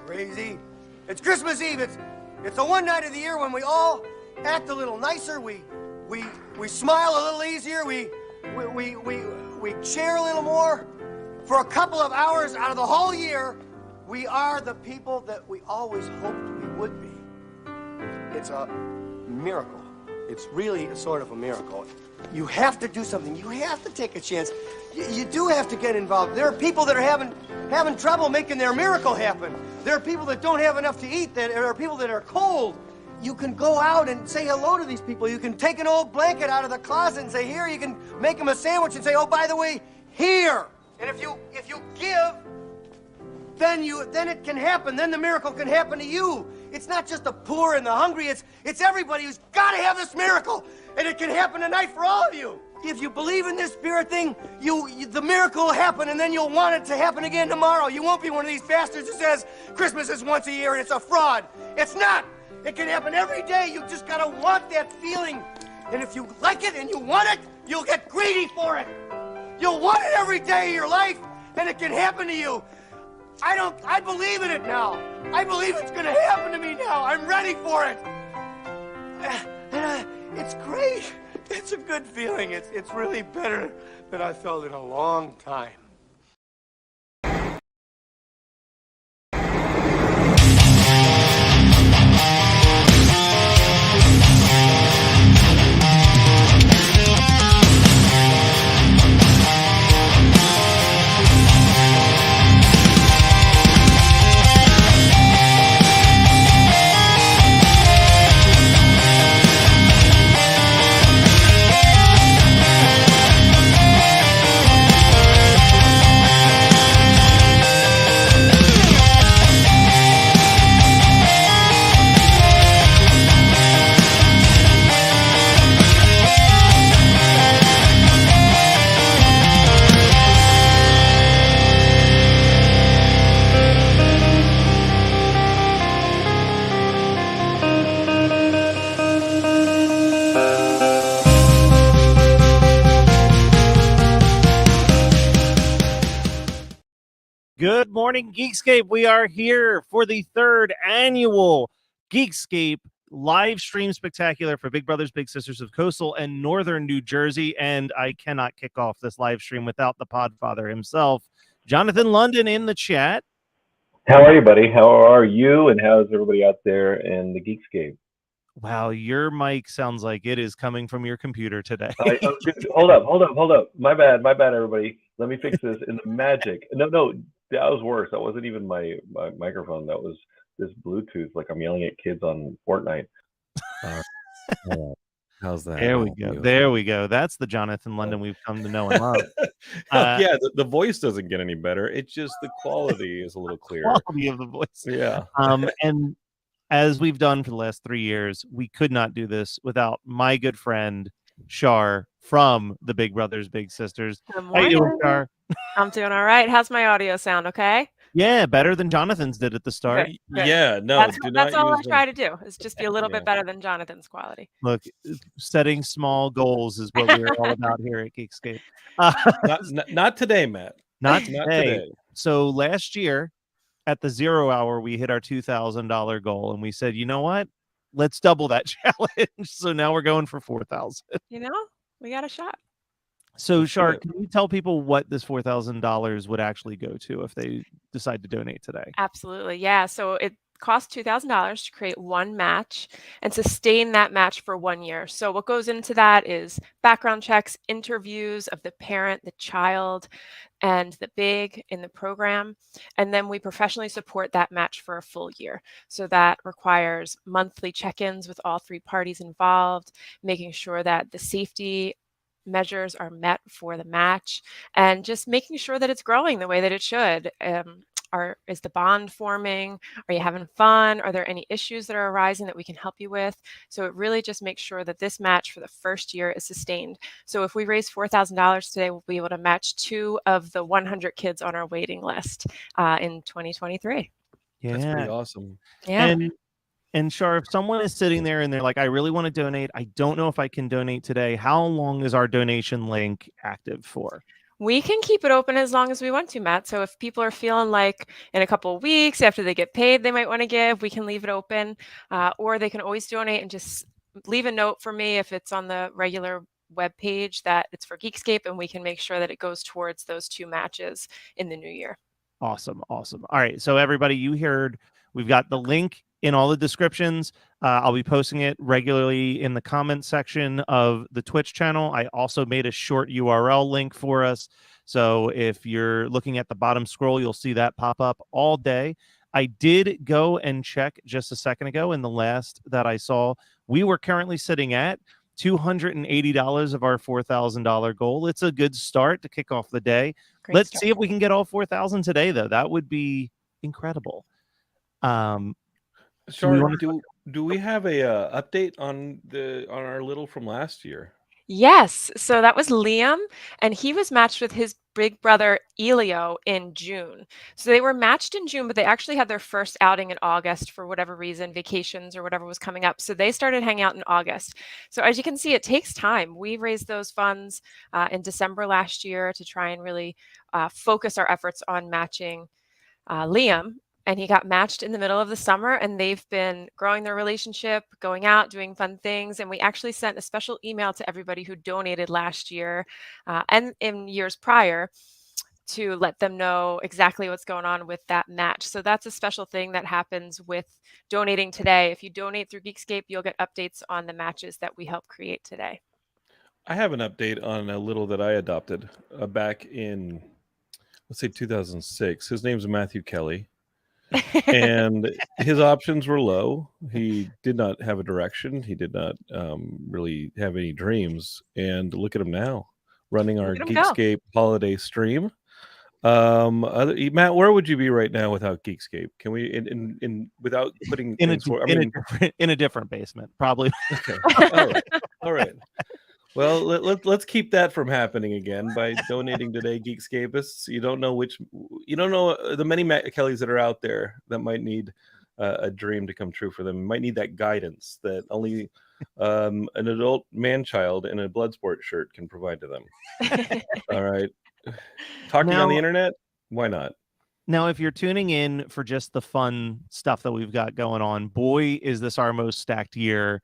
crazy. It's Christmas Eve. It's the one night of the year when we all act a little nicer. We smile a little easier. We share a little more. For a couple of hours out of the whole year, we are the people that we always hoped we would be. It's a miracle. It's really a sort of a miracle. You have to do something. You have to take a chance. You do have to get involved. There are people that are having trouble making their miracle happen. There are people that don't have enough to eat. There are people that are cold. You can go out and say hello to these people. You can take an old blanket out of the closet and say, here. You can make them a sandwich and say, oh, by the way, here. And if you give, then it can happen. Then the miracle can happen to you. It's not just the poor and the hungry. It's everybody who's got to have this miracle. And it can happen tonight for all of you. If you believe in this spirit thing, the miracle will happen, and then you'll want it to happen again tomorrow. You won't be one of these bastards who says Christmas is once a year and it's a fraud. It's not. It can happen every day. You just got to want that feeling. And if you like it and you want it, you'll get greedy for it. You'll want it every day of your life, and it can happen to you. I believe in it now. I believe it's going to happen to me now. I'm ready for it. It's great. It's a good feeling. It's really better than I felt in a long time. Good morning, Geekscape. We are here for the third annual Geekscape live stream spectacular for Big Brothers Big Sisters of Coastal and Northern New Jersey. And I cannot kick off this live stream without the Podfather himself, Jonathan London, in the chat. How are you, buddy? How are you? And how's everybody out there in the Geekscape? Wow, your mic sounds like it is coming from your computer today. Hold up. My bad, everybody. Let me fix this. In the magic. No, that was worse. That wasn't even my microphone. That was this Bluetooth. Like I'm yelling at kids on Fortnite. How's that? There we go. That's the Jonathan London we've come to know and love. Yeah, the voice doesn't get any better. It's just the quality is a little clearer. Quality of the voice. Yeah. And as we've done for the last 3 years, we could not do this without my good friend Shar from the Big Brothers Big Sisters. How you doing, Shar? I'm doing all right. How's my audio sound? Okay. Yeah, better than Jonathan's did at the start. Good. Yeah, no, that's all I try to do is just be a little bit better than Jonathan's quality. Look, setting small goals is what we're all about here at Geekscape. Not today, Matt. Not today. So last year at the 0 hour, we hit our $2,000 goal, and we said, you know what? Let's double that challenge. So now we're going for 4,000. You know, we got a shot. So, Shar, can you tell people what this $4,000 would actually go to if they decide to donate today? Absolutely. Yeah. So it costs $2,000 to create one match and sustain that match for 1 year. So what goes into that is background checks, interviews of the parent, the child, and the big in the program. And then we professionally support that match for a full year. So that requires monthly check-ins with all three parties involved, making sure that the safety measures are met for the match, and just making sure that it's growing the way that it should. Is the bond forming? Are you having fun? Are there any issues that are arising that we can help you with? So it really just makes sure that this match for the first year is sustained. So if we raise $4,000 today, we'll be able to match 2 of the 100 kids on our waiting list in 2023. Yeah, that's pretty awesome. Yeah. And Shar, if someone is sitting there and they're like, I really want to donate, I don't know if I can donate today, how long is our donation link active for? We can keep it open as long as we want to, Matt. So if people are feeling like in a couple of weeks after they get paid, they might want to give, we can leave it open, or they can always donate and just leave a note for me if it's on the regular web page that it's for Geekscape, and we can make sure that it goes towards those 2 matches in the new year. Awesome. All right. So everybody, you heard, we've got the link in all the descriptions. I'll be posting it regularly in the comment section of the Twitch channel. I also made a short URL link for us. So if you're looking at the bottom scroll, you'll see that pop up all day. I did go and check just a second ago, in the last that I saw, we were currently sitting at $280 of our $4,000 goal. It's a good start to kick off the day. Let's see if we can get all 4,000 today, though. That would be incredible. Sorry, do we have a update on our little from last year? Yes. So that was Liam, and he was matched with his big brother Elio in June. So they were matched in June, but they actually had their first outing in August for whatever reason, vacations or whatever was coming up. So they started hanging out in August. So as you can see, it takes time. We raised those funds in December last year to try and really focus our efforts on matching Liam. And he got matched in the middle of the summer, and they've been growing their relationship, going out, doing fun things. And we actually sent a special email to everybody who donated last year and in years prior to let them know exactly what's going on with that match. So that's a special thing that happens with donating today. If you donate through Geekscape, you'll get updates on the matches that we help create today. I have an update on a little that I adopted back in, let's say, 2006. His name's Matthew Kelly. And his options were low. He did not have a direction. He did not really have any dreams. And look at him now, running our Geekscape holiday stream. Matt, where would you be right now without Geekscape? Can we, without putting in a different basement, probably. Okay. All right. Well, let's keep that from happening again by donating today, Geekscapists. You don't know the many Matt Kellys that are out there that might need a dream to come true for them. Might need that guidance that only an adult man-child in a Bloodsport shirt can provide to them. All right. Talking on the internet? Why not? Now, if you're tuning in for just the fun stuff that we've got going on, boy, is this our most stacked year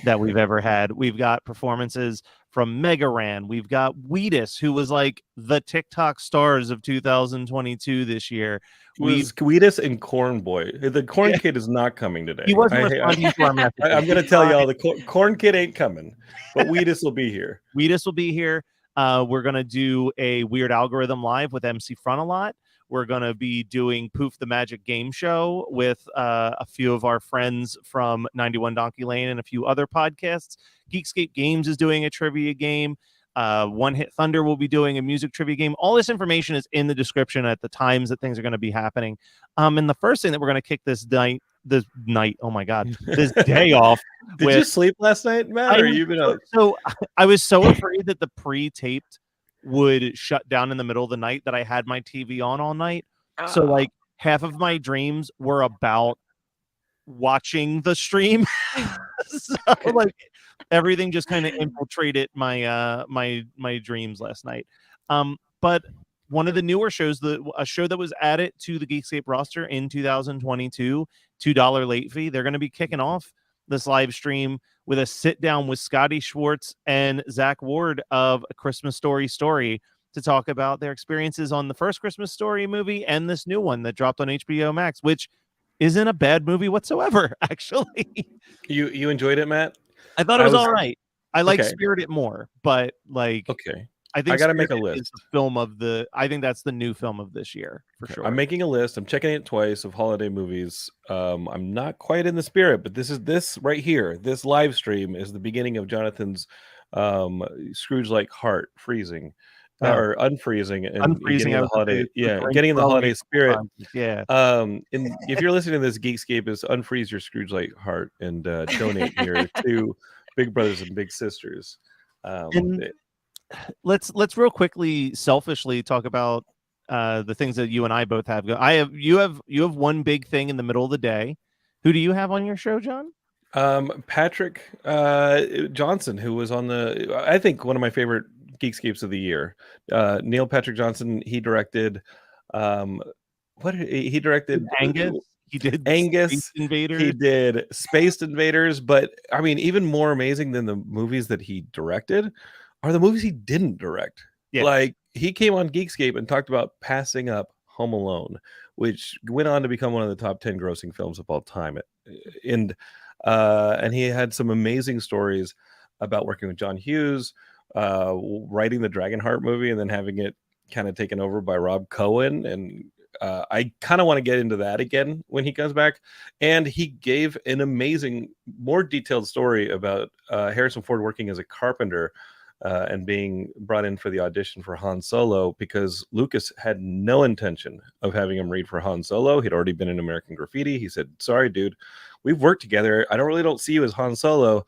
that we've ever had. We've got performances from Mega Ran. We've got Weillers, who was like the TikTok stars of 2022 this year. Weillers and Corn Boy. The Corn Kid is not coming today. He wasn't responding to our message. I'm going to tell y'all the Corn Kid ain't coming, but Weillers will be here. Weillers will be here. We're going to do a Weird Algorithm live with MC Frontalot. We're going to be doing Poof the Magic Game Show with a few of our friends from 91 Donkey Lane and a few other podcasts. Geekscape Games is doing a trivia game. One Hit Thunder will be doing a music trivia game. All this information is in the description at the times that things are going to be happening. And the first thing that we're going to kick this day off. Did you sleep last night, Matt? Or you been up? So I was so afraid that the pre-taped would shut down in the middle of the night that I had my TV on all night. So like half of my dreams were about watching the stream. So like everything just kind of infiltrated my my dreams last night. But one of the newer shows, a show that was added to the Geekscape roster in 2022, $2 late fee, they're going to be kicking off this live stream with a sit down with Scotty Schwartz and Zack Ward of A Christmas Story to talk about their experiences on the first Christmas Story movie and this new one that dropped on HBO Max, which isn't a bad movie whatsoever, actually. You enjoyed it, Matt? I thought it was all right. I like Spirited more, but like, okay. I think I got to make a list. I think that's the new film of this year for sure. I'm making a list. I'm checking it twice of holiday movies. I'm not quite in the spirit, but this right here, this live stream is the beginning of Jonathan's Scrooge-like heart freezing or unfreezing and getting in the holiday. Getting in the holiday spirit. Yeah. And if you're listening to this, Geekscape is unfreeze your Scrooge-like heart and donate here to Big Brothers and Big Sisters. Let's real quickly selfishly talk about the things that you and I both have. You have one big thing in the middle of the day. Who do you have on your show, John? Patrick Johnson, who was on I think one of my favorite Geekscapes of the year. Neil Patrick Johnson, he directed he directed Angus. He did Angus. Space Invaders. He did Space Invaders, but I mean, even more amazing than the movies that he directed are the movies he didn't direct. Yeah. Like, he came on Geekscape and talked about passing up Home Alone, which went on to become one of the top 10 grossing films of all time. And he had some amazing stories about working with John Hughes, writing the Dragonheart movie, and then having it kind of taken over by Rob Cohen. And I kind of want to get into that again when he comes back. And he gave an amazing, more detailed story about Harrison Ford working as a carpenter and being brought in for the audition for Han Solo, because Lucas had no intention of having him read for Han Solo. He'd already been in American Graffiti. He said, "Sorry, dude, we've worked together. I don't see you as Han Solo."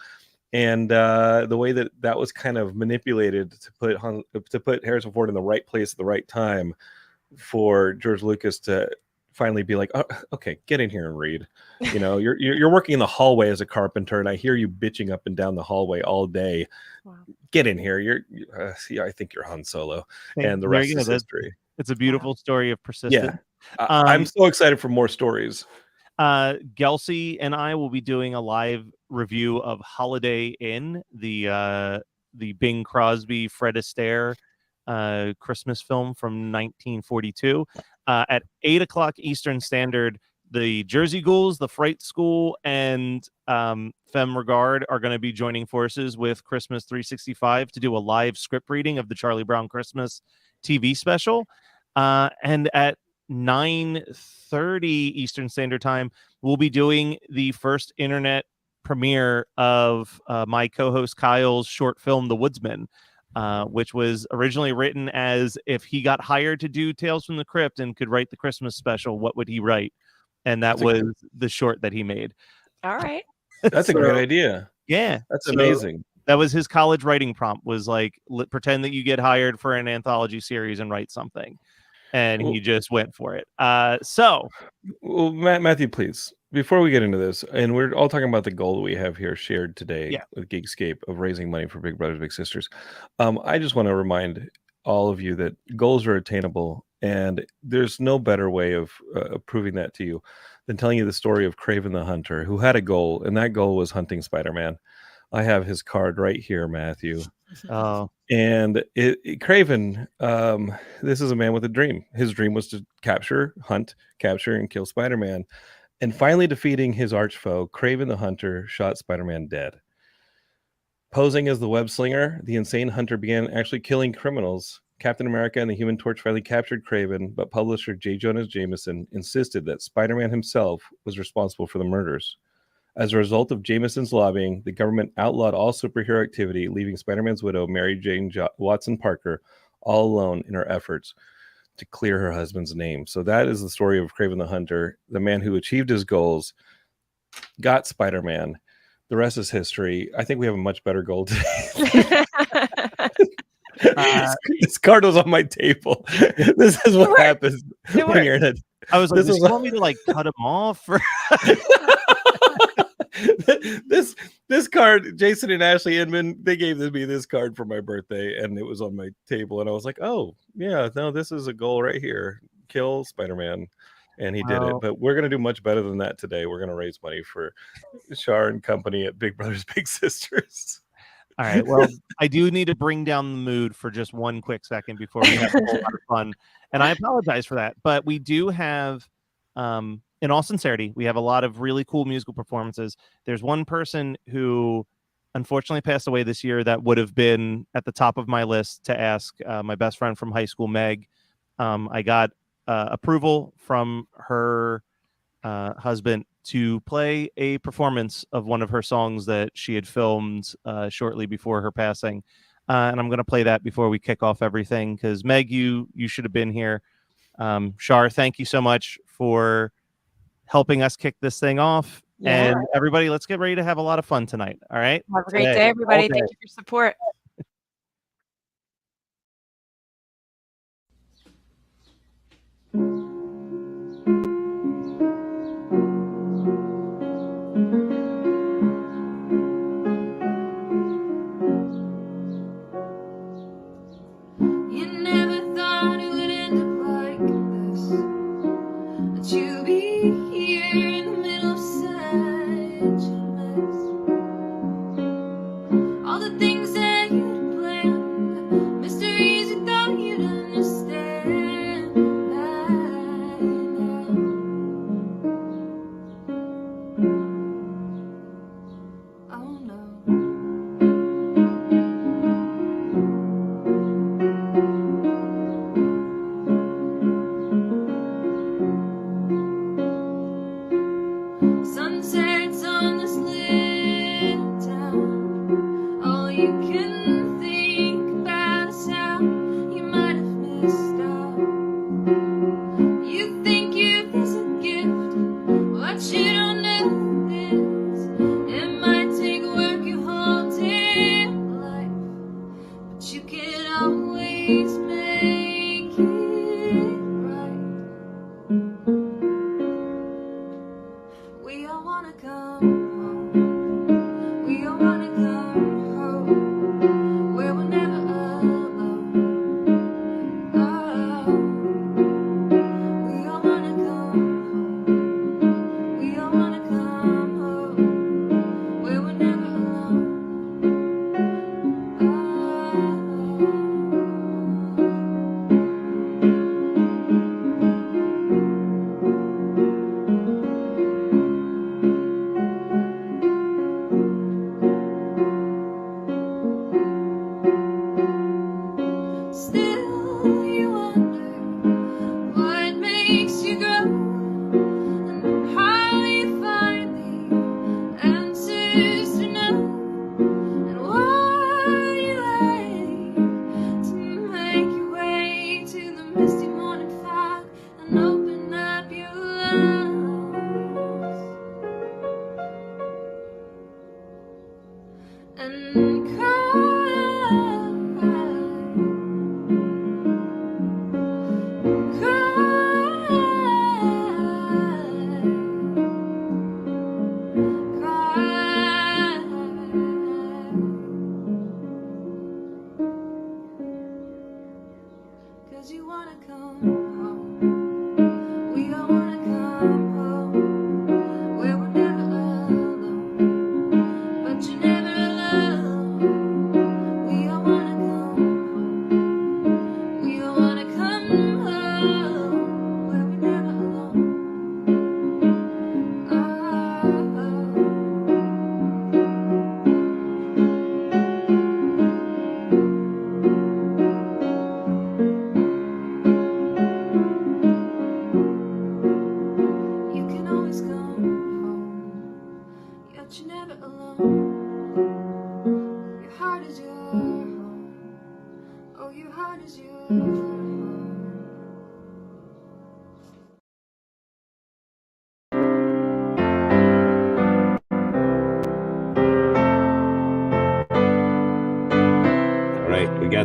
And the way that was kind of manipulated to put Harrison Ford in the right place at the right time for George Lucas to finally be like, "Oh, okay, get in here and read." You know, you're working in the hallway as a carpenter, and I hear you bitching up and down the hallway all day. Wow. Get in here. I think you're Han Solo, and the rest is history. It's a beautiful story of persistence. Yeah, I'm so excited for more stories. Gelsey and I will be doing a live review of Holiday Inn, the Bing Crosby, Fred Astaire Christmas film from 1942 at 8:00 Eastern Standard. The Jersey Ghouls, the Fright School, and Femme Regard are going to be joining forces with Christmas 365 to do a live script reading of the Charlie Brown Christmas TV special. And at 9:30 Eastern Standard Time, we'll be doing the first internet premiere of my co-host Kyle's short film, The Woodsman, which was originally written as, if he got hired to do Tales from the Crypt and could write the Christmas special, what would he write? And that was the short that he made. All right. That's a great idea. Yeah. That's amazing. That was his college writing prompt, was like, pretend that you get hired for an anthology series and write something. And he just went for it. Well, Matthew, please, before we get into this, and we're all talking about the goal we have here shared today with Geekscape of raising money for Big Brothers Big Sisters, I just want to remind all of you that goals are attainable, and there's no better way of proving that to you than telling you the story of Kraven the Hunter, who had a goal, and that goal was hunting Spider-Man. I have his card right here, Matthew. Oh. And Kraven, this is a man with a dream. His dream was to hunt, capture, and kill Spider-Man. And finally defeating his arch foe, Kraven the Hunter shot Spider-Man dead. Posing as the web slinger, the insane hunter began actually killing criminals. Captain America and the Human Torch finally captured Kraven, but publisher J. Jonah Jameson insisted that Spider-Man himself was responsible for the murders. As a result of Jameson's lobbying, the government outlawed all superhero activity, leaving Spider-Man's widow, Mary Jane Watson Parker, all alone in her efforts to clear her husband's name. So that is the story of Kraven the Hunter, the man who achieved his goals, got Spider-Man. The rest is history. I think we have a much better goal today. This card was on my table. This is what happens when you're in it. I was like, "Does he want me to like cut him off?" This card, Jason and Ashley Inman, they gave me this card for my birthday, and it was on my table, and I was like, "Oh yeah, no, this is a goal right here: kill Spider-Man." And he did it. But we're gonna do much better than that today. We're gonna raise money for Shar and company at Big Brothers Big Sisters. All right. Well, I do need to bring down the mood for just one quick second before we have a whole lot of fun. And I apologize for that. But we do have, in all sincerity, we have a lot of really cool musical performances. There's one person who unfortunately passed away this year that would have been at the top of my list to ask my best friend from high school, Meg. I got approval from her husband to play a performance of one of her songs that she had filmed shortly before her passing. And I'm going to play that before we kick off everything, because Meg, you should have been here. Shar, thank you so much for helping us kick this thing off. Yeah. And everybody, let's get ready to have a lot of fun tonight. All right. Have a great day, everybody. Thank you for your support.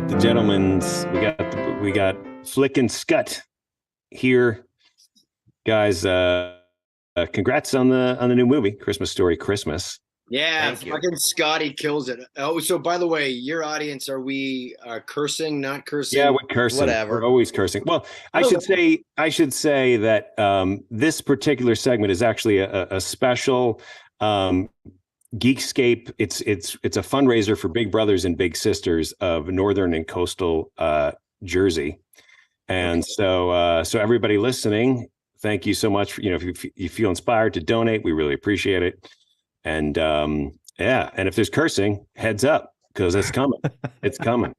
The gentlemen's, we got Flick and Scut here, guys. Congrats on the new movie, Christmas Story Christmas. Yeah, fucking Scotty kills it. Oh, so by the way, your audience, are we cursing, not cursing? Yeah, we're cursing. Whatever. We're always cursing. Well, I should say that this particular segment is actually a special Geekscape. It's a fundraiser for Big Brothers and Big Sisters of Northern and Coastal Jersey, and so everybody listening, thank you so much. If you feel inspired to donate, we really appreciate it. And and if there's cursing, heads up, because it's coming. It's coming.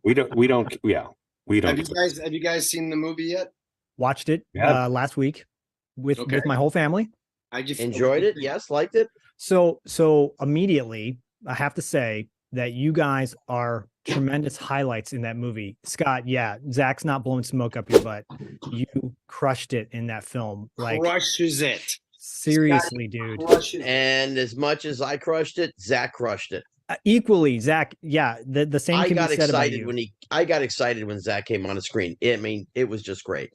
We don't. Have you guys seen the movie yet? Watched it last week with my whole family. I just enjoyed it. Yes, liked it. So immediately, I have to say that you guys are tremendous highlights in that movie. Scott, Zach's not blowing smoke up your butt. You crushed it in that film. Like, crushes it. Seriously, dude. And as much as I crushed it, Zach crushed it. Equally, Zach. Yeah, the same can be said about you. I got excited when Zach came on the screen. It was just great.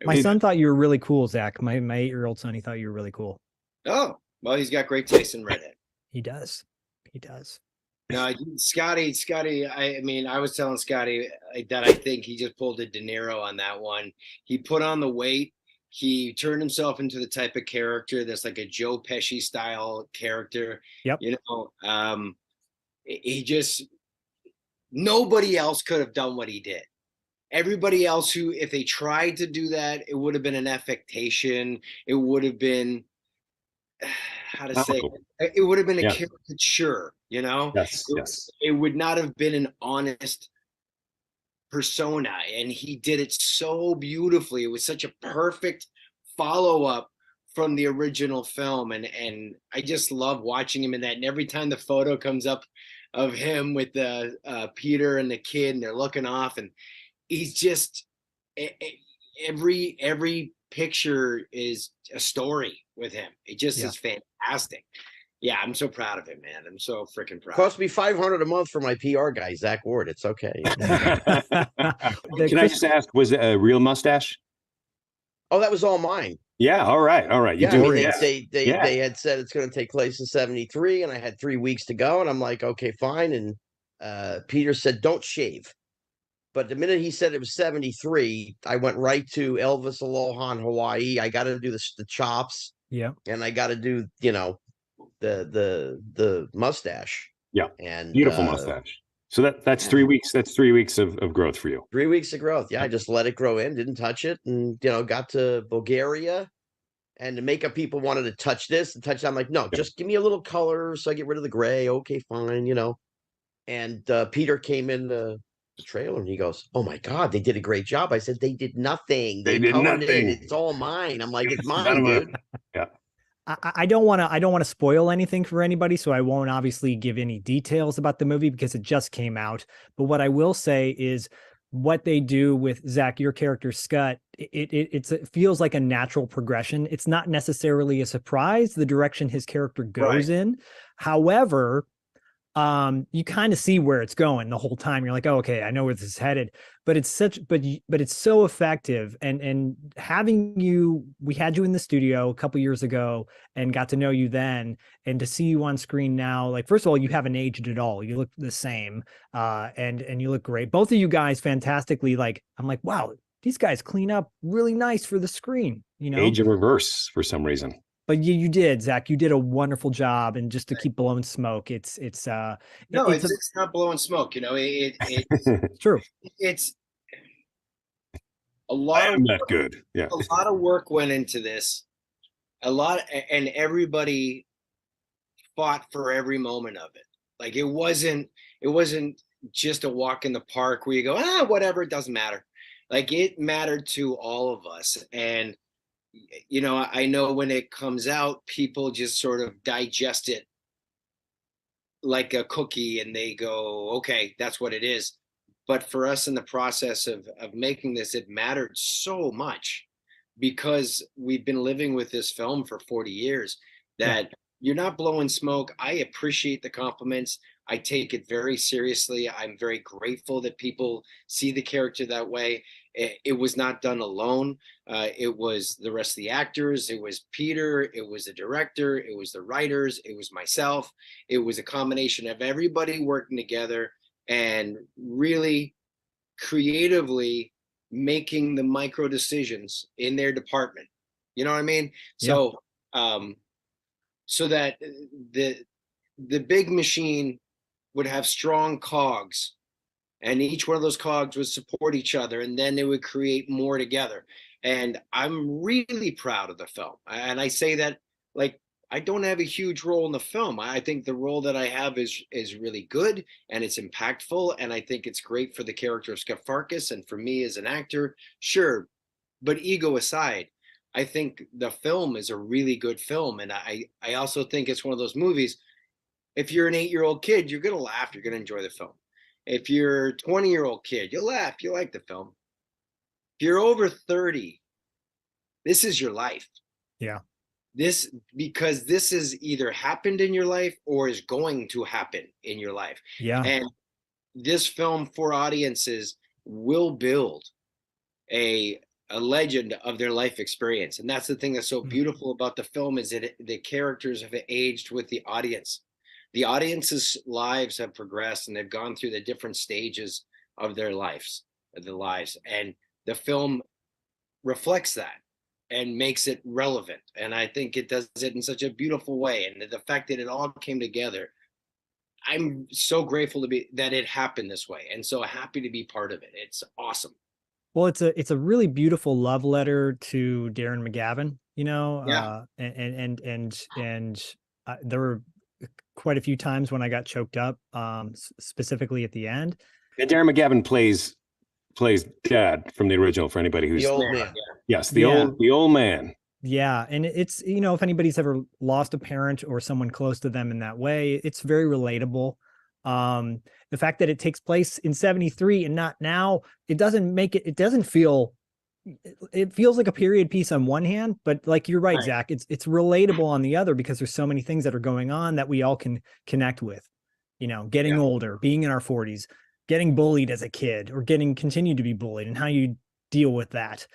My son thought you were really cool, Zach. My 8-year-old son, he thought you were really cool. Oh, well, he's got great taste in redhead. He does. No, Scotty. I was telling Scotty that I think he just pulled a De Niro on that one. He put on the weight. He turned himself into the type of character that's like a Joe Pesci style character. Yep. He just, nobody else could have done what he did. Everybody else who, if they tried to do that, it would have been an affectation. It would have been, it would have been a caricature, Yes. It would not have been an honest persona, and he did it so beautifully. It was such a perfect follow-up from the original film, and I just love watching him in that. And every time the photo comes up of him with the Peter and the kid, and they're looking off, and he's just, every picture is a story with him. It just is fantastic. Yeah, I'm so proud of him, man. I'm so freaking proud. Cost me $500 a month for my PR guy, Zach Ward. It's okay. Can I just ask, was it a real mustache? Oh, that was all mine. Yeah. All right. You they had said it's going to take place in 1973, and I had 3 weeks to go, and I'm like, okay, fine. And Peter said, don't shave. But the minute he said it was 1973, I went right to Elvis Aloha in Hawaii. I got to do the chops. Yeah. And I got to do, the mustache. Yeah. And beautiful mustache. So that's 3 weeks. That's 3 weeks of growth for you. 3 weeks of growth. Yeah. I just let it grow in, didn't touch it. And, got to Bulgaria, and the makeup people wanted to touch this and touch that. I'm like, no, just give me a little color. So I get rid of the gray. Okay, fine. And Peter came in the trailer, and he goes, oh my God, they did a great job. I said, they did nothing. They did nothing. It's all mine. I'm like, it's mine, dude. Yeah. I don't want to spoil anything for anybody, so I won't obviously give any details about the movie because it just came out. But what I will say is what they do with Zach, your character Scut, it feels like a natural progression. It's not necessarily a surprise the direction his character goes in. However, you kind of see where it's going the whole time. You're like, oh, okay, I know where this is headed. But it's but it's so effective. And having you, we had you in the studio a couple years ago and got to know you then, and to see you on screen now, like, first of all, you haven't aged at all. You look the same, and you look great. Both of you guys fantastically. Like, I'm like, wow, these guys clean up really nice for the screen. You know, Age in reverse for some reason. but you did, Zach. You did a wonderful job, and just to keep blowing smoke, No, it's not blowing smoke. You know, it's true. It's a lot I of am not good. Yeah, a lot of work went into this. And everybody fought for every moment of it. Like, it wasn't just a walk in the park where you go, whatever, it doesn't matter. Like, it mattered to all of us. And you know, I know when it comes out, people just sort of digest it like a cookie and they go, okay, that's what it is. But for us, in the process of making this, it mattered so much, because we've been living with this film for 40 years, that you're not blowing smoke. I appreciate the compliments. I take it very seriously. I'm very grateful that people see the character that way. It was not done alone. It was the rest of the actors. It was Peter. It was the director. It was the writers. It was myself. It was a combination of everybody working together and really creatively making the micro decisions in their department. You know what I mean? So, so that the big machine would have strong cogs, and each one of those cogs would support each other, and then they would create more together. And I'm really proud of the film. And I say that, like, I don't have a huge role in the film. I think the role that I have is really good, and it's impactful, and I think it's great for the character of Scut and for me as an actor, sure. But ego aside, I think the film is a really good film. And I also think it's one of those movies, if you're an 8-year-old kid, you're going to laugh, you're going to enjoy the film. If you're a 20-year-old kid, you'll laugh, you like the film. If you're over 30, this is your life. Yeah. Because this has either happened in your life or is going to happen in your life. Yeah. And this film for audiences will build a legend of their life experience. And that's the thing that's so beautiful about the film, is that the characters have aged with the audience. The audience's lives have progressed, and they've gone through the different stages of their lives, and the film reflects that and makes it relevant. And I think it does it in such a beautiful way. And the fact that it all came together, I'm so grateful that it happened this way, and so happy to be part of it. It's awesome. Well, it's a really beautiful love letter to Darren McGavin, you know. And there were quite a few times when I got choked up, specifically at the end. And Darren McGavin plays Dad from the original, for anybody who's the old man. Yes, the old man. Yeah, and it's, you know, if anybody's ever lost a parent or someone close to them in that way, it's very relatable. The fact that it takes place in 73 and not now, it feels like a period piece on one hand, but like, you're right, Zach, it's relatable on the other, because there's so many things that are going on that we all can connect with, you know, getting older, being in our 40s, getting bullied as a kid, or continue to be bullied, and how you deal with that.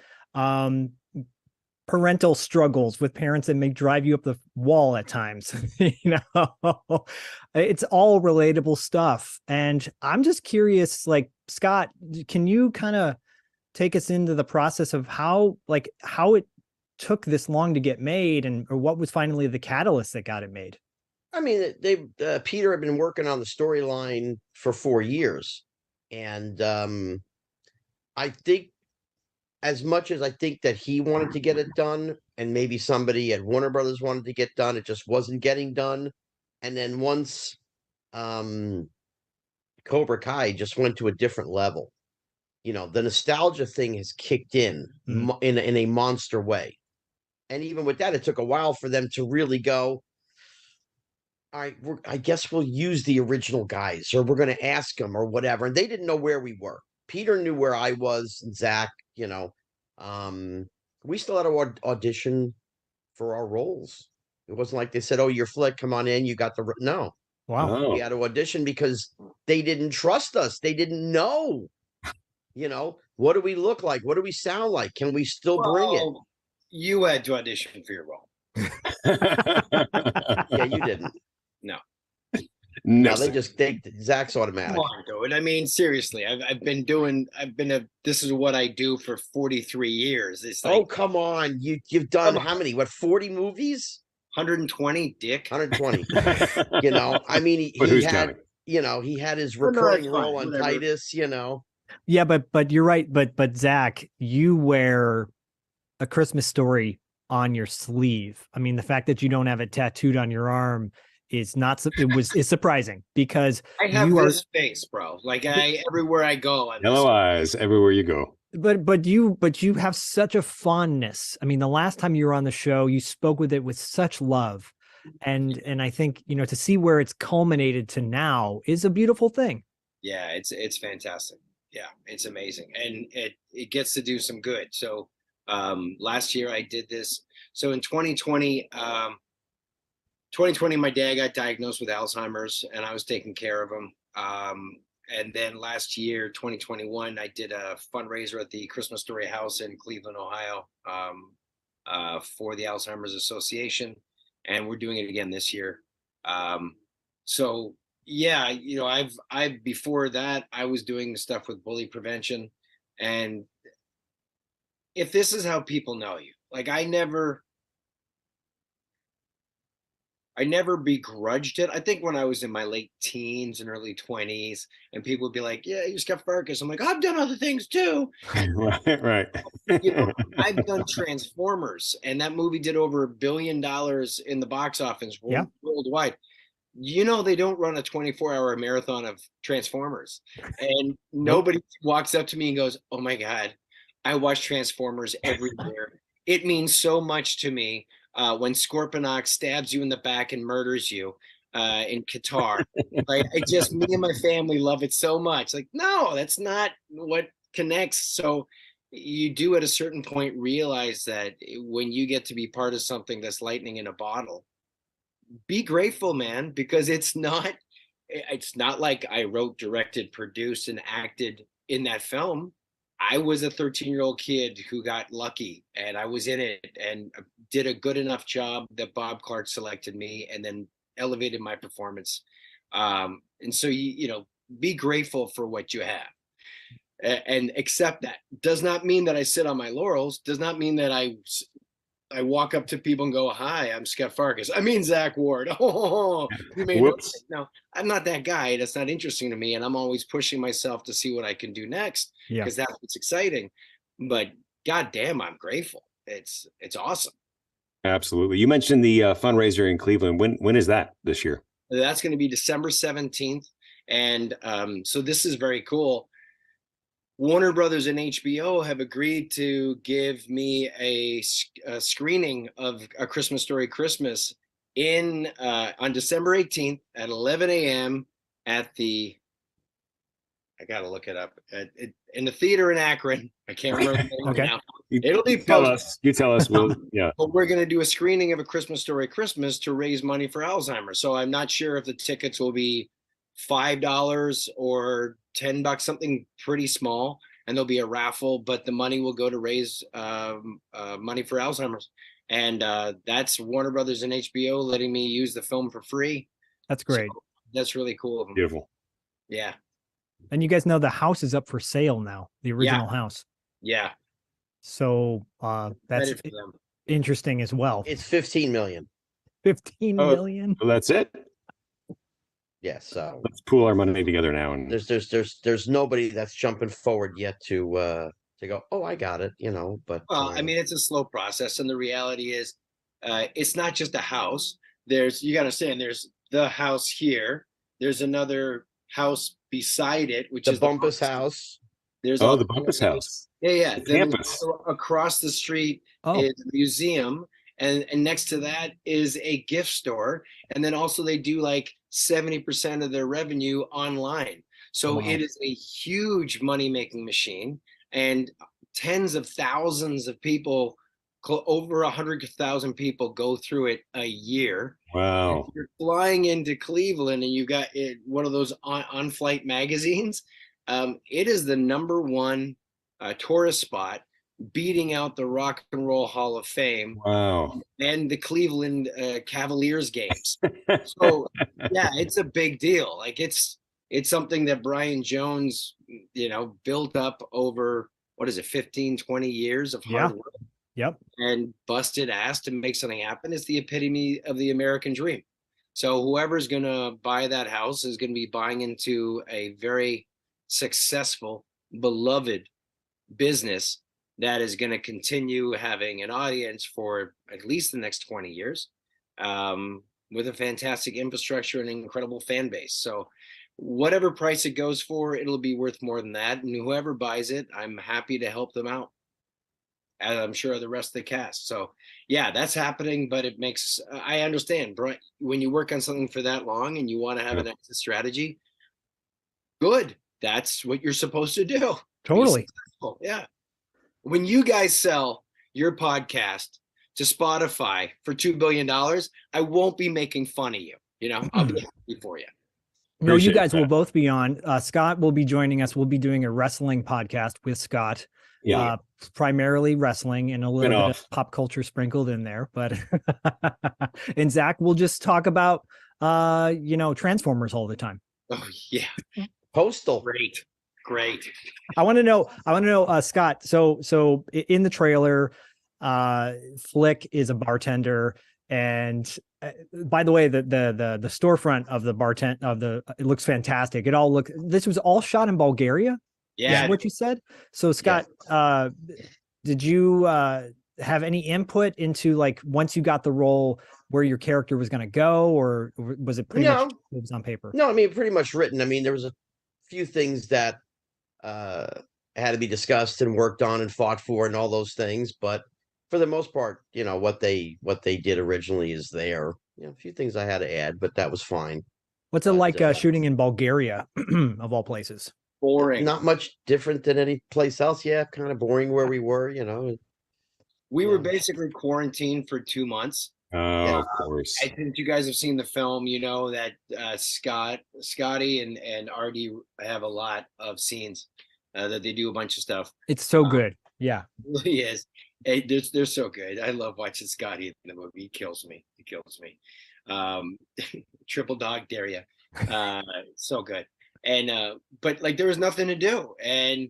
Parental struggles with parents that may drive you up the wall at times. You know, it's all relatable stuff. And I'm just curious, like, Scott, can you kind of take us into the process of how it took this long to get made, or what was finally the catalyst that got it made? I mean, Peter had been working on the storyline for 4 years. And I think, as much as I think that he wanted to get it done, and maybe somebody at Warner Brothers wanted to get done, it just wasn't getting done. And then once Cobra Kai just went to a different level, you know, the nostalgia thing has kicked in a monster way. And even with that, it took a while for them to really go, all right, I guess we'll use the original guys, or we're going to ask them, or whatever. And they didn't know where we were. Peter knew where I was, and Zack, you know. We still had to audition for our roles. It wasn't like they said, oh, you're Flick, come on in, you got the... No. Wow. Oh. We had to audition because they didn't trust us. They didn't know. You know, what do we look like? What do we sound like? Can we still bring it? Well, you had to audition for your role. Yeah, you didn't. No. No, No, Zach's automatic. Come on, dude. I mean, seriously, this is what I do for 43 years. It's like, Oh, come on. You've done how many? What, 40 movies? 120, dick. 120. You know, I mean, But he who's had, counting? you know, he had his Well, no, recurring that's fine, role on whatever. Titus, you know. Yeah, but you're right. But Zach, you wear A Christmas Story on your sleeve. I mean, the fact that you don't have it tattooed on your arm is is surprising because I have you this face, bro. Like everywhere I go, I'm Yellow eyes everywhere you go. but you have such a fondness. I mean, the last time you were on the show, you spoke with it with such love. And I think, you know, to see where it's culminated to now is a beautiful thing. Yeah, it's fantastic. Yeah, it's amazing. And it gets to do some good. So last year I did this. So in 2020, my dad got diagnosed with Alzheimer's and I was taking care of him. And then last year, 2021, I did a fundraiser at the Christmas Story House in Cleveland, Ohio, for the Alzheimer's Association. And we're doing it again this year. So yeah, you know, I've before that, I was doing stuff with bully prevention. And if this is how people know you, like I never begrudged it. I think when I was in my late teens and early 20s and people would be like, yeah, you Scott Farkas. I'm like, I've done other things too. Right. You know, I've done Transformers and that movie did over $1 billion in the box office worldwide. You know, they don't run a 24-hour marathon of Transformers and nobody walks up to me and goes, oh my God, I watch Transformers every year. It means so much to me. When Scorponok stabs you in the back and murders you in Qatar, like me and my family love it so much. Like, no, that's not what connects. So you do at a certain point realize that when you get to be part of something that's lightning in a bottle, be grateful, man, because it's not like I wrote, directed, produced, and acted in that film. I was a 13-year-old kid who got lucky and I was in it and did a good enough job that Bob Clark selected me and then elevated my performance. And so, you know, be grateful for what you have and accept that. Does not mean that I sit on my laurels. Does not mean that I walk up to people and go, hi, I'm Scott Farkas. I mean, Zach Ward. Oh, you may know. No, I'm not that guy. That's not interesting to me. And I'm always pushing myself to see what I can do next because that's what's exciting. But goddamn, I'm grateful. It's awesome. Absolutely. You mentioned the fundraiser in Cleveland. When is that this year? That's going to be December 17th. And so this is very cool. Warner Brothers and HBO have agreed to give me a screening of A Christmas Story Christmas on December 18th at 11 a.m. at the, I got to look it up, in the theater in Akron. I can't remember the name now. It'll be posted. You tell us. Yeah. But we're going to do a screening of A Christmas Story Christmas to raise money for Alzheimer's. So I'm not sure if the tickets will be $5 or $10, something pretty small, and there'll be a raffle, but the money will go to raise money for Alzheimer's. And that's Warner Brothers and HBO letting me use the film for free. That's great. So that's really cool of them. Beautiful. Yeah. And you guys know the house is up for sale now, the original house. Yeah. So that's interesting as well. It's 15 million. 15 million. Well, that's it. Yeah, so let's pool our money together now. And there's nobody that's jumping forward yet to go, oh, I got it, you know. But I mean, it's a slow process, and the reality is, it's not just a house. You got to understand, there's the house here. There's another house beside it, which is the Bumpus house. There's the Bumpus house. Yeah. The campus. Across the street is a museum. And next to that is a gift store. And then also they do like 70% of their revenue online. So it is a huge money-making machine. And tens of thousands of people over 100,000 people go through it a year. Wow. If you're flying into Cleveland and you got one of those on-flight magazines. It is the #1 tourist spot, beating out the Rock and Roll Hall of Fame. Wow. And the Cleveland Cavaliers games. So yeah, it's a big deal. Like it's something that Brian Jones, built up over, 15, 20 years of hard work. Yep. And busted ass to make something happen. It's the epitome of the American dream. So whoever's going to buy that house is going to be buying into a very successful, beloved business that is going to continue having an audience for at least the next 20 years, with a fantastic infrastructure and incredible fan base. So whatever price it goes for, it'll be worth more than that. And whoever buys it, I'm happy to help them out, as I'm sure the rest of the cast. So yeah, that's happening, but it makes, I understand, Brian, when you work on something for that long and you want to have an exit strategy, good. That's what you're supposed to do. Totally. Yeah. When you guys sell your podcast to Spotify for $2 billion, I won't be making fun of you. I'll be happy for you. No, you Appreciate guys that. will both be on. Scott will be joining us. We'll be doing a wrestling podcast with Scott. Yeah. Primarily wrestling and a little bit of pop culture sprinkled in there. But and Zach will just talk about Transformers all the time. Oh yeah. Postal. Great. I want to know, Scott. So in the trailer, Flick is a bartender, and by the way, the storefront of the it looks fantastic. This was all shot in Bulgaria. Yeah. Is what you said. So Scott, did you have any input into, like, once you got the role, where your character was going to go, or was it pretty much it was on paper? No, I mean, pretty much written. I mean, there was a few things that had to be discussed and worked on and fought for and all those things, but for the most part, what they did originally is there. A few things I had to add, but that was fine. What's it like shooting in Bulgaria, of all places? Boring. Not much different than any place else. Yeah, kind of boring where we were. We were basically quarantined for 2 months. Oh, of course. I think you guys have seen the film. That Scotty and Artie have a lot of scenes that they do a bunch of stuff. It's so good. Yeah, it really is. They're so good. I love watching Scotty in the movie. He kills me. Triple dog dare ya. So good. And but like there was nothing to do. And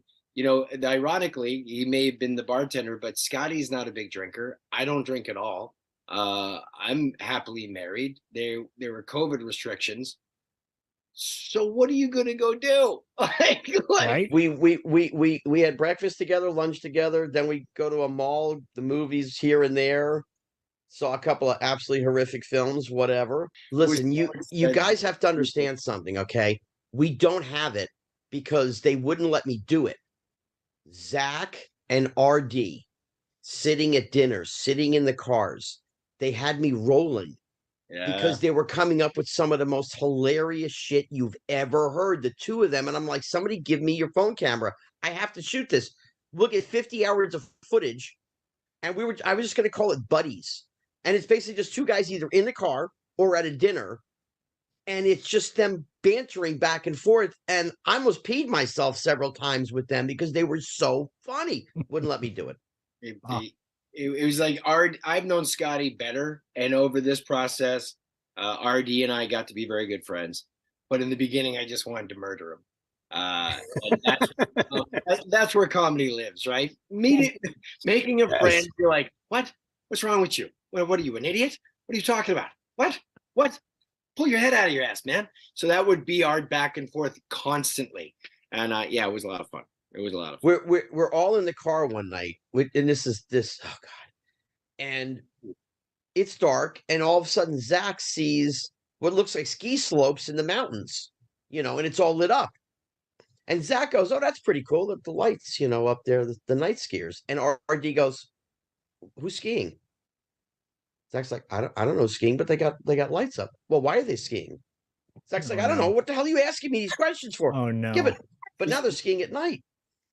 ironically, he may have been the bartender, but Scotty's not a big drinker. I don't drink at all. I'm happily married. There were COVID restrictions. So what are you gonna go do? right? We had breakfast together, lunch together, then we go to a mall, the movies here and there, saw a couple of absolutely horrific films, whatever. Listen, you guys have to understand something, okay? We don't have it because they wouldn't let me do it. Zack and RD sitting at dinner, sitting in the cars, they had me rolling. Because they were coming up with some of the most hilarious shit you've ever heard, the two of them. And I'm like, somebody give me your phone camera. I have to shoot this. Look at 50 hours of footage. And I was just going to call it buddies. And it's basically just two guys either in the car or at a dinner. And it's just them bantering back and forth. And I almost peed myself several times with them because they were so funny. Wouldn't let me do it. It was like I've known Scotty better, and over this process, RD and I got to be very good friends. But in the beginning, I just wanted to murder him. And that's where comedy lives, right? Making a friend, you're like, what? What's wrong with you? What are you, an idiot? What are you talking about? What? Pull your head out of your ass, man. So that would be our back and forth constantly, and it was a lot of fun. It was a lot of fun. We're all in the car one night, and this, oh God. And it's dark, and all of a sudden Zack sees what looks like ski slopes in the mountains, and it's all lit up. And Zack goes, "Oh, that's pretty cool. The lights, up there, the night skiers." And RD goes, "Who's skiing?" Zack's like, I don't know skiing, but they got lights up. Well, why are they skiing? Zack's like, I don't know. What the hell are you asking me these questions for? Oh no. Give it. But now they're skiing at night.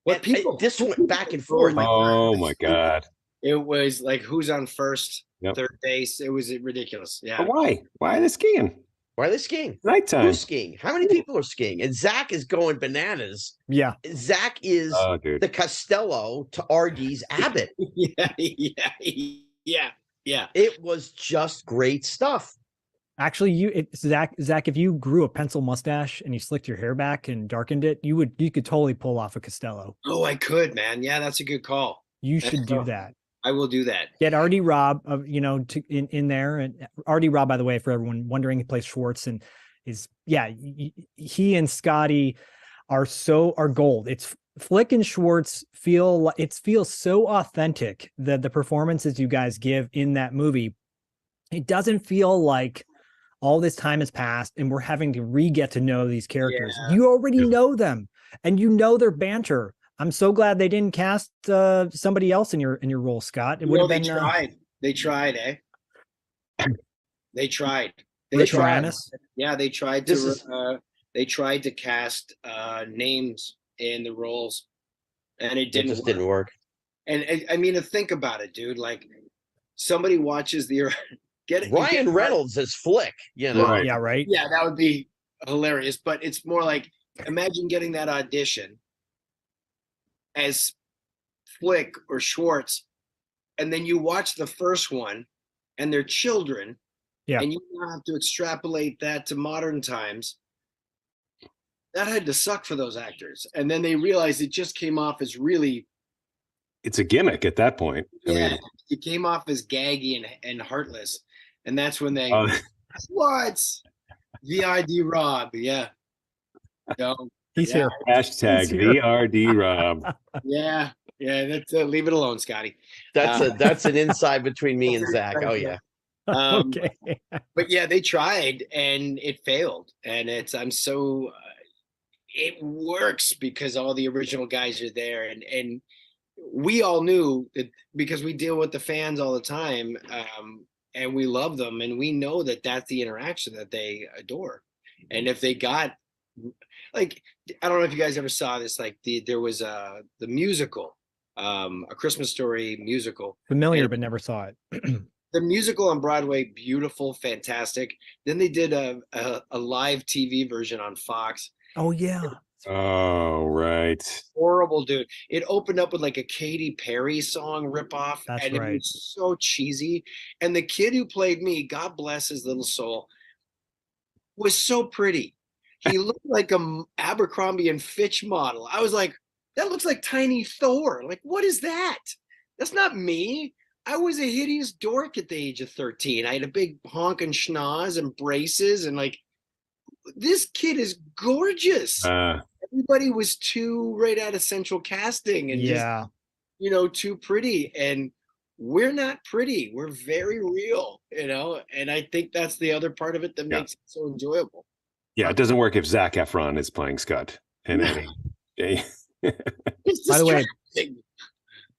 What people? This went back and forth. Oh my God. It was like who's on first, Yep. third base. It was ridiculous. Yeah. But why? Why are they skiing? Why are they skiing? Nighttime. Who's skiing? How many people are skiing? And Zack is going bananas. Yeah. Zack is Oh, dude. the Costello to RD's Abbott. Yeah. It was just great stuff. Actually, Zach, if you grew a pencil mustache and you slicked your hair back and darkened it, you could totally pull off a Costello. Oh, I could, man. Yeah, that's a good call. You should do that. I will do that. Get RD Rob, in there, and RD Rob, by the way, for everyone wondering, he plays Schwartz, and he and Scotty are gold. It's Flick and Schwartz feels so authentic, that the performances you guys give in that movie. It doesn't feel like all this time has passed and we're having to get to know these characters. Yeah. You already know them and you know their banter. I'm so glad they didn't cast somebody else in your role, Scott. It would have been. They tried, eh? They tried. They tried. Yeah, they tried to. They tried to cast names in the roles, and it didn't work. And I mean, to think about it, dude. Like, somebody watches the Ryan Reynolds as Flick. You know, Right. Yeah, right. Yeah, that would be hilarious. But it's more like, imagine getting that audition as Flick or Schwartz, and then you watch the first one and they're children, and you now have to extrapolate that to modern times. That had to suck for those actors. And then they realized it just came off as really, It's a gimmick at that point. I mean, it came off as gaggy and heartless. And that's when they Schwartz, VRD Rob, yeah. He's here. Hashtag VRD Rob. Yeah. That's leave it alone, Scotty. That's an inside between me and Zach. Oh yeah. Okay. But yeah, they tried and it failed. And it works because all the original guys are there, and we all knew that because we deal with the fans all the time, and we love them, and we know that that's the interaction that they adore. And if they got, like, I don't know if you guys ever saw this, like there was the musical, A Christmas Story musical. Familiar, but never saw it. The musical on Broadway, beautiful, fantastic. Then they did a live TV version on Fox. Oh yeah. Oh, right. Horrible, dude. It opened up with like a Katy Perry song ripoff. That's and right. It was so cheesy. And the kid who played me, God bless his little soul, was so pretty. He looked like a Abercrombie and Fitch model. I was like, that looks like Tiny Thor. Like, what is that? That's not me. I was a hideous dork at the age of 13. I had a big honking schnoz and braces, and like, this kid is gorgeous. Everybody was too right out of central casting and just, too pretty. And we're not pretty. We're very real, and I think that's the other part of it that makes it so enjoyable. Yeah, it doesn't work if Zac Efron is playing Scut and Eddie. By the way,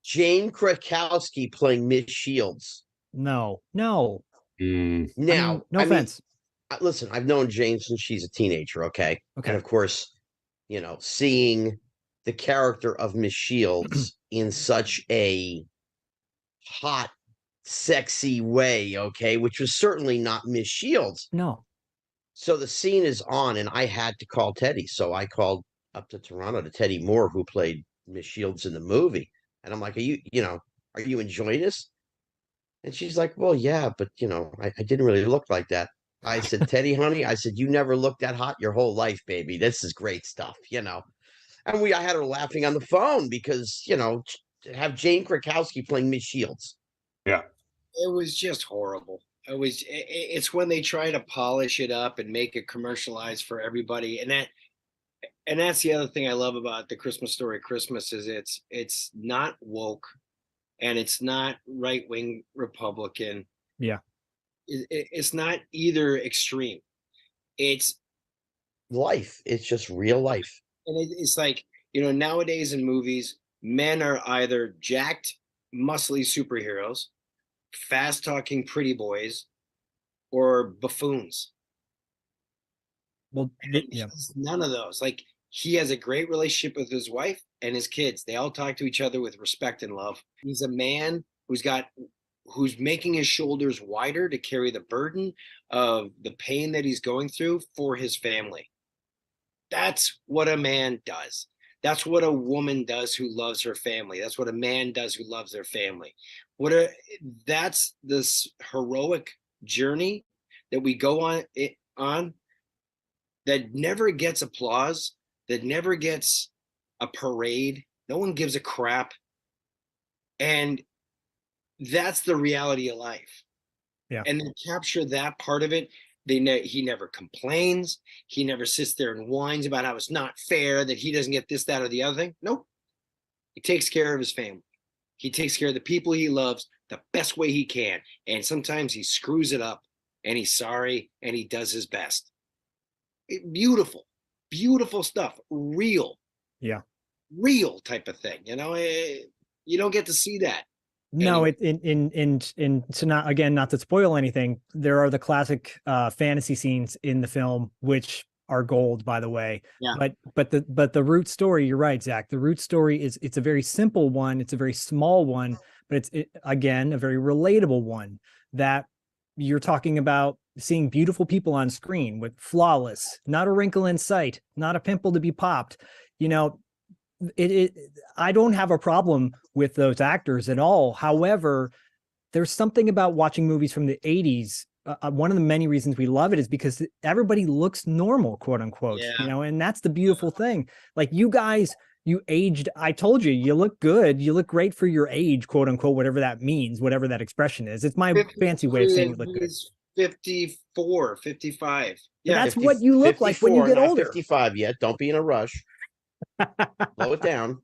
Jane Krakowski playing Miss Shields. No. Now, no offense. Listen, I've known Jane since she's a teenager, okay? And of course, seeing the character of Miss Shields in such a hot, sexy way, okay, which was certainly not Miss Shields. No. So the scene is on, and I had to call Teddy. So I called up to Toronto to Teddy Moore, who played Miss Shields in the movie. And I'm like, are you enjoying this? And she's like, well, yeah, but, I didn't really look like that. I said, Teddy, honey, I said, you never looked that hot your whole life, baby. This is great stuff, And I had her laughing on the phone because, have Jane Krakowski playing Miss Shields. Yeah. It was just horrible. It's when they try to polish it up and make it commercialized for everybody. And that's the other thing I love about the Christmas Story Christmas is it's not woke and it's not right-wing Republican. Yeah. It's not either extreme. It's life. It's just real life. And it's like, nowadays in movies, men are either jacked, muscly superheroes, fast-talking pretty boys, or buffoons. Well, none of those. Like, he has a great relationship with his wife and his kids. They all talk to each other with respect and love. He's a man who's making his shoulders wider to carry the burden of the pain that he's going through for his family. That's what a man does. That's what a woman does who loves her family. That's what a man does who loves their family. That's this heroic journey that we go on that never gets applause, that never gets a parade. No one gives a crap. And that's the reality of life. Yeah. And they capture that part of it. He never complains. He never sits there and whines about how it's not fair that he doesn't get this, that, or the other thing. Nope. He takes care of his family. He takes care of the people he loves the best way he can. And sometimes he screws it up and he's sorry and he does his best. Beautiful, beautiful stuff. Real. Yeah. Real type of thing. You know, you don't get to see that. No, so not to spoil anything, there are the classic fantasy scenes in the film, which are gold, by the way. Yeah. But the root story, you're right, Zach. The root story it's a very simple one, it's a very small one, but it's again a very relatable one, that you're talking about seeing beautiful people on screen with flawless, not a wrinkle in sight, not a pimple to be popped. You know, I don't have a problem with those actors at all. However, there's something about watching movies from the 80s. One of the many reasons we love it is because everybody looks normal, quote unquote, you know, and that's the beautiful thing. Like you guys, you aged, I told you, you look good. You look great for your age, quote unquote, whatever that means, whatever that expression is. It's my fancy way of saying you look good. 54, 55. Yeah. That's what you look like when you get older. 55 yet. Don't be in a rush. Slow it down.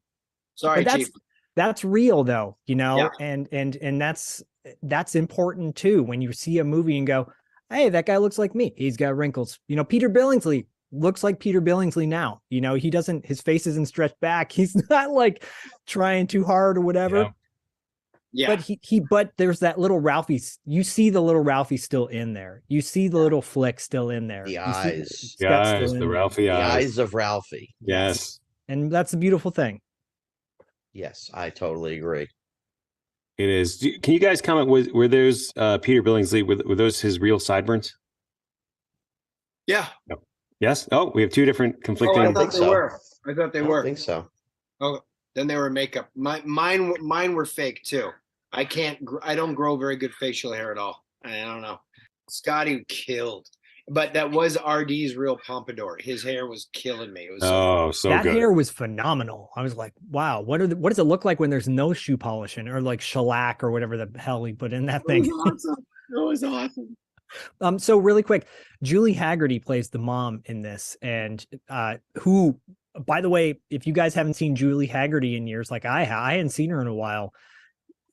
Sorry, Chief. That's real though, you know, yeah. and that's important too. When you see a movie and go, hey, that guy looks like me. He's got wrinkles. You know, Peter Billingsley looks like Peter Billingsley now. You know, his face isn't stretched back. He's not like trying too hard or whatever. Yeah. But there's that little Ralphie. You see the little Ralphie still in there. You see the little Flick still in there. The eyes. The Ralphie eyes. The eyes of Ralphie. Yes. And that's a beautiful thing. Yes, I totally agree. It is. Can you guys comment? Were those Peter Billingsley? Were those his real sideburns? Yeah. No. Yes. Oh, we have two different conflicting. I thought they were. I thought they were. I think so. Oh, then they were makeup. Mine were fake too. I don't grow very good facial hair at all. I don't know. Scotty killed. But that was RD's real pompadour. His hair was killing me. It was so that good. hair was phenomenal. I was like, wow, what does it look like when there's no shoe polishing or like shellac or whatever the hell we put in that thing? It was awesome. So really quick, Julie Haggerty plays the mom in this, and who, by the way, if you guys haven't seen Julie Haggerty in years, like I hadn't seen her in a while,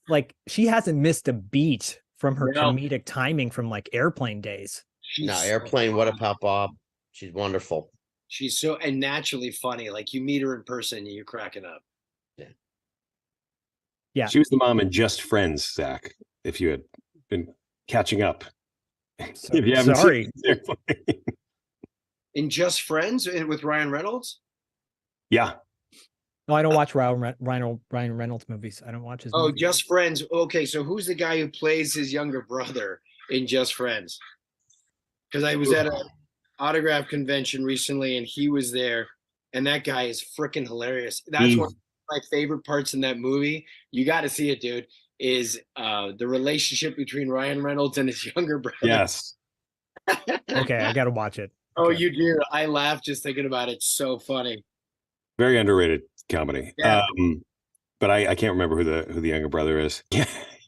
like she hasn't missed a beat from her comedic timing from like Airplane days. Airplane, what a pop-up. She's wonderful. She's so and naturally funny. Like you meet her in person and you're cracking up. Yeah. She was the mom in Just Friends, Zach, if you had been catching up. If you haven't seen In Just Friends with Ryan Reynolds? Yeah. No, I don't watch Ryan Reynolds movies. I don't watch his movies. Just Friends. Okay, so who's the guy who plays his younger brother in Just Friends? Because I was at an autograph convention recently and he was there, and that guy is freaking hilarious. That's one of my favorite parts in that movie. You got to see it, dude, is the relationship between Ryan Reynolds and his younger brother. Yes. Okay, I got to watch it. Oh, you do. I laugh just thinking about it. It's so funny. Very underrated comedy. Yeah. But I can't remember who the younger brother is.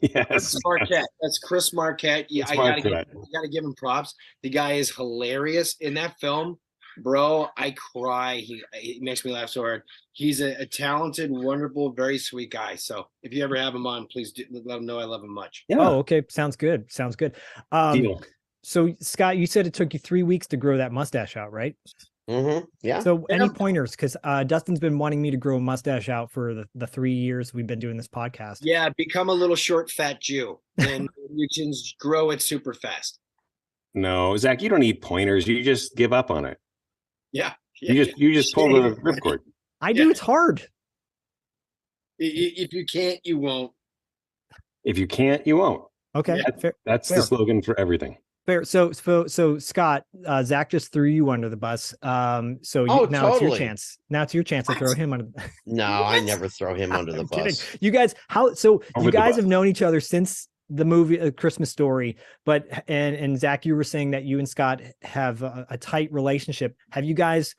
Yes. Marquette. That's Chris Marquette. Yeah, I gotta give him props. The guy is hilarious in that film, bro. I cry. He makes me laugh so hard. He's a talented, wonderful, very sweet guy. So if you ever have him on, please let him know I love him much. Yeah. Oh, okay. Sounds good. Deal. So Scott, you said it took you 3 weeks to grow that mustache out, right? Mm-hmm. Yeah. So any pointers? Because Dustin's been wanting me to grow a mustache out for the 3 years we've been doing this podcast. Yeah, become a little short, fat Jew, and you can grow it super fast. No, Zach, you don't need pointers. You just give up on it. Yeah. You just pull the ripcord. I do. It's hard. If you can't, you won't. If you can't, you won't. Okay, fair. That's fair. the slogan for everything. Fair. So Scott, Zach just threw you under the bus. So Oh, now it's your totally. chance. Now it's your chance to throw him under. No, I never throw him under the I'm kidding. bus. You guys, Over you the guys bus. have known each other since the movie A Christmas Story, but and Zach, you were saying that you and Scott have a tight relationship. Have you guys?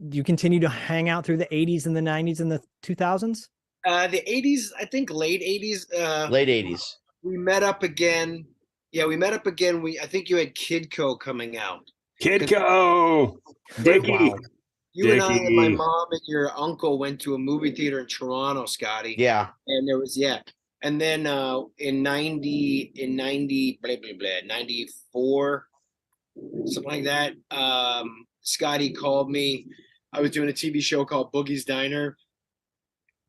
Do you continue to hang out through the 80s and the 90s and the 2000s? The 80s, I think late 80s. Late 80s. We met up again. Yeah, we met up again. I think you had Kidco coming out. Kidco, Dickie. Wow. You and I and my Dickie. mom and your uncle went to a movie theater in Toronto, Scotty. Yeah. And there was, and then in 94, something like that, Scotty called me. I was doing a TV show called Boogie's Diner.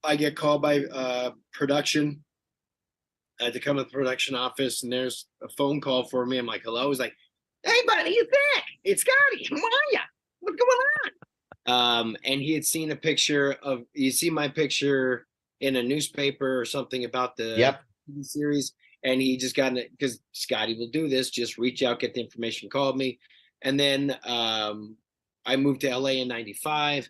I get called by production to come to the production office, and there's a phone call for me. I'm like, hello. He's like, hey, buddy, it's Zack. It's Scotty. How are you? What's going on? And he had seen a picture of, you see my picture in a newspaper or something about the TV series, and he just got it because Scotty will do this. Just reach out, get the information, called me, and then I moved to LA in '95,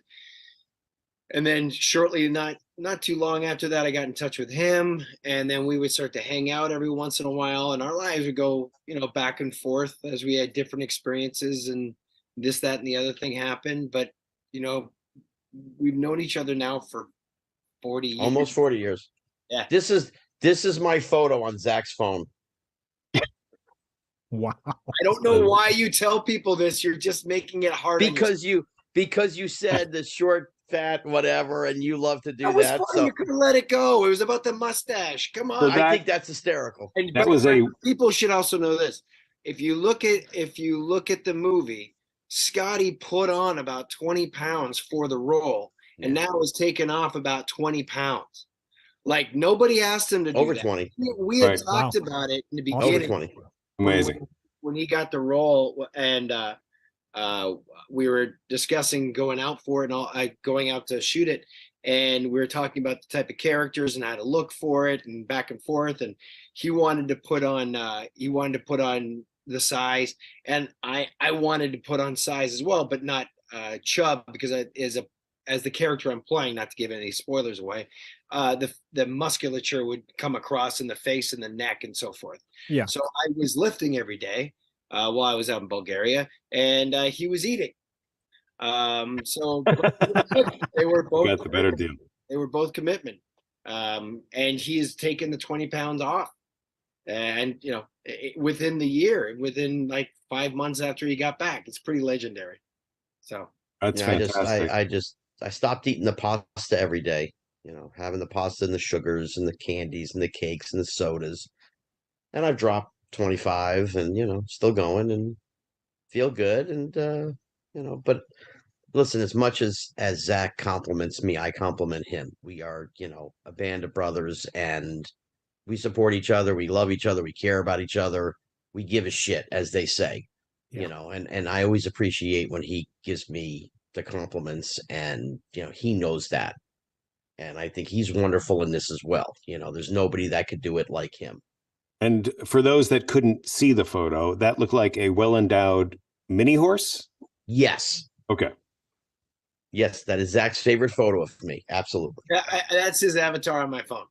and then shortly, not too long after that, I got in touch with him, and then we would start to hang out every once in a while, and our lives would go, back and forth as we had different experiences, and this, that, and the other thing happened. But we've known each other now for 40 years. Almost 40 years. Yeah. This is my photo on Zach's phone. Wow. I don't know why you tell people this. You're just making it hard. Because you said the short, fat, whatever, and you love to do That was that. funny. So You couldn't let it go. It was about the mustache. Come on. So I think that's hysterical. And That but was a- people should also know this. If you look at the movie, Scotty put on about 20 pounds for the role, and now has taken off about 20 pounds. Like, nobody asked him to do Over that. 20. We had Right. talked about it in the Awesome. Over beginning. 20. Amazing. When he got the role, and we were discussing going out for it and all, going out to shoot it, and we were talking about the type of characters and how to look for it and back and forth. And he wanted to put on the size, and I wanted to put on size as well, but not chub, because as the character I'm playing, not to give any spoilers away, the musculature would come across in the face and the neck and so forth. Yeah. So I was lifting every day while I was out in Bulgaria, and he was eating. So they were both Got the better deal. They were both commitment. And he has taken the 20 pounds off. And within the year, within like 5 months after he got back, it's pretty legendary. So That's Yeah, fantastic. I stopped eating the pasta every day, having the pasta and the sugars and the candies and the cakes and the sodas. And I've dropped 25 and, still going and feel good. And, but listen, as much as Zack compliments me, I compliment him. We are, a band of brothers, and we support each other. We love each other. We care about each other. We give a shit, as they say, and I always appreciate when he gives me the compliments, and, he knows that. And I think he's wonderful in this as well. There's nobody that could do it like him. And for those that couldn't see the photo, that looked like a well-endowed mini horse. Yes. Okay. Yes, that is Zach's favorite photo of me. Absolutely. that's his avatar on my phone.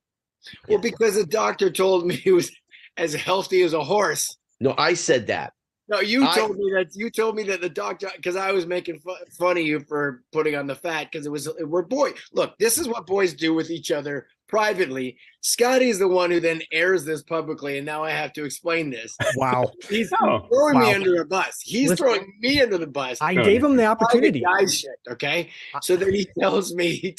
Well, because the doctor told me he was as healthy as a horse. No, I said that. No, you told me that the doctor, because I was making fun of you for putting on the fat, because we're boys. Look, this is what boys do with each other privately. Scotty's the one who then airs this publicly, and now I have to explain this. Wow. He's throwing me Wow. under a bus. He's Listen, throwing me under the bus. I gave him the opportunity. Guy shit, okay? So then he tells me,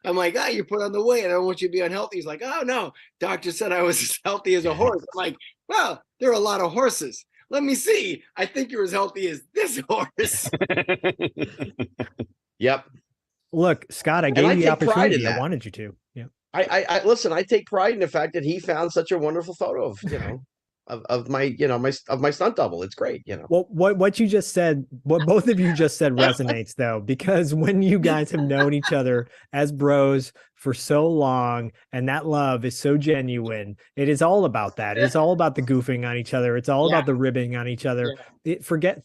I'm like, you put on the weight. I don't want you to be unhealthy. He's like, oh, no. Doctor said I was as healthy as a horse. I'm like, well, there are a lot of horses. Let me see. I think you're as healthy as this horse. Yep. Look, Scott, I And gave I you the take pride in opportunity. I that. wanted you to. Yeah. I listen, I take pride in the fact that he found such a wonderful photo of, of my, you know, my stunt double. It's great, you know. Well, what you just said, what both of you just said resonates though, because when you guys have known each other as bros for so long and that love is so genuine, it is all about that. It's all about the goofing on each other. It's all about the ribbing on each other.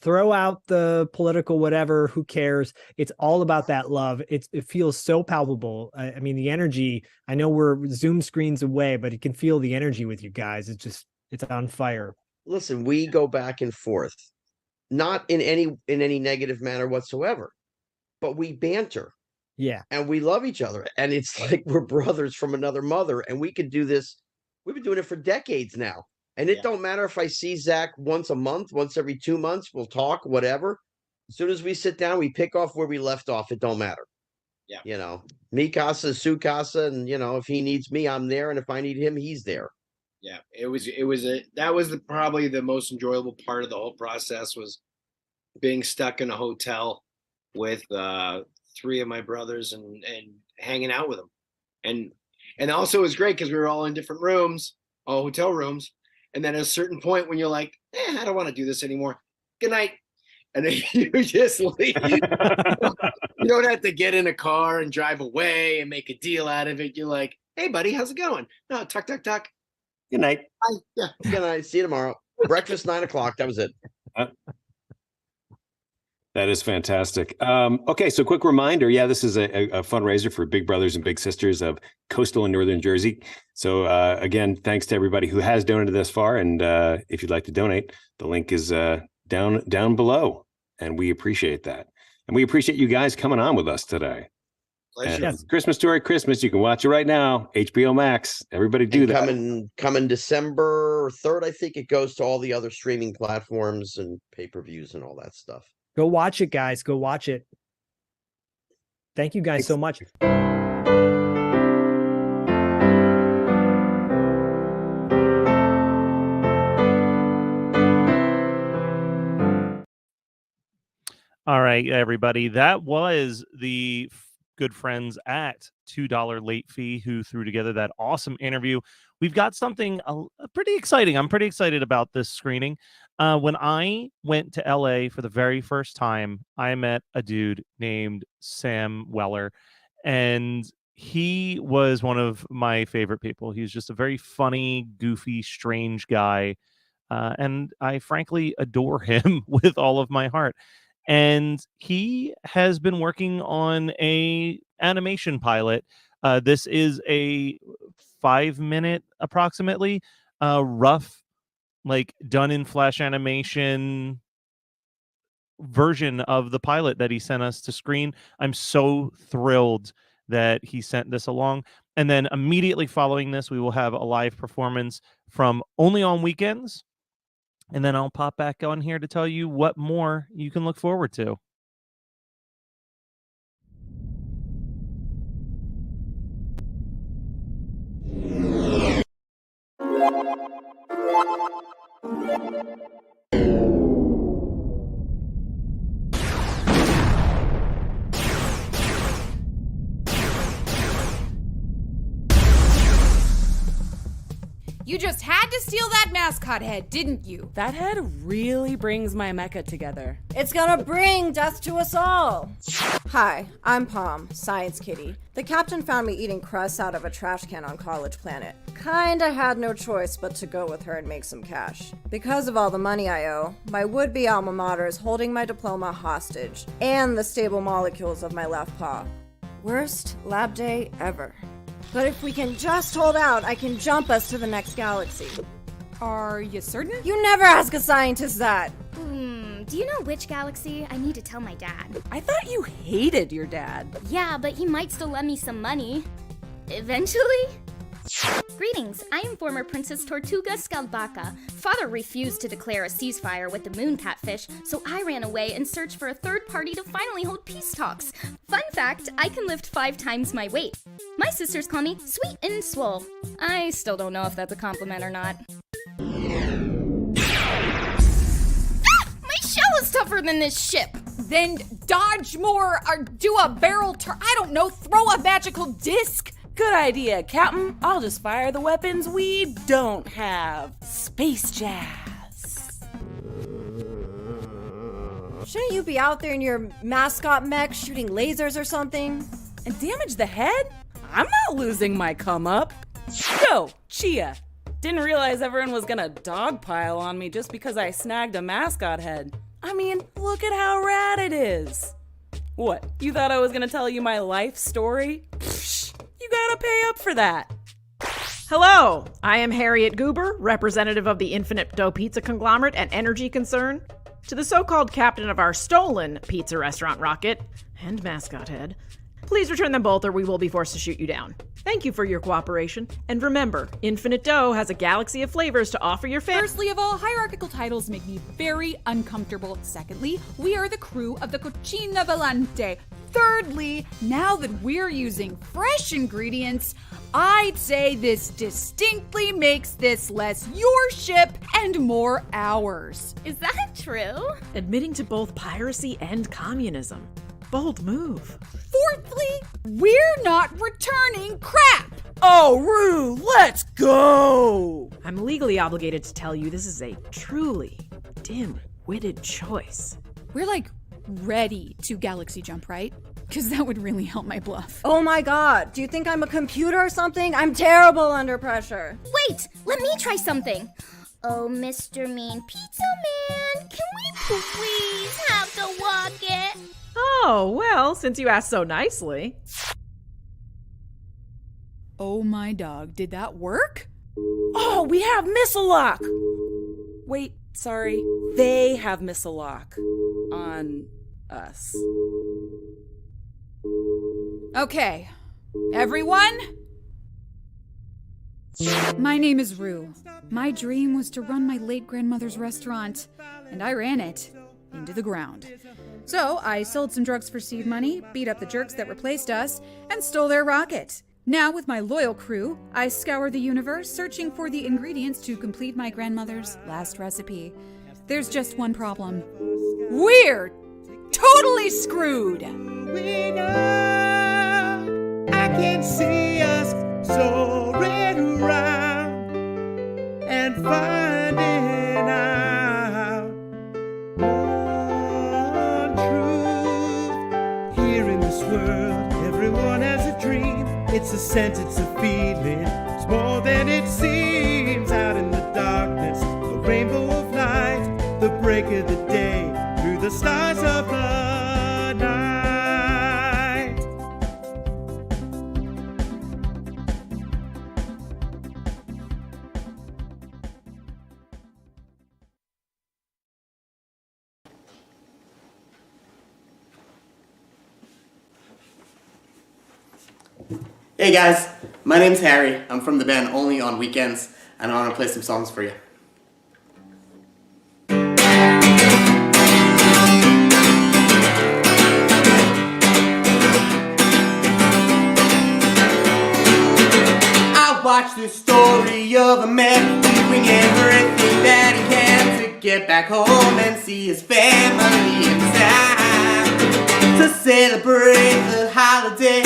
Throw out the political whatever, who cares? It's all about that love. It feels so palpable. I mean, the energy, I know we're Zoom screens away, but you can feel the energy with you guys. It's on fire. Listen, we go back and forth, not in any negative manner whatsoever, but we banter. Yeah. And we love each other. And it's like we're brothers from another mother. And we could do this. We've been doing it for decades now. And it don't matter if I see Zack once a month, once every 2 months, we'll talk, whatever. As soon as we sit down, we pick off where we left off. It don't matter. Yeah. You know, mi casa, su casa. And, you know, if he needs me, I'm there. And if I need him, he's there. Yeah. That was probably the most enjoyable part of the whole process, was being stuck in a hotel with, 3 of my brothers and hanging out with them. And also it was great because we were all in different rooms, all hotel rooms. And then at a certain point when you're like, I don't want to do this anymore. Good night. And then you just leave. You don't have to get in a car and drive away and make a deal out of it. You're like, hey buddy, how's it going? No, tuck. Good night. Bye. Yeah. Good night. See you tomorrow. Breakfast 9 o'clock. That was it. That is fantastic. Okay, so quick reminder. Yeah, this is a fundraiser for Big Brothers and Big Sisters of Coastal and Northern Jersey. So again, thanks to everybody who has donated thus far. And if you'd like to donate, the link is down below. And we appreciate that. And we appreciate you guys coming on with us today. Pleasure. Christmas Story Christmas. You can watch it right now. HBO Max. Everybody do that. Coming December 3rd, I think it goes to all the other streaming platforms and pay-per-views and all that stuff. Go watch it, guys. Go watch it. Thank you guys so much. All right, everybody. That was the good friends at $2 Late Fee who threw together that awesome interview. We've got something pretty exciting. I'm pretty excited about this screening. When I went to LA for the very first time, I met a dude named Sam Weller, and he was one of my favorite people. He was just a very funny, goofy, strange guy, and I frankly adore him with all of my heart. And he has been working on a animation pilot. This is a 5-minute approximately rough, like done in Flash animation version of the pilot that he sent us to screen. I'm so thrilled that he sent this along. And then immediately following this, we will have a live performance from Only on Weekends. And then I'll pop back on here to tell you what more you can look forward to. You just had to steal that mascot head, didn't you? That head really brings my mecha together. It's gonna bring death to us all. Hi, I'm Palm, Science Kitty. The captain found me eating crusts out of a trash can on College Planet. Kinda had no choice but to go with her and make some cash. Because of all the money I owe, my would-be alma mater is holding my diploma hostage, and the stable molecules of my left paw. Worst lab day ever. But if we can just hold out, I can jump us to the next galaxy. Are you certain? You never ask a scientist that! Do you know which galaxy? I need to tell my dad. I thought you hated your dad. Yeah, but he might still lend me some money. Eventually? Greetings, I am former Princess Tortuga Skalbaka. Father refused to declare a ceasefire with the moon catfish, so I ran away and searched for a third party to finally hold peace talks. Fun fact, I can lift 5 times my weight. My sisters call me Sweet and Swole. I still don't know if that's a compliment or not. My shell is tougher than this ship. Then dodge more or do a barrel turn. I don't know, throw a magical disc. Good idea, Captain. I'll just fire the weapons we don't have. Space jazz. Shouldn't you be out there in your mascot mech shooting lasers or something? And damage the head? I'm not losing my come up. Yo, Chia. Didn't realize everyone was gonna dogpile on me just because I snagged a mascot head. I mean, look at how rad it is. What, you thought I was gonna tell you my life story? Psh, you gotta pay up for that. Hello, I am Harriet Goober, representative of the Infinite Dough Pizza Conglomerate and Energy Concern. To the so-called captain of our stolen pizza restaurant rocket and mascot head, please return them both or we will be forced to shoot you down. Thank you for your cooperation. And remember, Infinite Dough has a galaxy of flavors to offer your fans. Firstly of all, hierarchical titles make me very uncomfortable. Secondly, we are the crew of the Cucina Volante. Thirdly, now that we're using fresh ingredients, I'd say this distinctly makes this less your ship and more ours. Is that true? Admitting to both piracy and communism. Bold move. Fourthly, we're not returning crap. Oh, Rue, let's go! I'm legally obligated to tell you this is a truly dim-witted choice. We're like ready to galaxy jump, right? Because that would really help my bluff. Oh my god, do you think I'm a computer or something? I'm terrible under pressure. Wait, let me try something. Oh, Mr. Mean Pizza Man, can we please have the walk it? Oh, well, since you asked so nicely. Oh my dog, did that work? Oh, we have missile lock! Wait, sorry. They have missile lock on us. Okay, everyone. My name is Rue. My dream was to run my late grandmother's restaurant, and I ran it into the ground. So I sold some drugs for seed money, beat up the jerks that replaced us, and stole their rocket. Now, with my loyal crew, I scour the universe searching for the ingredients to complete my grandmother's last recipe. There's just one problem. We're totally screwed! We know I can see us soaring around and finding out one truth. Here in this world, everyone has a dream. It's a sense, it's a feeling. It's more than it seems. Out in the darkness, a rainbow of light, the break of the day, through the stars of the night. Hey guys, my name's Harry. I'm from the band Only on Weekends, and I want to play some songs for you. I watched the story of a man doing everything that he can to get back home and see his family in time. To celebrate the holiday,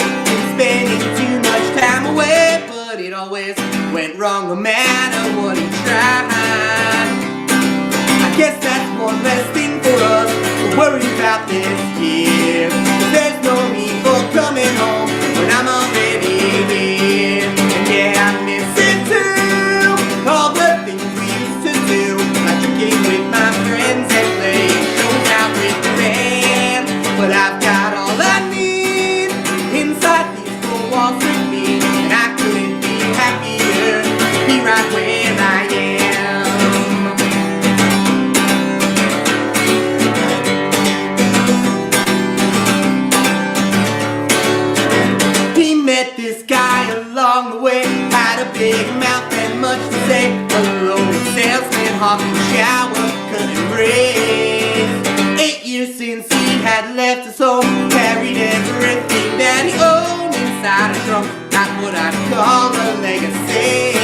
spending too much time away, but it always went wrong no matter what he tried. I guess that's one less thing for us to worry about this year. There's no need for coming home when I'm already here. And yeah, I miss it too, all the things we used to do, like drinking with my friends and playing shows out with the band. But I've got all I need inside these four walls with me, and I couldn't be happier to be right where I am. He met this guy along the way, had a big mouth and much to say, a lonely salesman, hawking shower, couldn't breathe. 8 years since he had left his home, carried everything that he owned inside a trunk. Not what I'd call a legacy.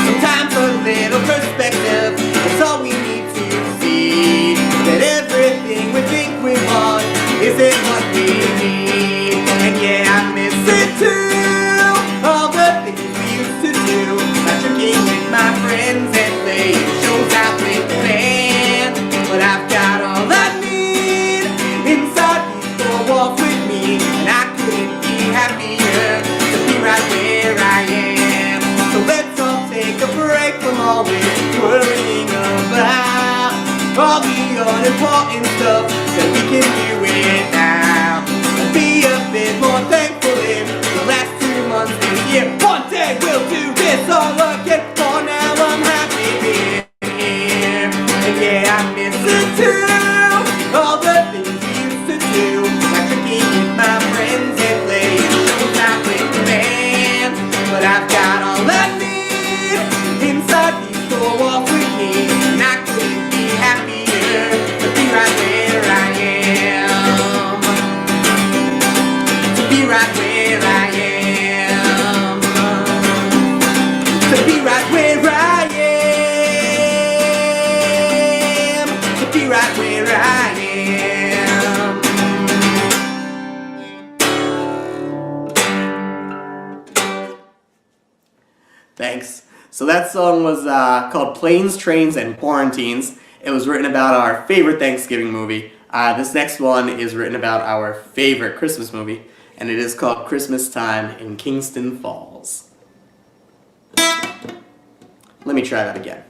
Sometimes a little perspective is all we need to see. That everything we think we want isn't what we need. And yeah, I miss it too. break from always worrying about all the unimportant stuff that we can do without. And be a bit more thankful in the last 2 months this year. One day we'll do this all again. For now I'm happy being here. And yeah, I miss it too. All the things we used to do, like drinking with my friends and playing shows out with the band. But I've got all I need inside these four walls with me, and I couldn't be happier to be right where I am. To be right where I am. To be right where I am. To be right where I am. Thanks. So that song was called Planes, Trains, and Quarantines. It was written about our favorite Thanksgiving movie. This next one is written about our favorite Christmas movie, and it is called Christmas Time in Kingston Falls. Let me try that again.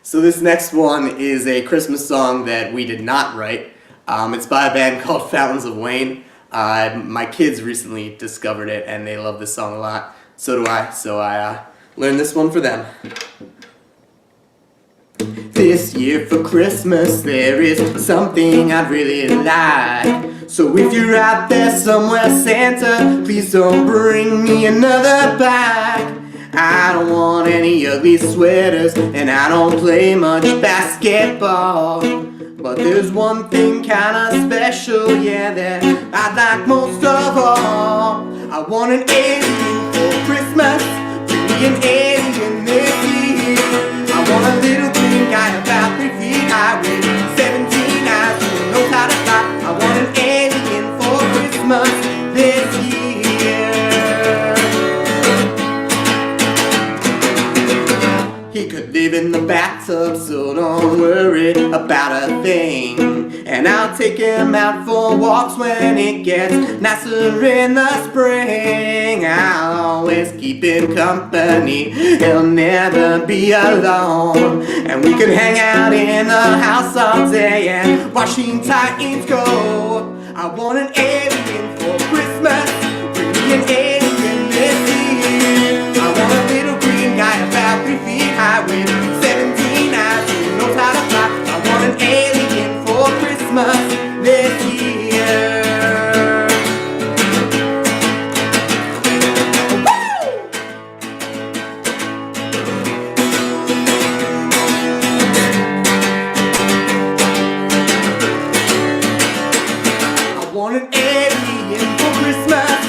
So this next one is a Christmas song that we did not write. It's by a band called Fountains of Wayne. My kids recently discovered it and they love this song a lot. So do I. So I learned this one for them. This year for Christmas there is something I'd really like. So if you're out there somewhere, Santa, please don't bring me another bag. I don't want any of these sweaters, and I don't play much basketball. But there's one thing kinda special, yeah, that I'd like most of all. I want an alien for Christmas, bring me an alien this year. I want a little green guy about 3 feet high with 17 eyes who knows how to fly. I want an alien for Christmas this year. He could live in the bathtub, so don't worry about a thing. And I'll take him out for walks when it gets nicer in the spring. I'll always keep him company, he'll never be alone. And we can hang out in the house all day and washing Titans go. I want an alien for Christmas, bring me an alien this year. I want a little green guy about 3 feet high with 17 eyes who knows how to fly. I want an alien for Christmas this year. I want an alien for Christmas,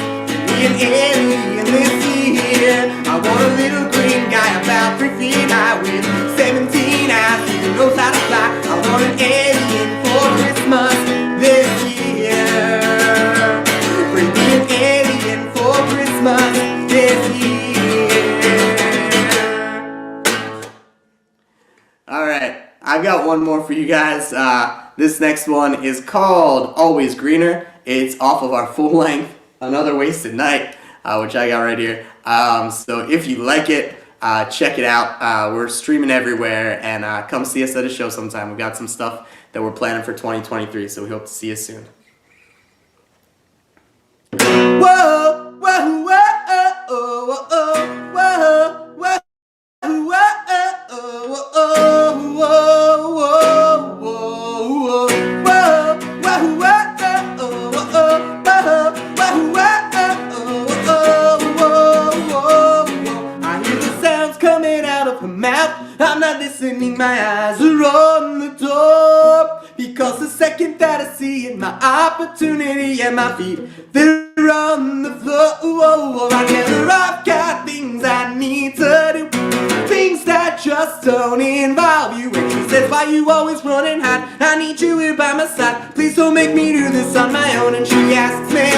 be an alien this year. I want a little green guy about 3 feet high with 17 eyes who knows how to fly. I want an alien for Christmas this year. Bring me an alien for Christmas this year. Alright, I've got one more for you guys. This next one is called Always Greener. It's off of our full length Another Wasted Night, which I got right here. So if you like it, check it out. We're streaming everywhere, and come see us at a show sometime. We've got some stuff that we're planning for 2023, so we hope to see you soon. Whoa, whoa, whoa, whoa, whoa, whoa, whoa, whoa, I'm not listening, my eyes are on the door. Because the second that I see it, my opportunity and my feet, they're on the floor. I tell her I've got things I need to do, things that just don't involve you. And she says, why you always running hot? I need you here by my side. Please don't make me do this on my own. And she asks me,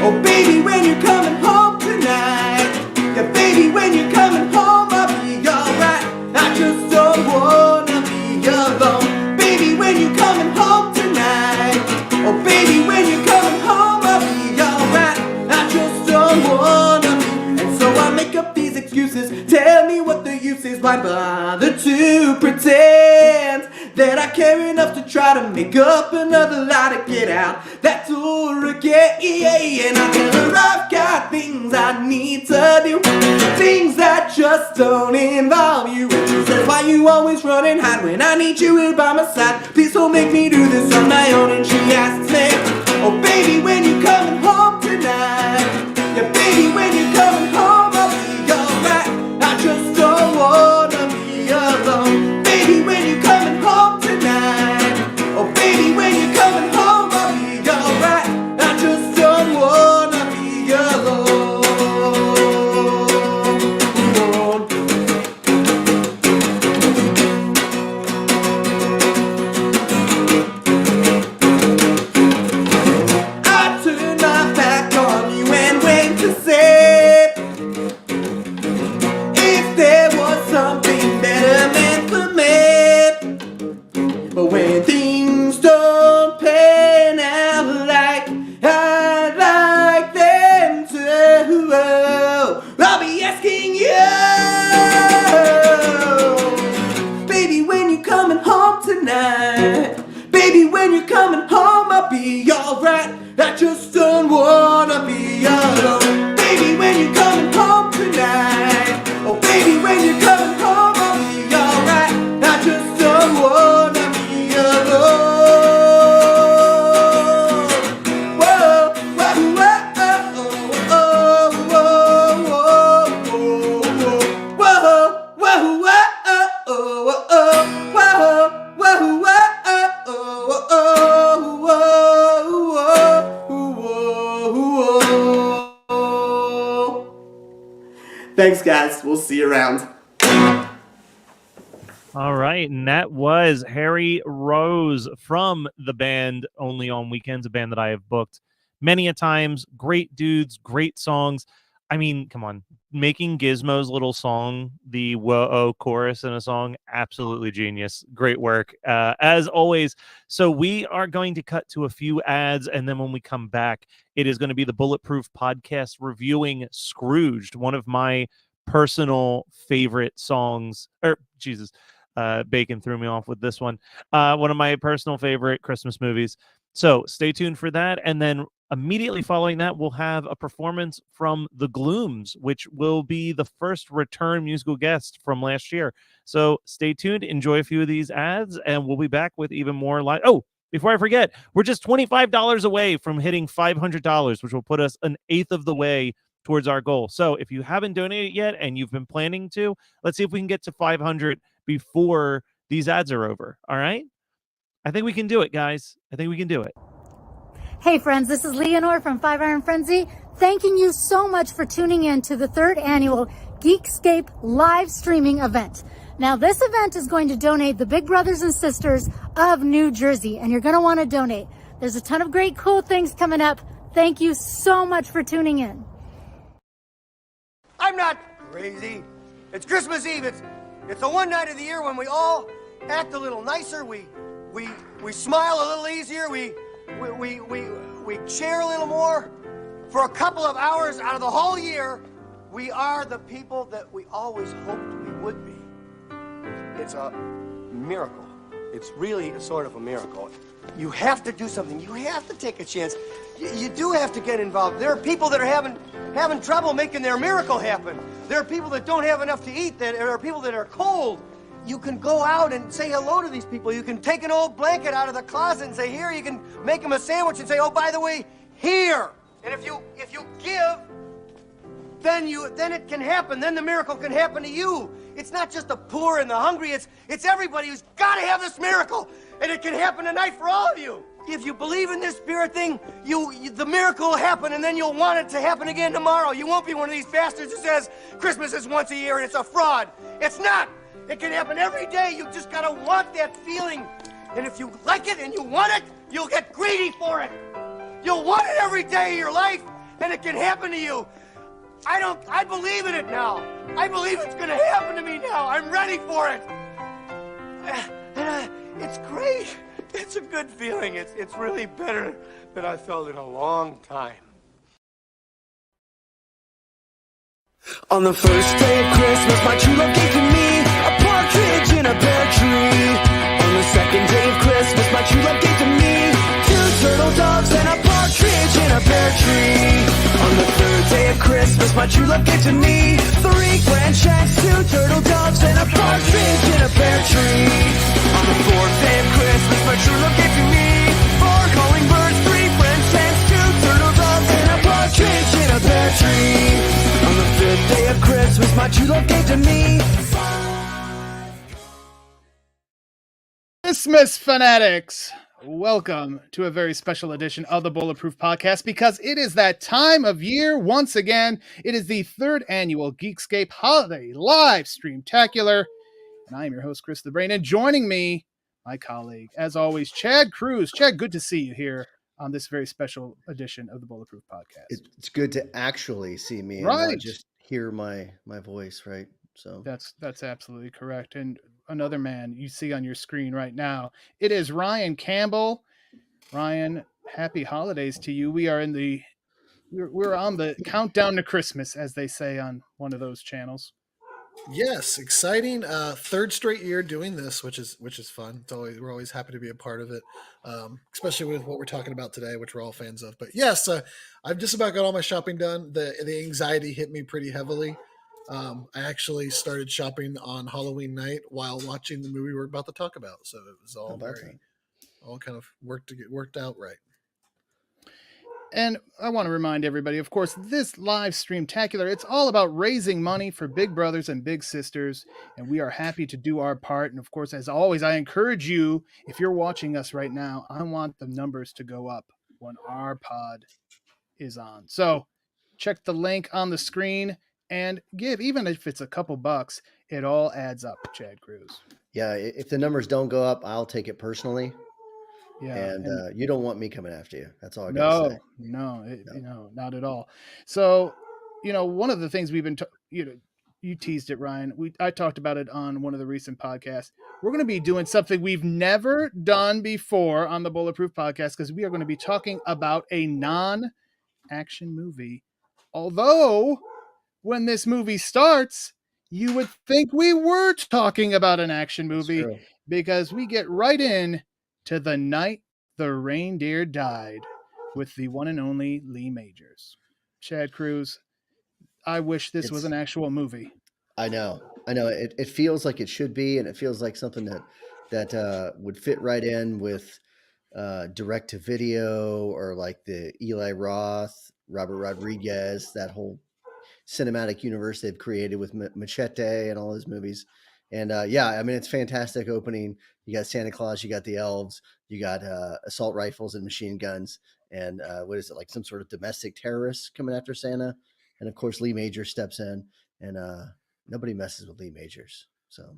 oh baby, when you're coming home tonight? Yeah, baby, when you're coming home, I'll be alright. I just don't wanna be alone. Baby, when you coming home tonight? Oh baby, when you coming home, I'll be alright. I just don't wanna be. And so I make up these excuses. Tell me what the use is. Why bother to pretend that I care enough to try to make up another lie to get out that door again? And I tell her I've got things I need to do, things that just don't involve you. And she says, why you always running hot when I need you here by my side? Please don't make me do this on my own. And she asks me, oh baby, when you coming home tonight? Yeah, baby, when you coming home, I'll be alright. I just don't wanna be alone. Baby, when you coming home tonight? Oh baby, when you coming home, I'll be alright. I just don't wanna be alone. I turned my back on you and went to say, if there was something better meant for me. But when things don't pan out like I'd like them to, I'll be asking you, baby, when you coming home tonight? Baby, when you're coming home, I'll be alright. I just don't wanna be alone. Baby, when you're coming home tonight? Oh baby, when you're coming home, I'll be alright. I just don't wanna Thanks, guys. We'll see you around. All right, and that was Harry Rose from the band Only on Weekends, a band that I have booked many a times. Great dudes, great songs. I mean, come on, making Gizmo's little song, the whoa chorus in a song, absolutely genius. Great work, as always. So we are going to cut to a few ads, and then when we come back, it is going to be the Bulletproof podcast reviewing Scrooged, one of my personal favorite songs. Bacon threw me off with this one. One of my personal favorite Christmas movies. So stay tuned for that. And then immediately following that, we'll have a performance from the Glooms, which will be the first return musical guest from last year. So stay tuned, enjoy a few of these ads, and we'll be back with even more live. Oh, before I forget, we're just $25 away from hitting $500, which will put us an eighth of the way towards our goal. So if you haven't donated yet and you've been planning to, let's see if we can get to 500 before these ads are over. All right? I think we can do it, guys. I think we can do it. Hey friends, this is Leonore from 5 Iron Frenzy, thanking you so much for tuning in to the 3rd annual Geekscape live streaming event. Now this event is going to donate the Big Brothers and Sisters of New Jersey, and you're going to want to donate. There's a ton of great cool things coming up. Thank you so much for tuning in. I'm not crazy. It's Christmas Eve. It's the one night of the year when we all act a little nicer. We smile a little easier. We share a little more. For a couple of hours out of the whole year, we are the people that we always hoped we would be. It's a miracle. It's really a sort of a miracle. You have to do something. You have to take a chance. You do have to get involved. There are people that are having trouble making their miracle happen. There are people that don't have enough to eat. There are people that are cold. You can go out and say hello to these people. You can take an old blanket out of the closet and say, here. You can make them a sandwich and say, oh, by the way, here. And if you give, then it can happen. Then the miracle can happen to you. It's not just the poor and the hungry. It's everybody who's got to have this miracle. And it can happen tonight for all of you. If you believe in this spirit thing, the miracle will happen, and then you'll want it to happen again tomorrow. You won't be one of these bastards who says Christmas is once a year and it's a fraud. It's not. It can happen every day. You just gotta want that feeling. And if you like it and you want it, you'll get greedy for it. You'll want it every day of your life, and it can happen to you. I believe in it now. I believe it's gonna happen to me now. I'm ready for it. It's great. It's a good feeling. It's really better than I felt in a long time. On the first day of Christmas, my true love gave to me a partridge in a pear tree. On the second day of Christmas, my true love gave to me 2 turtle doves and a partridge in a pear tree. On the third day of Christmas, my true love gave to me 3 grand shanks, 2 turtle doves and a partridge in a pear tree. On the fourth day of Christmas, my true love gave to me 4 calling birds, 3 French hens, 2 turtle doves and a partridge in a pear tree. On the 5th day of Christmas, my true love gave to me 5. Christmas fanatics, welcome to a very special edition of the Bulletproof podcast, because it is that time of year once again. It is the 3rd annual Geekscape Holiday LiveStreamSpectacular, and I am your host, Chris the Brain, and joining me, my colleague, as always, Chad Cruz. Chad, good to see you here on this very special edition of the Bulletproof podcast. It's good to actually see me, right? And not just hear my voice, right? So that's absolutely correct. And another man you see on your screen right now, it is Ryan Campbell. Ryan, happy holidays to you. We're on the countdown to Christmas, as they say on one of those channels. Yes, exciting. 3rd straight year doing this, which is fun. We're always happy to be a part of it, especially with what we're talking about today, which we're all fans of. But yes, I've just about got all my shopping done. The anxiety hit me pretty heavily. I actually started shopping on Halloween night while watching the movie we're about to talk about. So it was all all kind of worked out right. And I want to remind everybody, of course, this live streamtacular, it's all about raising money for big brothers and big sisters, and we are happy to do our part. And of course, as always, I encourage you, if you're watching us right now, I want the numbers to go up when our pod is on. So check the link on the screen and give, even if it's a couple bucks, it all adds up, Chad Cruz. Yeah, if the numbers don't go up, I'll take it personally. Yeah, And you don't want me coming after you. That's all I gotta say. No, not at all. So, one of the things we've been, you teased it, Ryan. I talked about it on one of the recent podcasts. We're going to be doing something we've never done before on the Bulletproof podcast, because we are going to be talking about a non-action movie. Although, when this movie starts, you would think we were talking about an action movie, because we get right in to The Night the Reindeer Died with the one and only Lee Majors. Chad Cruz, I wish this was an actual movie. I know. It feels like it should be, and it feels like something that would fit right in with direct to video, or like the Eli Roth, Robert Rodriguez, that whole cinematic universe they've created with Machete and all his movies. And it's fantastic opening. You got Santa Claus, you got the elves, you got assault rifles and machine guns, and what is it, like some sort of domestic terrorists coming after Santa? And of course, Lee Majors steps in, and nobody messes with Lee Majors. So,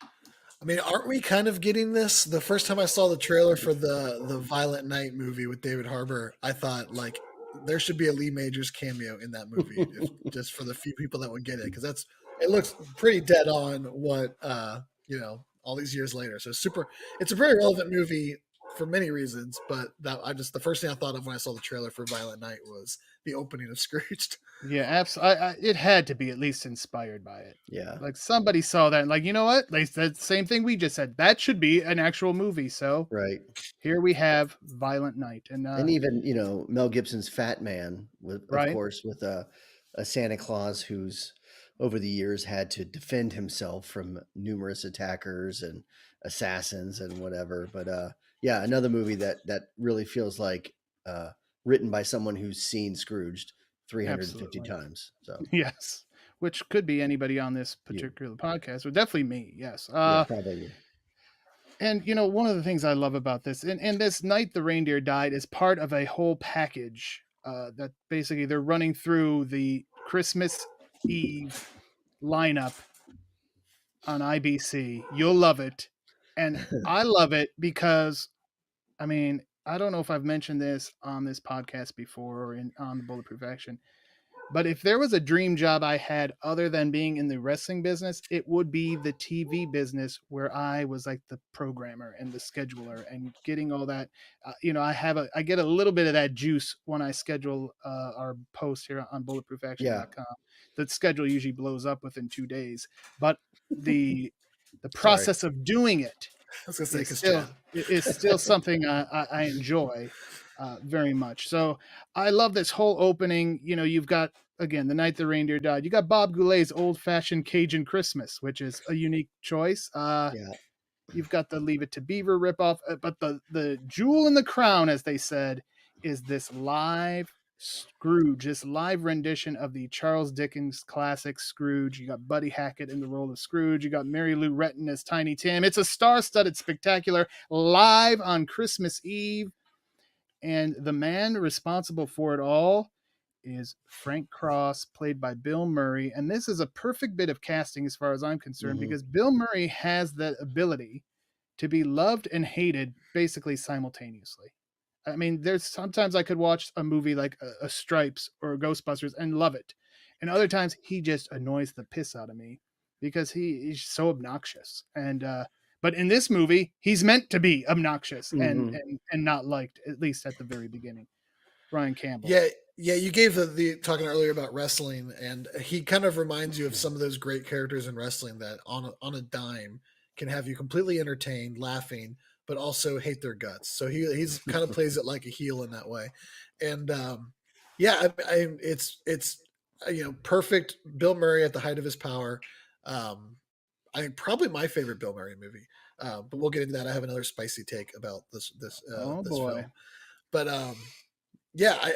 I mean, aren't we kind of getting this? The first time I saw the trailer for the Violent Night movie with David Harbour, I thought, like, there should be a Lee Majors cameo in that movie, just for the few people that would get it, because it looks pretty dead on what all these years later. So it's a very relevant movie for many reasons, but the first thing I thought of when I saw the trailer for Violent Night was the opening of Scrooged. Yeah, absolutely. It had to be at least inspired by it. Yeah, like somebody saw that and, like, you know what? Like, the same thing we just said. That should be an actual movie. So here we have Violent Night, and even Mel Gibson's Fat Man, of Right. course, with a Santa Claus who's over the years had to defend himself from numerous attackers and assassins and whatever. But another movie that really feels like written by someone who's seen Scrooged 350 Absolutely. times. So yes, which could be anybody on this particular podcast, but definitely me. Yes. probably you. And one of the things I love about this, and this Night the Reindeer Died is part of a whole package that basically they're running through the Christmas Eve lineup on IBC. You'll love it. And I love it because, I mean, I don't know if I've mentioned this on this podcast before or on the Bulletproof Action, but if there was a dream job I had other than being in the wrestling business, it would be the TV business, where I was like the programmer and the scheduler and getting all that. I get a little bit of that juice when I schedule our post here on bulletproofaction.com. The schedule usually blows up within 2 days, but the process of doing it is still something I enjoy very much. So I love this whole opening. You've got, again, The Night the Reindeer Died. You got Bob Goulet's Old Fashioned Cajun Christmas, which is a unique choice. You've got the Leave It to Beaver ripoff, but the jewel in the crown, as they said, is this live Scrooge, this live rendition of the Charles Dickens classic Scrooge. You got Buddy Hackett in the role of Scrooge. You got Mary Lou Retton as Tiny Tim. It's a star-studded spectacular live on Christmas Eve. And the man responsible for it all is Frank Cross, played by Bill Murray. And this is a perfect bit of casting as far as I'm concerned, because Bill Murray has that ability to be loved and hated basically simultaneously. I mean, there's sometimes I could watch a movie like a Stripes or a Ghostbusters and love it. And other times he just annoys the piss out of me because he's so obnoxious. And, but in this movie, he's meant to be obnoxious and not liked, at least at the very beginning. Brian Campbell. Yeah, you gave the talking earlier about wrestling, and he kind of reminds you of some of those great characters in wrestling that on a dime can have you completely entertained, laughing, but also hate their guts. So he's kind of plays it like a heel in that way. And it's perfect. Bill Murray at the height of his power. I think probably my favorite Bill Murray movie. But we'll get into that. I have another spicy take about this film. But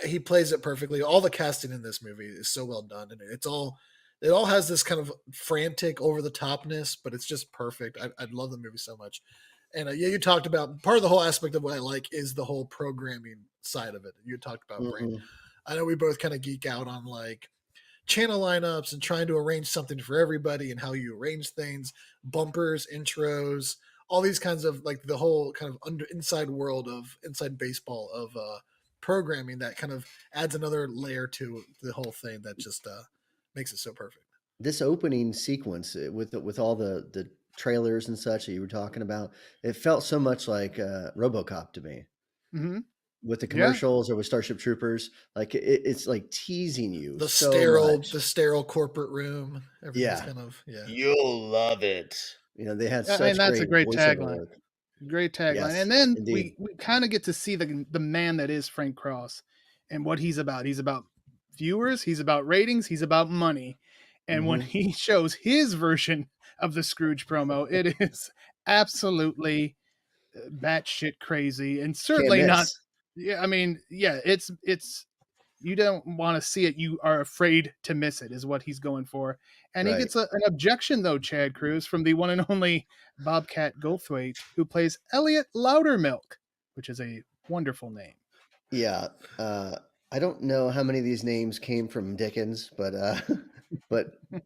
he plays it perfectly. All the casting in this movie is so well done, and it all has this kind of frantic, over the topness, but it's just perfect. I love the movie so much. And you talked about part of the whole aspect of what I like is the whole programming side of it. You talked about brain. I know we both kind of geek out on like channel lineups and trying to arrange something for everybody and how you arrange things, bumpers, intros, all these kinds of like the whole kind of inside world of inside baseball of programming that kind of adds another layer to the whole thing that just makes it so perfect. This opening sequence with all the trailers and such that you were talking about, it felt so much like RoboCop to me. Mm-hmm. With the commercials or with Starship Troopers, like it's like teasing you. The so sterile corporate room. Everything's kind of You'll love it. You know, they had I such mean, that's a great voiceover tagline. work. Great tagline. Yes, and then indeed. we kind of get to see the man that is Frank Cross and what he's about. He's about viewers, he's about ratings, he's about money. And when he shows his version of the Scrooge promo, it is absolutely batshit crazy and certainly not. Yeah, I mean, yeah, it's you don't want to see it. You are afraid to miss it is what he's going for. And he gets an objection, though, Chad Cruz, from the one and only Bobcat Goldthwait, who plays Elliot Loudermilk, which is a wonderful name. Yeah. I don't know how many of these names came from Dickens, but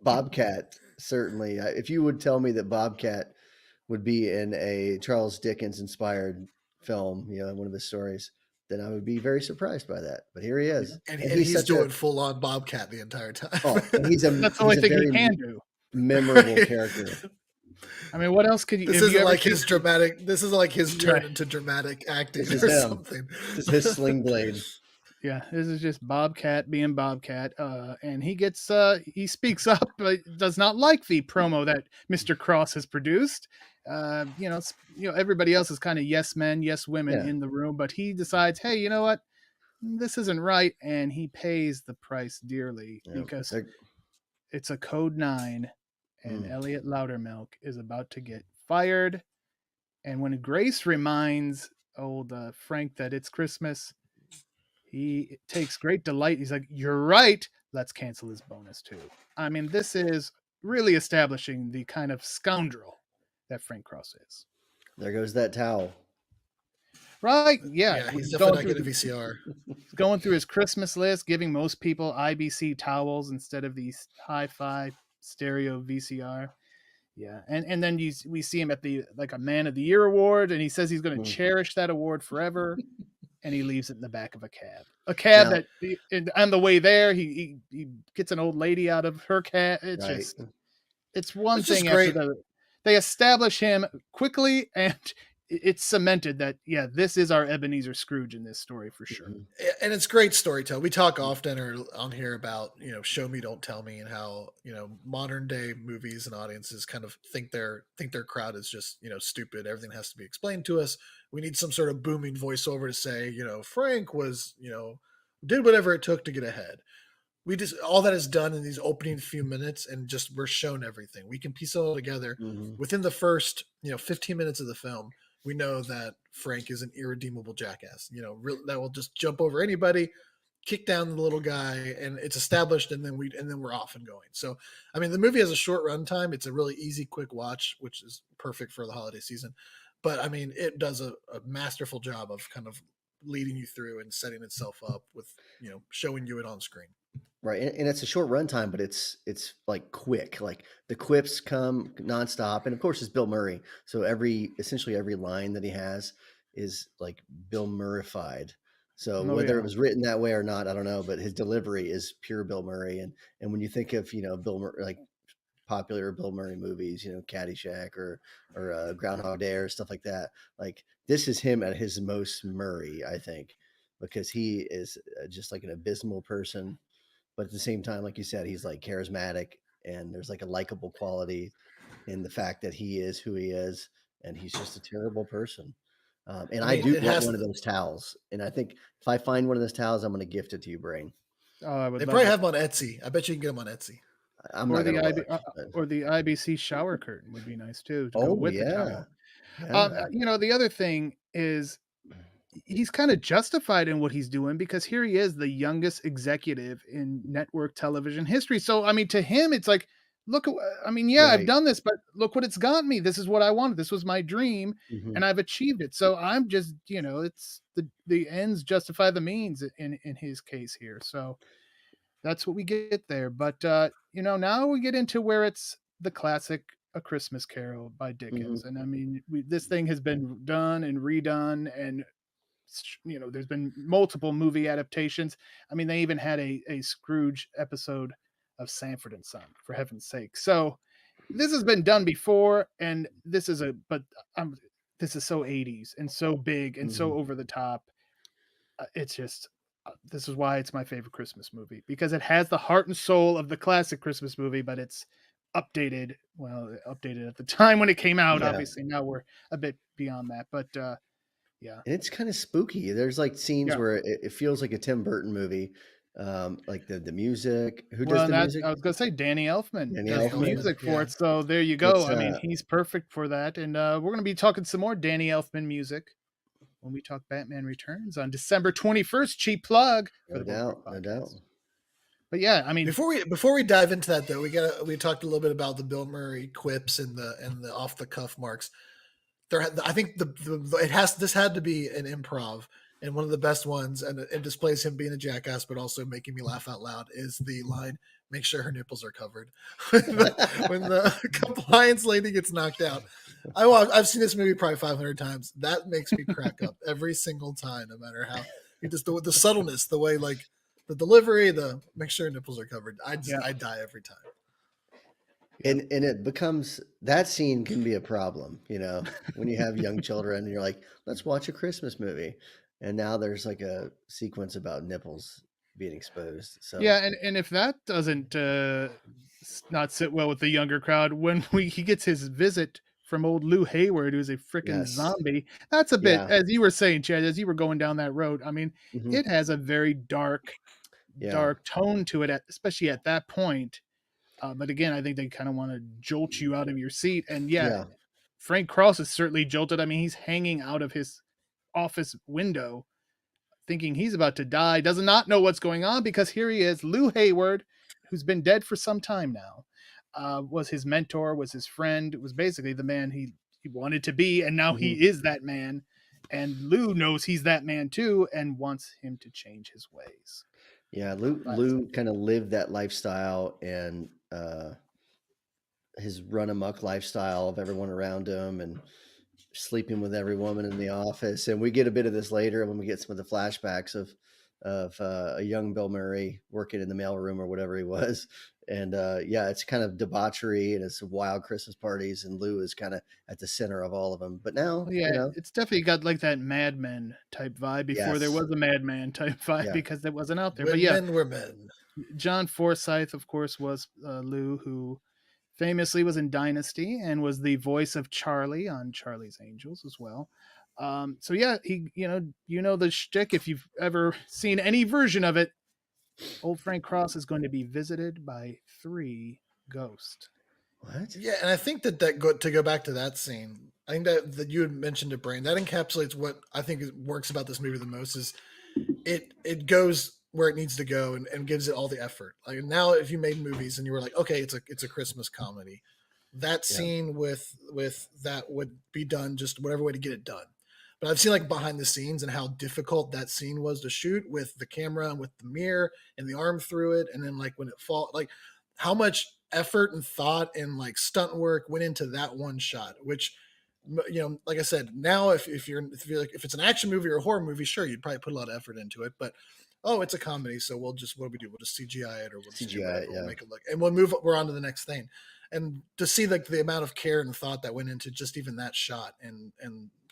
Bobcat, certainly. If you would tell me that Bobcat would be in a Charles Dickens inspired film, you know, in one of his stories, then I would be very surprised by that. But here he is. And he's doing full on Bobcat the entire time. Oh, That's the only thing he can do. Memorable character. I mean, what else could you? This isn't like his dramatic. This isn't like his turn into dramatic acting or something. This is his sling blade. Yeah, this is just Bobcat being Bobcat, and he gets he speaks up, but does not like the promo that Mr. Cross has produced. You know, everybody else is kind of yes men, yes women in the room, but he decides, hey, you know what, this isn't right, and he pays the price dearly because it's a code 9, and Elliot Loudermilk is about to get fired. And when Grace reminds old Frank that it's Christmas, he takes great delight. He's like, you're right. Let's cancel his bonus too. I mean, this is really establishing the kind of scoundrel that Frank Cross is. There goes that towel. Right? Yeah. He's definitely not getting a VCR. He's going through his Christmas list, giving most people IBC towels instead of these hi-fi stereo VCR. Yeah. And then we see him at the a Man of the Year award, and he says he's going to cherish that award forever. And he leaves it in the back of a cab. That on the way there, he gets an old lady out of her cab. It's it's one thing after the other. They establish him quickly, and it's cemented that this is our Ebenezer Scrooge in this story for sure. And it's great storytelling. We talk often on here about show me, don't tell me, and how modern day movies and audiences kind of think their crowd is just stupid. Everything has to be explained to us. We need some sort of booming voiceover to say Frank was did whatever it took to get ahead. We just all that is done in these opening few minutes, and just we're shown everything. We can piece it all together within the first 15 minutes of the film. We know that Frank is an irredeemable jackass, that will just jump over anybody, kick down the little guy, and it's established. And then we're off and going. So, I mean, the movie has a short runtime. It's a really easy, quick watch, which is perfect for the holiday season. But I mean, it does a masterful job of kind of leading you through and setting itself up with, showing you it on screen. Right. And it's a short runtime, but it's like quick, like the quips come nonstop. And of course it's Bill Murray. So essentially every line that he has is like Bill Murray-fied. So whether it was written that way or not, I don't know, but his delivery is pure Bill Murray. And when you think of, Bill Murray, like popular Bill Murray movies, Caddyshack or Groundhog Day or stuff like that, like this is him at his most Murray, I think, because he is just like an abysmal person. But at the same time, like you said, he's like charismatic, and there's like a likable quality in the fact that he is who he is, and he's just a terrible person. And I do want one of those towels. And I think if I find one of those towels, I'm going to gift it to you, Brain. Oh, they probably have them on Etsy. I bet you can get them on Etsy. Or the IBC shower curtain would be nice too. To go with the towel. The other thing is, he's kind of justified in what he's doing because here he is, the youngest executive in network television history. So, I mean, to him, it's like, look, I've done this, but look what it's gotten me. This is what I wanted. This was my dream, and I've achieved it. So I'm just, it's the ends justify the means in his case here. So that's what we get there. But now we get into where it's the classic A Christmas Carol by Dickens. And I mean, this thing has been done and redone, and there's been multiple movie adaptations. I mean, they even had a Scrooge episode of Sanford and Son, for heaven's sake. So this has been done before, and this is this is so 80s and so big and so over the top. It's just, this is why it's my favorite Christmas movie, because it has the heart and soul of the classic Christmas movie, but it's updated. Well, updated at the time when it came out. Yeah. Obviously, now we're a bit beyond that, but yeah. And it's kind of spooky. There's like scenes where it feels like a Tim Burton movie. Like the music. Who does the music? I was gonna say Danny Elfman Danny does the Elfman, music for yeah. it. So there you go. It's, I mean, he's perfect for that. And we're gonna be talking some more Danny Elfman music when we talk Batman Returns on December 21st. Cheap plug. No doubt. But yeah, I mean, before we dive into that though, we talked a little bit about the Bill Murray quips and the off the cuff marks. I think this had to be an improv, and one of the best ones, and it displays him being a jackass, but also making me laugh out loud, is the line, "Make sure her nipples are covered." when the compliance lady gets knocked out. I've seen this movie probably 500 times. That makes me crack up every single time, no matter how. Just the subtleness, the way, like the delivery, the "make sure her nipples are covered." I die every time. And it becomes, that scene can be a problem, when you have young children and you're like, let's watch a Christmas movie. And now there's like a sequence about nipples being exposed. So yeah, and if that doesn't not sit well with the younger crowd, when he gets his visit from old Lou Hayward, who's a freaking zombie, that's a bit, as you were saying, Chad, as you were going down that road, I mean, it has a very dark tone to it, especially at that point. But again, I think they kind of want to jolt you out of your seat. And Frank Cross is certainly jolted. I mean, he's hanging out of his office window thinking he's about to die, does not know what's going on, because here he is, Lou Hayward, who's been dead for some time now, was his mentor, was his friend, was basically the man he wanted to be, and now he is that man. And Lou knows he's that man too and wants him to change his ways. Yeah, Lou kind of lived that lifestyle and his run amok lifestyle of everyone around him and sleeping with every woman in the office. And we get a bit of this later when we get some of the flashbacks of a young Bill Murray working in the mailroom or whatever he was. And it's kind of debauchery and it's wild Christmas parties, and Lou is kind of at the center of all of them. But now, it's definitely got like that Mad Men type vibe before there was a Mad Man type vibe because it wasn't out there. Men were men. John Forsythe, of course, was Lou, who famously was in Dynasty and was the voice of Charlie on Charlie's Angels as well. He, the shtick, if you've ever seen any version of it, old Frank Cross is going to be visited by 3 ghosts. What? Yeah, and I think to go back to that scene, I think that you had mentioned it, Brain, that encapsulates what I think works about this movie the most. Is it goes where it needs to go and gives it all the effort. Like now, if you made movies and you were like, okay, it's a Christmas comedy, that scene with that would be done just whatever way to get it done. But I've seen like behind the scenes and how difficult that scene was to shoot with the camera and with the mirror and the arm through it. And then like when it fall, like how much effort and thought and like stunt work went into that one shot, which, like I said, now if it's an action movie or a horror movie, sure, you'd probably put a lot of effort into it, but it's a comedy. So we'll just CGI it, or we'll just we'll make it look, and we're on to the next thing. And to see like the amount of care and thought that went into just even that shot and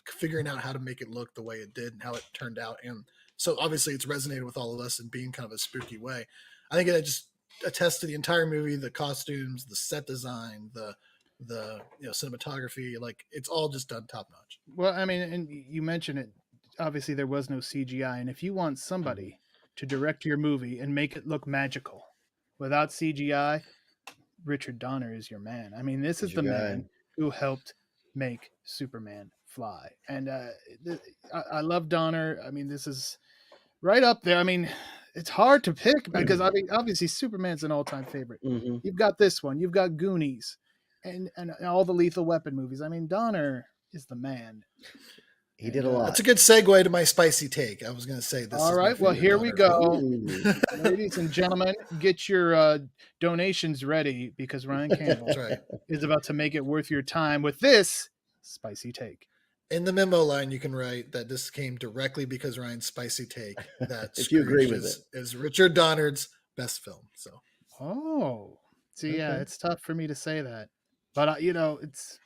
figuring out how to make it look the way it did and how it turned out. And so obviously it's resonated with all of us in being kind of a spooky way. I think it just attests to the entire movie, the costumes, the set design, the cinematography, like it's all just done top notch. Well, I mean, and you mentioned it, obviously there was no CGI. And if you want somebody to direct your movie and make it look magical without CGI, Richard Donner is your man. I mean, this is the man who helped make Superman fly. And I love Donner. I mean, this is right up there. I mean, it's hard to pick because I mean, obviously Superman's an all-time favorite. You've got this one, you've got Goonies and all the Lethal Weapon movies. I mean, Donner is the man. He did a lot. That's a good segue to my spicy take. I was going to say this. All right, well, here we go. Ladies and gentlemen, get your donations ready because Ryan Campbell is about to make it worth your time with this spicy take. In the memo line, you can write that this came directly because Ryan's spicy take. That if you agree with is Richard Donner's best film. So, see, yeah, it's tough for me to say that, but it's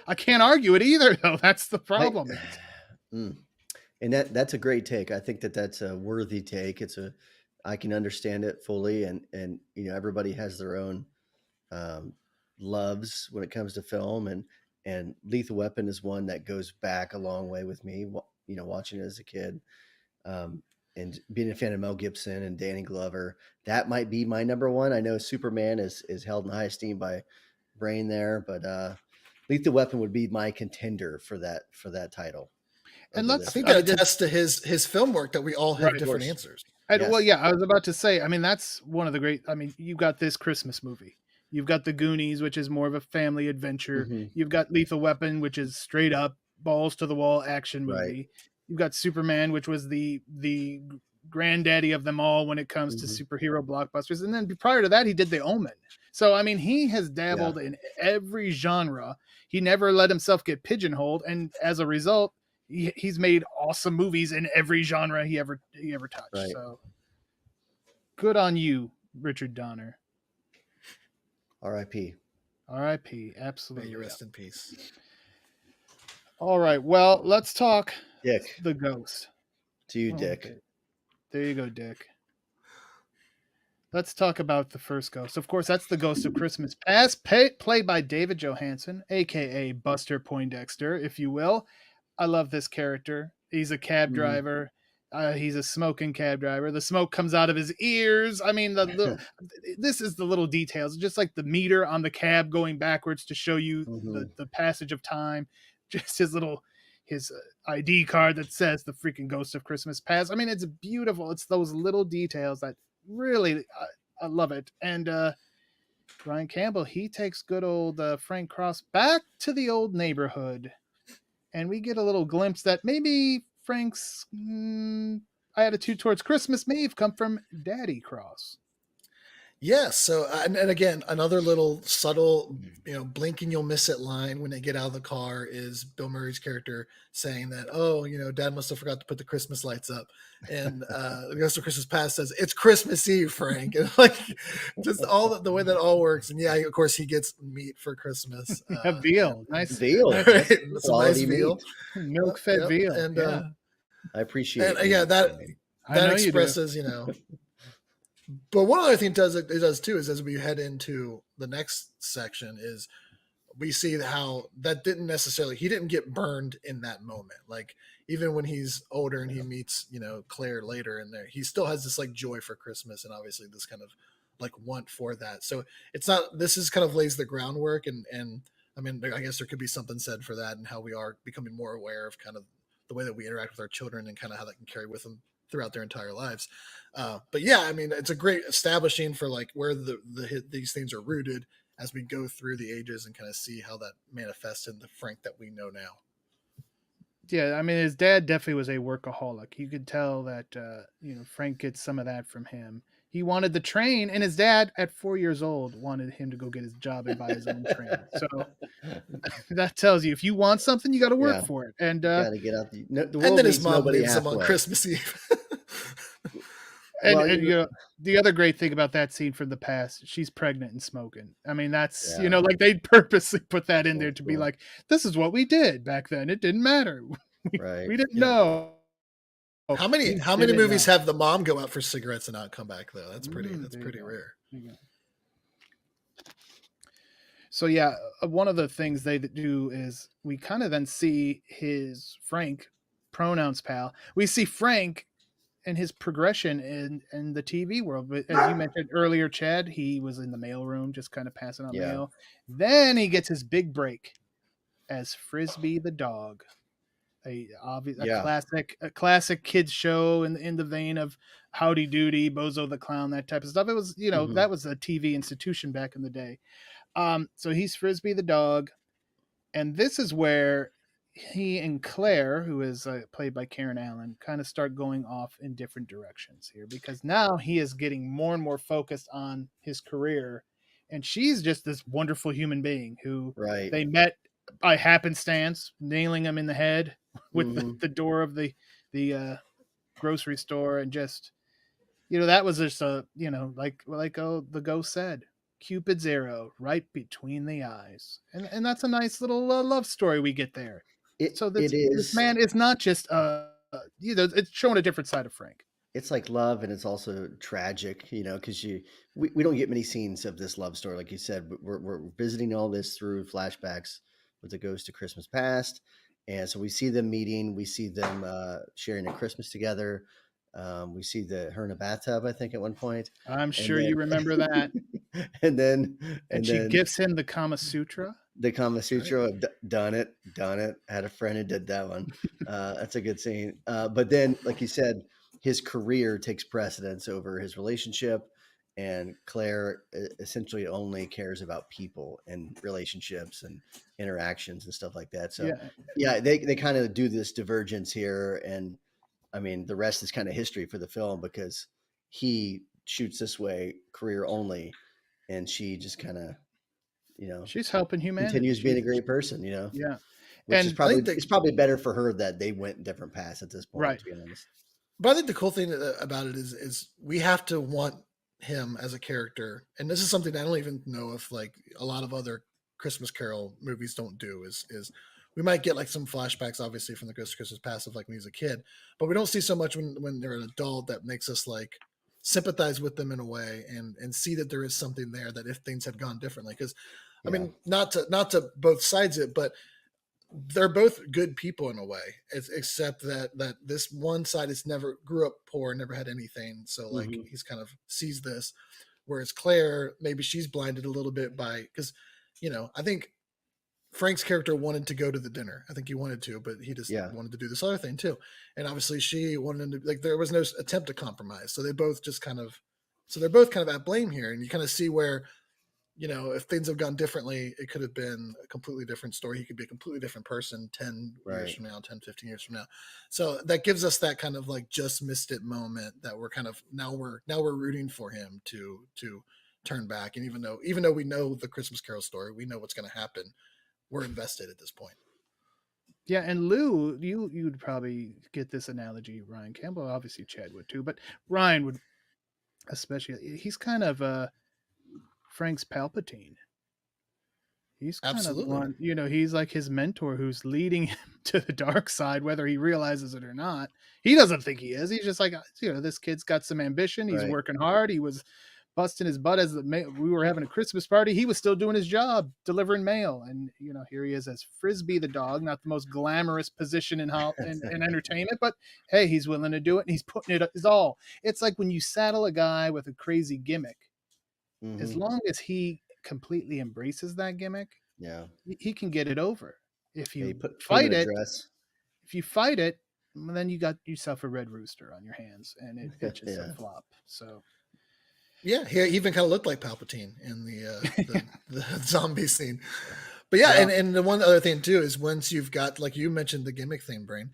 I can't argue it either, though. That's the problem. And that's a great take. I think that's a worthy take. I can understand it fully, and everybody has their own loves when it comes to film, and Lethal Weapon is one that goes back a long way with me. Watching it as a kid, and being a fan of Mel Gibson and Danny Glover, that might be my number one. I know Superman is held in high esteem by Brain there, but Lethal Weapon would be my contender for that title. And I think that attests to his film work that we all have different answers. Well, yeah, I was about to say, I mean, that's one of the great, you've got this Christmas movie. You've got The Goonies, which is more of a family adventure. Mm-hmm. You've got Lethal Weapon, which is straight up balls to the wall action movie. Right. You've got Superman, which was the granddaddy of them all when it comes to superhero blockbusters. And then prior to that, he did The Omen. So, he has dabbled in every genre. He never let himself get pigeonholed. And as a result, he's made awesome movies in every genre he ever touched. Right. So good on you, Richard Donner. R.I.P. R.I.P. Absolutely. May you rest in peace. All right. Well, let's talk Dick. The Ghost. To you, Dick. Okay. There you go, Dick. Let's talk about the first ghost. Of course, that's the Ghost of Christmas Past, played by David Johansen, a.k.a. Buster Poindexter, if you will. I love this character. He's a cab driver. He's a smoking cab driver. The smoke comes out of his ears. This is the little details, just like the meter on the cab going backwards to show you the passage of time. Just his ID card that says the freaking Ghost of Christmas Past. It's beautiful. It's those little details that really, I love it. And Ryan Campbell, he takes good old Frank Cross back to the old neighborhood. And we get a little glimpse that maybe Frank's attitude towards Christmas may have come from Daddy Cross. Yes. So, and again, another little subtle, blink and you'll miss it line when they get out of the car is Bill Murray's character saying that, Dad must have forgot to put the Christmas lights up. And the Ghost of Christmas Past says, it's Christmas Eve, Frank. And just all the way that all works. And yeah, of course, he gets meat for Christmas. Veal. Nice veal. Right? Some nice veal. Milk-fed veal. And I appreciate it. Yeah, that expresses, But one other thing it does too is as we head into the next section is we see how that he didn't get burned in that moment. Like even when he's older and he meets, Claire later in there, he still has this joy for Christmas and obviously this kind of want for that. So this is kind of lays the groundwork and I guess there could be something said for that and how we are becoming more aware of kind of the way that we interact with our children and kind of how that can carry with them throughout their entire lives. But yeah, it's a great establishing for where these things are rooted as we go through the ages and kind of see how that manifests in the Frank that we know now. Yeah, his dad definitely was a workaholic. You could tell that, Frank gets some of that from him. He wanted the train, and his dad, at 4 years old, wanted him to go get his job and buy his own train. So that tells you, if you want something, you got to work for it. And got to get out the world and then his mom leaves him on Christmas Eve. And the other great thing about that scene from the past, she's pregnant and smoking. That's, they purposely put that in there to be like, this is what we did back then. It didn't matter. We didn't know. How many movies have the mom go out for cigarettes and not come back though? That's pretty rare. So yeah, one of the things they do is we kind of then see his Frank pronouns pal. We see Frank and his progression in the TV world. But as you mentioned earlier, Chad, he was in the mailroom, just kind of passing on mail. Then he gets his big break as Frisbee the dog. A classic kids show in the vein of Howdy Doody, Bozo the Clown, that type of stuff. It was, that was a TV institution back in the day. So he's Frisbee the dog. And this is where he and Claire, who is played by Karen Allen, kind of start going off in different directions here, because now he is getting more and more focused on his career, and she's just this wonderful human being who they met by happenstance, nailing him in the head with the door of the grocery store, and just, you know, that was just a, you know, like the ghost said, Cupid's arrow right between the eyes, and that's a nice little love story we get there. So this man is not just you know, it's showing a different side of Frank. It's like love, and it's also tragic, you know, because we don't get many scenes of this love story, like you said. We're visiting all this through flashbacks with the Ghost of Christmas Past, and so we see them meeting, we see them sharing a Christmas together. We see her in a bathtub, I think, at one point. I'm sure you remember that. and then she gifts him the Kama Sutra. The Kama Sutra, done it. Had a friend who did that one. That's a good scene. But then, like you said, his career takes precedence over his relationship, and Claire essentially only cares about people and relationships and interactions and stuff like that. So yeah they kind of do this divergence here, and I mean, the rest is kind of history for the film, because he shoots this way, career only, and she just kind of, you know, she's helping humanity. Continues being a great person, you know. Yeah, which and is probably it's probably better for her that they went different paths at this point, right? To be honest. But I think the cool thing about it is we have to want him as a character, and this is something I don't even know if like a lot of other Christmas Carol movies don't do. Is we might get like some flashbacks, obviously, from the Ghost of Christmas Past of like when he's a kid, but we don't see so much when they're an adult that makes us like sympathize with them in a way and see that there is something there, that if things had gone differently. Because I mean, not to both sides it, but they're both good people in a way, except that this one side is never grew up poor, never had anything. So like he's kind of sees this, whereas Claire, maybe she's blinded a little bit by, because, you know, I think Frank's character wanted to go to the dinner. I think he wanted to, but he just wanted to do this other thing too. And obviously she wanted to, like, there was no attempt to compromise. So they both just kind of, so they're both kind of at blame here. And you kind of see where, you know, if things have gone differently, it could have been a completely different story. He could be a completely different person 10 years from now, 10, 15 years from now. So that gives us that kind of like just missed it moment that we're kind of, now we're rooting for him to turn back. And even though we know the Christmas Carol story, we know what's going to happen, we're invested at this point. Yeah, and Lou, you'd probably get this analogy. Ryan Campbell, obviously Chad would too, but Ryan would especially. He's kind of Frank's Palpatine. He's kind of one, you know, he's like his mentor who's leading him to the dark side, whether he realizes it or not. He doesn't think he is. He's just like, you know, this kid's got some ambition. He's working hard. He was busting his butt as we were having a Christmas party. He was still doing his job, delivering mail. And, you know, here he is as Frisbee the dog, not the most glamorous position in entertainment, but hey, he's willing to do it, and he's putting it his all. It's like when you saddle a guy with a crazy gimmick, as long as he completely embraces that gimmick, he can get it over. If you fight it, then you got yourself a red rooster on your hands, and it's just a flop. So yeah, he even kind of looked like Palpatine in the zombie scene. But and the one other thing too is once you've got, like you mentioned, the gimmick thing, Brain,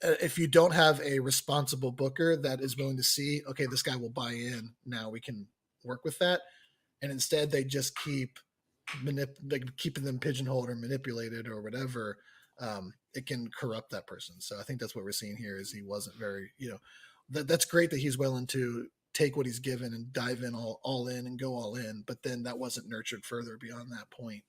if you don't have a responsible booker that is willing to see, okay, this guy will buy in, now we can work with that, and instead they just keep keeping them pigeonholed or manipulated or whatever, it can corrupt that person. So I think that's what we're seeing here is he wasn't very, you know, that's great that he's willing to take what he's given and dive in all in and go all in, but then that wasn't nurtured further beyond that point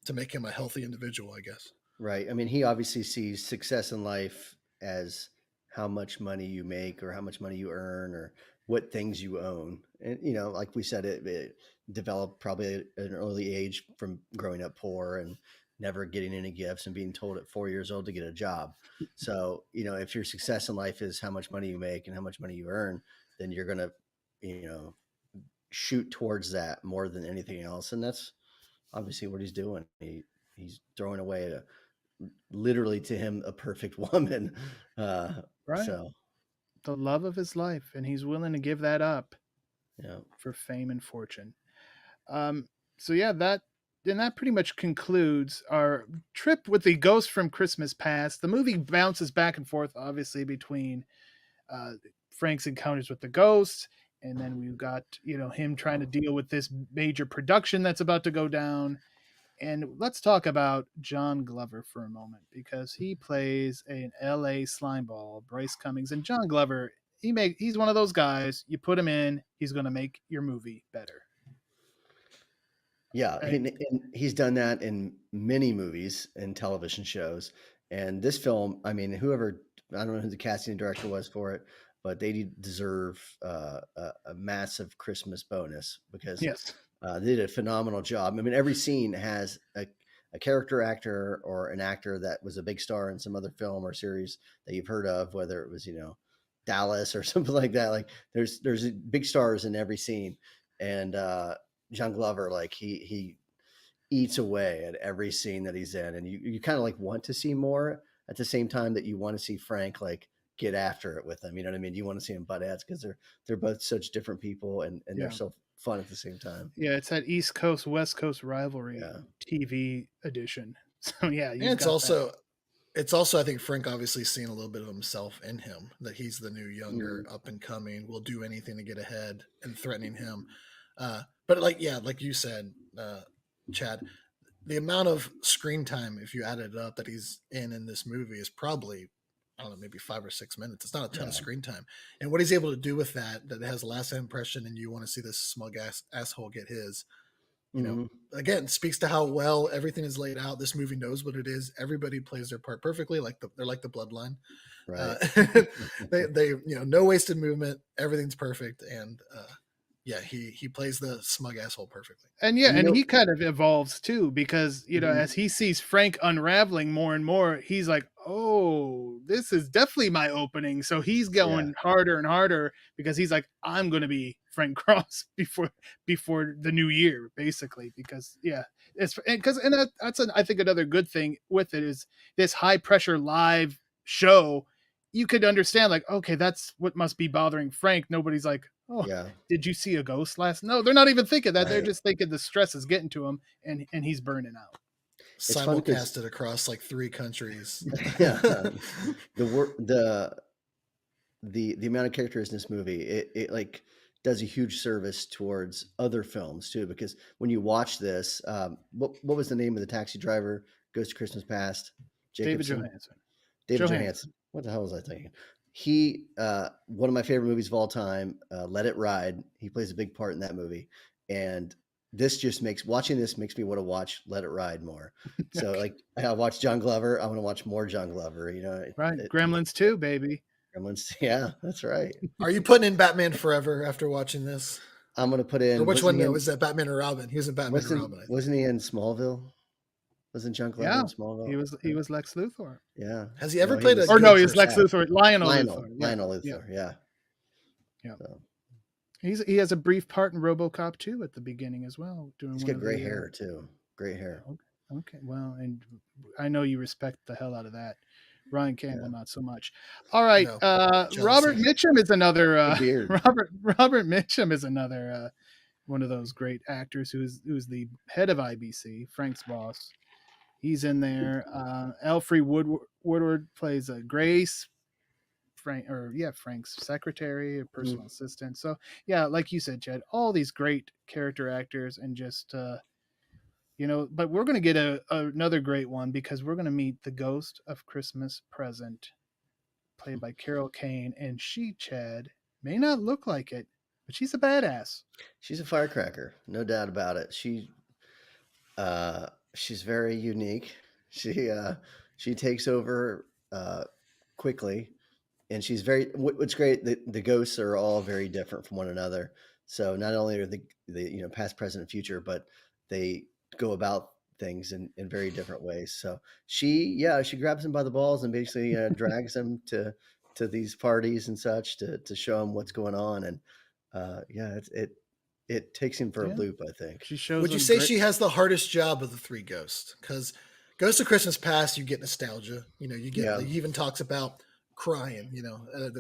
to make him a healthy individual, I guess. Right. I mean, he obviously sees success in life as how much money you make or how much money you earn or what things you own. And, you know, like we said, it developed probably at an early age from growing up poor and never getting any gifts and being told at 4 years old to get a job. So, you know, if your success in life is how much money you make and how much money you earn, then you're going to, you know, shoot towards that more than anything else. And that's obviously what he's doing. He's throwing away literally to him a perfect woman. Right. So the love of his life, and he's willing to give that up for fame and fortune. So yeah, that that pretty much concludes our trip with the Ghost from Christmas Past. The movie bounces back and forth, obviously, between Frank's encounters with the ghost, and then we've got him trying to deal with this major production that's about to go down. And let's talk about John Glover for a moment, because he plays an LA slimeball, Bryce Cummings. And John Glover, he's one of those guys, you put him in, he's going to make your movie better. Yeah, and he's done that in many movies and television shows. And this film, I mean, whoever, I don't know who the casting director was for it, but they deserve a massive Christmas bonus, because yes. They did a phenomenal job. I mean, every scene has a character actor or an actor that was a big star in some other film or series that you've heard of, whether it was, Dallas or something like that. Like there's big stars in every scene. And John Glover, like he eats away at every scene that he's in. And you kind of like want to see more at the same time that you want to see Frank like get after it with them. You know what I mean? You want to see him butt heads, because they're both such different people, and they're so fun at the same time. Yeah, it's that East Coast West Coast rivalry TV edition. So yeah, and it's also I think Frank obviously seeing a little bit of himself in him, that he's the new younger up and coming, will do anything to get ahead, and threatening him. But like you said, Chad, the amount of screen time, if you added it up, that he's in this movie is probably, I don't know, maybe 5 or 6 minutes. It's not a ton of screen time. And what he's able to do with that has a last impression, and you want to see this smug asshole get his, again, speaks to how well everything is laid out. This movie knows what it is. Everybody plays their part perfectly. They're like the Bloodline. Right. They no wasted movement. Everything's perfect. And, he plays the smug asshole perfectly. And he kind of evolves too, because, as he sees Frank unraveling more and more, he's like, oh, this is definitely my opening. So he's going harder and harder, because he's like, I'm going to be Frank Cross before the new year, basically, because that's I think another good thing with it is this high pressure live show. You could understand, like, okay, that's what must be bothering Frank. Nobody's like, oh, did you see a ghost last? No, they're not even thinking that. Right. They're just thinking the stress is getting to him, and he's burning out. Simulcasted across like 3 countries. The amount of characters in this movie, it like does a huge service towards other films too, because when you watch this, what was the name of the taxi driver? Ghost of Christmas Past. David Johansen. David Johansen. What the hell was I thinking? He, one of my favorite movies of all time, Let It Ride. He plays a big part in that movie, and this just watching this makes me want to watch Let It Ride more. So like, I watch John Glover. I want to watch more John Glover. Right? Gremlins 2, baby. Gremlins, yeah, that's right. Are you putting in Batman Forever after watching this? I'm gonna put in. Or which one was that? Batman or Robin? He was in Batman or Robin. Wasn't he in Smallville? Wasn't John Glover in Smallville? He was Lex Luthor. Yeah. Has he ever played he was Lex Luthor. Lionel Luthor. Lionel Luthor. Yeah. So. He has a brief part in RoboCop 2 at the beginning as well. He's got gray hair too. Great hair. Okay. Well, and I know you respect the hell out of that. Ryan Campbell, not so much. All right. Robert Mitchum is another. Robert Mitchum is another one of those great actors who's the head of IBC, Frank's boss. He's in there. Alfre Woodward plays Grace, Frank's secretary, personal assistant. So like you said, Chad, all these great character actors, and just but we're going to get another great one, because we're going to meet the ghost of Christmas Present, played by Carol Kane, and she, Chad, may not look like it, but she's a badass. She's a firecracker, no doubt about it. She's very unique. She takes over quickly, and she's what's great, the ghosts are all very different from one another. So not only are the past, present, and future, but they go about things in very different ways. So she grabs him by the balls and basically drags him to these parties and such to show him what's going on. And it takes him for a loop, I think. Would you say she has the hardest job of the 3 ghosts? Because Ghost of Christmas Past, you get nostalgia. You get, he even talks about crying, in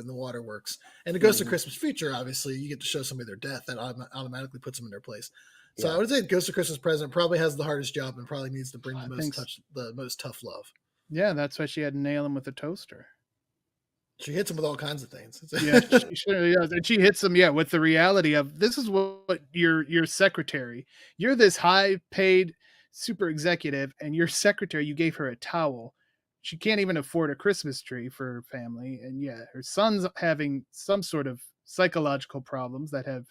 the waterworks. And the Ghost of Christmas Future, obviously, you get to show somebody their death. That automatically puts them in their place. So Yeah. I would say Ghost of Christmas Present probably has the hardest job and probably needs to bring I the think most tough love. Yeah, that's why she had to nail him with a toaster. She hits him with all kinds of things. Yeah, she sure does. And she hits him, with the reality of this is what your secretary, you're this high paid super executive, and your secretary, you gave her a towel. She can't even afford a Christmas tree for her family. And her son's having some sort of psychological problems that have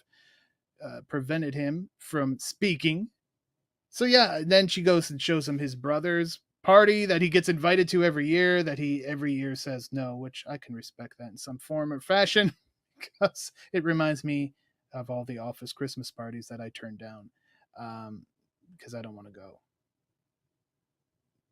prevented him from speaking. So then she goes and shows him his brother's party that he gets invited to every year, that he every year says no, which I can respect that in some form or fashion, because it reminds me of all the office Christmas parties that I turned down because I don't want to go.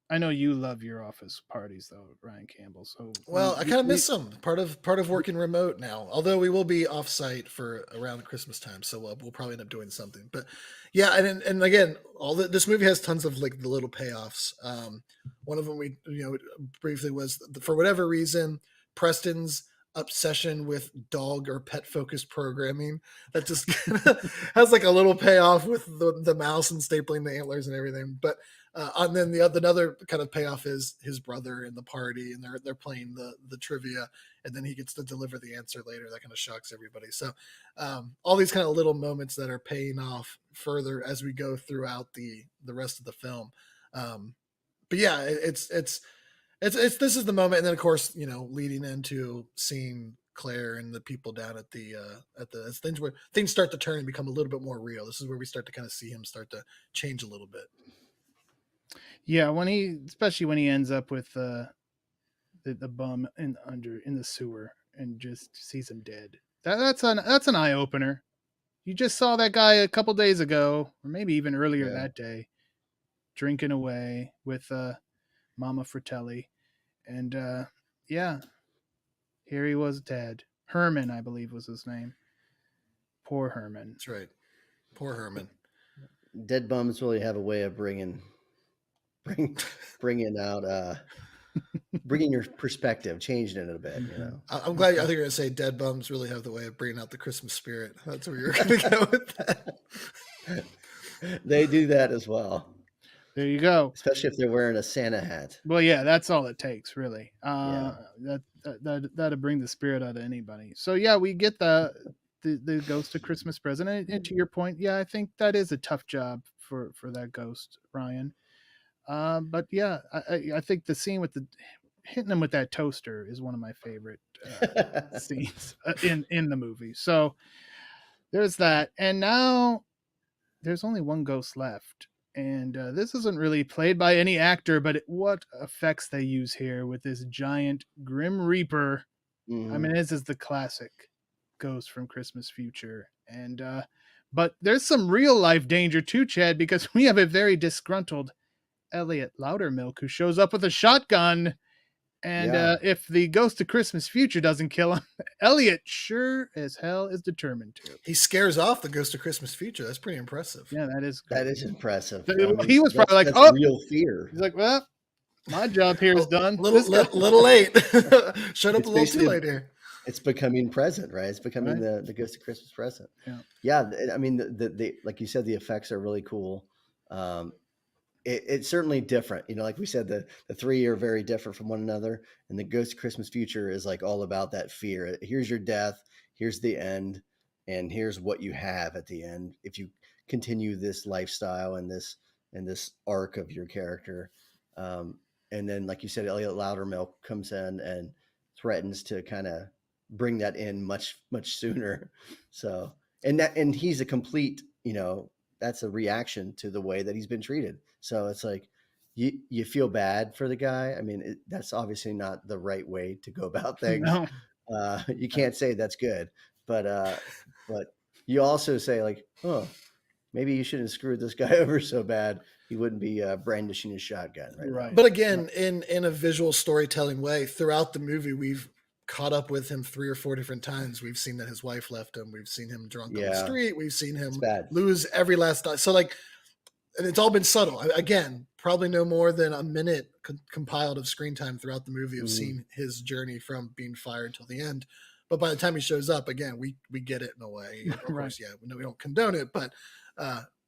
I know you love your office parties though, Ryan Campbell. So I kind of miss them. Part of working remote now. Although we will be off site for around Christmas time, so we'll probably end up doing something. But and again, this movie has tons of like the little payoffs. One of them we briefly was for whatever reason Preston's obsession with dog or pet focused programming that just has like a little payoff with the mouse and stapling the antlers and everything. But and then another kind of payoff is his brother in the party, and they're playing the trivia, and then he gets to deliver the answer later. That kind of shocks everybody. So all these kind of little moments that are paying off further as we go throughout the rest of the film. But yeah, it's this is the moment, and then of course leading into seeing Claire and the people down at the as things start to turn and become a little bit more real. This is where we start to kind of see him start to change a little bit. Yeah, especially when he ends up with the bum in the sewer and just sees him dead. That's an eye opener. You just saw that guy a couple days ago, or maybe even earlier that day, drinking away with Mama Fratelli, and here he was dead. Herman, I believe, was his name. Poor Herman. That's right. Poor Herman. Dead bums really have a way of bringing out bringing your perspective, changing it a bit. I'm glad. I think you're gonna say dead bums really have the way of bringing out the Christmas spirit. That's where you're gonna go with that. They do that as well. There you go. Especially if they're wearing a Santa hat. Well, yeah, that's all it takes, really. That'll bring the spirit out of anybody. So we get the Ghost of Christmas Present, and to your point, I think that is a tough job for that ghost, Ryan. But I think the scene with hitting him with that toaster is one of my favorite scenes in the movie. So there's that, and now there's only one ghost left, and this isn't really played by any actor, but what effects they use here with this giant Grim Reaper. Mm-hmm. I mean, this is the classic ghost from Christmas Future, and but there's some real life danger too, Chad, because we have a very disgruntled Elliot Loudermilk who shows up with a shotgun, and if the Ghost of Christmas Future doesn't kill him, Elliot sure as hell is determined to. He scares off the Ghost of Christmas Future. That's pretty impressive. Yeah, that is impressive. He was probably like, "Oh, real fear." He's like, "Well, my job here is done." Little late. Showed up a little too late here. It's becoming present, right? It's becoming the Ghost of Christmas Present. Yeah. I mean, the like you said, the effects are really cool. It's certainly different. Like we said, the three are very different from one another. And the Ghost of Christmas Future is like all about that fear. Here's your death. Here's the end. And here's what you have at the end if you continue this lifestyle and this arc of your character. And then, like you said, Elliot Loudermilk comes in and threatens to kind of bring that in much, much sooner. So, and he's a complete, that's a reaction to the way that he's been treated. So it's like, you feel bad for the guy. I mean, that's obviously not the right way to go about things. No. You can't say that's good, but you also say like, oh, maybe you shouldn't have screwed this guy over so bad. He wouldn't be brandishing his shotgun. Right. But again, in a visual storytelling way, throughout the movie, we've caught up with him 3 or 4 different times. We've seen that his wife left him. We've seen him drunk on the street. We've seen him lose every last time. So like, and it's all been subtle. Again, probably no more than a minute compiled of screen time throughout the movie of seeing his journey from being fired till the end. But by the time he shows up, again, we get it in a way. Of course, we don't condone it, but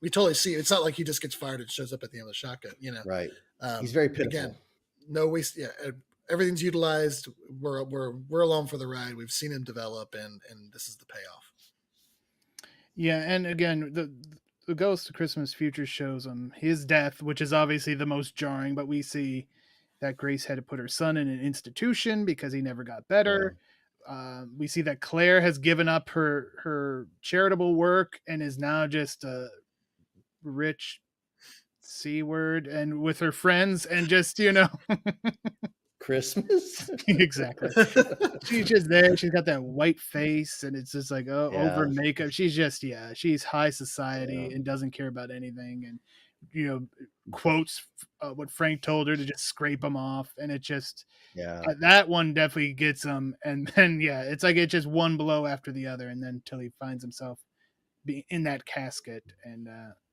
we totally see it's not like he just gets fired and shows up at the end of the shotgun, you know. Right. He's very pitiful. Again, no waste. Yeah, everything's utilized. We're along for the ride. We've seen him develop, and this is the payoff. Yeah, and again, the Ghost of Christmas Future shows him his death, which is obviously the most jarring. But we see that Grace had to put her son in an institution because he never got better. We see that Claire has given up her charitable work and is now just a rich C-word and with her friends and just, you know. Christmas. Exactly. She's just there. She's got that white face and it's just like, over makeup. She's just, she's high society and doesn't care about anything. And, you know, quotes what Frank told her to just scrape them off. And it just, that one definitely gets him. And then, it's like it's just one blow after the other. And then until he finds himself in that casket and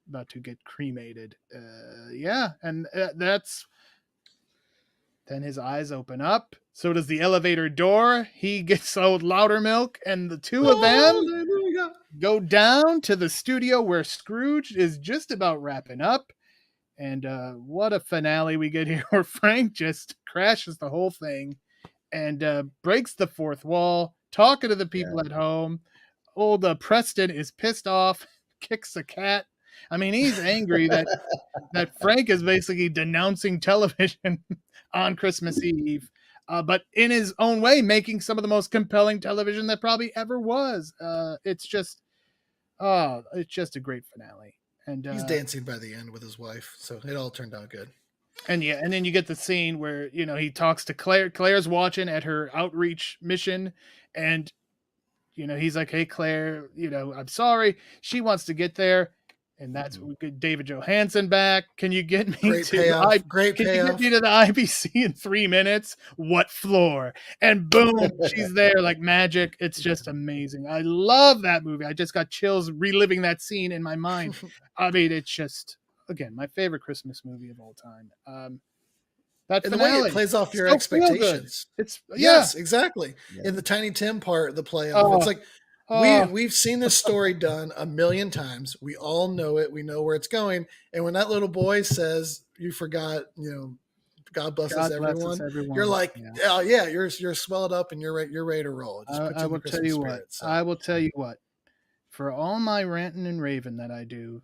about to get cremated. And that's, then his eyes open up. So does the elevator door. He gets old Loudermilk, and the two of them go down to the studio where Scrooged is just about wrapping up. And what a finale we get here where Frank just crashes the whole thing and breaks the fourth wall, talking to the people at home. Old Preston is pissed off, kicks a cat. I mean, he's angry that Frank is basically denouncing television on Christmas Eve, but in his own way, making some of the most compelling television that probably ever was. It's just a great finale. And he's dancing by the end with his wife, so it all turned out good. And then you get the scene where, you know, he talks to Claire. Claire's watching at her outreach mission, and, you know, he's like, "Hey, Claire, you know, I'm sorry." She wants to get there. And that's we get David Johansen back. Can you get me Great to payoff. Can you get me to the IBC in 3 minutes? What floor? And boom, she's there like magic. It's just amazing. I love that movie. I just got chills reliving that scene in my mind. I mean, it's just, again, my favorite Christmas movie of all time. That and finale, the way it plays off your expectations. It's yes, exactly. In the Tiny Tim part, the playoff. It's like we've seen this story done a million times. We all know it. We know where it's going. And when that little boy says, "You forgot," you know, God bless us everyone. You're like, oh yeah, you're swelled up and you're ready to roll. It just puts I will tell you what. So. I will tell you what. For all my ranting and raving that I do,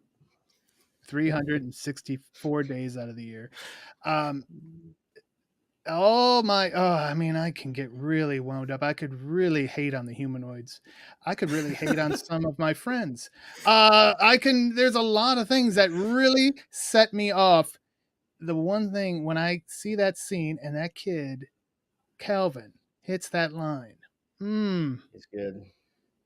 364 days out of the year, I mean, I can get really wound up. I could really hate on the humanoids. I could really hate on some of my friends. There's a lot of things that really set me off. The one thing, when I see that scene and that kid, Calvin, hits that line. It's good.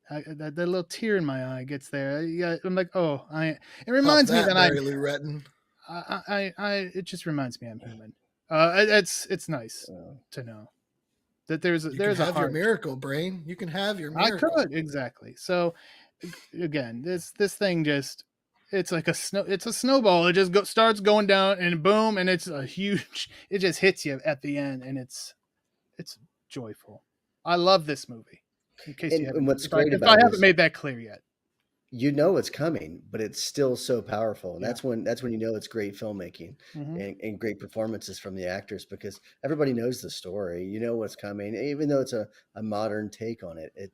That little tear in my eye gets there. I'm like, it reminds me that it just reminds me I'm human. It's nice to know that there's a your miracle brain. You can have your miracle. I could exactly. So again, this thing just it's like it's a snowball. It just starts going down and boom, and it's a huge. It just hits you at the end, and it's joyful. I love this movie. In case you haven't, what's great if I haven't made that clear yet. You know it's coming, but it's still so powerful. And that's when you know it's great filmmaking and great performances from the actors, because everybody knows the story. You know what's coming, even though it's a modern take on it. It,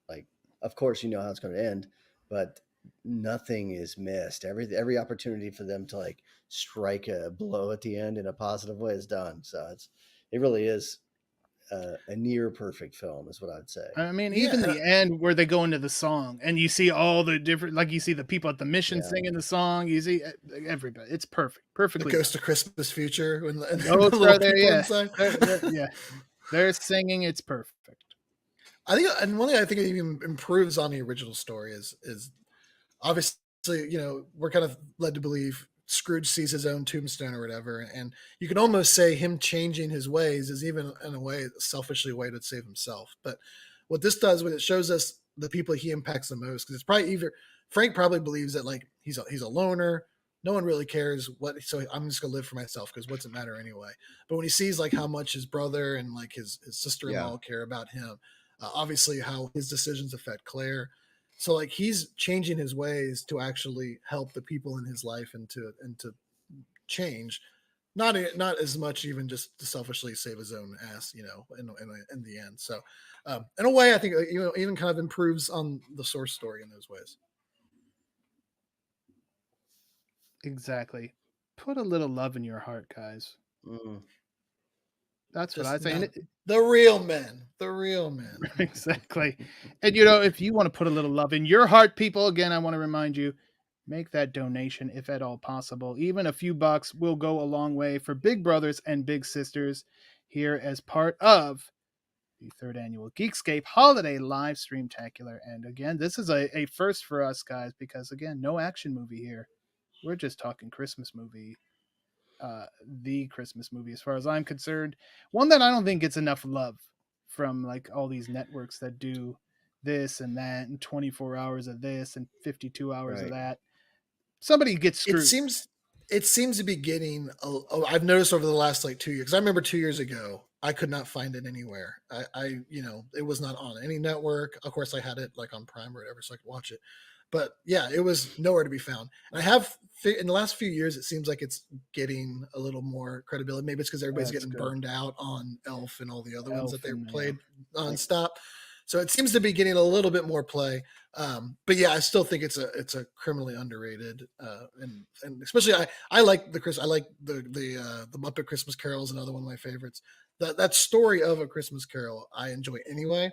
like, of course, you know how it's going to end, but nothing is missed. Every opportunity for them to like strike a blow at the end in a positive way is done. So it really is a near perfect film is what I'd say. I mean, even the end where they go into the song and you see all the different, like you see the people at the mission singing the song, you see everybody. It's perfectly. The Ghost of Christmas Future. When those are there, they're singing. It's perfect. I think, and one thing I think it even improves on the original story is obviously, you know, we're kind of led to believe Scrooge sees his own tombstone or whatever, and you can almost say him changing his ways is even in a way selfishly a way to save himself. But what this does, when it shows us the people he impacts the most, because it's probably either Frank probably believes that like he's a loner, no one really cares what, so I'm just gonna live for myself because what's it matter anyway. But when he sees like how much his brother and like his sister-in-law care about him, obviously how his decisions affect Claire. So like he's changing his ways to actually help the people in his life and to change, not as much even just to selfishly save his own ass, you know, in the end. So in a way, I think, you know, even kind of improves on the source story in those ways. Exactly. Put a little love in your heart, guys. That's what I say. And The real men. Exactly. And, you know, if you want to put a little love in your heart, people, again, I want to remind you, make that donation if at all possible. Even a few bucks will go a long way for big brothers and big sisters here as part of the 3rd annual Geekscape Holiday Livestreamtacular. And again, this is a first for us, guys, because, again, no action movie here. We're just talking Christmas movie. The Christmas movie, as far as I'm concerned. One that I don't think gets enough love from like all these networks that do this and that and 24 hours of this and 52 hours of that. Somebody gets screwed. It seems to be getting I've noticed over the last like 2 years. I remember 2 years ago I could not find it anywhere. I you know, it was not on any network. Of course I had it like on Prime or whatever so I could watch it. But yeah, it was nowhere to be found. And I have, in the last few years, it seems like it's getting a little more credibility. Maybe it's because everybody's getting burned out on Elf and all the other ones that they played nonstop. So it seems to be getting a little bit more play. But yeah, I still think it's a criminally underrated. And especially I like the Muppet Christmas Carol is another one of my favorites. That story of A Christmas Carol I enjoy anyway.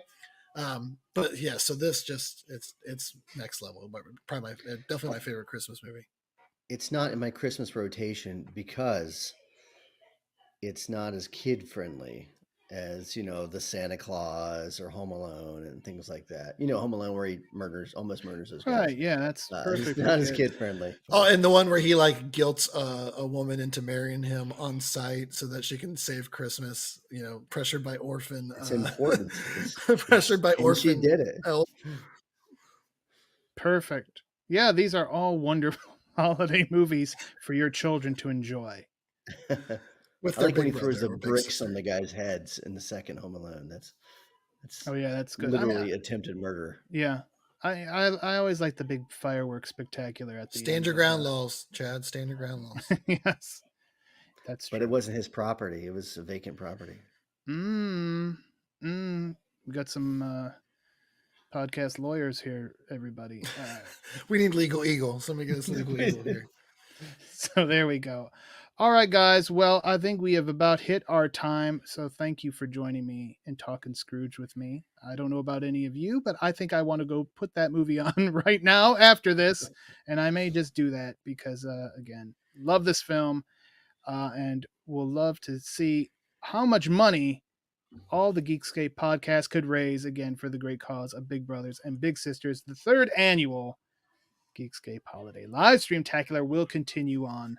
But yeah, so this just it's next level. Probably definitely my favorite Christmas movie. It's not in my Christmas rotation because it's not as kid friendly as, you know, the Santa Claus or Home Alone and things like that. You know, Home Alone where he almost murders his guy. Right, yeah, that's perfect. It's not as kid friendly. Oh, and the one where he like guilts a woman into marrying him on site so that she can save Christmas. You know, pressured by orphan. It's important. Pressured by orphan. She did it. Perfect. Yeah, these are all wonderful holiday movies for your children to enjoy. I like when he throws the bricks on the guys' heads in the second Home Alone. That's that's good. Literally attempted murder. Yeah. I always like the big fireworks spectacular at the Stand end your ground laws, Chad. Stand your ground laws. Yes. That's true. But it wasn't his property. It was a vacant property. We got some podcast lawyers here, everybody. We need Legal Eagle. Somebody get us Legal Eagle here. So there we go. All right, guys. Well, I think we have about hit our time. So thank you for joining me and talking Scrooge with me. I don't know about any of you, but I think I want to go put that movie on right now after this. And I may just do that because, again, love this film and will love to see how much money all the Geekscape podcast could raise, again, for the great cause of Big Brothers and Big Sisters. The 3rd annual Geekscape Holiday Livestreamtacular will continue on.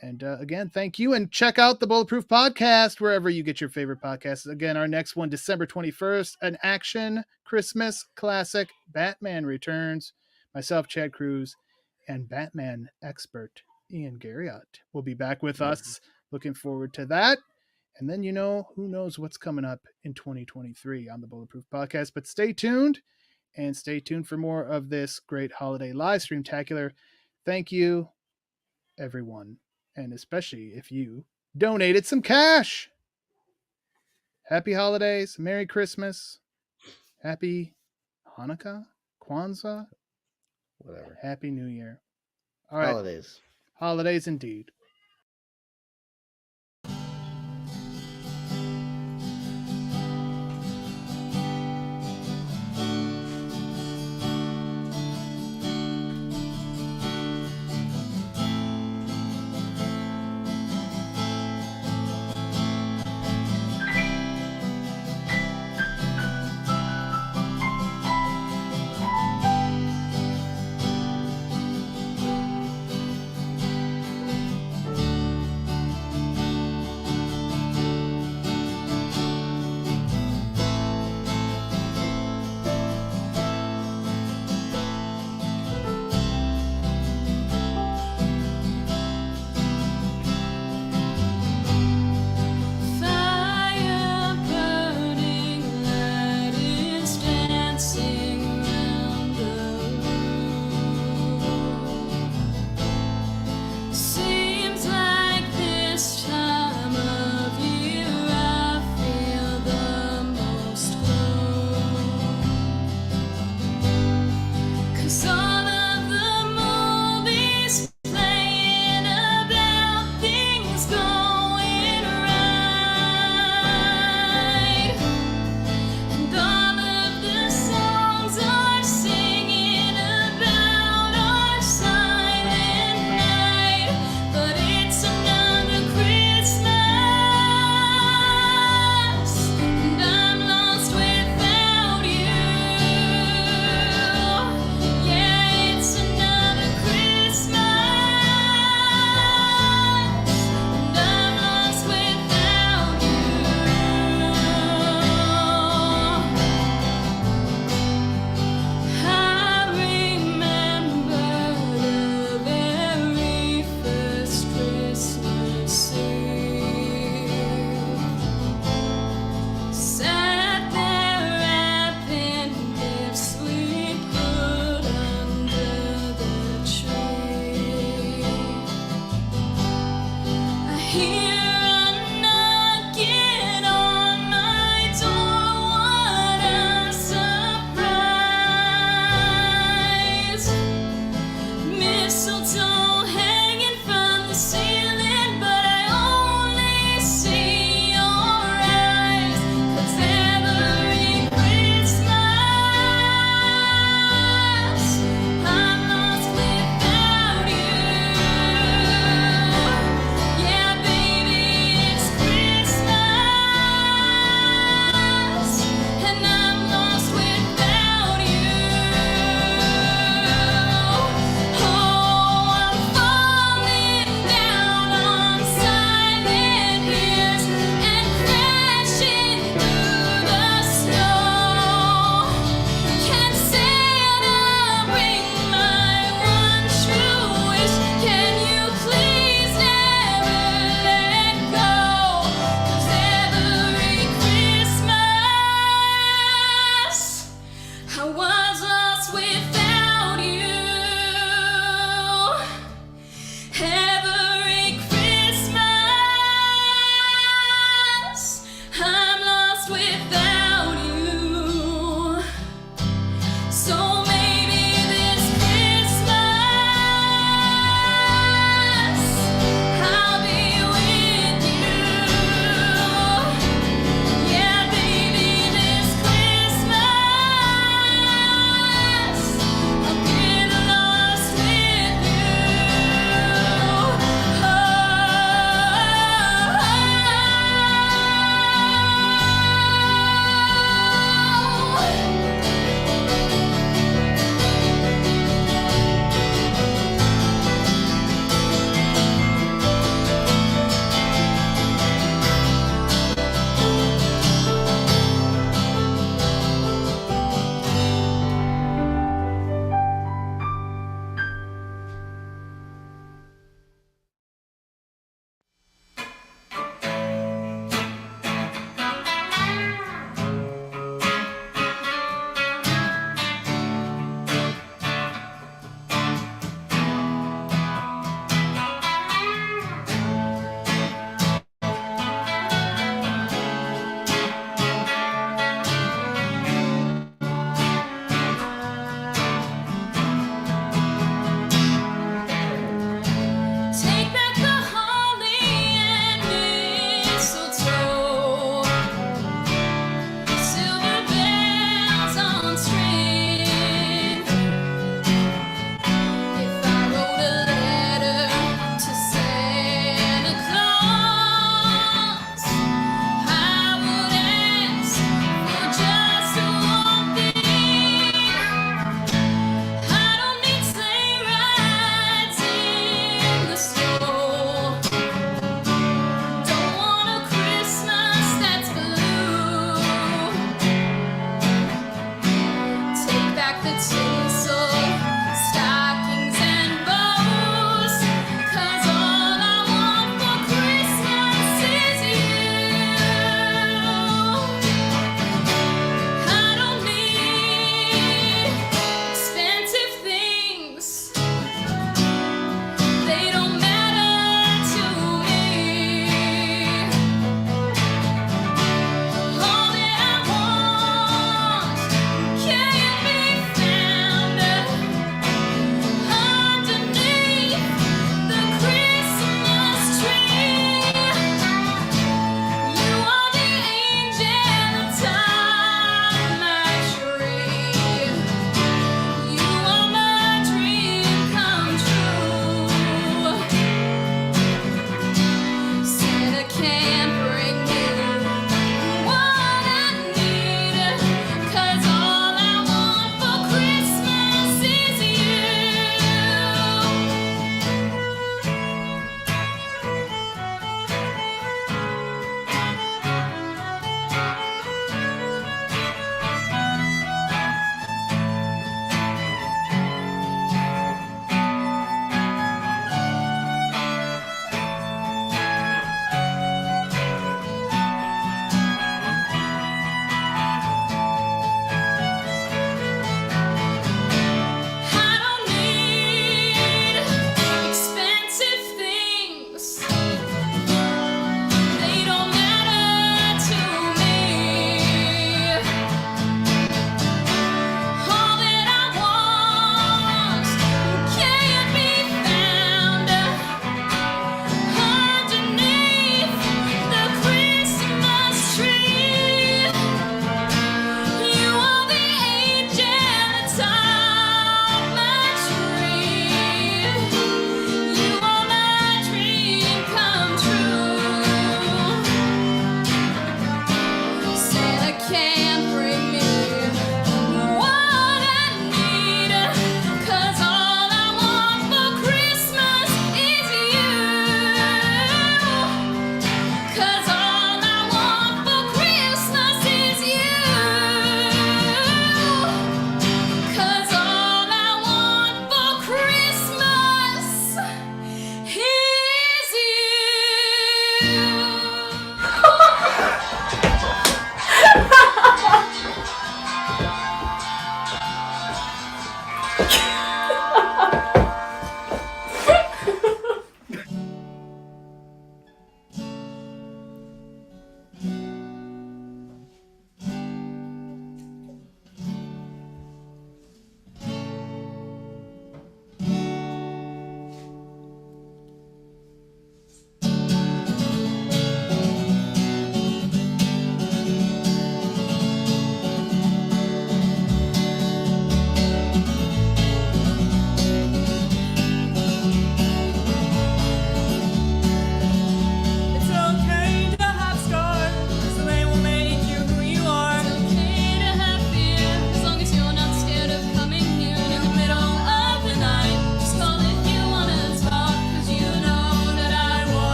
And again, thank you. And check out the Bulletproof podcast wherever you get your favorite podcasts. Again, our next one, December 21st, an action Christmas classic, Batman Returns. Myself, Chad Cruz, and Batman expert Ian Garriott will be back with us. Looking forward to that. And then, you know, who knows what's coming up in 2023 on the Bulletproof podcast. But stay tuned, and stay tuned for more of this great holiday live streamtacular. Thank you, everyone. And especially if you donated some cash. Happy holidays. Merry Christmas. Happy Hanukkah. Kwanzaa. Whatever. Happy New Year. All right. Holidays. Holidays indeed.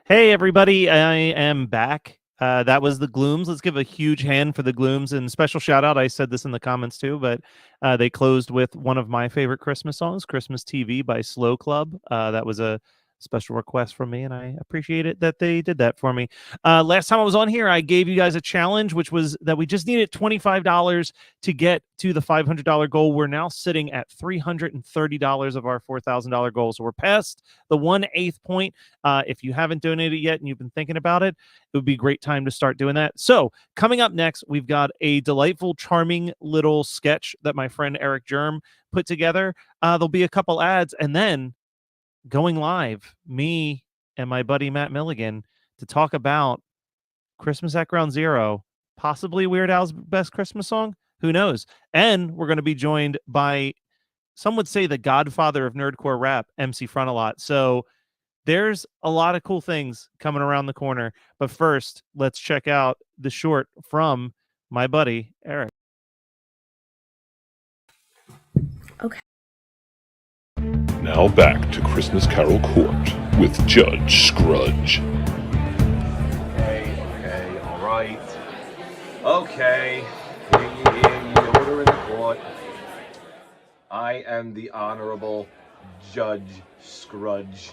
Hey, everybody. I am back. That was the Glooms. Let's give a huge hand for the Glooms and special shout out. I said this in the comments too, but they closed with one of my favorite Christmas songs, Christmas TV by Slow Club. That was a special request from me, and I appreciate it that they did that for me. Last time I was on here, I gave you guys a challenge, which was that we just needed $25 to get to the $500 goal. We're now sitting at $330 of our $4,000 goal. So we're past the 1/8 point. If you haven't donated yet and you've been thinking about it, it would be a great time to start doing that. So coming up next, we've got a delightful, charming little sketch that my friend Erik Germ put together. There'll be a couple ads, and then going live, me and my buddy Matt Milligan to talk about Christmas at Ground Zero, possibly Weird Al's best Christmas song. Who knows? And we're going to be joined by, some would say, the godfather of nerdcore rap, MC Frontalot. So there's a lot of cool things coming around the corner. But first, let's check out the short from my buddy Erik. Okay. Now back to Christmas Carol Court with Judge Scrooged. Okay, all right. Okay, the order in the court. I am the Honorable Judge Scrooged,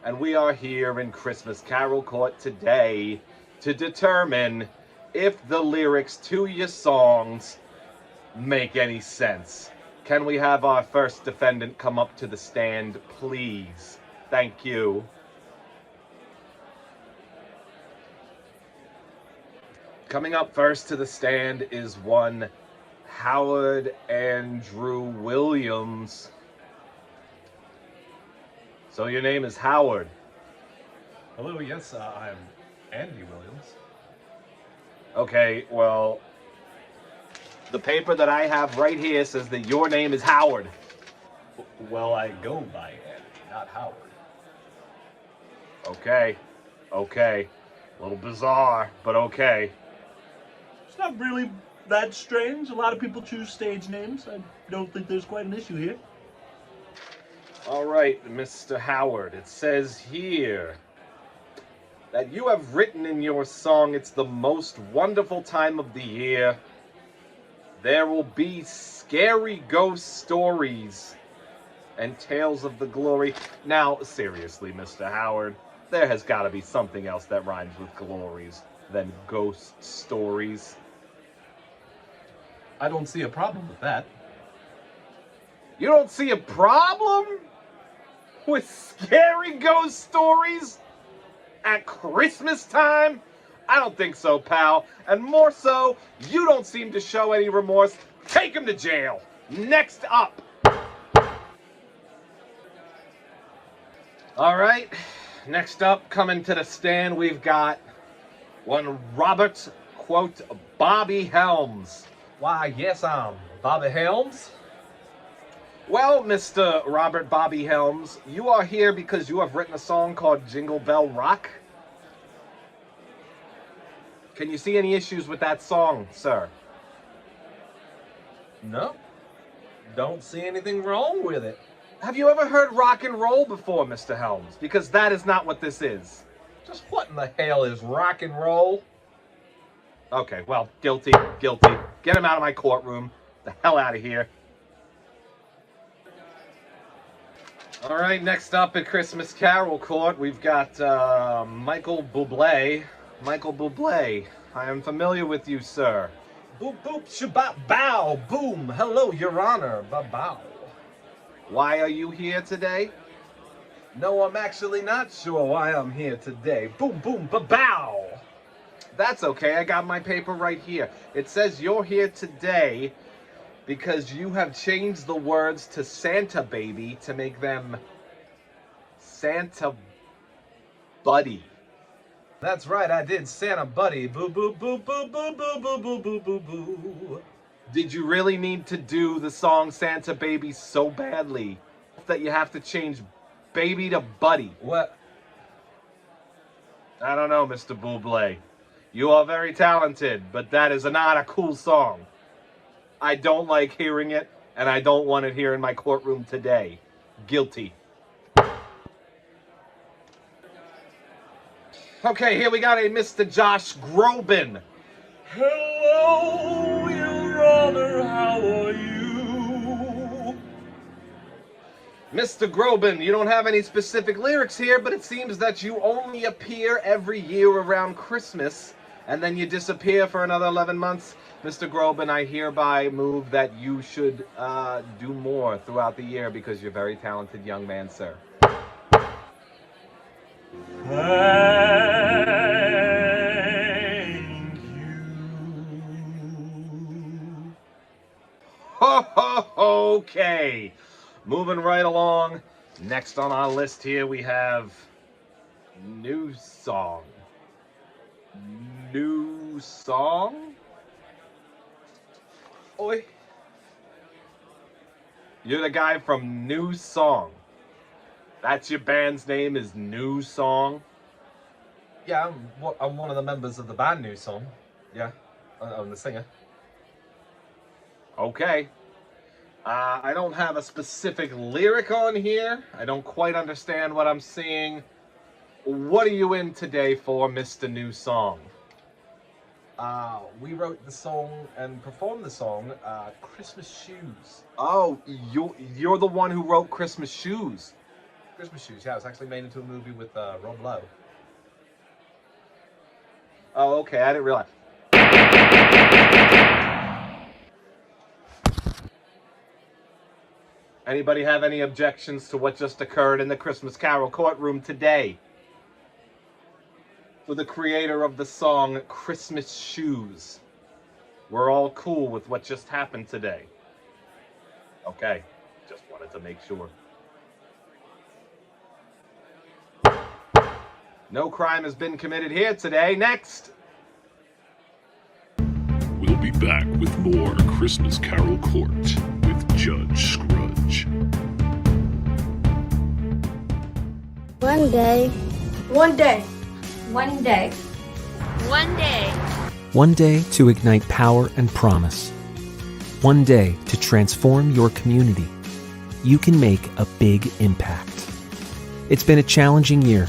and we are here in Christmas Carol Court today to determine if the lyrics to your songs make any sense. Can we have our first defendant come up to the stand, please? Thank you. Coming up first to the stand is one Howard Andrew Williams. So your name is Howard. Hello, yes, I'm Andy Williams. Okay, well, the paper that I have right here says that your name is Howard. Well, I go by Andy, not Howard. Okay, okay. A little bizarre, but okay. It's not really that strange. A lot of people choose stage names. I don't think there's quite an issue here. All right, Mr. Howard, it says here that you have written in your song, "It's the most wonderful time of the year. There will be scary ghost stories and tales of the glory." Now, seriously, Mr. Howard, there has got to be something else that rhymes with glories than ghost stories. I don't see a problem with that. You don't see a problem with scary ghost stories at Christmas time? I don't think so, pal. And more so, you don't seem to show any remorse. Take him to jail. Next up. All right. Next up, coming to the stand, we've got one Robert, quote, Bobby Helms. Why, yes, I'm Bobby Helms. Well, Mr. Robert Bobby Helms, you are here because you have written a song called Jingle Bell Rock. Can you see any issues with that song, sir? No, don't see anything wrong with it. Have you ever heard rock and roll before, Mr. Helms? Because that is not what this is. Just what in the hell is rock and roll? Okay, well, guilty, guilty. Get him out of my courtroom. The hell out of here. All right, next up at Christmas Carol Court, we've got Michael Bublé. Michael Bublé, I am familiar with you, sir. Boop, boop, shabbat, bow, boom. Hello, Your Honor, ba-bow. Why are you here today? No, I'm actually not sure why I'm here today. Boom, boom, ba-bow. That's okay, I got my paper right here. It says you're here today because you have changed the words to Santa Baby to make them Santa Buddy. That's right, I did Santa Buddy. Boo, boo, boo, boo, boo, boo, boo, boo, boo, boo, boo. Did you really need to do the song Santa Baby so badly that you have to change baby to buddy? What? I don't know, Mr. Bublé. You are very talented, but that is not a cool song. I don't like hearing it, and I don't want it here in my courtroom today. Guilty. Okay, here we got a Mr. Josh Groban. Hello, Your Honor, how are you? Mr. Groban, you don't have any specific lyrics here, but it seems that you only appear every year around Christmas, and then you disappear for another 11 months. Mr. Groban, I hereby move that you should do more throughout the year because you're a very talented young man, sir. Thank Okay, moving right along. Next on our list here we have new song. New song? Oi. You're the guy from New Song. That's your band's name is New Song? Yeah, I'm one of the members of the band New Song. Yeah, I'm the singer. Okay. I don't have a specific lyric on here. I don't quite understand what I'm seeing. What are you in today for, Mr. New Song? We wrote the song and performed the song, Christmas Shoes. Oh, you're the one who wrote Christmas Shoes. Christmas Shoes, yeah, it was actually made into a movie with Rob Lowe. Oh, okay, I didn't realize. Anybody have any objections to what just occurred in the Christmas Carol courtroom today? For the creator of the song Christmas Shoes. We're all cool with what just happened today. Okay, just wanted to make sure. No crime has been committed here today. Next! We'll be back with more Christmas Carol Court with Judge Scrooged. One day. One day. One day. One day. One day to ignite power and promise. One day to transform your community. You can make a big impact. It's been a challenging year,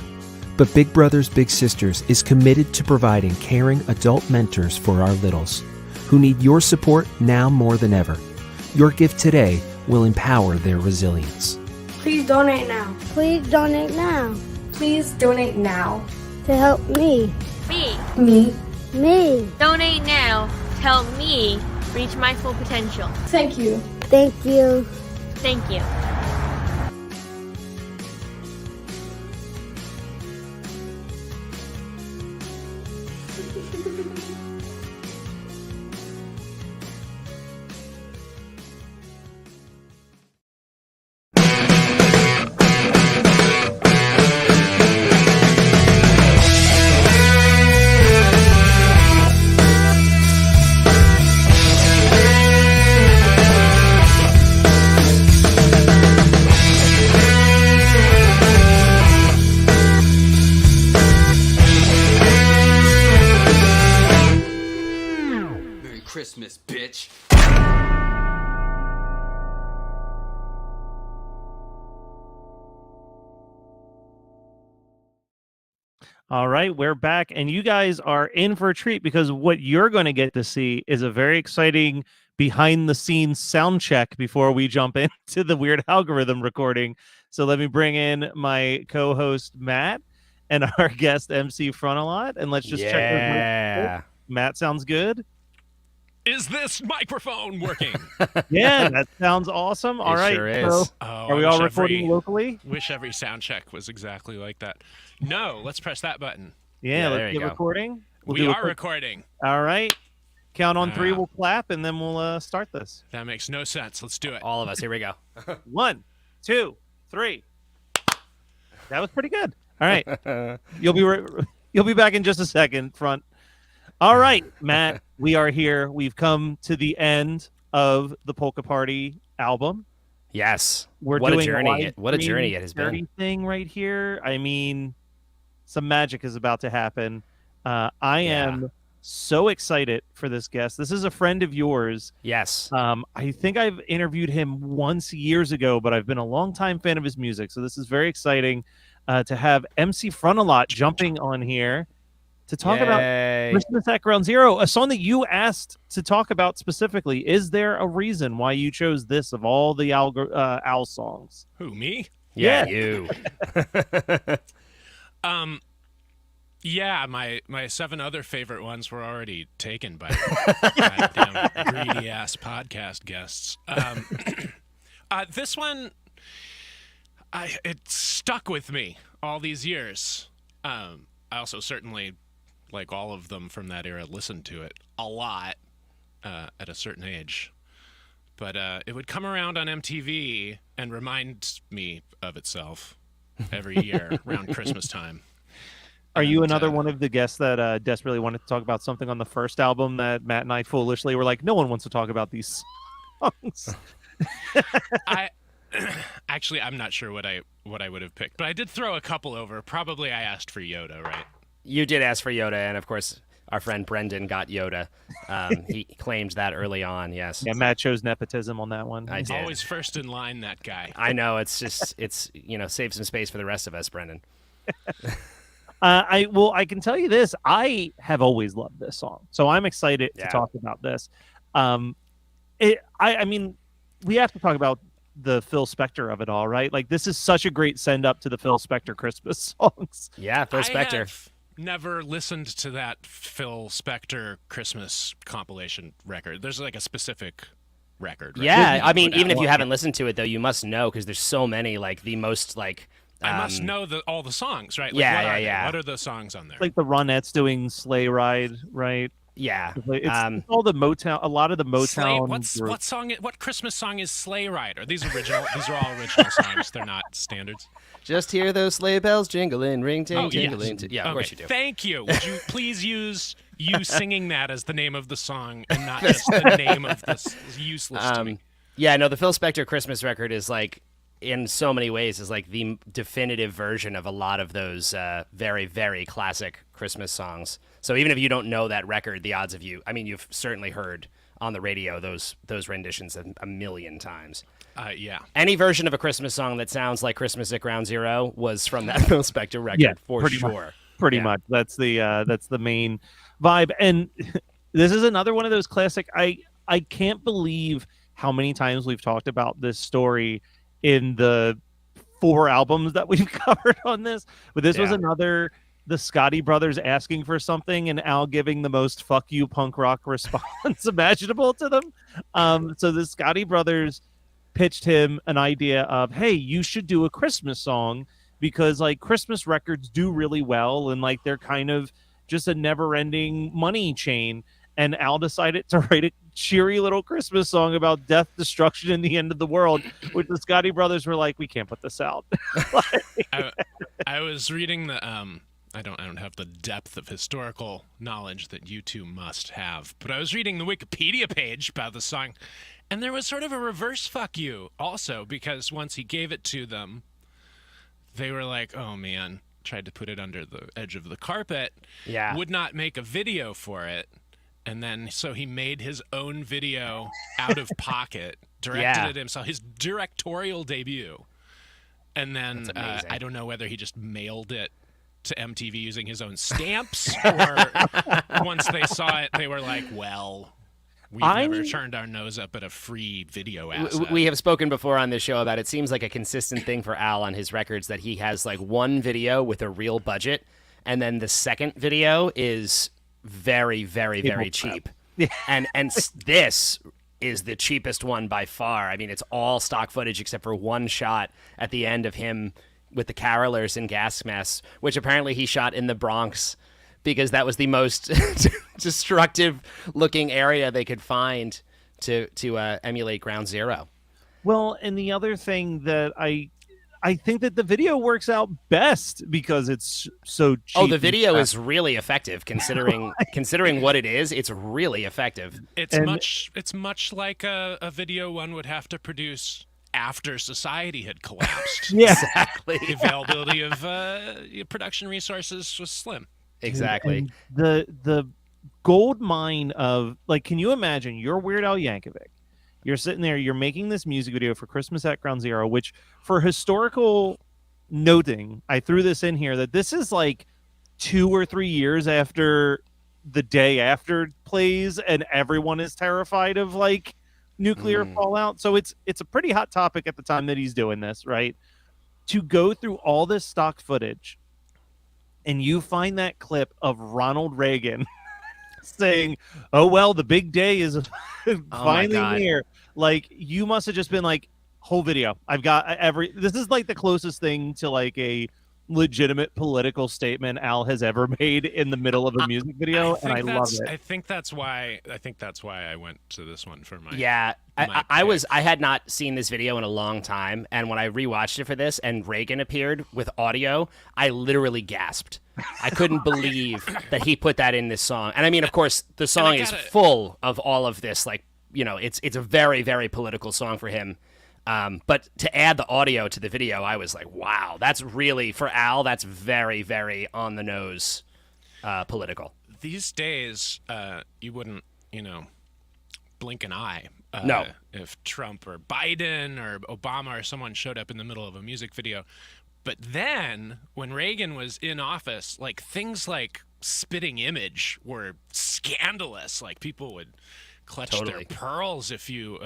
but Big Brothers Big Sisters is committed to providing caring adult mentors for our littles, who need your support now more than ever. Your gift today will empower their resilience. Please donate now. Please donate now. Please donate now. To help me. Me. Me. Donate now to help me reach my full potential. Thank you. Thank you. Thank you. Christmas, bitch. All right, we're back, and you guys are in for a treat because what you're going to get to see is a very exciting behind-the-scenes sound check before we jump into the weird algorithm recording. So let me bring in my co-host Matt and our guest MC Frontalot, and let's just check. Matt sounds good. Is this microphone working? Yeah, that sounds awesome. All right, Sure is. so are we all recording locally? Wish every sound check was exactly like that. No, let's press that button. Yeah, let's get recording. We are recording. All right. Count on three, we'll clap, and then we'll start this. That makes no sense. Let's do it. All of us. Here we go. 1, 2, 3. That was pretty good. All right. You'll be back in just a second, Front. All right, Matt, we are here. We've come to the end of the Polka Party album. Yes. We're what doing a journey. What a journey it has been. Thing right here. I mean, some magic is about to happen. I am so excited for this guest. This is a friend of yours. Yes. I think I've interviewed him once years ago, but I've been a longtime fan of his music, so this is very exciting. to have MC Frontalot jumping on here to talk about Christmas at Ground Zero, a song that you asked to talk about specifically. Is there a reason why you chose this of all the Al songs? Who, me? Yeah, you. Yeah, my 7 other favorite ones were already taken by goddamn greedy ass podcast guests. This one, it stuck with me all these years. I also certainly, like all of them from that era, listened to it a lot at a certain age. But it would come around on MTV and remind me of itself every year around Christmas time. Are you another one of the guests that desperately wanted to talk about something on the first album that Matt and I foolishly were like, no one wants to talk about these songs? Actually, I'm not sure what I would have picked, but I did throw a couple over. Probably I asked for Yoda, right? You did ask for Yoda, and of course, our friend Brendan got Yoda. He claimed that early on, yes. Yeah, Matt chose nepotism on that one. I did. Always first in line, that guy. I know, it's save some space for the rest of us, Brendan. I can tell you this. I have always loved this song, so I'm excited to talk about this. I mean, we have to talk about the Phil Spector of it all, right? Like, this is such a great send up to the Phil Spector Christmas songs. Yeah, Phil Spector. I have never listened to that Phil Spector Christmas compilation record. There's like a specific record. Right? Yeah, I mean, even if you haven't listened to it, though, you must know, because there's so many, like, the most, like... I must know all the songs, right? Like, yeah. What are the songs on there? Like the Ronettes doing Sleigh Ride, right? Yeah. It's all the Motown, a lot of the Motown. What Christmas song is Sleigh Ride? Are these original? These are all original songs. They're not standards. Just hear those sleigh bells jingling, ring ting tingling. Yes. Yeah, of course you do. Thank you. Would you please use you singing that as the name of the song and not just the name of this? Useless to me. Yeah, no, the Phil Spector Christmas record is like, in so many ways, is like the definitive version of a lot of those very, very classic Christmas songs. So even if you don't know that record, the odds of you've certainly heard on the radio those renditions a million times. Yeah. Any version of a Christmas song that sounds like Christmas at Ground Zero was from that Phil Spector record, for sure. Pretty much. That's the main vibe. And this is another one of those classic. I can't believe how many times we've talked about this story in the 4 albums that we've covered on this. But this was another, the Scotti brothers asking for something and Al giving the most fuck you punk rock response imaginable to them. So the Scotti brothers pitched him an idea of, hey, you should do a Christmas song, because like Christmas records do really well and like they're kind of just a never-ending money chain. And Al decided to write a cheery little Christmas song about death, destruction, and the end of the world, which the Scotti brothers were like, we can't put this out. I was reading the I don't have the depth of historical knowledge that you two must have, but I was reading the Wikipedia page about the song, and there was sort of a reverse fuck you also, because once he gave it to them, they were like, oh man, tried to put it under the edge of the carpet, would not make a video for it. And then, so he made his own video out of pocket, directed it himself, his directorial debut. And then, I don't know whether he just mailed it to MTV using his own stamps, or once they saw it, they were like, well, we've never turned our nose up at a free video asset. We have spoken before on this show about it. Seems like a consistent thing for Al on his records that he has like one video with a real budget, and then the second video is very, very, very cheap. And this is the cheapest one by far. I mean, it's all stock footage except for one shot at the end of him with the carolers in gas masks, which apparently he shot in the Bronx because that was the most destructive looking area they could find to emulate Ground Zero. Well, and the other thing that I think that the video works out best because it's so cheap. Oh, the video is really effective considering what it is. It's really effective. It's much like a video one would have to produce after society had collapsed. Exactly. The availability of production resources was slim. Exactly. And the gold mine of, like, can you imagine you're Weird Al Yankovic? You're sitting there, you're making this music video for Christmas at Ground Zero, which for historical noting, I threw this in here, that this is like 2 or 3 years after the day after plays, and everyone is terrified of like nuclear fallout. So it's a pretty hot topic at the time that he's doing this, right? To go through all this stock footage and you find that clip of Ronald Reagan saying, "Oh well, the big day is finally here." Like, you must have just been like, whole video. I've got this is like the closest thing to like a legitimate political statement Al has ever made in the middle of a music video, and I love it. I think that's why I went to this one for my. Yeah, I had not seen this video in a long time, and when I rewatched it for this, and Reagan appeared with audio, I literally gasped. I couldn't believe that he put that in this song. And I mean, of course, the song is full of all of this. Like, you know, it's a very, very political song for him. But to add the audio to the video, I was like, wow, that's really, for Al, that's very, very on the nose political. These days, you wouldn't, blink an eye. No. If Trump or Biden or Obama or someone showed up in the middle of a music video. But then, when Reagan was in office, like, things like spitting image were scandalous. Like, people would clutch their pearls if you,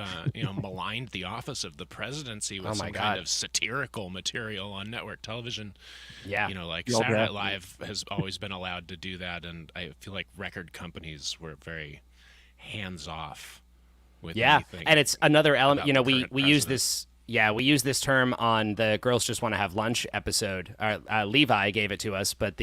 maligned the office of the presidency with some kind of satirical material on network television. Yeah. Like Saturday Night Live has always been allowed to do that, and I feel like record companies were very hands-off with anything. And it's another element, we use president. this... Yeah, we use this term on the Girls Just Want to Have Lunch episode. Levi gave it to us, but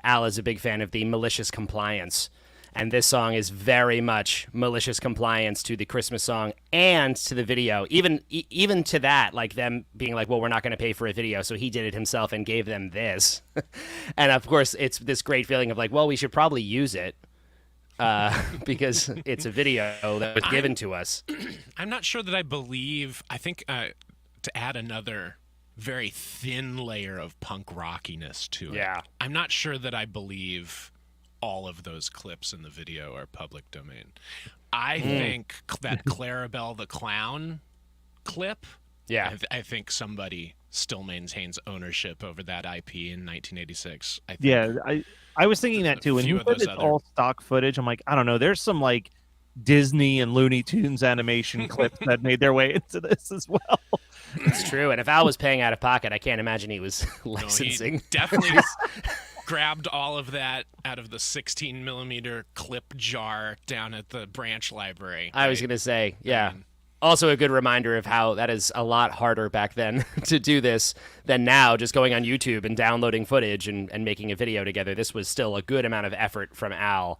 Al is a big fan of the malicious compliance. And this song is very much malicious compliance to the Christmas song and to the video. Even to that, like them being like, well, we're not going to pay for a video. So he did it himself and gave them this. And of course, it's this great feeling of like, well, we should probably use it. Because it's a video that was given to us. I'm not sure that I believe. I think to add another very thin layer of punk rockiness to it. Yeah. I'm not sure that I believe all of those clips in the video are public domain. I think that Clarabelle the Clown clip. Yeah. I think somebody still maintains ownership over that IP in 1986. I think. I was thinking that too. When you said it's all stock footage, I'm like, I don't know. There's some like Disney and Looney Tunes animation clips that made their way into this as well. It's true. And if Al was paying out of pocket, I can't imagine he was licensing. No, he definitely grabbed all of that out of the 16mm clip jar down at the branch library. I was going to say, yeah. Also a good reminder of how that is a lot harder back then to do this than now, just going on YouTube and downloading footage and making a video together. This was still a good amount of effort from Al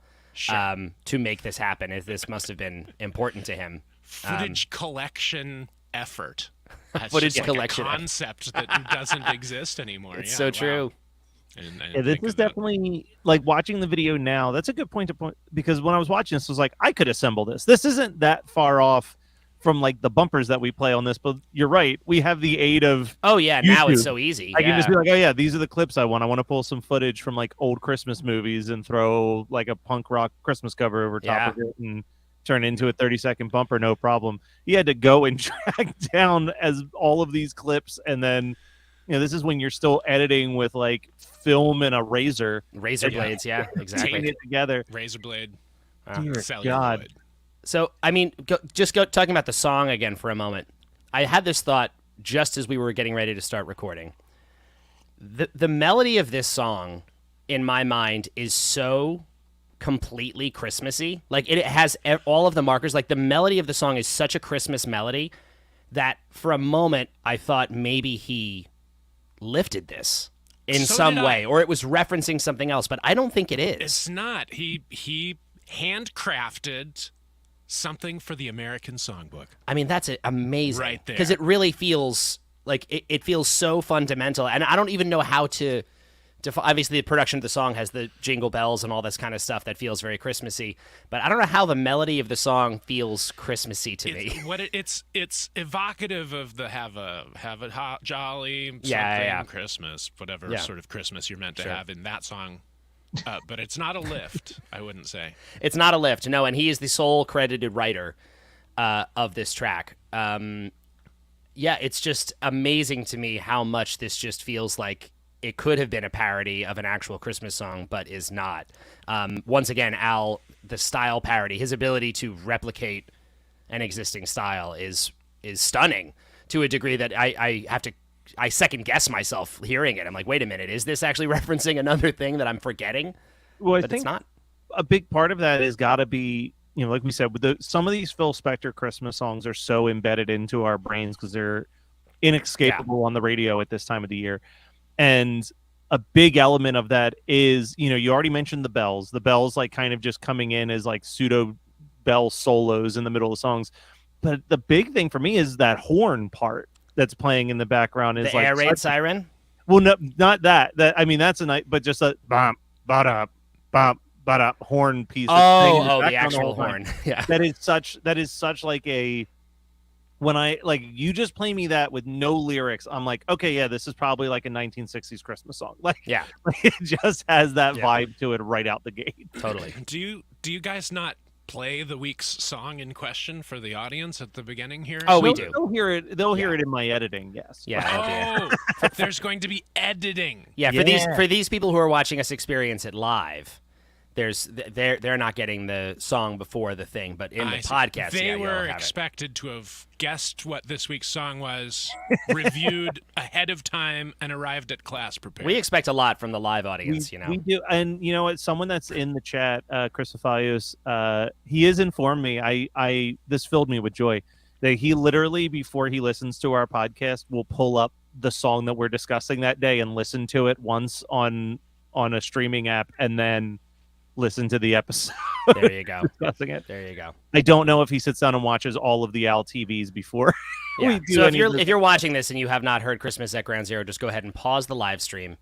to make this happen. This must have been important to him. Footage collection effort. That's footage just collection like a concept that doesn't exist anymore. It's so true. This is definitely like watching the video now. That's a good point to point, because when I was watching this, I was like, I could assemble this. This isn't that far off from like the bumpers that we play on this, but you're right. We have the aid of YouTube. Now it's so easy. I can just be like, oh yeah, these are the clips I want. I want to pull some footage from like old Christmas movies and throw like a punk rock Christmas cover over top of it and turn it into a 30-second bumper, no problem. He had to go and track down as all of these clips, and then this is when you're still editing with like film and a razor blades. Yeah, exactly. Chain it together. Razor blade. Dear cellular God. blade. So, I mean, talking about the song again for a moment. I had this thought just as we were getting ready to start recording. The melody of this song, in my mind, is so completely Christmassy. Like, it has all of the markers. Like, the melody of the song is such a Christmas melody that for a moment I thought maybe he lifted this in some way, or it was referencing something else, but I don't think it is. It's not. He handcrafted something for the American Songbook. I mean, that's amazing. Right there. Because it really feels like it feels so fundamental. And I don't even know how to obviously the production of the song has the jingle bells and all this kind of stuff that feels very Christmassy. But I don't know how the melody of the song feels Christmassy to me. It's evocative of the have a hot, jolly Christmas, whatever sort of Christmas you're meant to have in that song. But it's not a lift, I wouldn't say. It's not a lift, no, and he is the sole credited writer of this track. yeah, it's just amazing to me how much this just feels like it could have been a parody of an actual Christmas song, but is not. Once again, Al, the style parody, his ability to replicate an existing style is stunning to a degree that I second guess myself hearing it. I'm like, wait a minute, is this actually referencing another thing that I'm forgetting? Well, I But think it's not. a big part of that has got to be, like we said, with some of these Phil Spector Christmas songs are so embedded into our brains because they're inescapable on the radio at this time of the year. And a big element of that is, you already mentioned the bells. The bells like kind of just coming in as like pseudo bell solos in the middle of songs. But the big thing for me is that horn part that's playing in the background is The like air raid siren? Well, no, not that. I mean, that's a nice, but just a bump, ba-da, horn piece. Oh, the actual horn. Yeah. That is such like a, when you just play me that with no lyrics, I'm like, okay, yeah, this is probably like a 1960s Christmas song. Like it just has that vibe to it right out the gate. Totally. Do you guys not play the week's song in question for the audience at the beginning here? Oh, we do. They'll hear it. They'll hear it in my editing. Yes. Yeah. Oh, there's going to be editing. Yeah, for these people who are watching us experience it live, they're not getting the song before the thing, but in the podcast, they were you'll have expected to have guessed what this week's song was, reviewed ahead of time, and arrived at class prepared. We expect a lot from the live audience, We do, and you know what? Someone that's in the chat, Chris Afayos, he has informed me. This filled me with joy that he literally, before he listens to our podcast, will pull up the song that we're discussing that day and listen to it once on a streaming app, and then listen to the episode. There you go. Discussing it. There you go. I don't know if he sits down and watches all of the Al TVs before. Yeah. So if you're watching this and you have not heard Christmas at Ground Zero, just go ahead and pause the live stream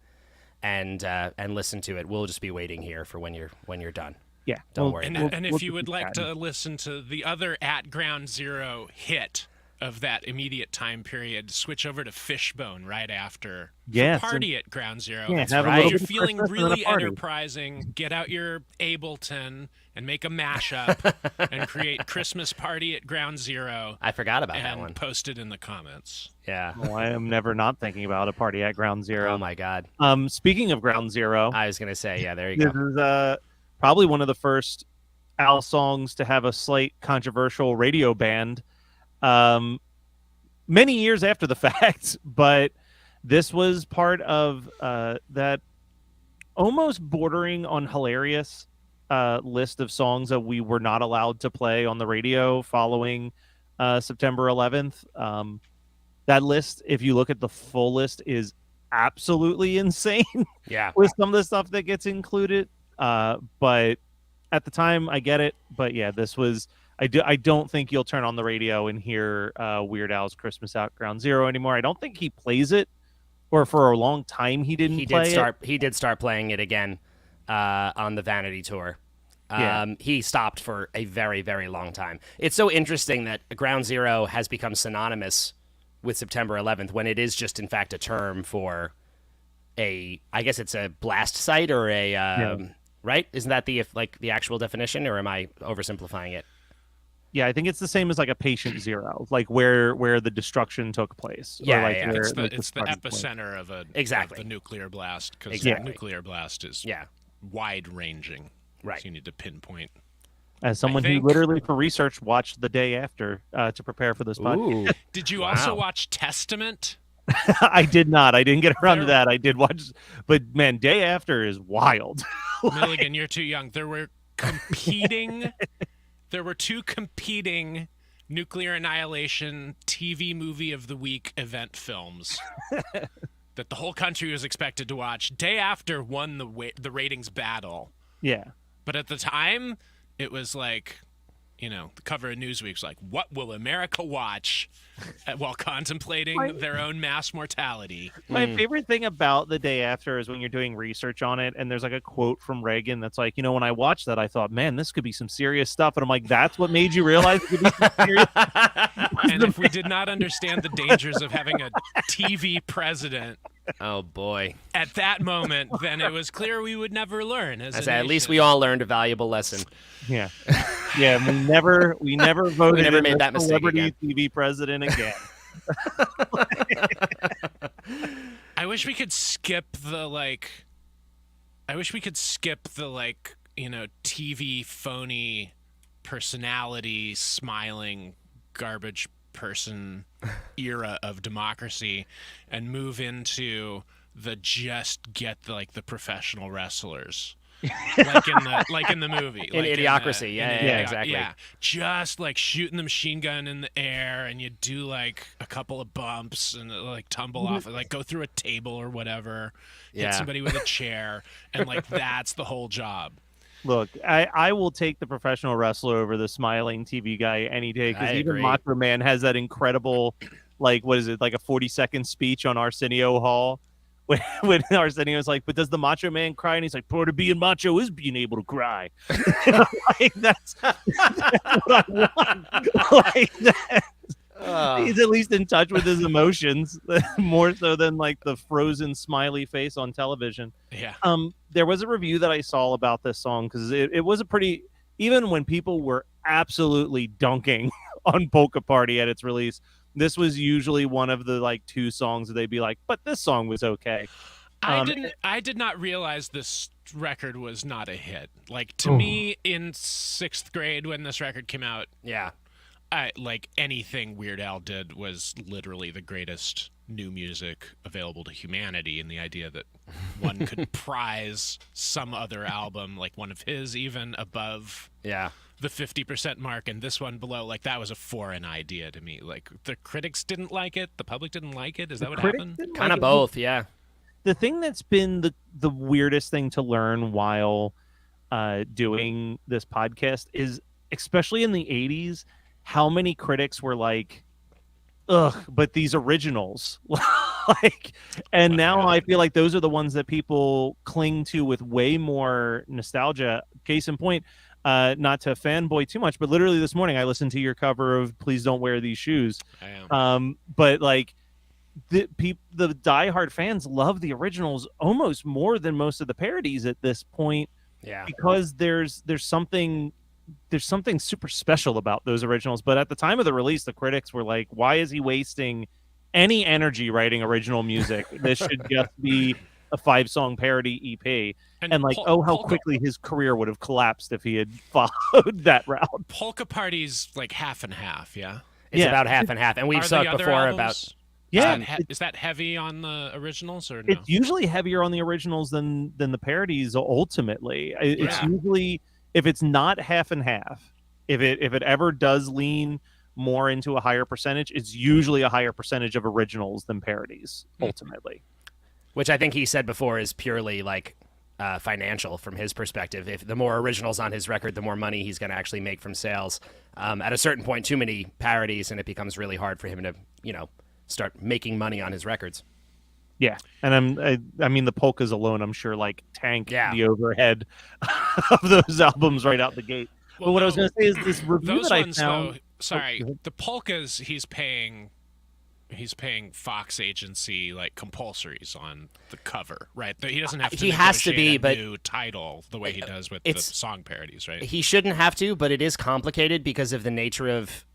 and listen to it. We'll just be waiting here for when you're done. Yeah. Don't worry. And if you would like to listen to the other at Ground Zero hit of that immediate time period, switch over to Fishbone right after. Yes, Party at Ground Zero. Yeah, That's have a right. little You're bit of feeling Christmas and then a really party. enterprising. Get out your Ableton and make a mashup and create Christmas Party at Ground Zero. I forgot about that one. And post it in the comments. Yeah. Well, I am never not thinking about a party at Ground Zero. Oh my God. Speaking of Ground Zero, I was gonna say, yeah, there you this go. is probably one of the first Al songs to have a slight controversial radio band. Many years after the fact, but this was part of that almost bordering on hilarious list of songs that we were not allowed to play on the radio following September 11th. That list, if you look at the full list, is absolutely insane. Yeah. With some of the stuff that gets included. But at the time, I get it. But yeah, this was... I don't think you'll turn on the radio and hear Weird Al's Christmas at Ground Zero anymore. I don't think he plays it, or for a long time he didn't play it. He did start playing it again on the Vanity Tour. Yeah. He stopped for a very, very long time. It's so interesting that Ground Zero has become synonymous with September 11th when it is just, in fact, a term for I guess it's a blast site or right? Isn't that the actual definition, or am I oversimplifying it? Yeah, I think it's the same as like a patient zero, like where the destruction took place. Yeah, or like yeah. It's the destruction epicenter of exactly the nuclear blast, because Exactly. the nuclear blast is wide ranging. Right. So you need to pinpoint. As someone who literally for research watched the day after to prepare for this podcast. Did you also watch Testament? I did not. I didn't get around to that. I did watch, but man, day after is wild. Milligan, you're too young. There were two competing nuclear annihilation TV movie of the week event films that the whole country was expected to watch. Day After won the ratings battle. Yeah. But at the time, it was like, the cover of Newsweek's like, what will America watch while contemplating their own mass mortality? My favorite thing about the day after is when you're doing research on it, and there's like a quote from Reagan that's like, when I watched that, I thought, man, this could be some serious stuff. And I'm like, that's what made you realize it could be some serious And if we did not understand the dangers of having a TV president, oh boy, at that moment, then it was clear we would never learn. At least we all learned a valuable lesson. Yeah. Yeah, we never voted We never in made a that mistake celebrity again. TV president again. I wish we could skip the TV phony personality smiling garbage person era of democracy and move into the just get the professional wrestlers. like in the movie, in Idiocracy, exactly. Yeah, just shooting the machine gun in the air, and you do a couple of bumps and tumble off, go through a table or whatever, hit somebody with a chair, and that's the whole job. Look, I will take the professional wrestler over the smiling TV guy any day, because even Macho Man has that incredible, what is it, a 40-second speech on Arsenio Hall. When Arsenio's like, but does the Macho Man cry? And he's like, part of being macho is being able to cry. That's what I want. He's at least in touch with his emotions more so than the frozen smiley face on television. Yeah. There was a review that I saw about this song, because it was a pretty, even when people were absolutely dunking on Polka Party at its release, this was usually one of the two songs that they'd be like, but this song was okay. I did not realize this record was not a hit. To me, in 6th grade when this record came out, anything Weird Al did was literally the greatest new music available to humanity, and the idea that one could prize some other album, one of his, even above the 50% mark, and this one below, that was a foreign idea to me. The critics didn't like it, the public didn't like it. Is that what happened? Kind of both, yeah. The thing that's been the weirdest thing to learn while doing this podcast is, especially in the 80s, how many critics were like, ugh, but these originals. And now I feel like those are the ones that people cling to with way more nostalgia. Case in point, not to fanboy too much, but literally this morning I listened to your cover of Please Don't Wear These Shoes. I am. But the diehard fans love the originals almost more than most of the parodies at this point. Yeah. Because there's something super special about those originals. But at the time of the release, the critics were like, why is he wasting any energy writing original music? This should just be a 5-song parody EP. And how quickly his career would have collapsed if he had followed that route. Polka Party's half and half, yeah? It's about half and half. And we've talked before about... Yeah. Is that heavy on the originals, or no? It's usually heavier on the originals than the parodies ultimately. It's usually... If it's not half and half, if it ever does lean more into a higher percentage, it's usually a higher percentage of originals than parodies, ultimately. Which I think he said before is purely financial from his perspective. If the more originals on his record, the more money he's going to actually make from sales. At a certain point, too many parodies, and it becomes really hard for him to, start making money on his records. Yeah, and I mean the polkas alone, I'm sure tank the overhead of those albums right out the gate. But what I was going to say is this review that I found. The polkas he's paying Fox agency compulsories on the cover, right? He doesn't have to. He has to be, but new title the way he does with the song parodies, right? He shouldn't have to, but it is complicated because of the nature of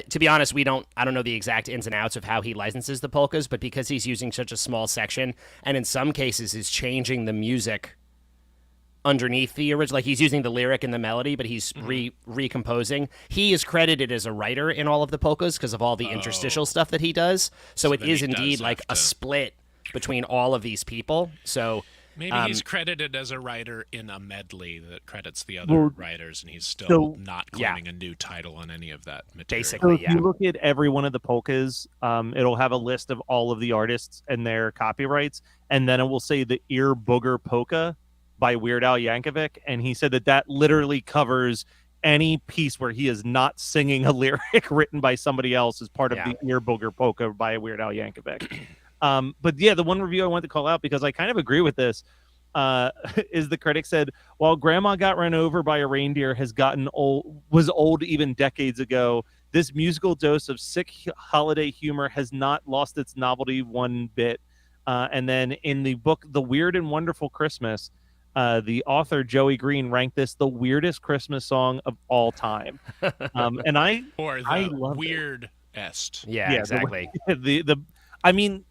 to be honest, I don't know the exact ins and outs of how he licenses the polkas, but because he's using such a small section, and in some cases is changing the music underneath the original, he's using the lyric and the melody, but he's recomposing. He is credited as a writer in all of the polkas because of all the interstitial stuff that he does. So it is indeed a split between all of these people. So maybe he's credited as a writer in a medley that credits the other writers, and he's still not claiming a new title on any of that material. Basically, if you look at every one of the polkas, it'll have a list of all of the artists and their copyrights, and then it will say the Ear Booger Polka by Weird Al Yankovic, and he said that literally covers any piece where he is not singing a lyric written by somebody else as part of the Ear Booger Polka by Weird Al Yankovic. But yeah, the one review I wanted to call out, because I kind of agree with this, is the critic said, while Grandma Got Run Over by a Reindeer was old even decades ago, this musical dose of sick holiday humor has not lost its novelty one bit. And then in the book The Weird and Wonderful Christmas, the author Joey Green ranked this the weirdest Christmas song of all time. And I love weird it. est. Yeah, exactly. I mean,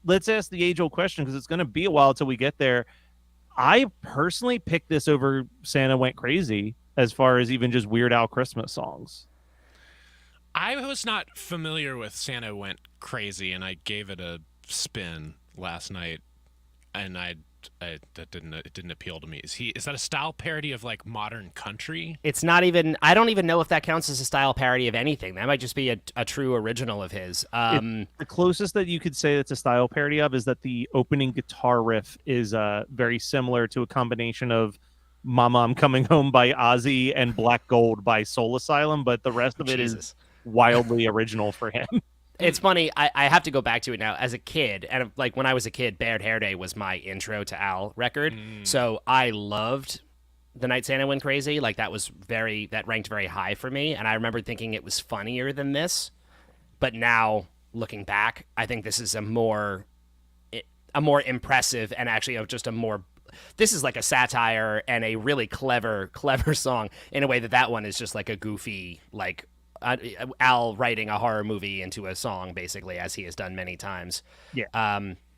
let's ask the age-old question because it's going to be a while until we get there. I personally picked this over Santa Went Crazy as far as even just Weird Al Christmas songs. I was not familiar with Santa Went Crazy, and I gave it a spin last night, and it didn't appeal to me. Is that a style parody of like modern country? It's not even. I don't even know if that counts as a style parody of anything. That might just be a true original of his. The closest that you could say it's a style parody of is that the opening guitar riff is very similar to a combination of "Mama, I'm Coming Home" by Ozzy and "Black Gold" by Soul Asylum, but the rest of it is wildly original for him. It's funny. I have to go back to it now. As a kid, and like when I was a kid, Baird Hair Day was my intro to Al record. So I loved The Night Santa Went Crazy. Like that ranked very high for me. And I remember thinking it was funnier than this. But now looking back, I think this is a more impressive and actually just a more. This is like a satire and a really clever song in a way that one is just like a goofy like. Al writing a horror movie into a song, basically, as he has done many times. Yeah.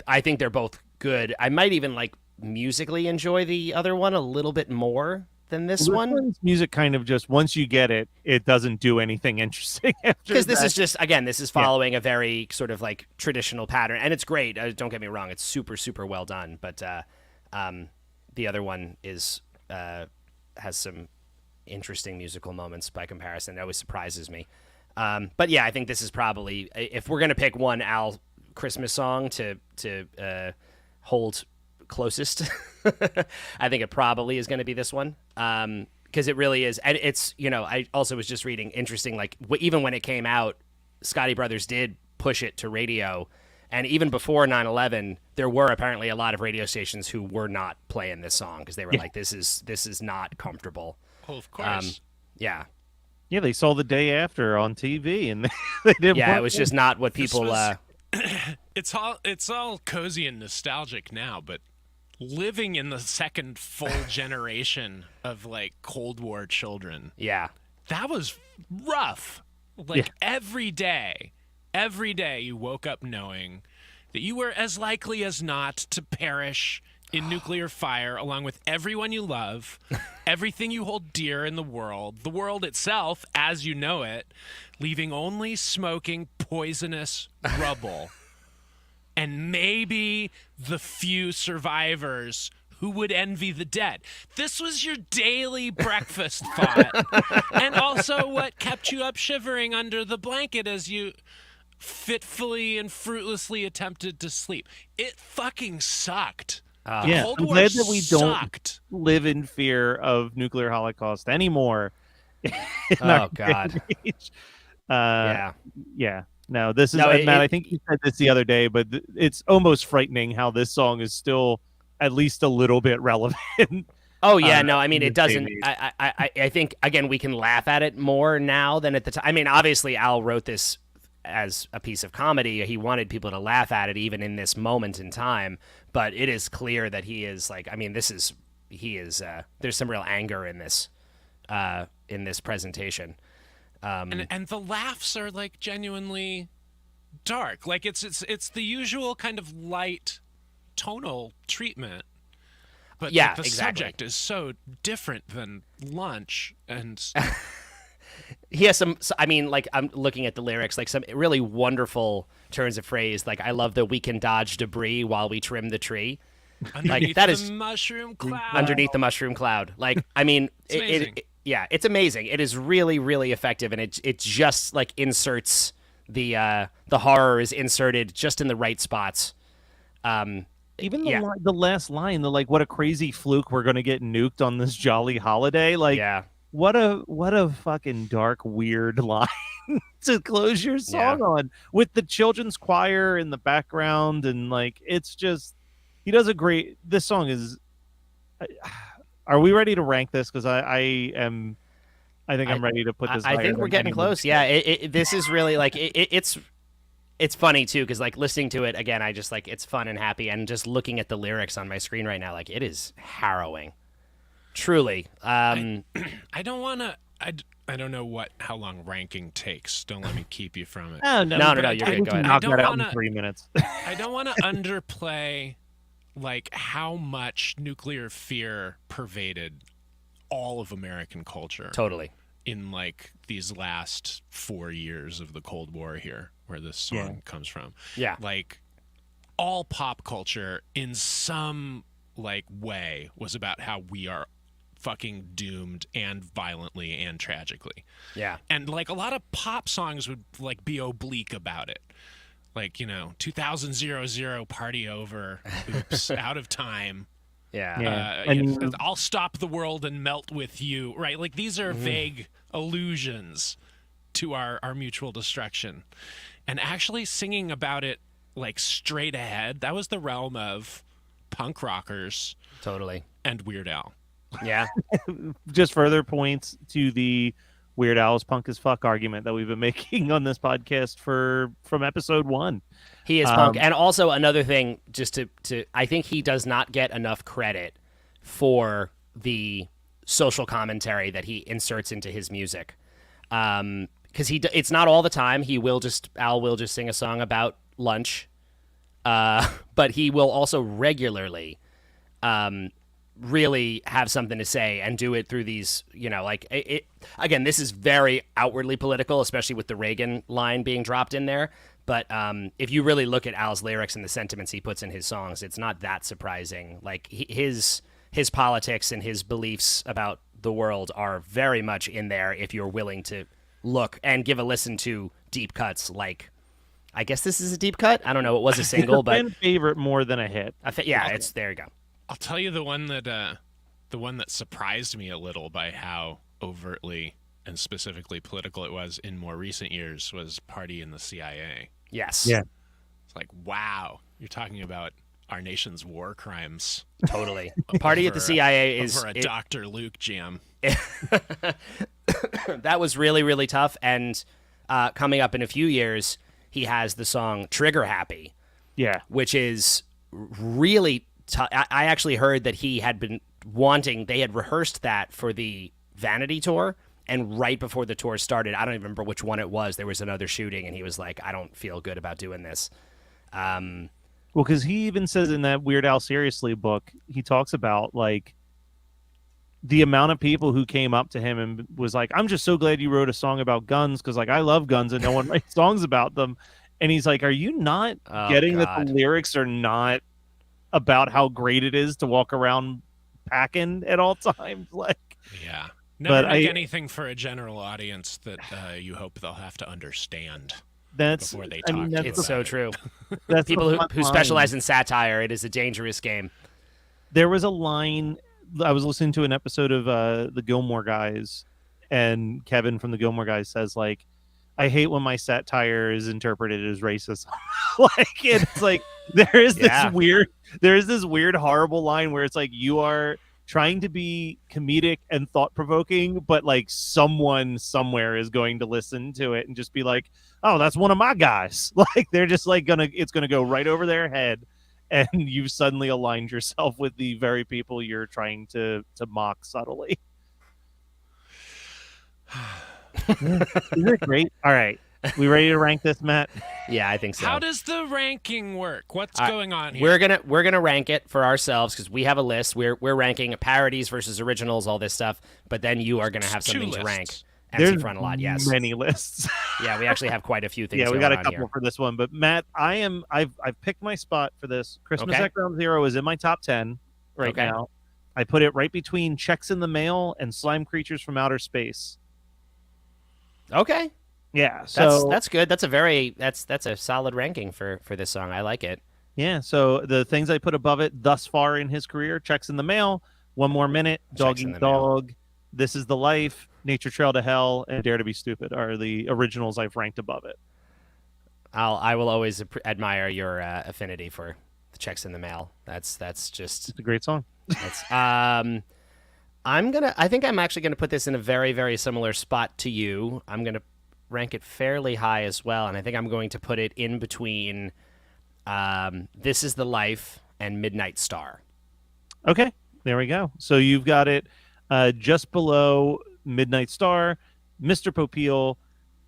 I think they're both good. I might even like musically enjoy the other one a little bit more than this one. One's music kind of just once you get it, it doesn't do anything interesting. Because this is just this is following a very sort of like traditional pattern, and it's great. Don't get me wrong; it's super super well done. But the other one has some interesting musical moments by comparison. It always surprises me. But yeah, I think this is probably, if we're going to pick one Al Christmas song to hold closest, I think it probably is going to be this one. Because it really is. And it's, I also was just reading interesting, like even when it came out, Scotti Brothers did push it to radio. And even before 9/11, there were apparently a lot of radio stations who were not playing this song because they were like, this is not comfortable. Oh, of course. Yeah, they saw the day after on TV, and they didn't. Yeah, it was just not what people. It's all cozy and nostalgic now, but living in the second full generation of like Cold War children. Yeah, that was rough. Like every day you woke up knowing that you were as likely as not to perish in nuclear fire along with everyone you love, everything you hold dear in the world itself as you know it, leaving only smoking poisonous rubble, and maybe the few survivors who would envy the dead. This was your daily breakfast thought, and also what kept you up shivering under the blanket as you fitfully and fruitlessly attempted to sleep. It fucking sucked. I'm glad that we don't live in fear of nuclear holocaust anymore. Oh God. Yeah. No, this is Matt. I think you said this the other day, but it's almost frightening how this song is still at least a little bit relevant. Oh yeah, no, I mean it doesn't. I think again we can laugh at it more now than at the time. I mean, obviously Al wrote this as a piece of comedy. He wanted people to laugh at it even in this moment in time, but it is clear that he is like, I mean, there's some real anger in this presentation. And the laughs are like genuinely dark. Like it's the usual kind of light tonal treatment. But yeah, the subject is so different than lunch and he has some, I mean, like I'm looking at the lyrics, like some really wonderful turns of phrase. Like I love that we can dodge debris while we trim the tree. Underneath that the is mushroom cloud. Underneath the mushroom cloud. Like, I mean, it's amazing. It is really, really effective. And it just like inserts the horror is inserted just in the right spots. Even the last line, what a crazy fluke, we're going to get nuked on this jolly holiday. Like, what a fucking dark, weird line to close your song on, with the children's choir in the background. And like, it's just, he does a great, this song is, are we ready to rank this? Because I think I'm ready to put this. I think we're getting close. Yeah. This is really like, it's funny too, because like listening to it again, I just like, it's fun and happy, and just looking at the lyrics on my screen right now, like it is harrowing, truly. I don't want to. I don't know how long ranking takes. Don't let me keep you from it. Oh, no, no, you're good. Go ahead. Knock that out in 3 minutes. I don't want to underplay like how much nuclear fear pervaded all of American culture. Totally. In like these last 4 years of the Cold War here, where this song comes from. Yeah. Like all pop culture in some like way was about how we are fucking doomed and violently and tragically. Yeah. And like a lot of pop songs would like be oblique about it. Like, 2000 party over, oops, out of time. Yeah. I'll stop the world and melt with you. Right. Like these are vague allusions to our mutual destruction. And actually singing about it like straight ahead, that was the realm of punk rockers. Totally. And Weird Al. Yeah. Just further points to the Weird Al's punk as fuck argument that we've been making on this podcast from episode 1. He is punk. And also another thing, just to I think he does not get enough credit for the social commentary that he inserts into his music. Because it's not all the time. Al will just sing a song about lunch. But he will also regularly really have something to say and do it through these, again, this is very outwardly political, especially with the Reagan line being dropped in there. But if you really look at Al's lyrics and the sentiments he puts in his songs, it's not that surprising. Like his politics and his beliefs about the world are very much in there if you're willing to look and give a listen to deep cuts. Like, I guess this is a deep cut. I don't know. It was a single, but fan favorite more than a hit. It's there you go. I'll tell you the one that surprised me a little by how overtly and specifically political it was in more recent years was Party in the CIA. Yes. Yeah. It's like, wow, you're talking about our nation's war crimes. Totally. Party at the CIA is over a Dr. Luke jam. That was really, really tough. And coming up in a few years, he has the song Trigger Happy. Yeah. Which is really tough. I actually heard that he had been they had rehearsed that for the Vanity tour. And right before the tour started, I don't even remember which one it was, there was another shooting. And he was like, I don't feel good about doing this. Well, because he even says in that Weird Al Seriously book, he talks about like the amount of people who came up to him and was like, I'm just so glad you wrote a song about guns because like I love guns and no one writes songs about them. And he's like, are you not getting that the lyrics are not about how great it is to walk around packing at all times? Like, yeah. Never make anything for a general audience that you hope they'll have to understand. Before they talk. It's so true. That's people who specialize in satire. It is a dangerous game. There was a line. I was listening to an episode of the Gilmore Guys, and Kevin from the Gilmore Guys says like, "I hate when my satire is interpreted as racist." Like it's like there is this weird horrible line where it's like you are trying to be comedic and thought-provoking, but like someone somewhere is going to listen to it and just be like, oh, that's one of my guys. Like they're just like it's gonna go right over their head, and you've suddenly aligned yourself with the very people you're trying to mock subtly. Isn't it great? All right. We ready to rank this, Matt? Yeah, I think so. How does the ranking work? What's going on here? We're gonna rank it for ourselves because we have a list. We're ranking parodies versus originals, all this stuff. But then you are gonna have something to rank. There's Frontalot, yes. many lists. Yeah, we actually have quite a few things. Yeah, we got a couple here for this one. But Matt, I've picked my spot for this. Christmas at Ground Zero is in my top 10 right now. I put it right between Checks in the Mail and Slime Creatures from Outer Space. Okay. Yeah, so that's good. That's a solid ranking for this song. I like it. Yeah, so the things I put above it thus far in his career: Checks in the Mail, One More Minute, Dog Eat Dog, This Is the Life, Nature Trail to Hell, and Dare to Be Stupid are the originals I've ranked above it. I will always admire your affinity for the Checks in the Mail. It's a great song. I think I'm actually gonna put this in a very, very similar spot to you. I'm gonna rank it fairly high as well, and I think I'm going to put it in between This Is the Life and Midnight Star. Okay, there we go. So you've got it just below Midnight Star, Mr. Popeil,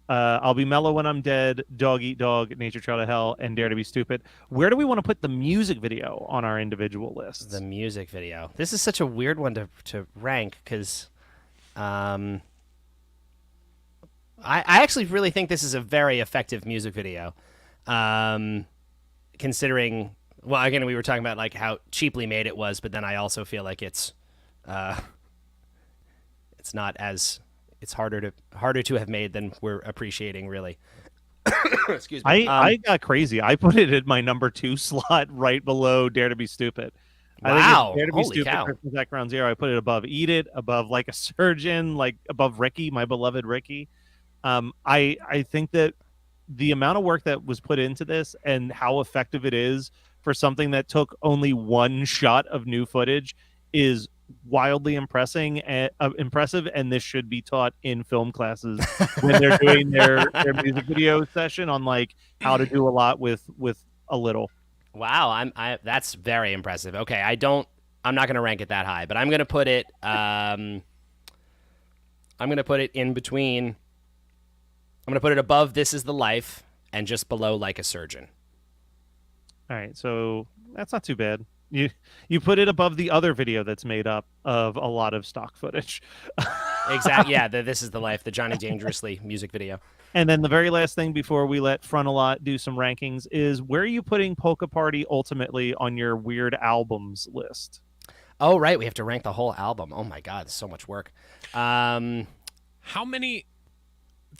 I'll Be Mellow When I'm Dead, Dog Eat Dog, Nature Trail to Hell, and Dare to Be Stupid. Where do we want to put the music video on our individual lists? The music video. This is such a weird one to rank because I actually really think this is a very effective music video. Considering, well, again, we were talking about like how cheaply made it was, but then I also feel like it's not as, it's harder to have made than we're appreciating, really. Excuse me. I got crazy. I put it in my number 2 slot right below Dare to Be Stupid. Wow. Dare to Be Holy Stupid, cow. Christmas at Ground Zero. I put it above Eat It, above Like a Surgeon, like above Ricky, my beloved Ricky. I think that the amount of work that was put into this and how effective it is for something that took only one shot of new footage is wildly impressive, and this should be taught in film classes when they're doing their music video session on like how to do a lot with a little. Wow, that's very impressive. Okay, I'm not going to rank it that high, but I'm going to put it in between. I'm going to put it above This Is the Life and just below Like a Surgeon. All right, so that's not too bad. You put it above the other video that's made up of a lot of stock footage. Exactly. Yeah, This Is the Life, the Johnny Dangerously music video. And then the very last thing before we let Frontalot do some rankings is, where are you putting Polka Party ultimately on your weird albums list? Oh, right. We have to rank the whole album. Oh, my God. So much work. How many...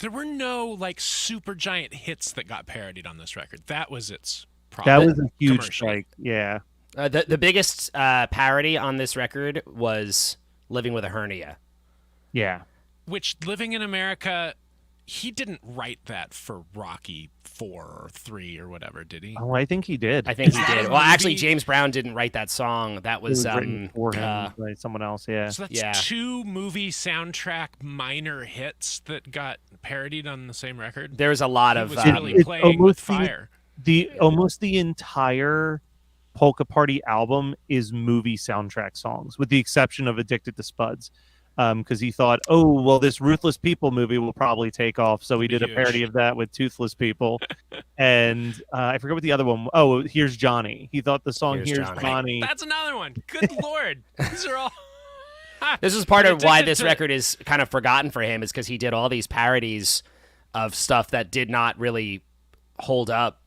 There were no, like, super giant hits that got parodied on this record. That was its problem. That was a huge strike. Yeah. The biggest parody on this record was Living with a Hernia. Yeah. Which, Living in America, he didn't write that for Rocky 4 or 3 or whatever, did he? Oh, I think he did. I think he did. Well, actually, James Brown didn't write that song. That was written for him by someone else, yeah. So that's 2 movie soundtrack minor hits that got parodied on the same record? There's a lot he of... was really playing with fire. Almost the entire Polka Party album is movie soundtrack songs, with the exception of Addicted to Spuds. Because he thought, oh, well, this Ruthless People movie will probably take off. So he did a parody of that with Toothless People. And I forget what the other one. Oh, Here's Johnny. He thought the song Here's Johnny. That's another one. Good Lord. These are all... This is part of why this record is kind of forgotten for him, is because he did all these parodies of stuff that did not really hold up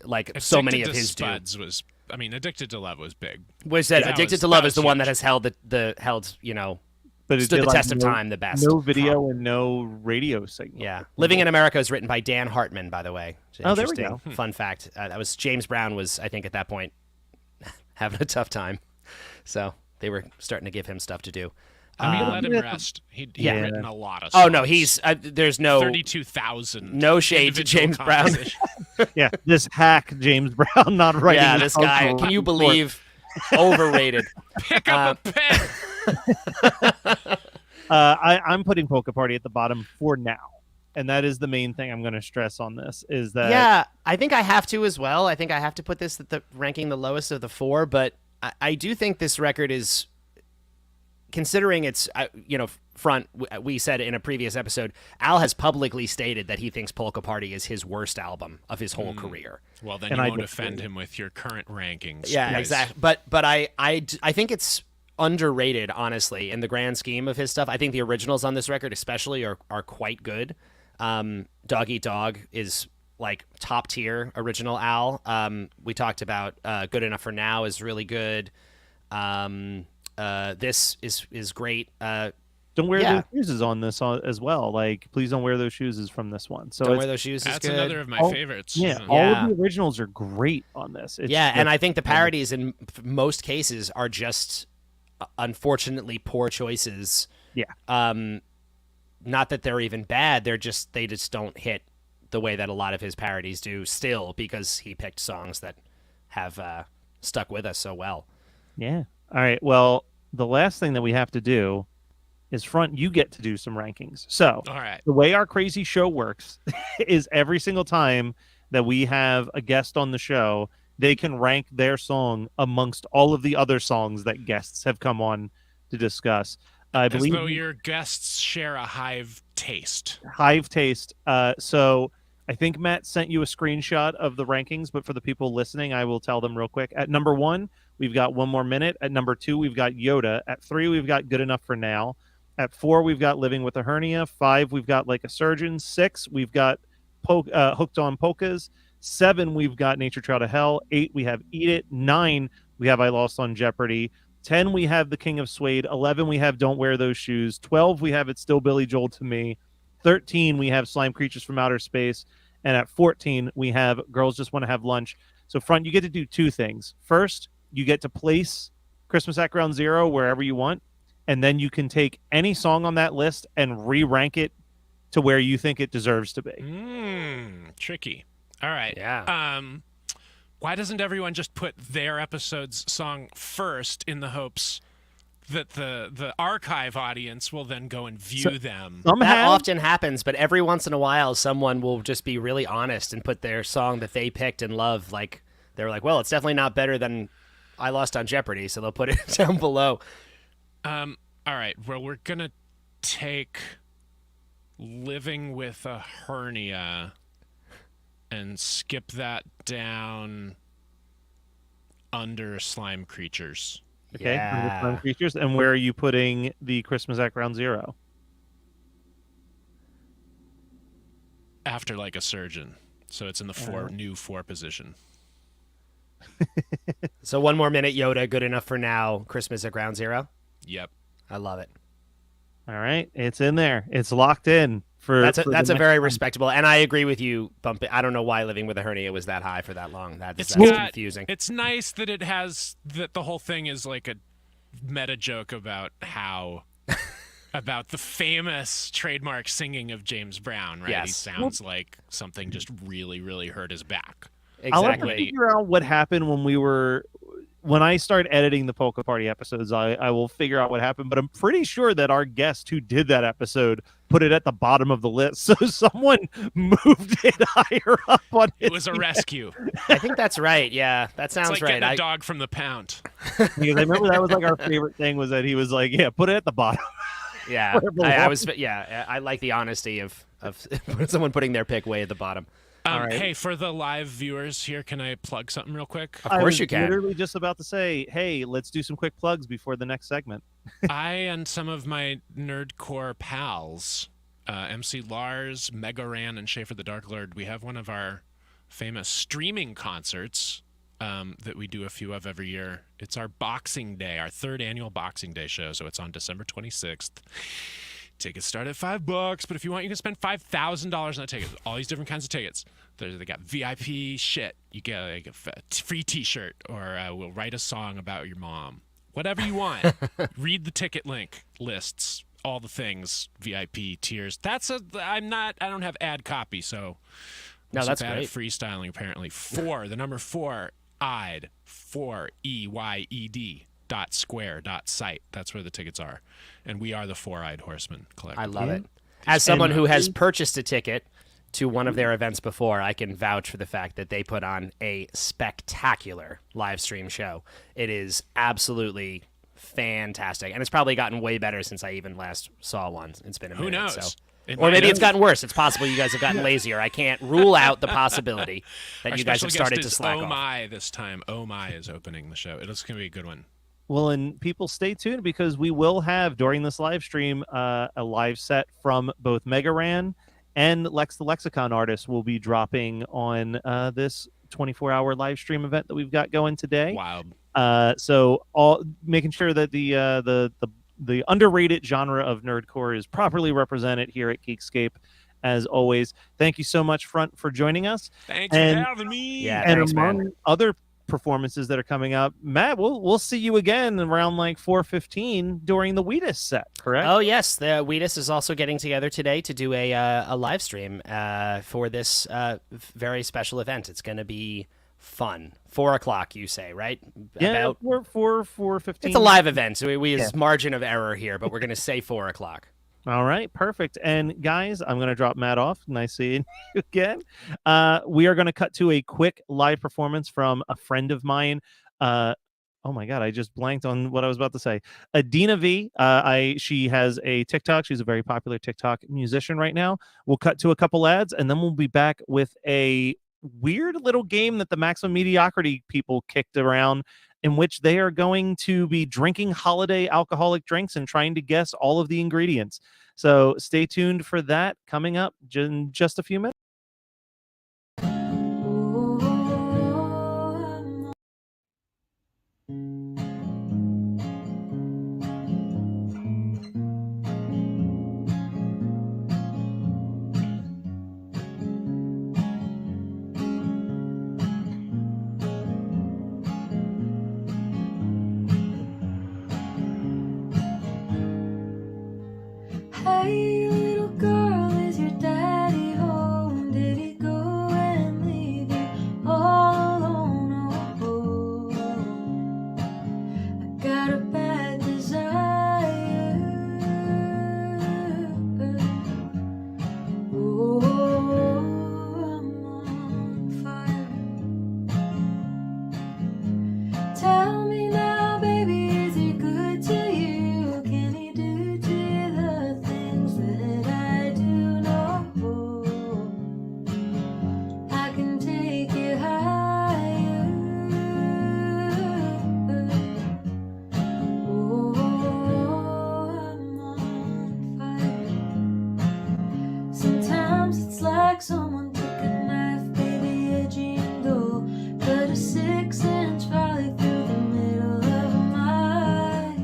like so many of his Spuds was... I mean, Addicted to Love was big. Was that Addicted to Love is the one that has held you know, but stood the test of time the best. No video and no radio signal. Yeah. Living in America is written by Dan Hartman, by the way. Oh, there we go. Fun fact. That was James Brown was, I think, at that point having a tough time. So they were starting to give him stuff to do. I mean, let him rest. He'd written a lot of songs. Oh, no, he's... there's no... 32,000. No shade to James Brown. Yeah, this hack James Brown not writing. Yeah, this guy, can you believe... Overrated. Pick up a pen. I'm putting Polka Party at the bottom for now. And that is the main thing I'm going to stress on this, is that... Yeah, I think I have to as well. I think I have to put this at the ranking the lowest of the 4, but I do think this record is... Considering it's, front, we said in a previous episode, Al has publicly stated that he thinks Polka Party is his worst album of his whole career. Well, then you won't offend him with your current rankings. Yeah, exactly. But I think it's underrated, honestly, in the grand scheme of his stuff. I think the originals on this record especially are quite good. Dog Eat Dog is like top tier original Al. We talked about Good Enough for Now is really good. This is great. Don't wear those shoes on this as well. Like, please don't wear those shoes is from this one. So Don't Wear Those Shoes is That's good. another of my favorites. Yeah, all of the originals are great on this. And I think the parodies in most cases are just unfortunately poor choices. Yeah. Not that they're even bad. They just don't hit the way that a lot of his parodies do still, because he picked songs that have stuck with us so well. Yeah. All right. Well, the last thing that we have to do is you get to do some rankings. So all right. The way our crazy show works is every single time that we have a guest on the show, they can rank their song amongst all of the other songs that guests have come on to discuss. I As believe though your guests share a hive taste. Hive taste. So I think Matt sent you a screenshot of the rankings, but for the people listening, I will tell them real quick. At number 1, we've got One More Minute. At number 2, we've got Yoda. At 3, we've got Good Enough for Now. At 4, we've got Living with a Hernia. 5, we've got Like a Surgeon. 6, we've got Hooked on Polkas. 7, we've got Nature Trail to Hell. 8, we have Eat It. 9, we have I Lost on Jeopardy. 10, we have The King of Suede. 11, we have Don't Wear Those Shoes. 12, we have It's Still Billy Joel to Me. 13, we have Slime Creatures from Outer Space. And at 14, we have Girls Just Want to Have Lunch. So, Front, you get to do 2 things. First, you get to place Christmas at Ground Zero wherever you want. And then you can take any song on that list and re-rank it to where you think it deserves to be. Tricky. All right. Yeah. Why doesn't everyone just put their episode's song first in the hopes that the archive audience will then go and view them? That often happens, but every once in a while, someone will just be really honest and put their song that they picked and love. Like, they're like, well, it's definitely not better than I Lost on Jeopardy, so they'll put it down below. All right. Well, we're going to take Living with a Hernia and skip that down under Slime Creatures. Okay, under Slime Creatures. And where are you putting the Christmas at Ground Zero? After Like a Surgeon. So it's in the new 4 position. So One More Minute, Yoda, Good Enough for Now, Christmas at Ground Zero? Yep. I love it. All right, it's in there. It's locked in. That's a very respectable, and I agree with you, Bump. I don't know why Living with a Hernia was that high for that long. That's confusing. It's nice that it has that the whole thing is like a meta joke about how about the famous trademark singing of James Brown, right? Yes. He sounds like something just really, really hurt his back. I'll have to figure out what happened when I start editing the Polka Party episodes. I will figure out what happened, but I'm pretty sure that our guest who did that episode put it at the bottom of the list. So someone moved it higher up on it. It was a rescue. I think that's right. Yeah, that sounds it's like right. Getting a dog from the pound. Because I remember that was like our favorite thing was that he was like, yeah, put it at the bottom. Yeah, I like the honesty of someone putting their pick way at the bottom. right. Hey, for the live viewers here, can I plug something real quick? Of course you can. I was literally just about to say, hey, let's do some quick plugs before the next segment. I and some of my nerdcore pals, MC Lars, Mega Ran, and Schaefer the Dark Lord, we have one of our famous streaming concerts that we do a few of every year. It's our Boxing Day, our 3rd annual Boxing Day show, so it's on December 26th. Tickets start at $5, but if you want, you can spend $5,000 on a ticket. All these different kinds of tickets. They got VIP shit. You get like a free T-shirt, or we'll write a song about your mom. Whatever you want. Read the ticket link lists, all the things, VIP tiers. I don't have ad copy, so no, that's bad great. At freestyling apparently. 4, the number 4, EYED, 4EYED. .square.site. That's where the tickets are, and we are the Four-Eyed Horsemen collectively. I love it. As someone who has purchased a ticket to one of their events before, I can vouch for the fact that they put on a spectacular live stream show. It is absolutely fantastic, and it's probably gotten way better since I even last saw one. It's been a minute. Who knows? So. Or maybe it's gotten worse. It's possible you guys have gotten lazier. I can't rule out the possibility that you guys have started to slack off. Oh My this time. Oh My is opening the show. It's going to be a good one. Well, and people stay tuned because we will have during this live stream a live set from both Mega Ran and Lex the Lexicon artist will be dropping on this 24-hour live stream event that we've got going today. Wow. So all making sure that the underrated genre of nerdcore is properly represented here at Geekscape. As always, thank you so much, Front, for joining us. Thanks for having me. Yeah, and thanks, among man. other performances that are coming up, Matt, we'll see you again around like 4:15 during the Weillers set, correct? Oh yes, the Weillers is also getting together today to do a live stream for this very special event. It's going to be fun. 4 o'clock, you say, right? Yeah, 4:15. It's a live event, so we use margin of error here, but we're going to say 4 o'clock. All right, perfect. And guys, I'm going to drop Matt off. Nice seeing you again. We are going to cut to a quick live performance from a friend of mine. Oh my God, I just blanked on what I was about to say. Adina V. She has a TikTok. She's a very popular TikTok musician right now. We'll cut to a couple ads, and then we'll be back with a weird little game that the Maximum Mediocrity people kicked around, in which they are going to be drinking holiday alcoholic drinks and trying to guess all of the ingredients. So stay tuned for that coming up in just a few minutes. Hey, little girl, is your daddy home? Did he go and leave you all alone? Oh, I got a bad desire. Oh, I'm on fire. Tell me now, baby, is he good to you? Can he do to you the things that I do know? I can take you higher. Oh, I'm on fire. Sometimes it's like someone took a knife, baby, edgy and dull, cut a 6-inch valley through the middle of my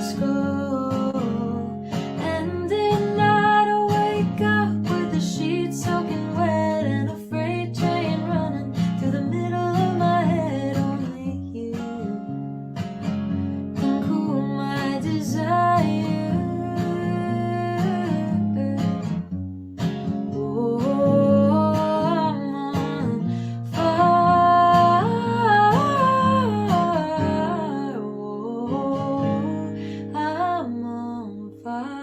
skull. And at night I wake up with the sheets soaking wet and a freight train running through the middle of my head. Only you can cool my desire. Oh, I'm on fire. Oh, I'm on fire.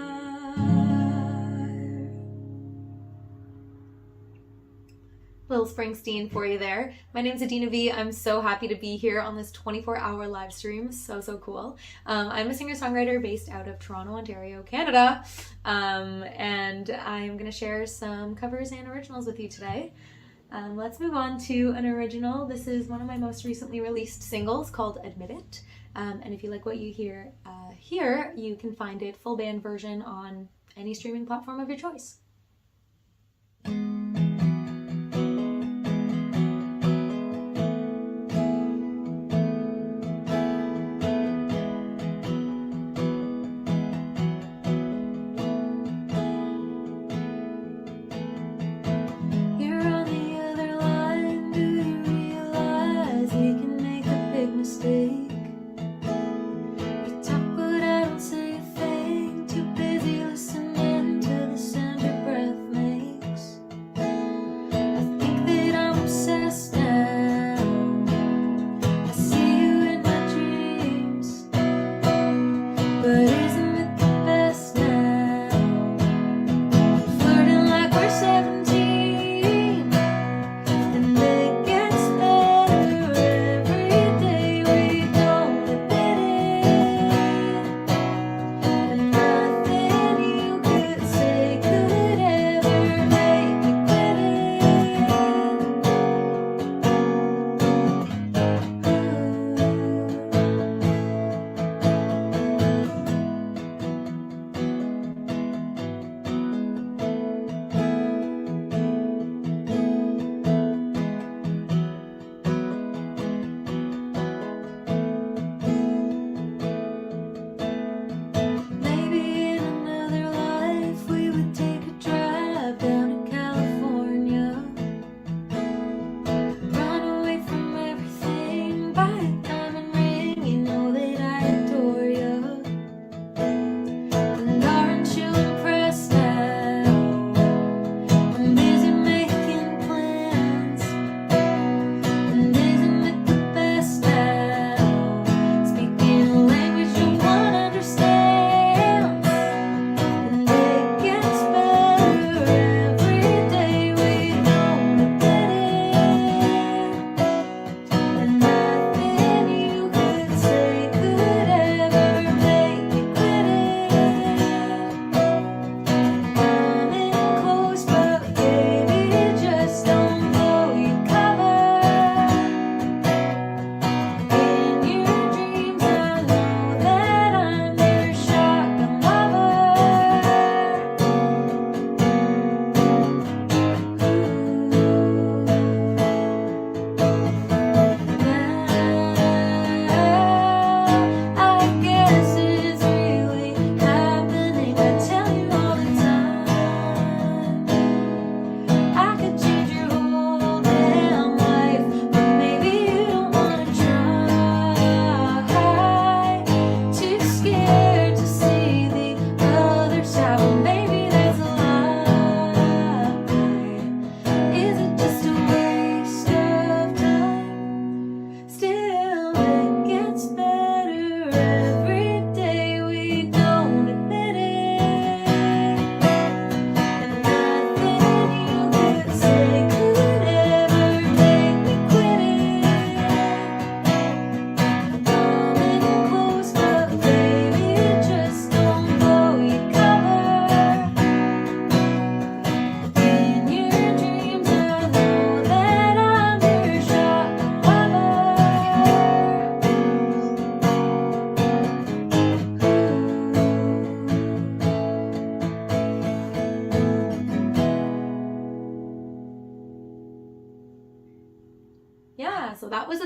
Little Springsteen for you there. My name's Adina V. I'm so happy to be here on this 24-hour live stream. So cool. I'm a singer-songwriter based out of Toronto, Ontario, Canada. And I'm going to share some covers and originals with you today. Let's move on to an original. This is one of my most recently released singles called Admit It. And if you like what you hear here, you can find it full band version on any streaming platform of your choice. You're on the other line. Do you realize we can make a big mistake? We talk, but I don't say a thing. Too busy listening to the sound your breath makes.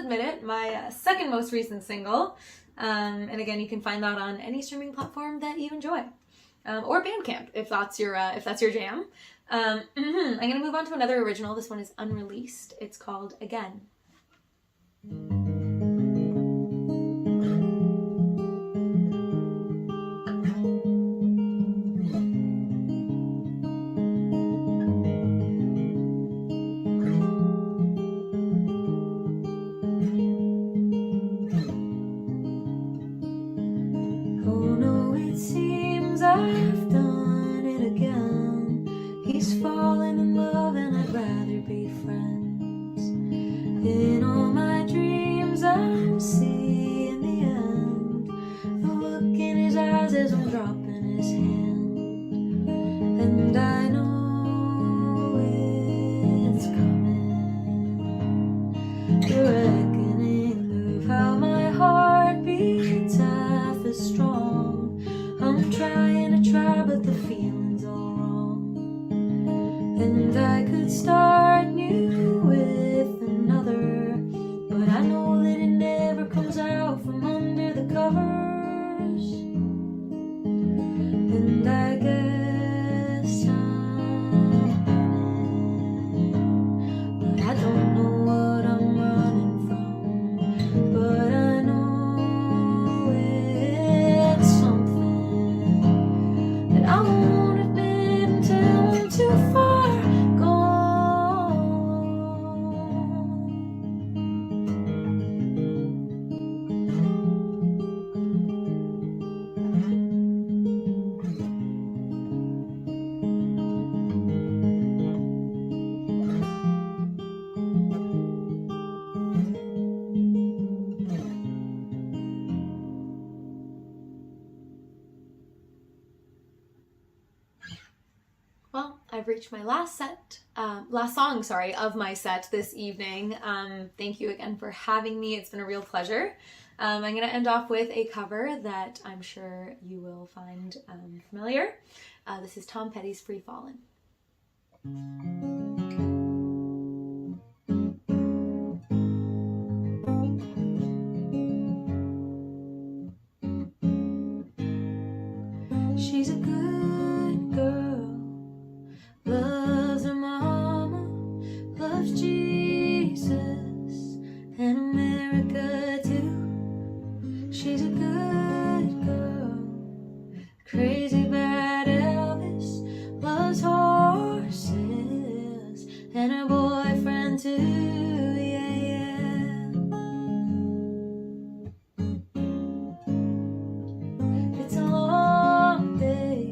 Admit It, my second most recent single. And again, you can find that on any streaming platform that you enjoy. Or Bandcamp, if that's your jam. I'm going to move on to another original. This one is unreleased. It's called Again. Oh no, it seems I've done it again. He's fallen in love and I'd rather be friends. In all my dreams I'm seeing the end. The look in his eyes as I'm dropping his hand. And I know it's coming. The reckoning of how my heart beats half as strong. I'm trying to try, but the feeling's all wrong. And I could start new with another, but I know that it never comes out from under the covers. And I guess I'm running, but I don't know what I'm running from. But I know it's something that I won't admit until I'm too far gone. Well, I've reached my last song of my set this evening. Thank you again for having me. It's been a real pleasure. I'm going to end off with a cover that I'm sure you will find familiar. This is Tom Petty's Free Fallin'. She's a good girl, loves her mama, loves Jesus and America too. She's a good girl, crazy about Elvis, loves horses and her boyfriend too. Yeah, yeah. It's a long day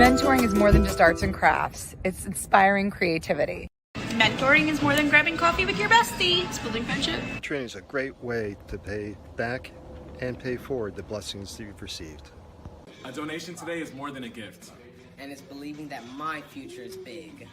Mentoring is more than just arts and crafts. It's inspiring creativity. Mentoring is more than grabbing coffee with your bestie. It's building friendship. Training is a great way to pay back and pay forward the blessings that you've received. A donation today is more than a gift. And it's believing that my future is big.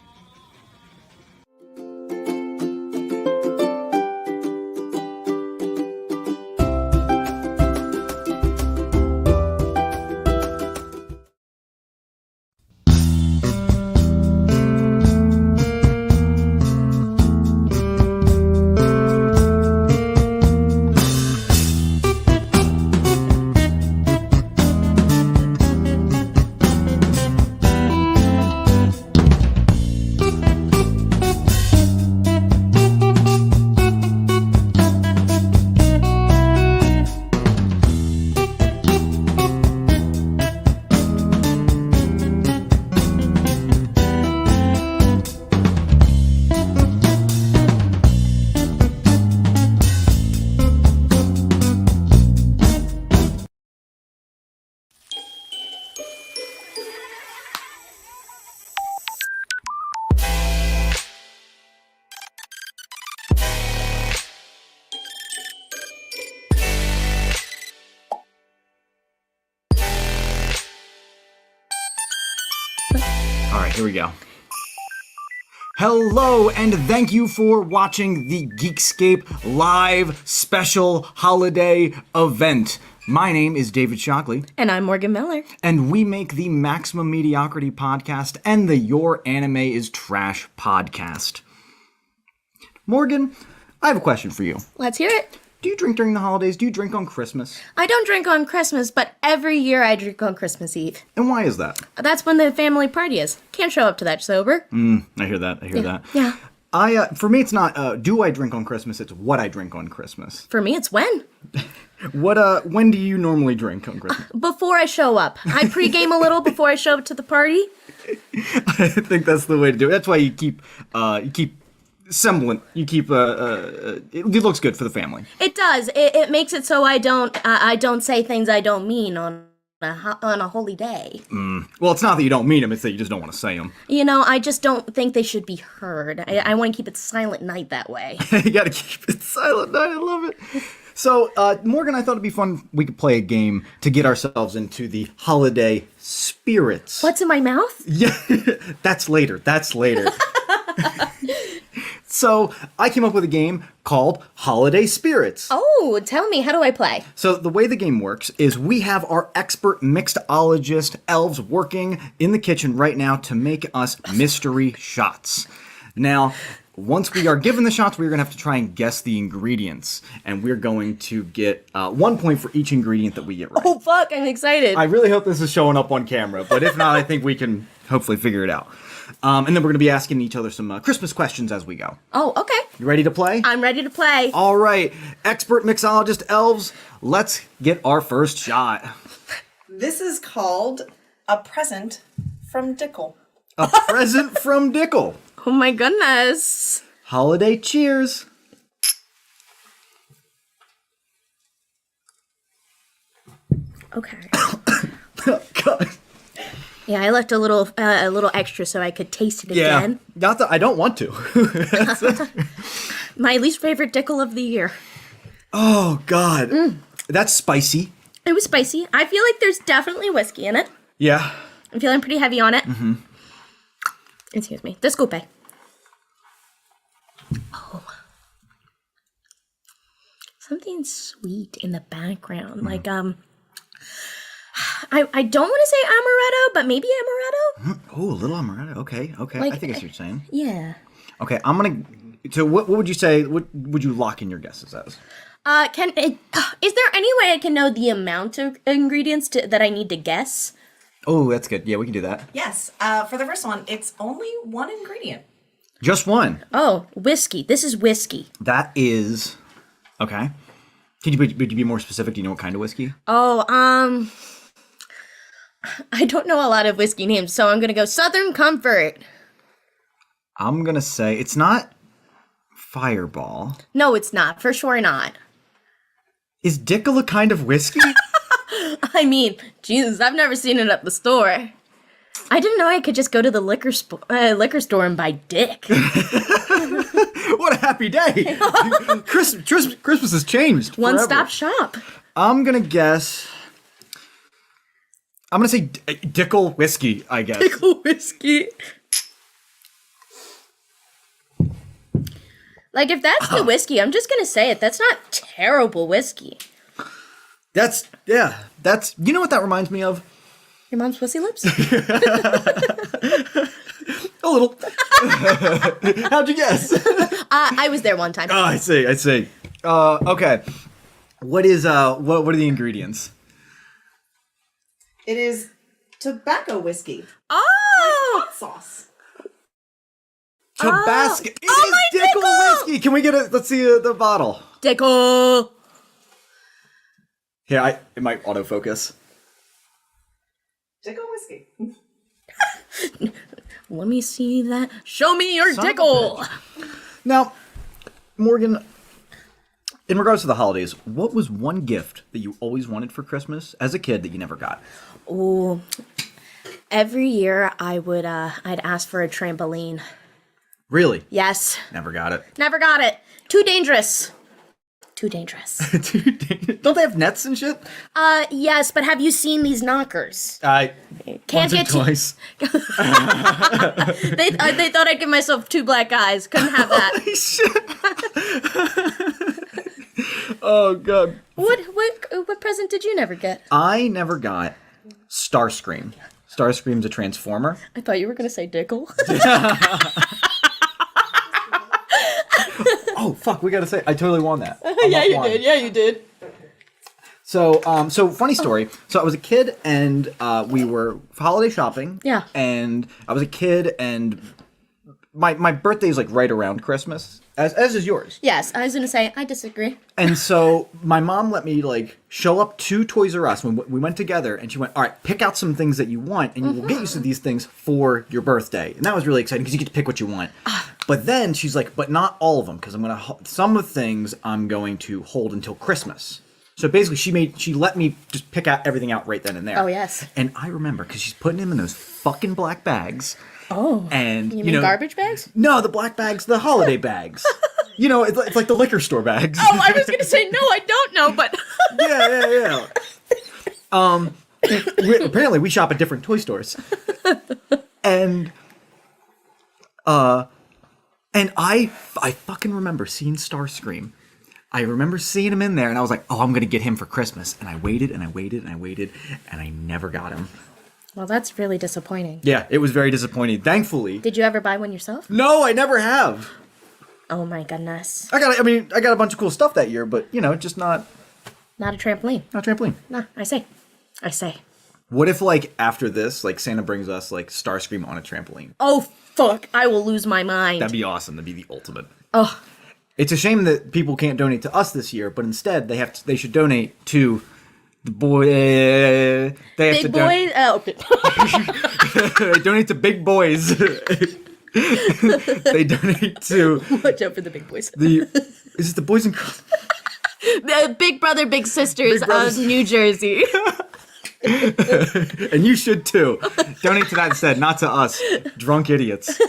All right, here we go. Hello, and thank you for watching the Geekscape live special holiday event. My name is David Shockley. And I'm Morgan Miller. And we make the Maximum Mediocrity podcast and the Your Anime is Trash podcast. Morgan, I have a question for you. Let's hear it. Do you drink during the holidays? Do you drink on Christmas? I don't drink on Christmas, but every year I drink on Christmas Eve. And why is that? That's when the family party is. Can't show up to that sober. I hear that. Yeah. For me, it's not, do I drink on Christmas? It's what I drink on Christmas. For me, it's when. When do you normally drink on Christmas? Before I show up. I pregame a little before I show up to the party. I think that's the way to do it. That's why you keep semblant. You keep it looks good for the family. It does. It makes it so I don't say things I don't mean on a holy day. Well, it's not that you don't mean them, it's that you just don't want to say them. You know, I just don't think they should be heard. I want to keep it silent night that way. You gotta keep it silent night, I love it. So, Morgan, I thought it'd be fun we could play a game to get ourselves into the holiday spirits. What's in my mouth? Yeah, that's later. So, I came up with a game called Holiday Spirits. Oh, tell me, how do I play? So, the way the game works is we have our expert mixologist elves working in the kitchen right now to make us mystery shots. Now, once we are given the shots, we're going to have to try and guess the ingredients. And we're going to get 1 point for each ingredient that we get right. Oh, fuck, I'm excited. I really hope this is showing up on camera, but if not, I think we can hopefully figure it out. And then we're going to be asking each other some Christmas questions as we go. Oh, okay. You ready to play? I'm ready to play. All right. Expert mixologist elves, let's get our first shot. This is called A Present from Dickel. A present from Dickel. Oh my goodness. Holiday cheers. Okay. God. Yeah, I left a little extra so I could taste it again. Not that I don't want to. My least favorite Dickel of the year. Oh, God. That's spicy. It was spicy. I feel like there's definitely whiskey in it. Yeah. I'm feeling pretty heavy on it. Mm-hmm. Excuse me. Disculpe. Oh. Something sweet in the background. Like, I don't want to say amaretto, but maybe amaretto? Oh, a little amaretto. Okay. Like, I think that's what you're saying. Yeah. Okay, so what would you say, what would you lock in your guesses as? Is there any way I can know the amount of ingredients that I need to guess? Oh, that's good. Yeah, we can do that. Yes. For the first one, it's only one ingredient. Just one. Oh, whiskey. This is whiskey. That is... Okay. Would you be more specific? Do you know what kind of whiskey? Oh, I don't know a lot of whiskey names, so I'm going to go Southern Comfort. I'm going to say it's not Fireball. No, it's not. For sure not. Is Dickel a kind of whiskey? I mean, Jesus, I've never seen it at the store. I didn't know I could just go to the liquor store and buy dick. What a happy day! Christmas has changed. One-stop shop. I'm gonna guess. I'm gonna say Dickel whiskey. I guess. Dickel whiskey. Like, if that's the whiskey, I'm just gonna say it. That's not terrible whiskey. That's you know what that reminds me of? Your mom's pussy lips? A little. How'd you guess? I was there one time. Oh, I see. Okay. What is what are the ingredients? It is tobacco whiskey. Oh! Like hot sauce. Tabasco. It is Dickel whiskey. Can we get it? Let's see the bottle. Dickel. Here, it might autofocus. Dickel whiskey. Let me see that. Show me your Dickel. Now, Morgan, in regards to the holidays, what was one gift that you always wanted for Christmas as a kid that you never got? Oh, every year I'd ask for a trampoline. Really? Yes. Never got it. Never got it. Too dangerous. Too dangerous. Don't they have nets and shit? Yes, but have you seen these knockers? Can't Can't get twice. they thought I'd give myself 2 black eyes. Couldn't have that. Holy shit. Oh god. What present did you never get? I never got Starscream. Starscream's a transformer. I thought you were gonna say Dickel. Oh fuck, we gotta say I totally won that. Yeah, you did. So funny story. So I was a kid and we were holiday shopping. Yeah. And I was a kid and my birthday is like right around Christmas, as is yours. Yes, I was gonna say I disagree. And so my mom let me like show up to Toys R Us when we went together, and she went, "All right, pick out some things that you want, and we'll get you some of these things for your birthday." And that was really exciting because you get to pick what you want. But then she's like, "But not all of them, because some of the things I'm going to hold until Christmas." So basically, she let me just pick out everything out right then and there. Oh yes. And I remember because she's putting them in those fucking black bags. Oh. And you mean garbage bags? No, the black bags, the holiday bags. You know, it's like the liquor store bags. Oh, I was gonna say no, I don't know, but yeah. Apparently, we shop at different toy stores, and I fucking remember seeing Starscream. I remember seeing him in there, and I was like, "Oh, I'm gonna get him for Christmas." And I waited, and I waited, and I waited, and I never got him. well, that's really disappointing. Yeah, it was very disappointing. Thankfully, Did you ever buy one yourself? no, I never have. Oh my goodness. I got a bunch of cool stuff that year, but just not Not a trampoline. a trampoline. No, I say. What if like after this, like Santa brings us like Starscream on a trampoline? Oh fuck! I will lose my mind. That'd be awesome. That'd be the ultimate. Oh. It's a shame that people can't donate to us this year, but instead they should donate to the boy. They have Big to boy. Okay. They donate to big boys. They donate to. Watch out for the big boys. Is it the Boys and Girls? The Big Brother, Big Sisters Big Brothers. of New Jersey. And you should too. Donate to that instead, not to us, drunk idiots.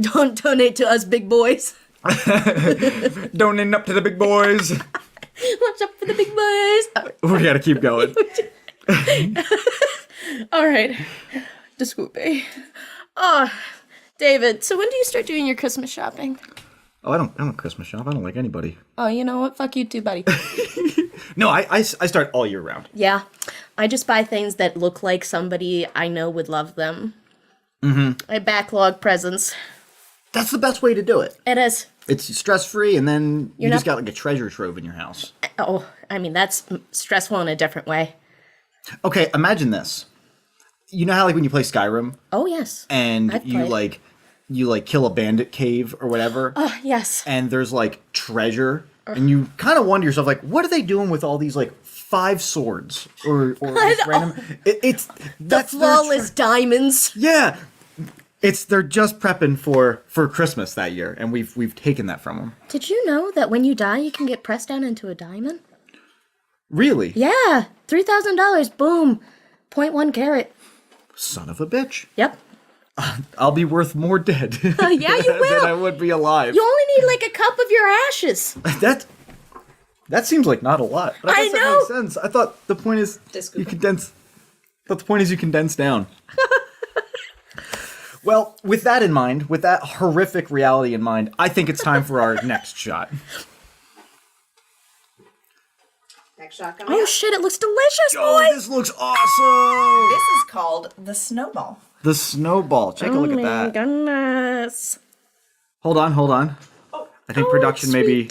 Don't donate to us big boys. Donate up to the big boys. Watch out for the big boys. We gotta keep going. All right. Disculpe. Oh, David, so when do you start doing your Christmas shopping? Oh, I don't Christmas shop. I don't like anybody. Oh, you know what? Fuck you too, buddy. No, I start all year round. Yeah. I just buy things that look like somebody I know would love them. Mm-hmm. I backlog presents. That's the best way to do it. It is. It's stress-free, and then you You're just not- got like a treasure trove in your house. Oh, I mean, that's stressful in a different way. Okay, imagine this. You know how like when you play Skyrim Oh, yes. and I've you played. kill a bandit cave or whatever, Oh, yes. and there's like treasure, and you kind of wonder yourself like, what are they doing with all these like 5 swords or just random? It's The flawless diamonds. Yeah, they're just prepping for Christmas that year, and we've taken that from them. Did you know that when you die, you can get pressed down into a diamond? Really? Yeah. $3,000. Boom. 0.1 carat. Son of a bitch. Yep. I'll be worth more dead Yeah, you will. than I would be alive. You only need like a cup of your ashes. That seems like not a lot. But I guess that makes sense. I thought the point is you condense. But the point is you condense down. Well, with that in mind, with that horrific reality in mind, I think it's time for our next shot. Next shot coming Oh up. shit, it looks delicious, Oh, boys. this looks awesome. This is called the snowball. The snowball. Take a look at Oh my that. goodness. Hold on. I think production maybe.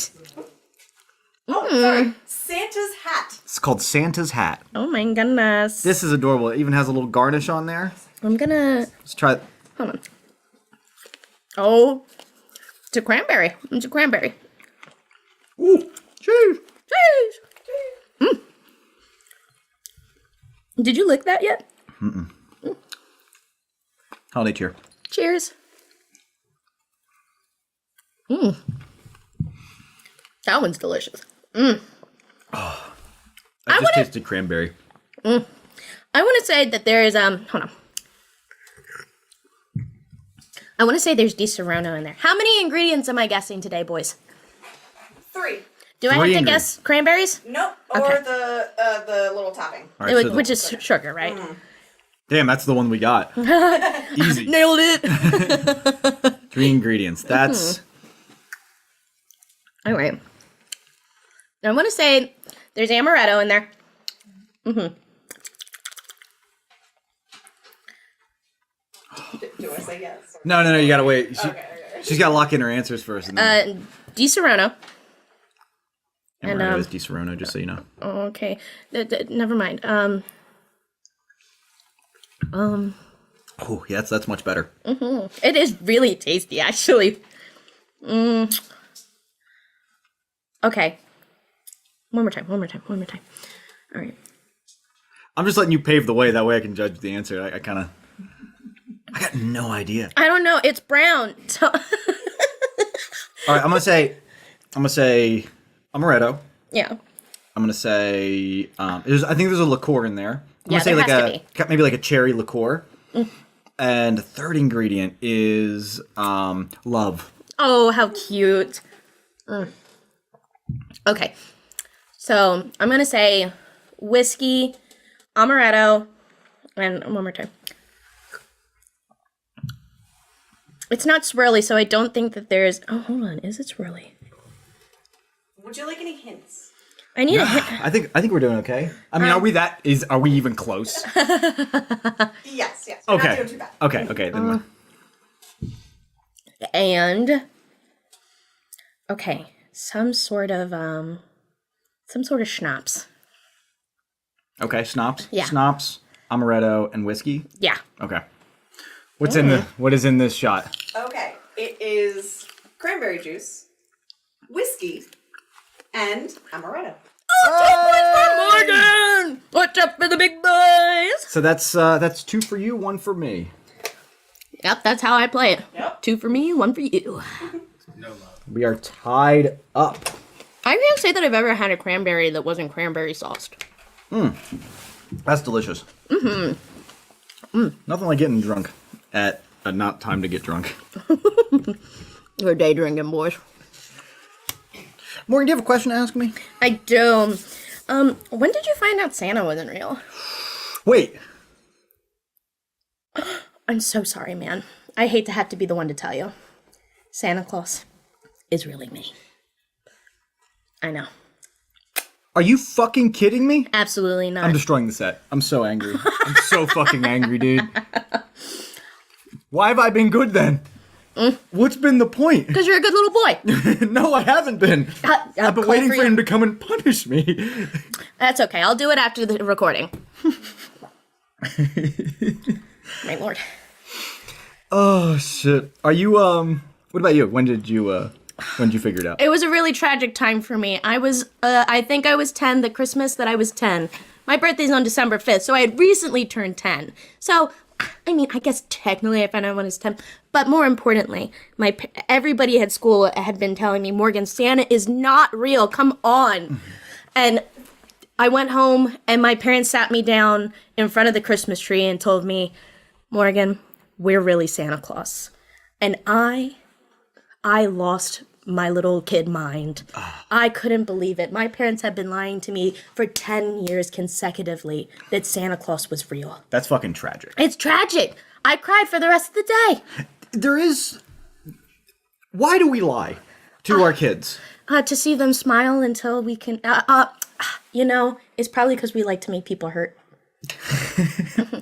Oh, sorry. Santa's hat. It's called Santa's hat. Oh my goodness. This is adorable. It even has a little garnish on there. I'm gonna... Let's try it. Hold on. Oh. It's a cranberry. It's a cranberry. Ooh. Cheese. Cheese. Did you lick that yet? Mm-mm. Holiday cheer. Cheers. Mmm. That one's delicious. Mmm. Oh, I just tasted cranberry. I want to say that there is hold on. I want to say there's Di Serrano in there. How many ingredients am I guessing today, boys? 3. Do I have to guess cranberries? Nope. Or Okay. the little topping. All right, Which is sugar, right? Damn, that's the one we got. Easy. Nailed it. 3 ingredients. That's All right. I want to say there's amaretto in there. Mm-hmm. Do I say yes? no. You gotta wait. She's gotta lock in her answers first. And then Di Serrano. Amaretto is Di Serrano, just so you know. Okay. Never mind. Oh, yeah, that's much better. It is really tasty, actually. Okay. One more time. All right. I'm just letting you pave the way. That way I can judge the answer. I got no idea. I don't know. It's brown. So All right, I'm gonna say amaretto. yeah. I'm gonna say I think there's a liqueur in there. I'm Yeah, gonna say there like has maybe like a cherry liqueur. Mm. And the third ingredient is love. Oh, how cute. Okay. So I'm going to say whiskey, amaretto, and one more time. It's not swirly, so I don't think that there's... Oh, hold on. Is it swirly? Would you like any hints? I need a hint. I think we're doing okay. I mean, are we even close? Yes. We're not doing too bad. Okay. Then And okay, some sort of schnapps. okay, schnapps. Yeah. Schnapps, amaretto, and whiskey. Yeah. Okay. What is in this shot? Okay. It is cranberry juice, whiskey, and amaretto. Oh, 2 points for Morgan! What's up for the big boys? So that's 2 for you, 1 for me. Yep, that's how I play it. Yep. 2 for me, 1 for you. We are tied up. I can't say that I've ever had a cranberry that wasn't cranberry sauced. That's delicious. Nothing like getting drunk at a not time to get drunk. We're day drinking, boys. Morgan, do you have a question to ask me? I do. When did you find out Santa wasn't real? Wait. I'm so sorry, man. I hate to have to be the one to tell you. Santa Claus is really me. I know. Are you fucking kidding me? Absolutely not. I'm destroying the set. I'm so angry. I'm so fucking angry, dude. Why have I been good then? What's been the point? Because you're a good little boy. No, I haven't been. I've been waiting for him to come and punish me. That's okay. I'll do it after the recording. My lord. Oh shit. Are you what about you? When did you figure it out? It was a really tragic time for me. I think I was 10 the Christmas that I was 10. My birthday's on December 5th, so I had recently turned 10. So, I mean, I guess technically I found out when I was 10. But more importantly, everybody at school had been telling me, Morgan, Santa is not real. Come on. And I went home and my parents sat me down in front of the Christmas tree and told me, Morgan, we're really Santa Claus. And I lost my little kid mind. I couldn't believe it. My parents have been lying to me for 10 years consecutively that Santa Claus was real. That's fucking tragic. It's tragic. I cried for the rest of the day. Why do we lie to our kids? To see them smile until we can, it's probably because we like to make people hurt.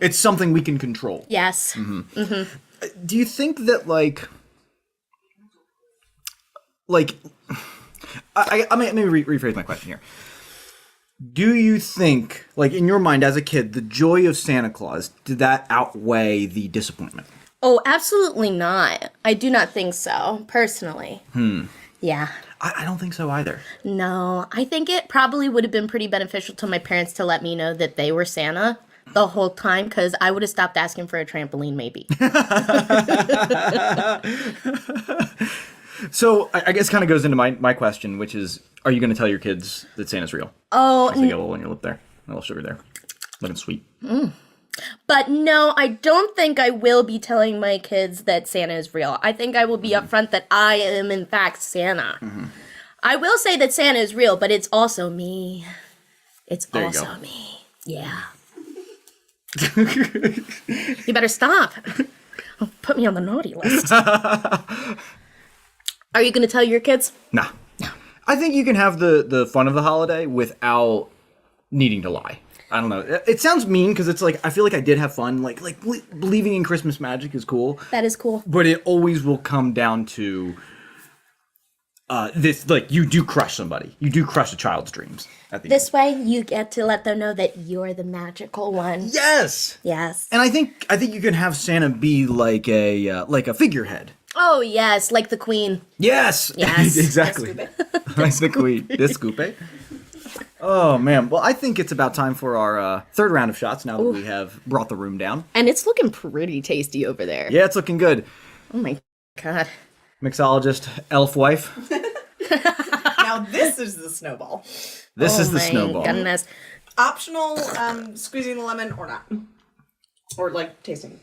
It's something we can control. Yes. Do you think that I mean, maybe rephrase my question here. Do you think, in your mind as a kid, the joy of Santa Claus, did that outweigh the disappointment? Oh, absolutely not. I do not think so, personally. Yeah. I don't think so either. No, I think it probably would have been pretty beneficial to my parents to let me know that they were Santa the whole time, because I would have stopped asking for a trampoline, maybe. So I guess kind of goes into my question, which is, are you going to tell your kids that Santa's real? Oh, you get a little on your lip there, a little sugar there, looking sweet. But no, I don't think I will be telling my kids that Santa is real. I think I will be upfront that I am in fact Santa. I will say that Santa is real, but it's also me. It's there also me. Yeah. You better stop. Put me on the naughty list. Are you going to tell your kids? Nah. I think you can have the fun of the holiday without needing to lie. I don't know. It sounds mean because it's I feel like I did have fun. Believing in Christmas magic is cool. That is cool. But it always will come down to this. You do crush somebody. You do crush a child's dreams. This way, you get to let them know that you're the magical one. Yes. Yes. And I think you can have Santa be like a figurehead. Oh yes, like the queen. Yes. Yes. Exactly. Like the queen. Disculpe. Oh man. Well, I think it's about time for our third round of shots now that we have brought the room down. And it's looking pretty tasty over there. Yeah, it's looking good. Oh my god. Mixologist, elf wife. Now this is the snowball. This is the snowball. Goodness. Optional squeezing the lemon or not. Or tasting.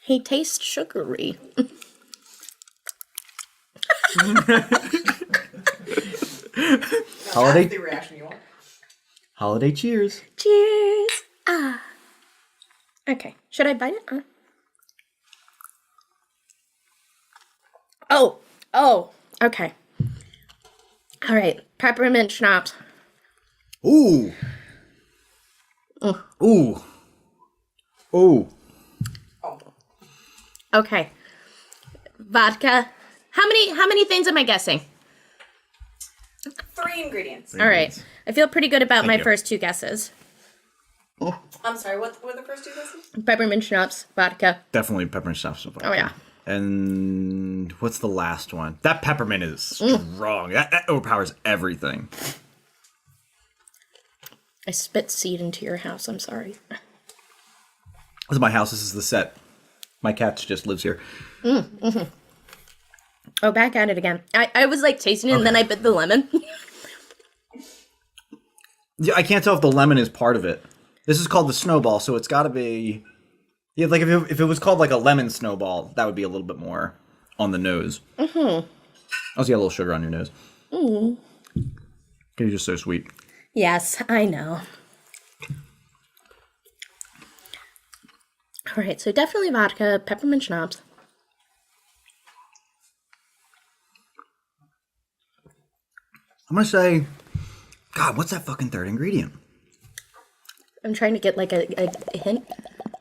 He tastes sugary. Holiday. That's the reaction you want. Holiday cheers. Cheers. Okay. Should I bite it? Oh. Okay. All right. Peppermint schnapps. Ooh. Ooh. Ooh. Okay. Vodka. How many things am I guessing? 3 ingredients. All right. I feel pretty good about Thank my you. first 2 guesses. I'm sorry, what were the first 2 guesses? Peppermint schnapps, vodka. Definitely peppermint schnapps. Oh yeah. And what's the last one? That peppermint is strong. That overpowers everything. I spit seed into your house. I'm sorry. This is my house. This is the set. My cat just lives here. Oh, back at it again. I was tasting it and then I bit the lemon. Yeah, I can't tell if the lemon is part of it. This is called the snowball, so it's got to be. Yeah, if it was called a lemon snowball, that would be a little bit more on the nose. Also, you got a little sugar on your nose. You're just so sweet. Yes, I know. All right, so definitely vodka, peppermint schnapps. I'm gonna say, God, what's that fucking third ingredient? I'm trying to get a hint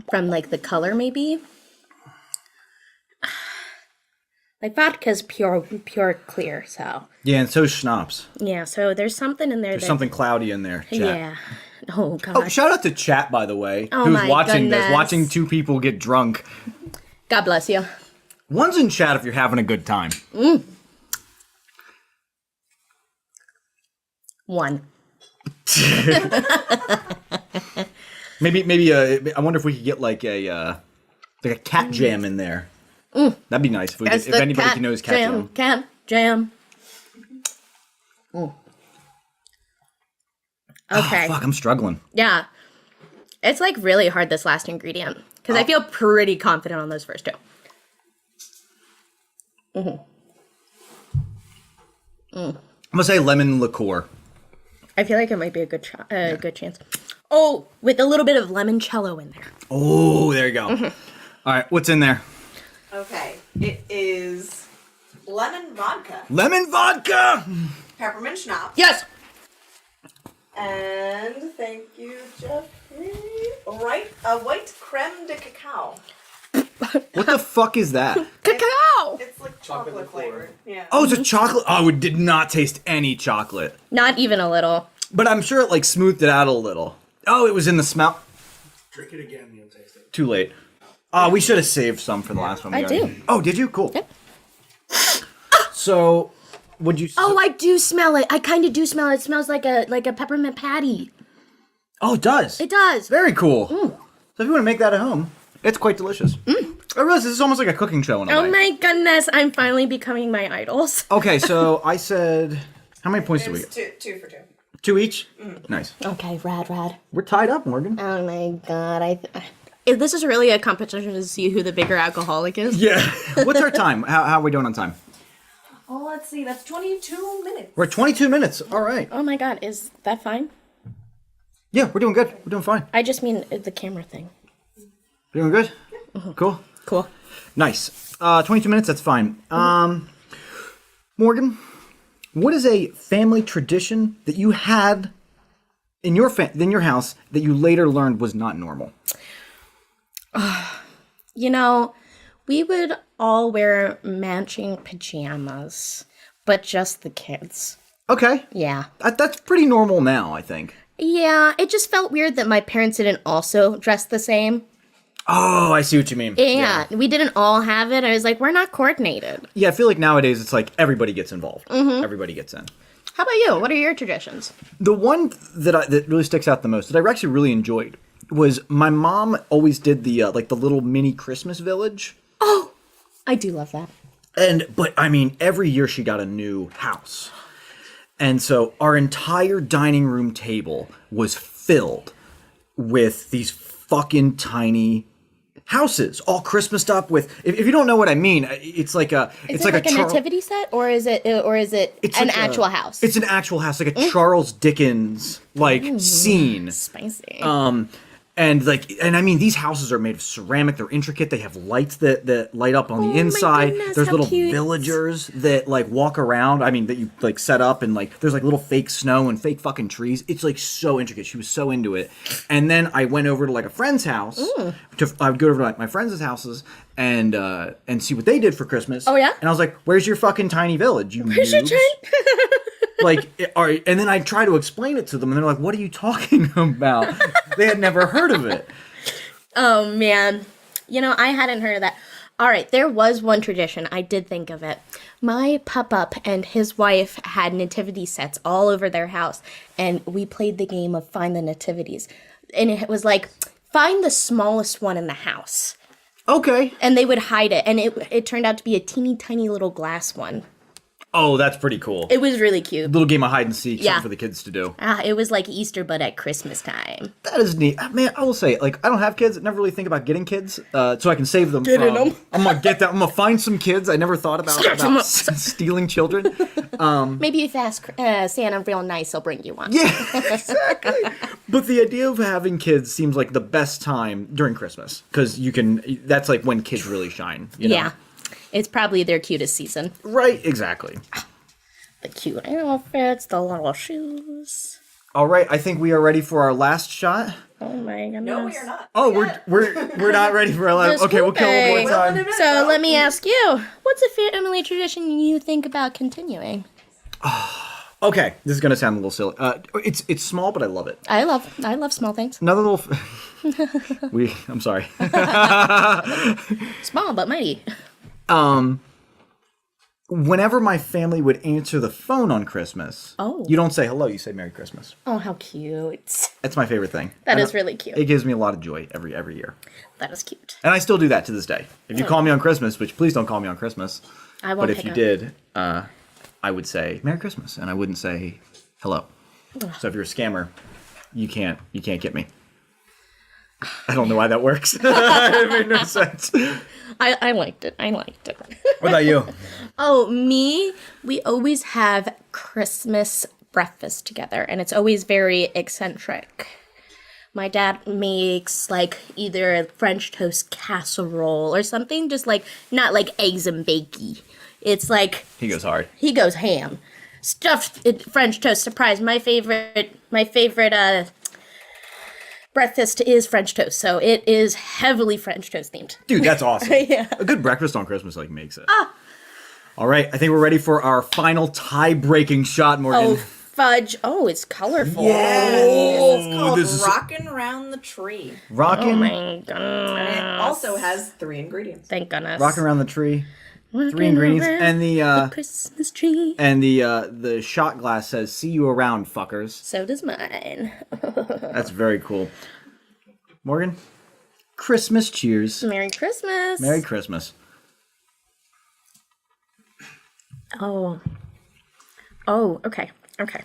from the color, maybe. Vodka's pure clear, so. Yeah, and so is schnapps. Yeah, so there's something in there. There's something cloudy in there. Chat. Yeah. Oh god. Oh, shout out to chat, by the way, Oh, who's my watching goodness. this, watching 2 people get drunk. God bless you. One's in chat if you're having a good time. 1. Maybe. I wonder if we could get a cat jam in there. That'd be nice if anybody knows cat jam. Cat jam. Okay. Oh, fuck, I'm struggling. Yeah. It's like really hard, this last ingredient, because I feel pretty confident on those first two. I'm gonna say lemon liqueur. I feel like it might be a good good chance. Oh, with a little bit of limoncello in there. Oh, there you go. Mm-hmm. All right, what's in there? Okay, it is lemon vodka, Lemon vodka. peppermint schnapps. Yes. And thank you, Jeffrey. Right, a white creme de cacao. What the fuck is that? Cacao. It's like chocolate flavored. Yeah. Oh, it's a chocolate. Oh, it did not taste any chocolate. Not even a little. But I'm sure it like smoothed it out a little. Oh, it was in the smell. Drink it again, you'll taste it. Too late. Oh, we should have saved some for the last one. I do. Oh, did you? Cool. So, would you? Oh, I do smell it. I kind of do smell it. It smells like a peppermint patty. Oh, it does. It does. Very cool. So if you want to make that at home, it's quite delicious. I realize this is almost like a cooking show in a way. Oh my goodness, I'm finally becoming my idols. Okay, so I said, how many points do we get? Two for two. 2 each? Nice. Okay, rad. We're tied up, Morgan. Oh my god, this is really a competition to see who the bigger alcoholic is. Yeah. What's our time? How are we doing on time? Oh, let's see. That's 22 minutes. We're at 22 minutes. All right. Oh my god, is that fine? Yeah, we're doing good. We're doing fine. I just mean the camera thing. Doing good? Cool. Cool. Nice. 22 minutes, that's fine. Morgan, what is a family tradition that you had in your house that you later learned was not normal? You know, we would all wear matching pajamas, but just the kids. Okay. Yeah. That's pretty normal now, I think. Yeah, it just felt weird that my parents didn't also dress the same. Oh, I see what you mean. Yeah, we didn't all have it. I was like, we're not coordinated. Yeah, I feel like nowadays it's like everybody gets involved. Mhm. Everybody gets in. How about you? What are your traditions? The one that really sticks out the most that I actually really enjoyed was my mom always did the the little mini Christmas village. Oh, I do love that. But I mean, every year she got a new house. And so our entire dining room table was filled with these fucking tiny houses, all Christmased up with. If you don't know what I mean, it's like a Is it like a nativity set, or is it it's an like actual house? It's an actual house, like a Charles Dickens scene. Spicy. And I mean, these houses are made of ceramic. They're intricate. They have lights that light up on the inside. goodness, There's how little cute. villagers that like walk around. I mean, that you like set up, and like there's like little fake snow and fake fucking trees. It's like so intricate. She was so into it. And then I went over to like a friend's house. I would go over to like my friends' houses and see what they did for Christmas. Oh, yeah? And I was like, "Where's your fucking tiny village? You Where's your noobs?" giant? All right. And then I try to explain it to them, and they're like, "What are you talking about?" They had never heard of it. Oh man, you know, I hadn't heard of that. All right, there was one tradition. I did think of it. My pup and his wife had nativity sets all over their house, and we played the game of find the nativities. And it was like, find the smallest one in the house. Okay. And they would hide it, and it turned out to be a teeny tiny little glass one. Oh, that's pretty cool. It was really cute. Little game of hide and seek, Yeah. something for the kids to do. It was like Easter, but at Christmas time. That is neat. Man, I will say, like, I don't have kids. I never really think about getting kids, so I can save them Getting from... them. I'm gonna get that. I'm gonna find some kids. I never thought about stealing children. Maybe if you ask Santa real nice, he'll bring you one. Yeah, exactly. But the idea of having kids seems like the best time during Christmas, because you can... That's like when kids really shine. You know? Yeah. It's probably their cutest season. Right, exactly. The cute outfits, the little shoes. All right, I think we are ready for our last shot. Oh my goodness. No, we are not. Oh, we're not ready for our last. Okay, we'll kill one more time. So let me ask you, what's a family tradition you think about continuing? Okay, this is gonna sound a little silly. It's small, but I love it. I love small things. Another little. I'm sorry. Small but mighty. Whenever my family would answer the phone on Christmas, Oh. you don't say hello, you say Merry Christmas. Oh, how cute. That's my favorite thing. That And is really cute. It gives me a lot of joy every year. That is cute. And I still do that to this day. If you call me on Christmas, which please don't call me on Christmas. I won't But if pick you up. did, I would say Merry Christmas, and I wouldn't say hello. Ugh. So if you're a scammer, you can't get me. I don't know why that works. It made no sense. I liked it. I liked it. What about you? Oh, me? We always have Christmas breakfast together, and it's always very eccentric. My dad makes like either French toast casserole or something, just like not like eggs and bakey. It's like He goes hard. he goes ham. Stuffed French toast. Surprise! My favorite breakfast is French toast, so it is heavily French toast themed. Dude, that's awesome. Yeah. A good breakfast on Christmas like makes it. All right, I think we're ready for our final tie-breaking shot, Morgan. Oh, fudge. Oh, it's colorful. Yeah, this is called this is- Rockin' Around the Tree. Rockin'. Oh my And goodness. it also has 3 ingredients. Thank goodness. Rocking around the tree. Rockin' 3 ingredients, around and the Christmas tree. the shot glass says "See you around, fuckers." So does mine. That's very cool. Morgan, Christmas cheers. Merry Christmas. Merry Christmas. Oh. Oh, okay. Okay.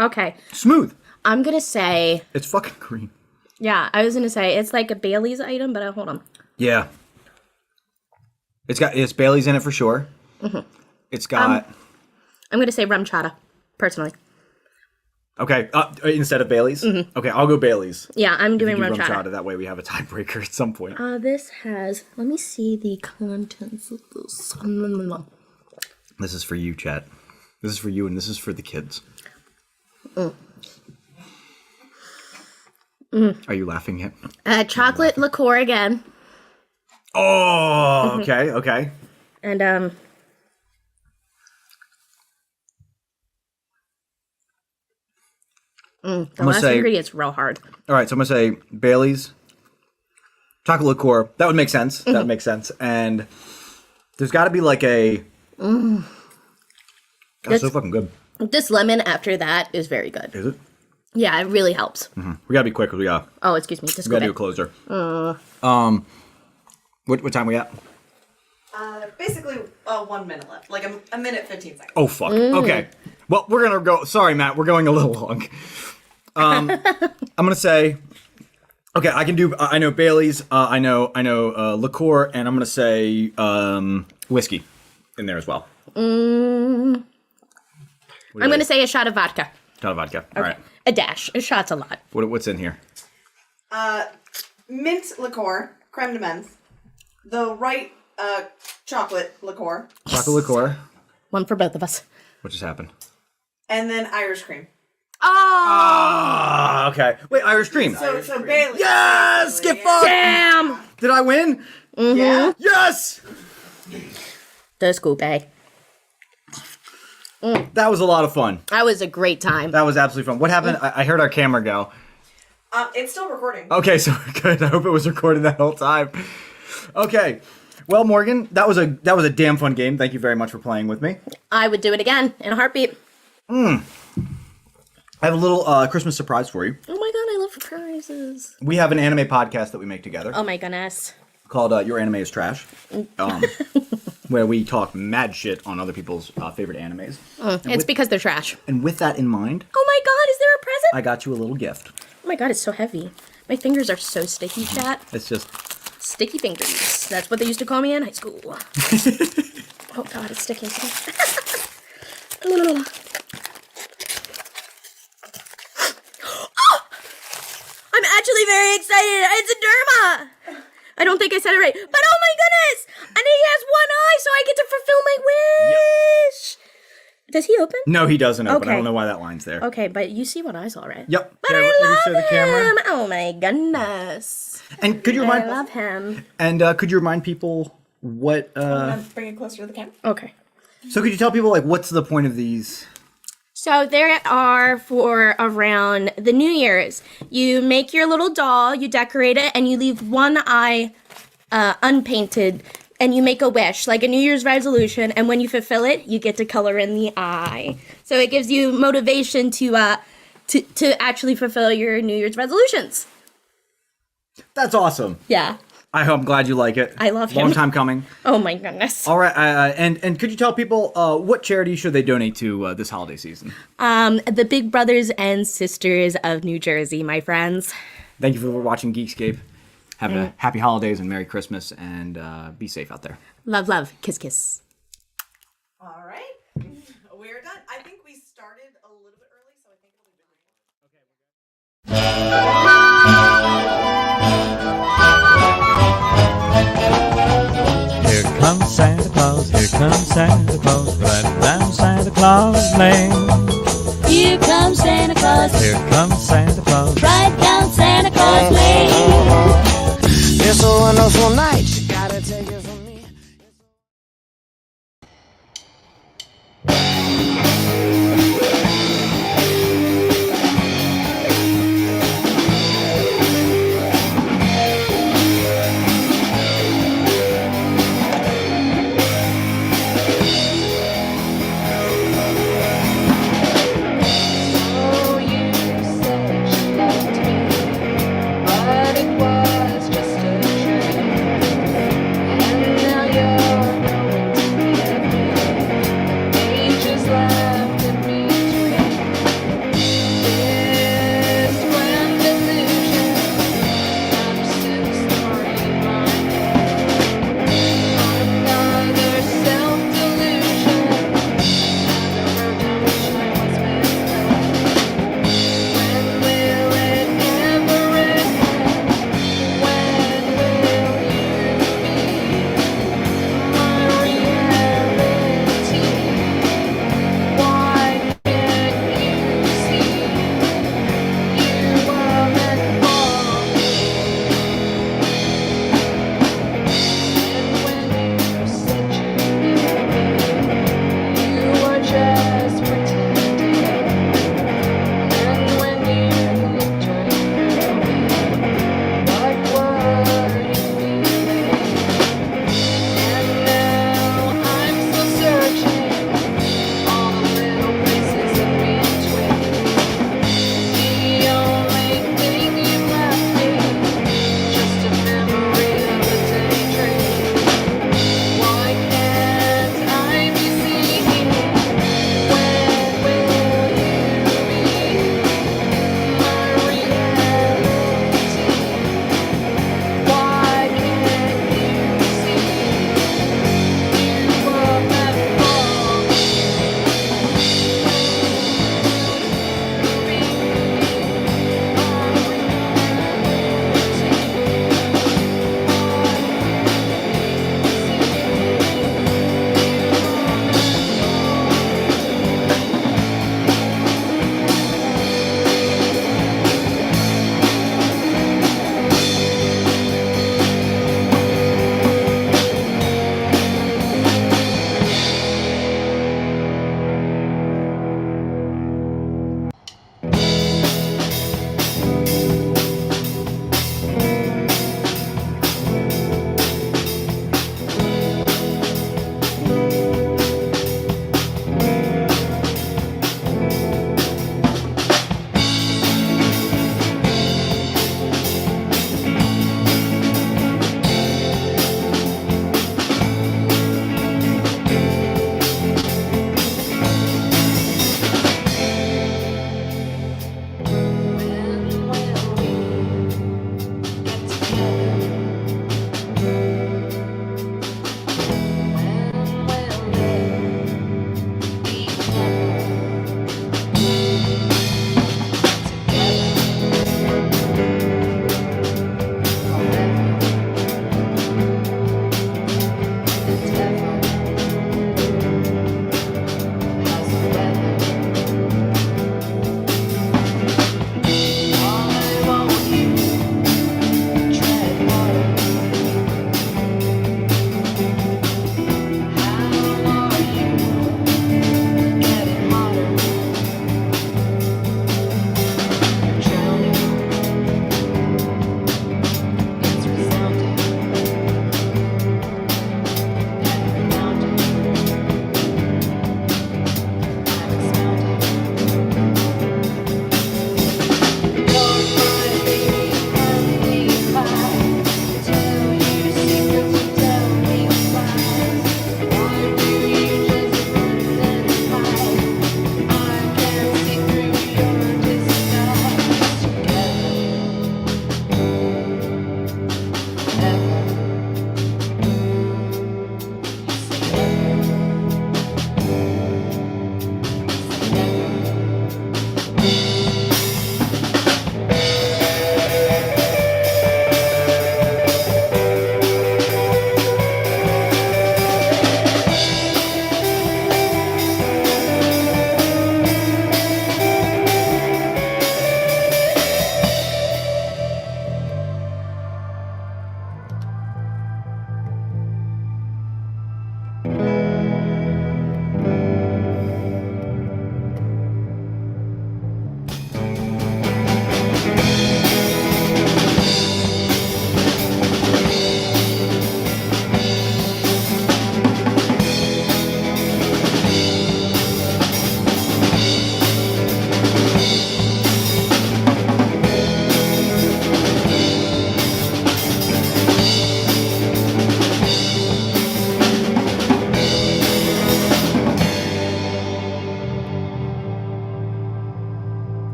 Okay. Smooth. I'm gonna say, It's fucking green. yeah, I was gonna say it's like a Bailey's item, but hold on. Yeah. It's Bailey's in it for sure. Mhm. It's got I'm gonna say rum chata, personally. okay instead of Bailey's. Okay, I'll go Bailey's. Yeah, I'm You doing do rum rum chata. chata. That way we have a tiebreaker at some point. This has, let me see the contents of this. This is for you, chat. This is for you, and this is for the kids. Are you laughing yet? Chocolate liqueur again. Oh, okay, okay. And, the gonna last say- ingredient's real hard. All right, so I'm gonna say Bailey's, chocolate liqueur. That would make sense. That would make sense. And there's got to be like a. God, That's- so fucking good. This lemon after that is very good. Is it? Yeah, it really helps. We gotta be quick. We got. Oh, excuse me. Just We go gotta do a back. closer. What time we got? Basically, 1 minute left. Like a minute, 15 seconds. Oh fuck. Okay. Well, we're gonna go. Sorry, Matt. We're going a little long. I'm gonna say. Okay, I can do. I know Bailey's. I know liqueur, and I'm gonna say whiskey in there as well. I'm going to say a shot of vodka. Shot of vodka. All right. A dash. A shot's a lot. What's in here? Mint liqueur, creme de menthe, the right chocolate liqueur, Chocolate liqueur. One for both of us. What just happened? and then Irish cream. Oh! Ah, okay. Wait, Irish cream. So Bailey. Yes! Get fucked! Damn! Did I win? Yeah. Yes! The scoop bag. That was a lot of fun. That was a great time. That was absolutely fun. What happened? I heard our camera go. It's still recording. Okay, so good. I hope it was recorded that whole time. Okay. Well, Morgan, that was a damn fun game. Thank you very much for playing with me. I would do it again in a heartbeat. I have a little Christmas surprise for you. Oh my god, I love surprises. We have an anime podcast that we make together Oh my goodness. called Your Anime is Trash, where we talk mad shit on other people's favorite animes. It's because they're trash. And with that in mind, Oh my god, is there a present? I got you a little gift. Oh my god, it's so heavy. My fingers are so sticky, chat. It's just Sticky fingers. That's what they used to call me in high school. Oh god, it's sticky. Oh! I'm actually very excited. It's a derma. I don't think I said it right, but oh my goodness! And he has one eye, so I get to fulfill my wish. Does he open? no, he doesn't open. I Okay. don't know why that line's there. Okay, but you see what I saw, right? Yep. But Here, I let me love show the camera. him. Oh my goodness. And could you I remind love him. could you remind people what? Bring it closer to the camera. Okay. So could you tell people like what's the point of these? So there are for around the New Year's. You make your little doll, you decorate it, and you leave one eye unpainted, and you make a wish, like a New Year's resolution. And when you fulfill it, you get to color in the eye. So it gives you motivation to actually fulfill your New Year's resolutions. That's awesome. Yeah. I'm glad you like it. I love him. Long time coming. Oh my goodness. All right, and could you tell people what charity should they donate to this holiday season? The Big Brothers and Sisters of New Jersey, my friends. Thank you for watching Geekscape. Have a happy holidays and Merry Christmas, and be safe out there. Love, love. Kiss, kiss. All right. We're done. I think we started a little bit early, so I think it'll be Here comes Santa Claus, here comes Santa Claus, right down Santa Claus Lane. Here comes Santa Claus. Here comes Santa Claus, Right down Santa Claus Lane. It's a wonderful night. You gotta take it from me.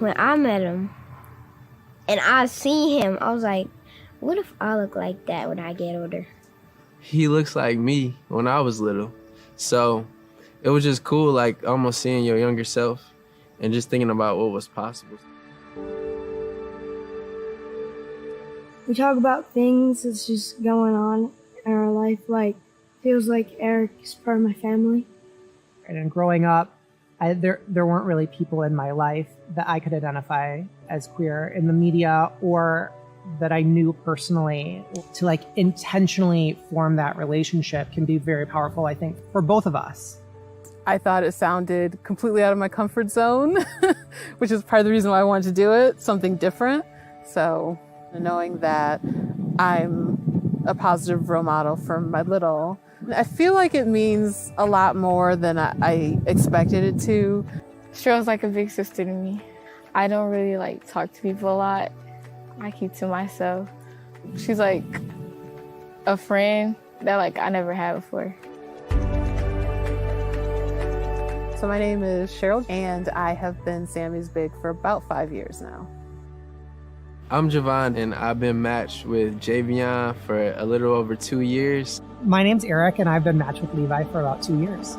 when I met him and I seen him, I was like, what if I look like that when I get older? He looks like me when I was little. So it was just cool, like almost seeing your younger self and just thinking about what was possible. We talk about things that's just going on in our life, like feels like Erik is part of my family. And growing up, there weren't really people in my life that I could identify as queer in the media or that I knew personally. To like intentionally form that relationship can be very powerful, I think, for both of us. I thought it sounded completely out of my comfort zone, which is part of the reason why I wanted to do it, something different. So knowing that I'm a positive role model for my little, I feel like it means a lot more than I expected it to. She was like a big sister to me. I don't really like talk to people a lot. I keep to myself. She's like a friend that like I never had before. So my name is Cheryl, and I have been Sammy's Big for about 5 years now. I'm Javon, and I've been matched with Javion for a little over 2 years. My name's Erik, and I've been matched with Levi for about 2 years.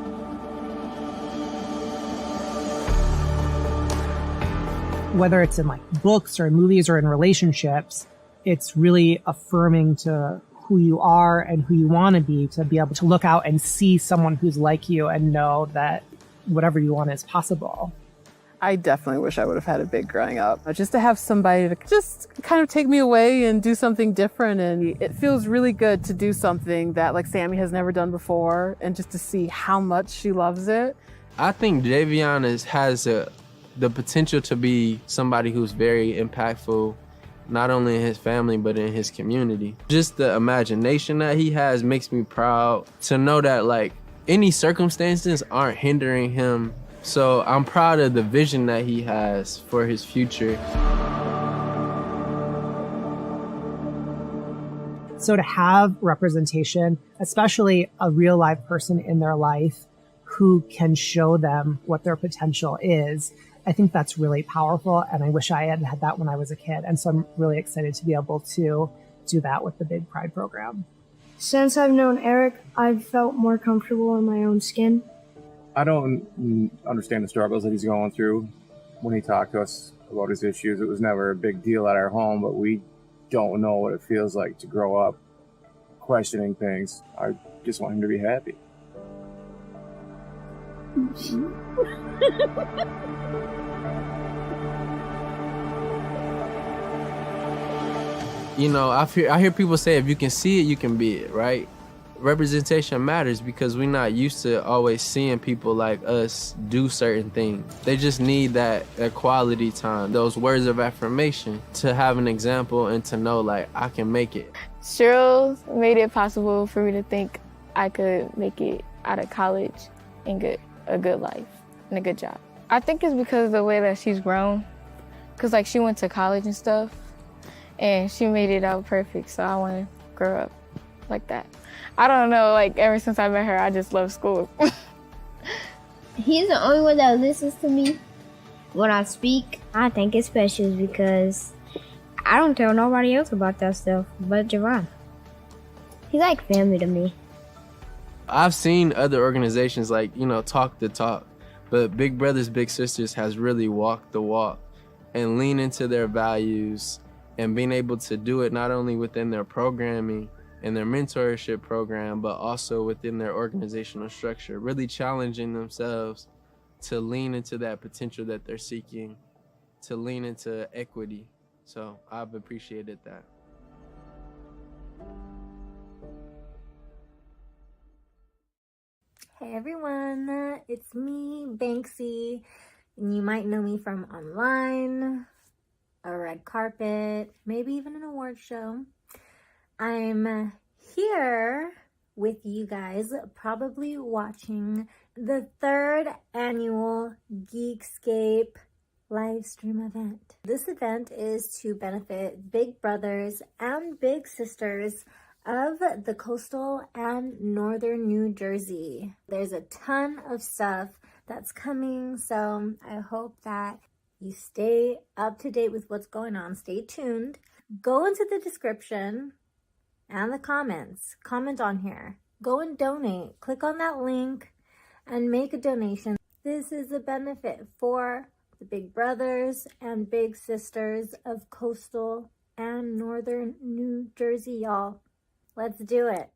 Whether it's in like books or in movies or in relationships, it's really affirming to who you are and who you want to be able to look out and see someone who's like you and know that whatever you want is possible. I definitely wish I would have had a Big growing up. Just to have somebody to just kind of take me away and do something different. And it feels really good to do something that like Sammy has never done before and just to see how much she loves it. I think Javion has the potential to be somebody who's very impactful, not only in his family, but in his community. Just the imagination that he has makes me proud to know that like any circumstances aren't hindering him. So I'm proud of the vision that he has for his future. So to have representation, especially a real live person in their life who can show them what their potential is, I think that's really powerful. And I wish I had had that when I was a kid. And so I'm really excited to be able to do that with the Big Pride program. Since I've known Erik, I've felt more comfortable in my own skin. I don't understand the struggles that he's going through. When he talked to us about his issues, it was never a big deal at our home, but we don't know what it feels like to grow up questioning things. I just want him to be happy. You know, I hear people say if you can see it, you can be it, right? Representation matters because we're not used to always seeing people like us do certain things. They just need that quality time, those words of affirmation to have an example and to know like I can make it. Cheryl made it possible for me to think I could make it out of college and get a good life and a good job. I think it's because of the way that she's grown, because like she went to college and stuff and she made it out perfect, so I want to grow up like that. I don't know, like ever since I met her, I just love school. He's the only one that listens to me when I speak. I think it's special because I don't tell nobody else about that stuff but Javon. He's like family to me. I've seen other organizations like, you know, talk the talk, but Big Brothers Big Sisters has really walked the walk and lean into their values and being able to do it not only within their programming and their mentorship program, but also within their organizational structure, really challenging themselves to lean into that potential that they're seeking, to lean into equity. So I've appreciated that. Hey everyone, it's me, Banksy, and you might know me from online, a red carpet, maybe even an award show. I'm here with you guys, probably watching the 3rd annual Geekscape live stream event. This event is to benefit big brothers and big sisters of the coastal and northern New Jersey. There's a ton of stuff that's coming, so I hope that You stay up to date with what's going on. Stay tuned. Go into the description and the comments. Comment on here. Go and donate. Click on that link and make a donation. This is a benefit for the big brothers and big sisters of coastal and northern New Jersey, y'all. Let's do it.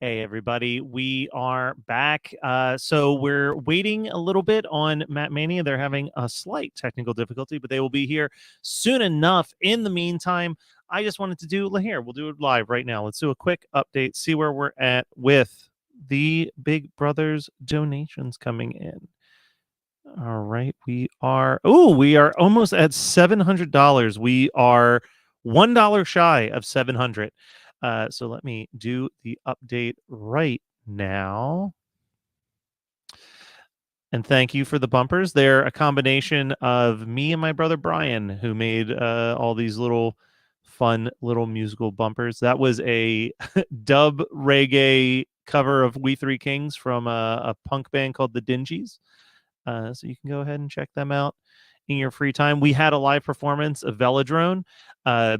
Hey, everybody. We are back. So we're waiting a little bit on Matt Mania. They're having a slight technical difficulty, but they will be here soon enough. In the meantime, I just wanted to do here. We'll do it live right now. Let's do a quick update, see where we're at with the Big Brothers donations coming in. All right. We are almost at $700. We are $1 shy of 700. So let me do the update right now. And thank you for the bumpers. They're a combination of me and my brother Brian, who made all these little fun little musical bumpers. That was a dub reggae cover of We Three Kings from a punk band called the Dingies. So you can go ahead and check them out in your free time. We had a live performance of Velodrome.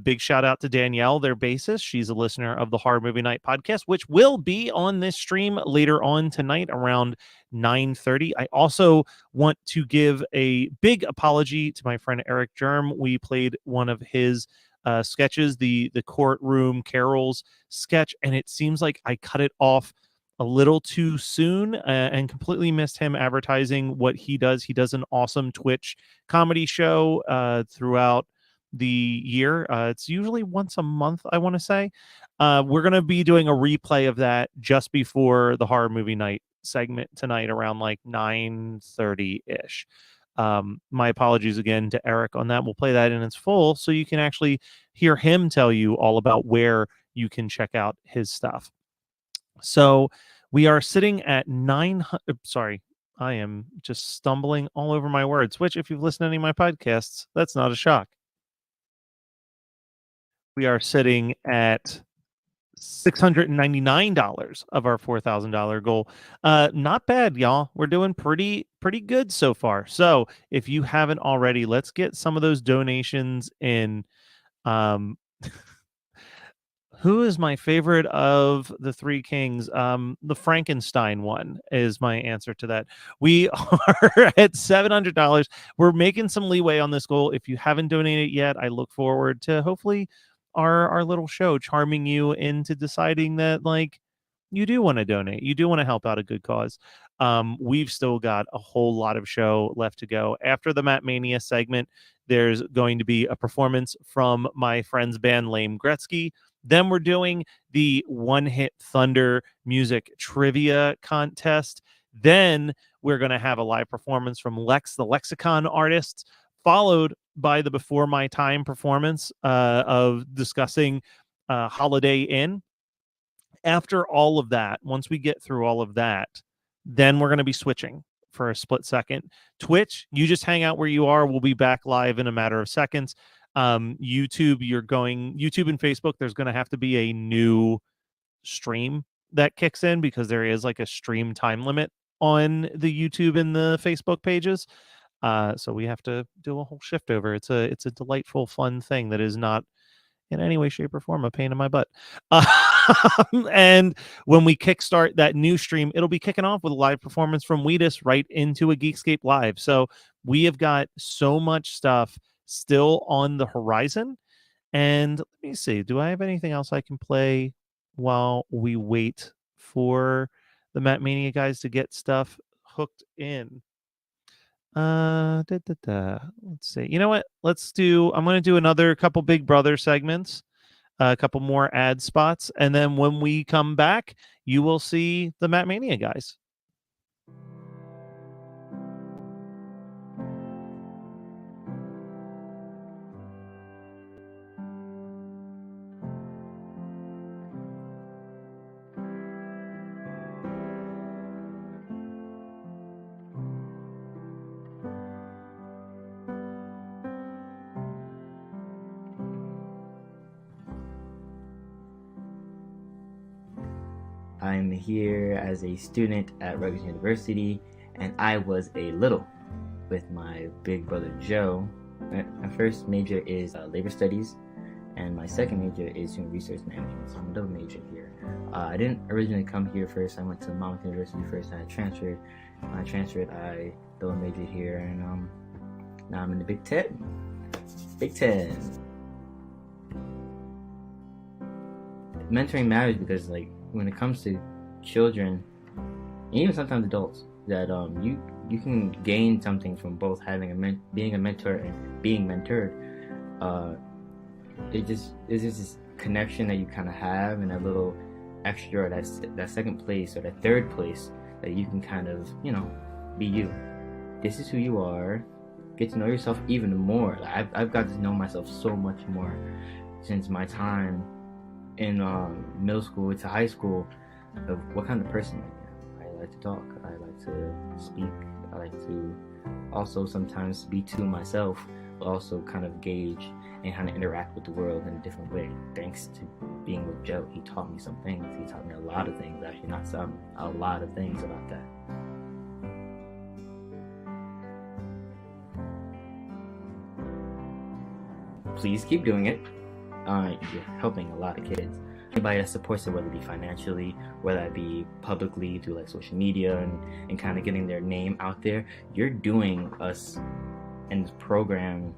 Big shout out to Danielle, their bassist. She's a listener of the Horror Movie Night podcast, which will be on this stream later on tonight around 9:30. I also want to give a big apology to my friend Erik Germ. We played one of his sketches, the Courtroom Carols sketch, and it seems like I cut it off a little too soon and completely missed him advertising what he does. He does an awesome Twitch comedy show throughout the year. It's usually once a month, I want to say. We're going to be doing a replay of that just before the Horror Movie Night segment tonight around like 9:30-ish. My apologies again to Erik on that. We'll play that in its full so you can actually hear him tell you all about where you can check out his stuff. So we are sitting at 900. Sorry, I am just stumbling all over my words, which if you've listened to any of my podcasts, that's not a shock. We are sitting at $699 of our $4,000 goal. Not bad, y'all. We're doing pretty good so far. So if you haven't already, let's get some of those donations in. Who is my favorite of the Three Kings? The Frankenstein one is my answer to that. We are at $700. We're making some leeway on this goal. If you haven't donated yet, I look forward to hopefully our little show charming you into deciding that like you do want to donate. You do want to help out a good cause. We've still got a whole lot of show left to go. After the Matt Mania segment, there's going to be a performance from my friend's band Lame Gretzky. Then we're doing the One Hit Thunder music trivia contest. Then we're going to have a live performance from Lex, the Lexicon artists, followed by the Before My Time performance of discussing Holiday Inn. After all of that, once we get through all of that, then we're going to be switching for a split second. Twitch, you just hang out where you are. We'll be back live in a matter of seconds. YouTube and Facebook, there's going to have to be a new stream that kicks in because there is like a stream time limit on the YouTube and the Facebook pages. So we have to do a whole shift over. It's a delightful, fun thing that is not in any way, shape, or form a pain in my butt. And when we kickstart that new stream, it'll be kicking off with a live performance from Weillers right into a Geekscape Live. So we have got so much stuff still on the horizon. And let me see, do I have anything else I can play while we wait for the Matt Mania guys to get stuff hooked in. Let's see. You know what? I'm going to do another couple Big Brother segments, a couple more ad spots, and then when we come back, you will see the Matt Mania guys. I'm here as a student at Rutgers University, and I was a little with my big brother Joe. My first major is labor studies, and my second major is human resource management, so I'm a double major here. I didn't originally come here first. I went to Monmouth University first, and I transferred. When I transferred, I double majored here, and now I'm in the Big Ten. Big Ten. Mentoring matters because, like, when it comes to children, and even sometimes adults, that you can gain something from both having being a mentor and being mentored. It's just this connection that you kind of have, and that little extra, or that second place or that third place that you can kind of, you know, be you. This is who you are. Get to know yourself even more. I've got to know myself so much more since my time in middle school to high school, of what kind of person I am. I like to talk, I like to speak, I like to also sometimes be to myself, but also kind of gauge and kind of interact with the world in a different way. Thanks to being with Joe, he taught me some things. He taught me a lot of things, actually, not some, a lot of things about that. Please keep doing it. You're helping a lot of kids. Anybody that supports it, whether it be financially, whether it be publicly through like social media and kind of getting their name out there, you're doing us and this program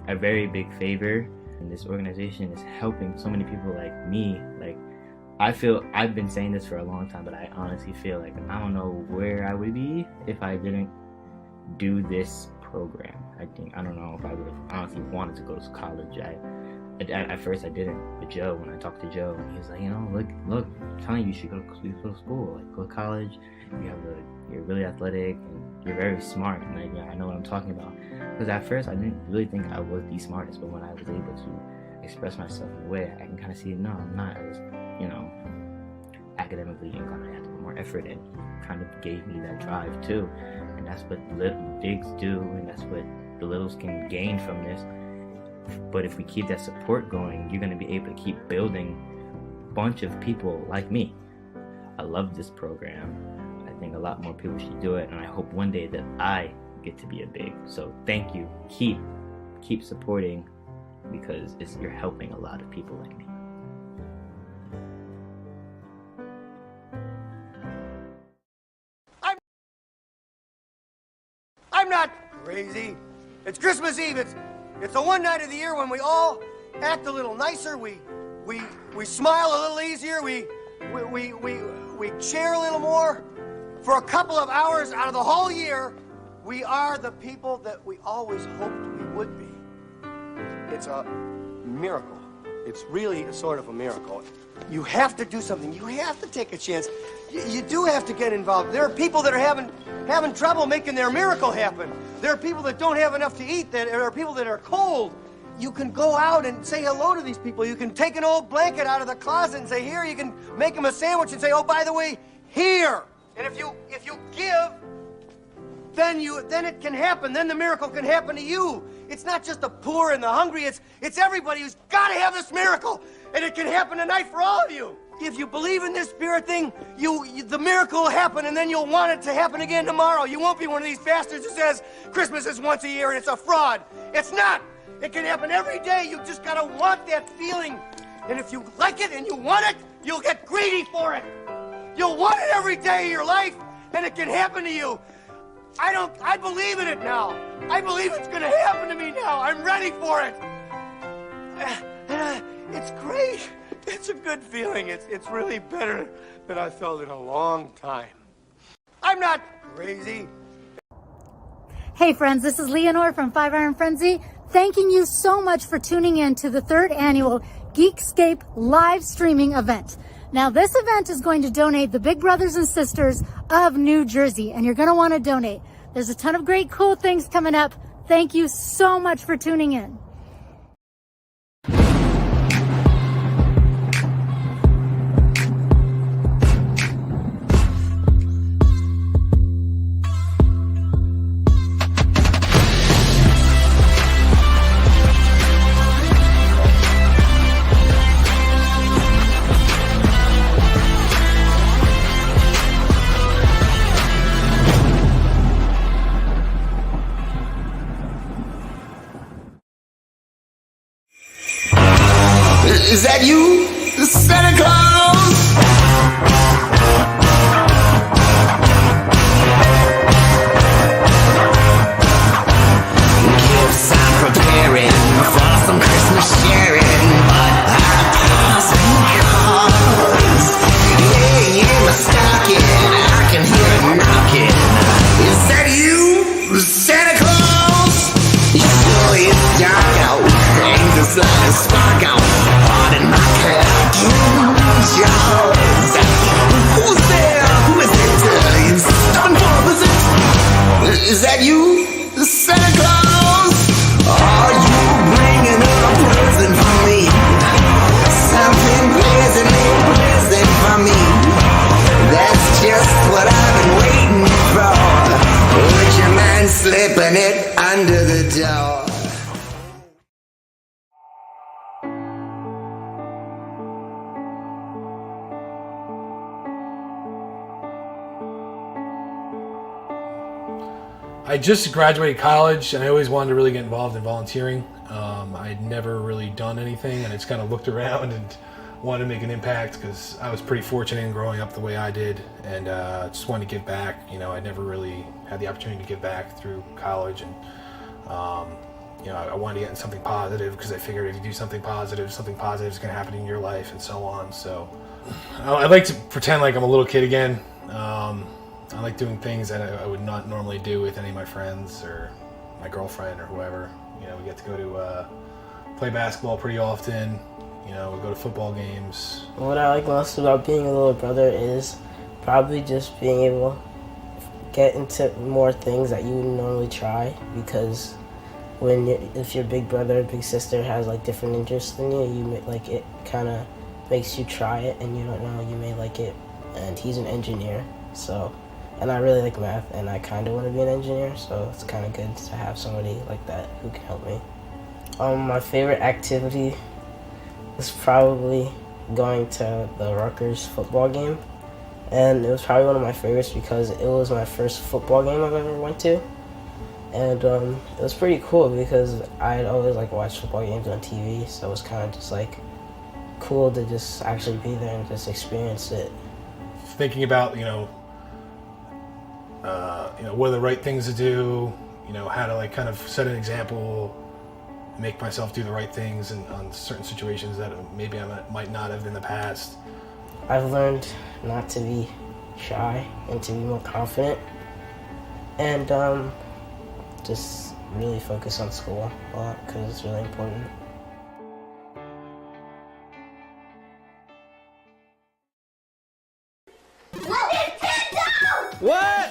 a very big favor. And this organization is helping so many people like me. Like, I feel, I've been saying this for a long time, but I honestly feel like I don't know where I would be if I didn't do this program. I don't know if I would have honestly wanted to go to college. At first I didn't, but Joe, when I talked to Joe, he was like, you know, look, I'm telling you, you should go to school, like go to college. You're really athletic and you're very smart, and I know what I'm talking about. Because at first I didn't really think I was the smartest, but when I was able to express myself in a way, I can kind of see, no, I'm not. I was, you know, academically inclined. I had to put more effort in. Kind of gave me that drive too, and that's what little bigs do, and that's what the littles can gain from this. But if we keep that support going, you're going to be able to keep building a bunch of people like me. I love this program. I think a lot more people should do it, and I hope one day that I get to be a big. So thank you. Keep supporting, because you're helping a lot of people like me. I'm not crazy. It's Christmas Eve. It's the one night of the year when we all act a little nicer. We smile a little easier. We cheer a little more. For a couple of hours out of the whole year, we are the people that we always hoped we would be. It's a miracle. It's really a sort of a miracle. You have to do something. You have to take a chance. You do have to get involved. There are people that are having trouble making their miracle happen. There are people that don't have enough to eat. There are people that are cold. You can go out and say hello to these people. You can take an old blanket out of the closet and say, here. You can make them a sandwich and say, oh, by the way, here. And if you give, then it can happen. Then the miracle can happen to you. It's not just the poor and the hungry. It's everybody who's got to have this miracle. And it can happen tonight for all of you. If you believe in this spirit thing, the miracle will happen, and then you'll want it to happen again tomorrow. You won't be one of these bastards who says Christmas is once a year and it's a fraud. It's not. It can happen every day. You just gotta want that feeling. And if you like it and you want it, you'll get greedy for it. You'll want it every day of your life, and it can happen to you. I believe in it now. I believe it's gonna happen to me now. I'm ready for it. It's great. It's a good feeling. It's really better than I felt in a long time. I'm not crazy. Hey friends, this is Leonore from 5 Iron Frenzy, thanking you so much for tuning in to the 3rd annual Geekscape live streaming event. Now this event is going to donate the Big Brothers and Sisters of New Jersey, and you're going to want to donate. There's a ton of great cool things coming up. Thank you so much for tuning in. Is that you, Santa Claus? Gifts I'm preparing for some Christmas sharing, but Santa Claus, yeah, in my stocking, I can hear it knocking. Is that you, Santa Claus? Sure, it's dark out, ain't the sun a spark out. In my cartoon jaws. Who's there? Who is it? It's stubborn for, is it? Is that you, Santa Claus? Are you bringing a present for me? Something pleasant for me. That's just what I've been waiting for. Would you mind slipping it under the door? I just graduated college, and I always wanted to really get involved in volunteering. I'd never really done anything, and I just kind of looked around and wanted to make an impact because I was pretty fortunate in growing up the way I did, and just wanted to give back. You know, I never really had the opportunity to give back through college, and you know, I wanted to get in something positive because I figured if you do something positive is going to happen in your life, and so on. So I like to pretend like I'm a little kid again. I like doing things that I would not normally do with any of my friends or my girlfriend or whoever. You know, we get to go to play basketball pretty often. You know, we go to football games. What I like most about being a little brother is probably just being able to get into more things that you wouldn't normally try, because if your big brother or big sister has like different interests than you like, it kind of makes you try it, and you don't know, you may like it. And he's an engineer, so. And I really like math, and I kind of want to be an engineer, so it's kind of good to have somebody like that who can help me. My favorite activity was probably going to the Rutgers football game, and it was probably one of my favorites because it was my first football game I've ever went to, and it was pretty cool because I'd always like watched football games on TV, so it was kind of just like cool to just actually be there and just experience it. Thinking about, what are the right things to do, how to like kind of set an example, make myself do the right things on certain situations that maybe I might not have in the past. I've learned not to be shy and to be more confident, and just really focus on school a lot because it's really important. What?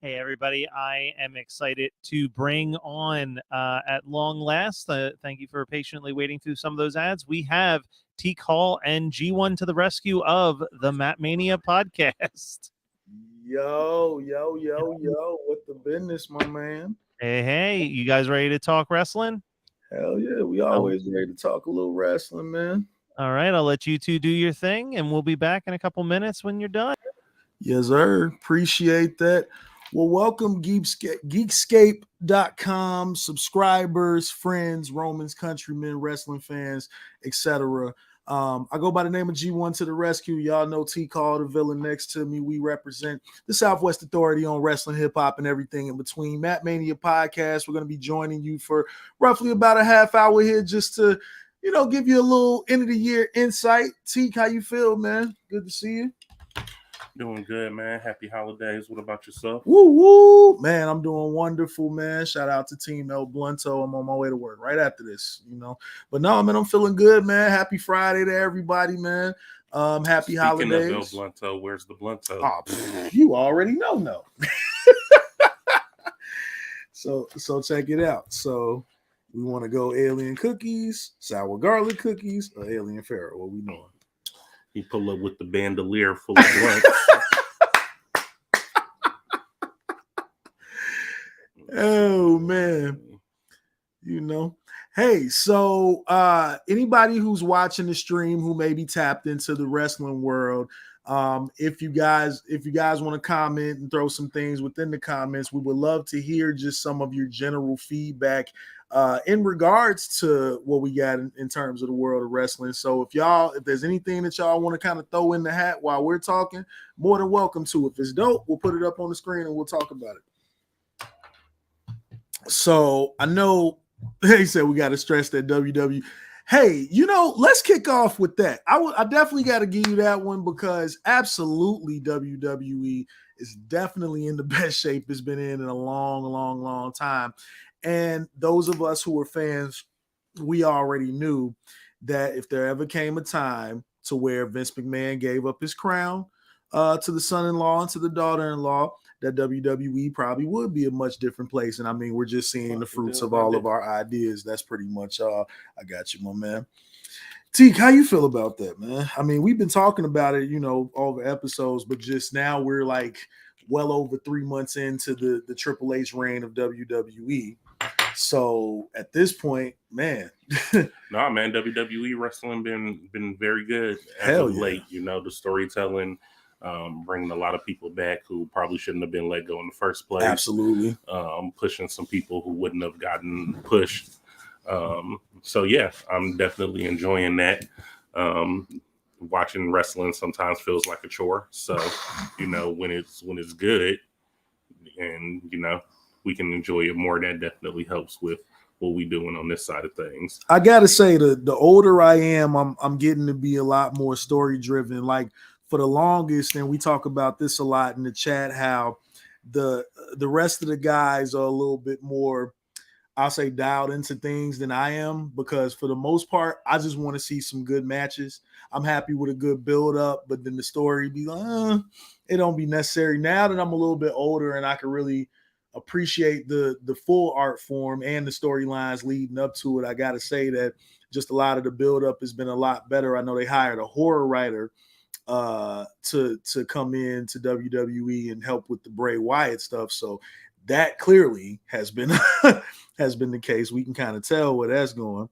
Hey everybody, I am excited to bring on at long last, thank you for patiently waiting through some of those ads, we have Teak Hall and G1 to the rescue of the Matt Mania podcast. Yo, what the business, my man? Hey, you guys ready to talk wrestling? Hell yeah, we always ready to talk a little wrestling, man. All right, I'll let you two do your thing, and we'll be back in a couple minutes when you're done. Yes, sir. Appreciate that. Well, welcome Geekscape.com subscribers, friends, Romans, countrymen, wrestling fans, etc. I go by the name of G1 to the rescue. Y'all know T Call, the villain next to me. We represent the Southwest Authority on wrestling, hip hop, and everything in between. Matt Mania podcast. We're going to be joining you for roughly about a half hour here just to, give you a little end of the year insight. T, how you feel, man? Good to see you. Doing good, man. Happy holidays. What about yourself? Woo woo, man! I'm doing wonderful, man. Shout out to Team El Blunto. I'm on my way to work right after this, But no, man, I'm feeling good, man. Happy Friday to everybody, man. Happy holidays. Speaking of El Blunto, where's the Blunto? Oh, you already know. So check it out. So we want to go alien cookies, sour garlic cookies, or alien Pharaoh. What we doing? He pull up with the bandolier full of blunts. Oh man, Hey, so anybody who's watching the stream who may be tapped into the wrestling world, if you guys want to comment and throw some things within the comments, we would love to hear just some of your general feedback in regards to what we got in terms of the world of wrestling. So if there's anything that y'all want to kind of throw in the hat while we're talking, more than welcome to. If it's dope, we'll put it up on the screen and we'll talk about it. So I know they said we got to stress that WWE. Hey, let's kick off with that. I definitely got to give you that one because absolutely WWE is definitely in the best shape it's been in a long, long, long time. And those of us who were fans, we already knew that if there ever came a time to where Vince McMahon gave up his crown to the son-in-law and to the daughter-in-law, that WWE probably would be a much different place. And I mean, we're just seeing the fruits of all of our ideas. That's pretty much all. I got you, my man. Teak, how you feel about that, man? I mean, we've been talking about it, over episodes, but just now we're like well over 3 months into the Triple H reign of WWE. So at this point, man. Nah, man, WWE wrestling been very good as of late. The storytelling, bringing a lot of people back who probably shouldn't have been let go in the first place. Absolutely. Pushing some people who wouldn't have gotten pushed. So yeah, I'm definitely enjoying that. Watching wrestling sometimes feels like a chore. So, when it's good and, we can enjoy it more, that definitely helps with what we doing on this side of things. I gotta say, the older I am, I'm getting to be a lot more story driven. Like for the longest, and we talk about this a lot in the chat, how the rest of the guys are a little bit more, I'll say, dialed into things than I am, because for the most part, I just want to see some good matches. I'm happy with a good build up, but then the story be like, it don't be necessary. Now that I'm a little bit older and I can really appreciate the full art form and the storylines leading up to it, I got to say that just a lot of the build up has been a lot better. I know they hired a horror writer to come in to WWE and help with the Bray Wyatt stuff. So that clearly has been the case. We can kind of tell where that's going.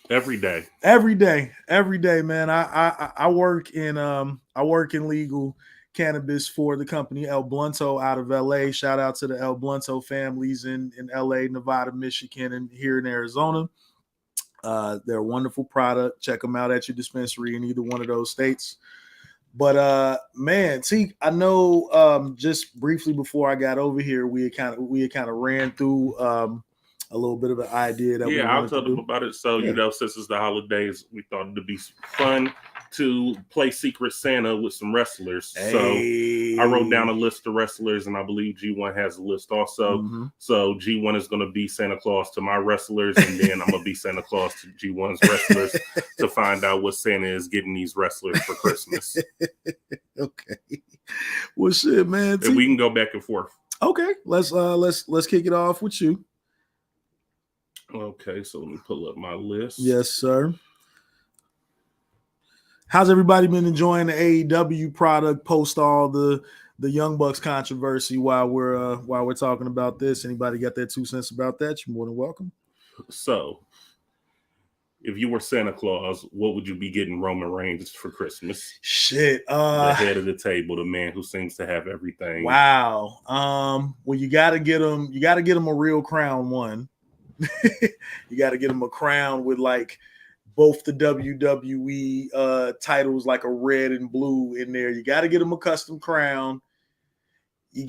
Every day, man. I work in legal cannabis for the company El Blunto out of LA. Shout out to the El Blunto families in LA, Nevada, Michigan, and here in Arizona. They're a wonderful product. Check them out at your dispensary in either one of those states. But man, see, I know just briefly before I got over here, we had kind of ran through a little bit of an idea that I'll tell them about it. So since it's the holidays, we thought it'd be fun to play Secret Santa with some wrestlers. Hey. So I wrote down a list of wrestlers, and I believe G1 has a list also. Mm-hmm. So G1 is going to be Santa Claus to my wrestlers, and then I'm going to be Santa Claus to G1's wrestlers to find out what Santa is getting these wrestlers for Christmas. Okay. Well, shit, man. And we can go back and forth. Okay, let's kick it off with you. Okay, so let me pull up my list. Yes, sir. How's everybody been enjoying the AEW product post all the the Young Bucks controversy while we're talking about this. Anybody got their 2 cents about that? You're more than welcome. So, if you were Santa Claus, what would you be getting Roman Reigns for Christmas? Shit. The head of the table, the man who seems to have everything. Wow. Well, you gotta get him a real crown one. You gotta get him a crown with like both the WWE titles, like a red and blue in there. You gotta get him a custom crown. He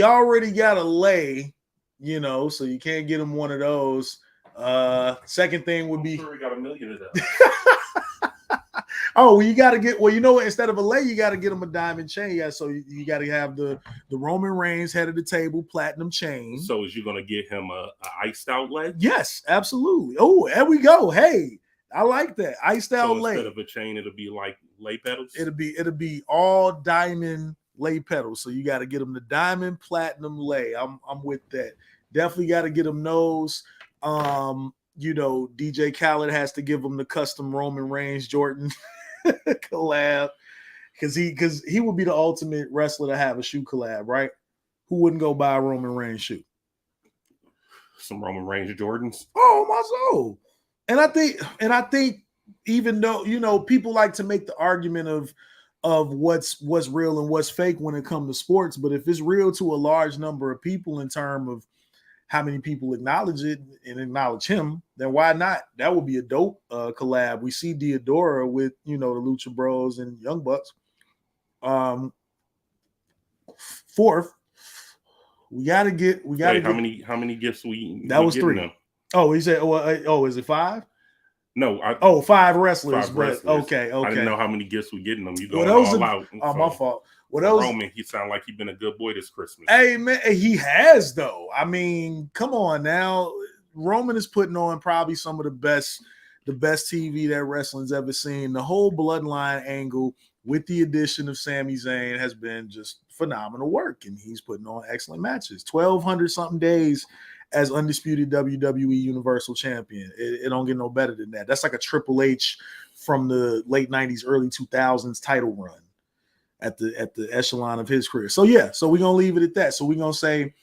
already got a lay, so you can't get him one of those. Second thing would be, I'm sure we got a million of those. Oh, well, you got to get, well, you know what? Instead of a lay, you got to get him a diamond chain. So you got to have the Roman Reigns head of the table platinum chain. So is you going to get him a iced out leg? Yes, absolutely. Oh, there we go. Hey, I like that. Iced out lay. Instead of a chain, it'll be like lay petals? It'll be all diamond lay petals. So you got to get him the diamond platinum lay. I'm with that. Definitely got to get him those. DJ Khaled has to give him the custom Roman Reigns Jordan collab because he would be the ultimate wrestler to have a shoe collab, right? Who wouldn't go buy a Roman Reigns shoe? Some Roman Reigns Jordans. Oh my soul! And I think even though people like to make the argument of what's real and what's fake when it comes to sports, but if it's real to a large number of people in terms of how many people acknowledge it and acknowledge him, then why not? That would be a dope collab. We see Diodora with, the Lucha Bros and Young Bucks. Fourth, we gotta get. How many gifts That was 3. Them? Oh, he said. Oh, is it 5? No. 5 wrestlers. 5 wrestlers. Okay. I didn't know how many gifts we getting them. You going those all out. Oh, my fault. Roman, he sound like he been a good boy this Christmas. Hey man, he has though. I mean, come on now. Roman is putting on probably some of the best TV that wrestling's ever seen. The whole bloodline angle with the addition of Sami Zayn has been just phenomenal work, and he's putting on excellent matches. 1,200 something days as undisputed WWE Universal Champion. It don't get no better than that. That's like a Triple H from the late 90s, early 2000s title run at the echelon of his career. So yeah, so we're gonna leave it at that. So we're gonna say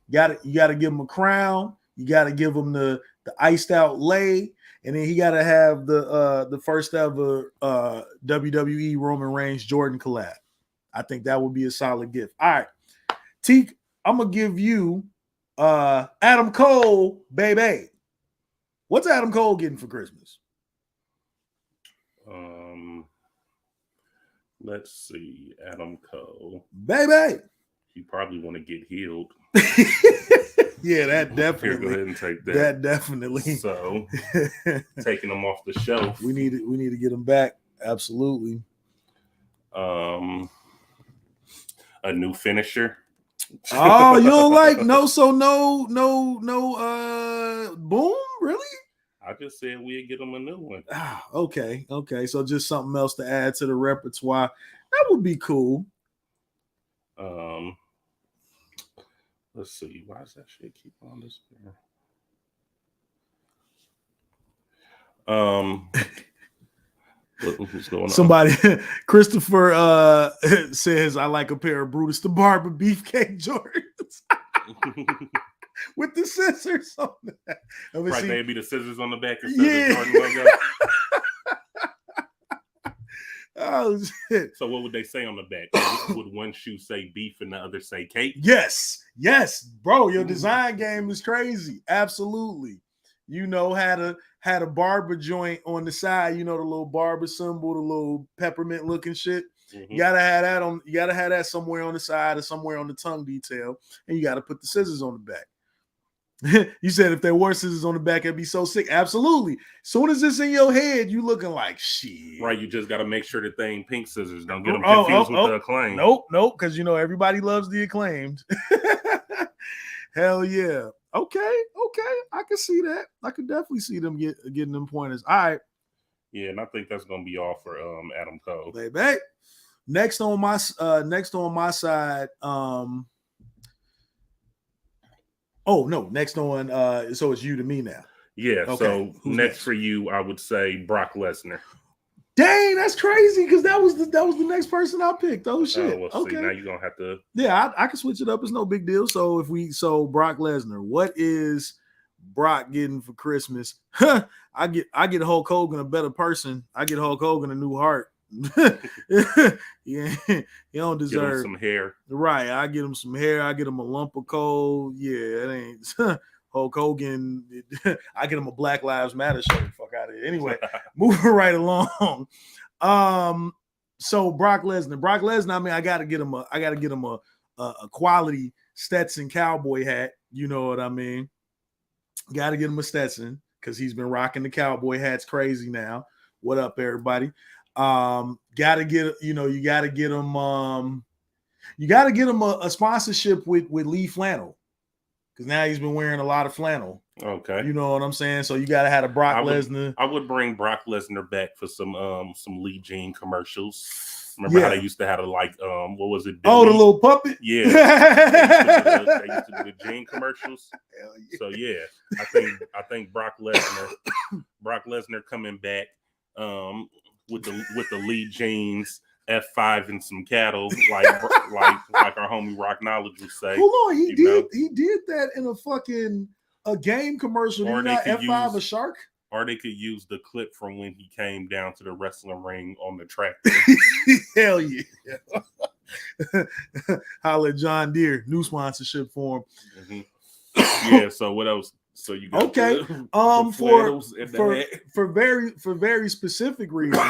you gotta give him a crown, you gotta give him the iced out lay, and then he gotta have the first ever WWE Roman Reigns Jordan collab. I think that would be a solid gift. All right, Teak, I'm gonna give you Adam Cole, baby. What's Adam Cole getting for Christmas? Let's see, Adam Cole, baby. You probably want to get healed. Yeah, that definitely. Here, go ahead and take that. That definitely. So, taking them off the shelf. We need to get them back. Absolutely. A new finisher. Oh, you don't like no boom? Really? I just said we'd get them a new one. Okay. So just something else to add to the repertoire. That would be cool. Let's see. Why does that shit keep on disappearing? What's going on? Somebody, Christopher says, I like a pair of Brutus the Barber Beefcake Jordans. With the scissors on that. Right, they'd be the scissors on the back instead of the Jordan logo. Oh shit! So what would they say on the back? Would one shoe say beef and the other say cake? Yes, bro. Your design game is crazy. Absolutely. Had a barber joint on the side. The little barber symbol, the little peppermint looking shit. Mm-hmm. You gotta have that on. You gotta have that somewhere on the side or somewhere on the tongue detail, and you gotta put the scissors on the back. You said if there were scissors on the back, it'd be so sick. Absolutely. Soon as it's in your head, you looking like shit. Right. You just got to make sure that they ain't pink scissors. Don't get them confused with the Acclaimed. Nope. Because everybody loves the Acclaimed. Hell yeah. Okay. I can see that. I could definitely see them getting them pointers. All right. Yeah, and I think that's gonna be all for Adam Cole. Baby. Next on my side. Oh no! Next on, so it's you to me now. Yeah. Okay. So Who's next for you, I would say Brock Lesnar. Dang, that's crazy because that was the next person I picked. Oh shit. Well, okay. See, now you're gonna have to. Yeah, I can switch it up. It's no big deal. So Brock Lesnar, what is Brock getting for Christmas? I get Hulk Hogan a better person. I get Hulk Hogan a new heart. Yeah, he don't deserve Get him some hair. Right. I get him some hair. I get him a lump of coal. Yeah, it ain't Hulk Hogan. I get him a Black Lives Matter shirt. Fuck out of here. Anyway, moving right along. So Brock Lesnar. I mean, I gotta get him a quality Stetson cowboy hat. You know what I mean? Gotta get him a Stetson because he's been rocking the cowboy hats crazy now. What up, everybody? Gotta get you gotta get him a sponsorship with Lee Flannel because now he's been wearing a lot of flannel. Okay, you know what I'm saying. So you gotta have a Brock Lesnar. I would bring Brock Lesnar back for some Lee Jean commercials. Remember how they used to have what was it? Oh, the little puppet. Yeah, they used to do the Jean commercials. Yeah. So yeah, I think Brock Lesnar coming back with the Lee Jeans, F5 and some cattle, like our homie Rock Knowledge would say. Hold on, he did that in a game commercial. Or not F5 a shark. Or they could use the clip from when he came down to the wrestling ring on the track. Hell yeah. Holla at John Deere, new sponsorship for him. Mm-hmm. Yeah, so what else? So you got for very specific reasons.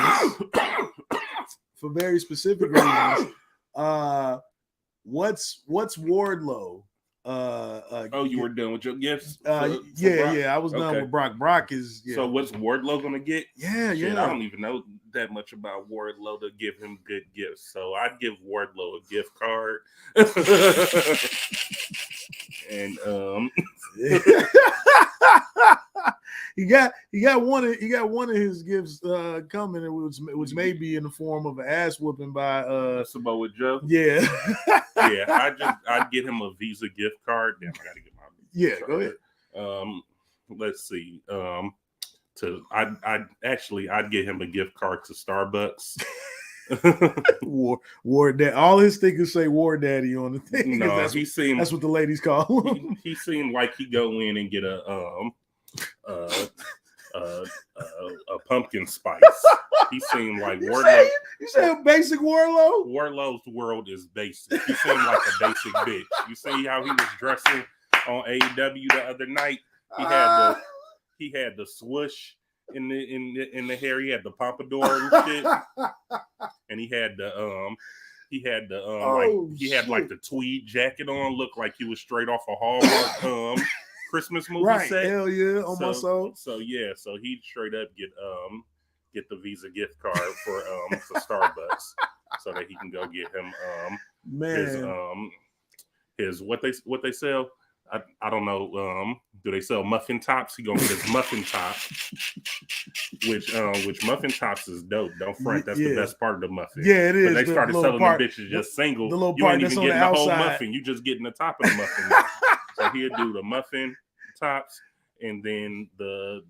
What's Wardlow? You were done with your gifts? Yeah, I was done with Brock. Brock is So what's Wardlow gonna get? Yeah. I don't even know that much about Wardlow to give him good gifts. So I'd give Wardlow a gift card. And he got one of his gifts coming, which may be in the form of an ass whooping by Samoa Joe. Yeah. Yeah, I'd get him a Visa gift card. Damn, I gotta get my go ahead. Let's see. I'd get him a gift card to Starbucks. War Daddy. All his stickers say War Daddy on the thing. No, that's what the ladies call him. He seemed like he go in and get a pumpkin spice. He seemed like Wardlow. You say a basic Wardlow? Wardlow's world is basic. He seemed like a basic bitch. You see how he was dressing on AEW the other night? He had the swoosh in the hair. He had the pompadour and shit, and he had the the tweed jacket on. Looked like he was straight off a Hallmark Christmas movie set. Hell yeah, on my soul. So yeah, so he'd straight up get the Visa gift card for Starbucks, so that he can go get him his what they sell. I don't know. Do they sell muffin tops? He gonna get his muffin top, which muffin tops is dope. Don't front. That's the best part of the muffin. Yeah, it is. But they started selling them bitches just single. The little you part ain't even that's getting on the the whole outside. muffin. You just getting the top of the muffin. So he'll do the muffin tops and then the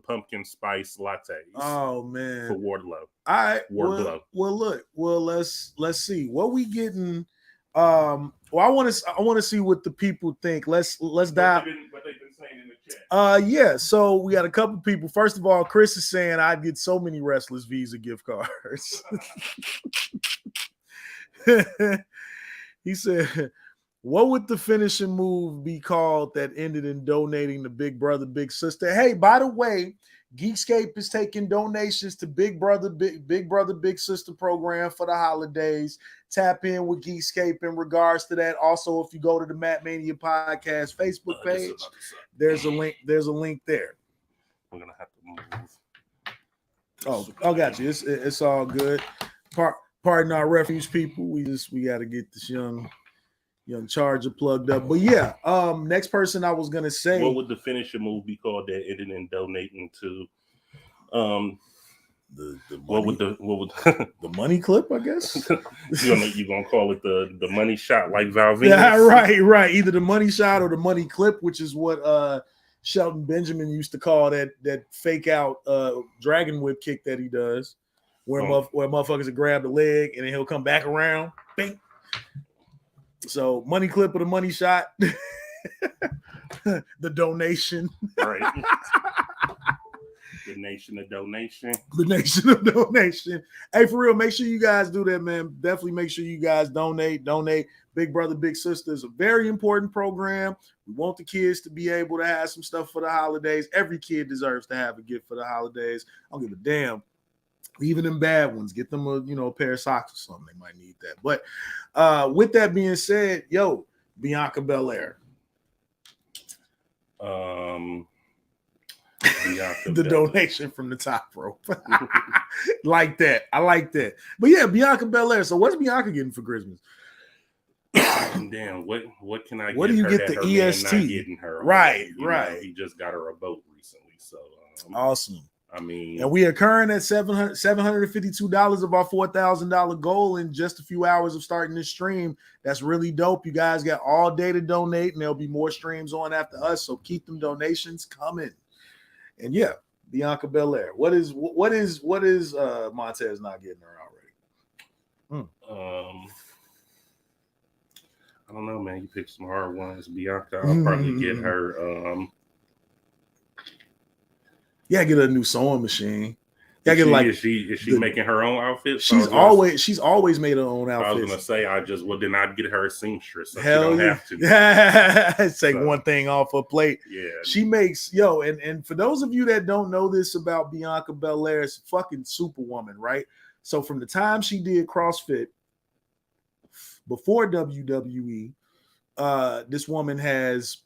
pumpkin spice lattes. Oh man, for Wardlow. All right. Wardlow. Well, look. Well, let's see what we getting. Well, I want to see what the people think. Let's dive. What they've been saying in the chat. Yeah. So we got a couple people. First of all, Chris is saying I'd get so many Wrestlers Visa gift cards. He said, "What would the finishing move be called that ended in donating to Big Brother, Big Sister?" Hey, by the way, Geekscape is taking donations to Big Brother, Big Sister program for the holidays. Tap in with Geekscape in regards to that. Also, if you go to the Matt Mania Podcast Facebook page, there's a link. There's a link there. I'm gonna have to move. Oh, got you. It's all good. Pardon our refuge people. We got to get this young charger plugged up. But yeah, next person I was gonna say. What would the finishing move be called that ended in donating to? The money, what would the money clip? I guess you gonna call it the money shot like Val Venis? Yeah, right. Either the money shot or the money clip, which is what Shelton Benjamin used to call that fake out dragon whip kick that he does. where motherfuckers will grab the leg and then he'll come back around. Bing. So money clip of the money shot. The donation. Right. The nation of donation. The nation of donation. Hey, for real, make sure you guys do that, man. Definitely make sure you guys donate. Big Brother, Big Sister is a very important program. We want the kids to be able to have some stuff for the holidays. Every kid deserves to have a gift for the holidays. I don't give a damn. Even them bad ones, get them a pair of socks or something. They might need that. But with that being said, Bianca Belair. The donation from the top rope. Like that. I like that. But yeah, Bianca Belair. So what's Bianca getting for Christmas? Damn, what can I? What get do you her get that the her man EST? not getting her? Right. He just got her a boat recently, so awesome. I mean, and we are current at $752 of our $4,000 goal in just a few hours of starting this stream. That's really dope. You guys got all day to donate, and there'll be more streams on after us. So keep them donations coming. And yeah, Bianca Belair. What is Montez not getting her already? I don't know, man. You picked some hard ones. Bianca, I'll probably get her. Yeah, get a new sewing machine. Yeah, is she making her own outfits? She's always made her own outfits. I was gonna say then I'd get her a seamstress. So Hell she don't yeah. have to. Take one thing off her plate. Yeah. She makes and for those of you that don't know this about Bianca Belair, it's fucking superwoman, right? So from the time she did CrossFit before WWE, this woman has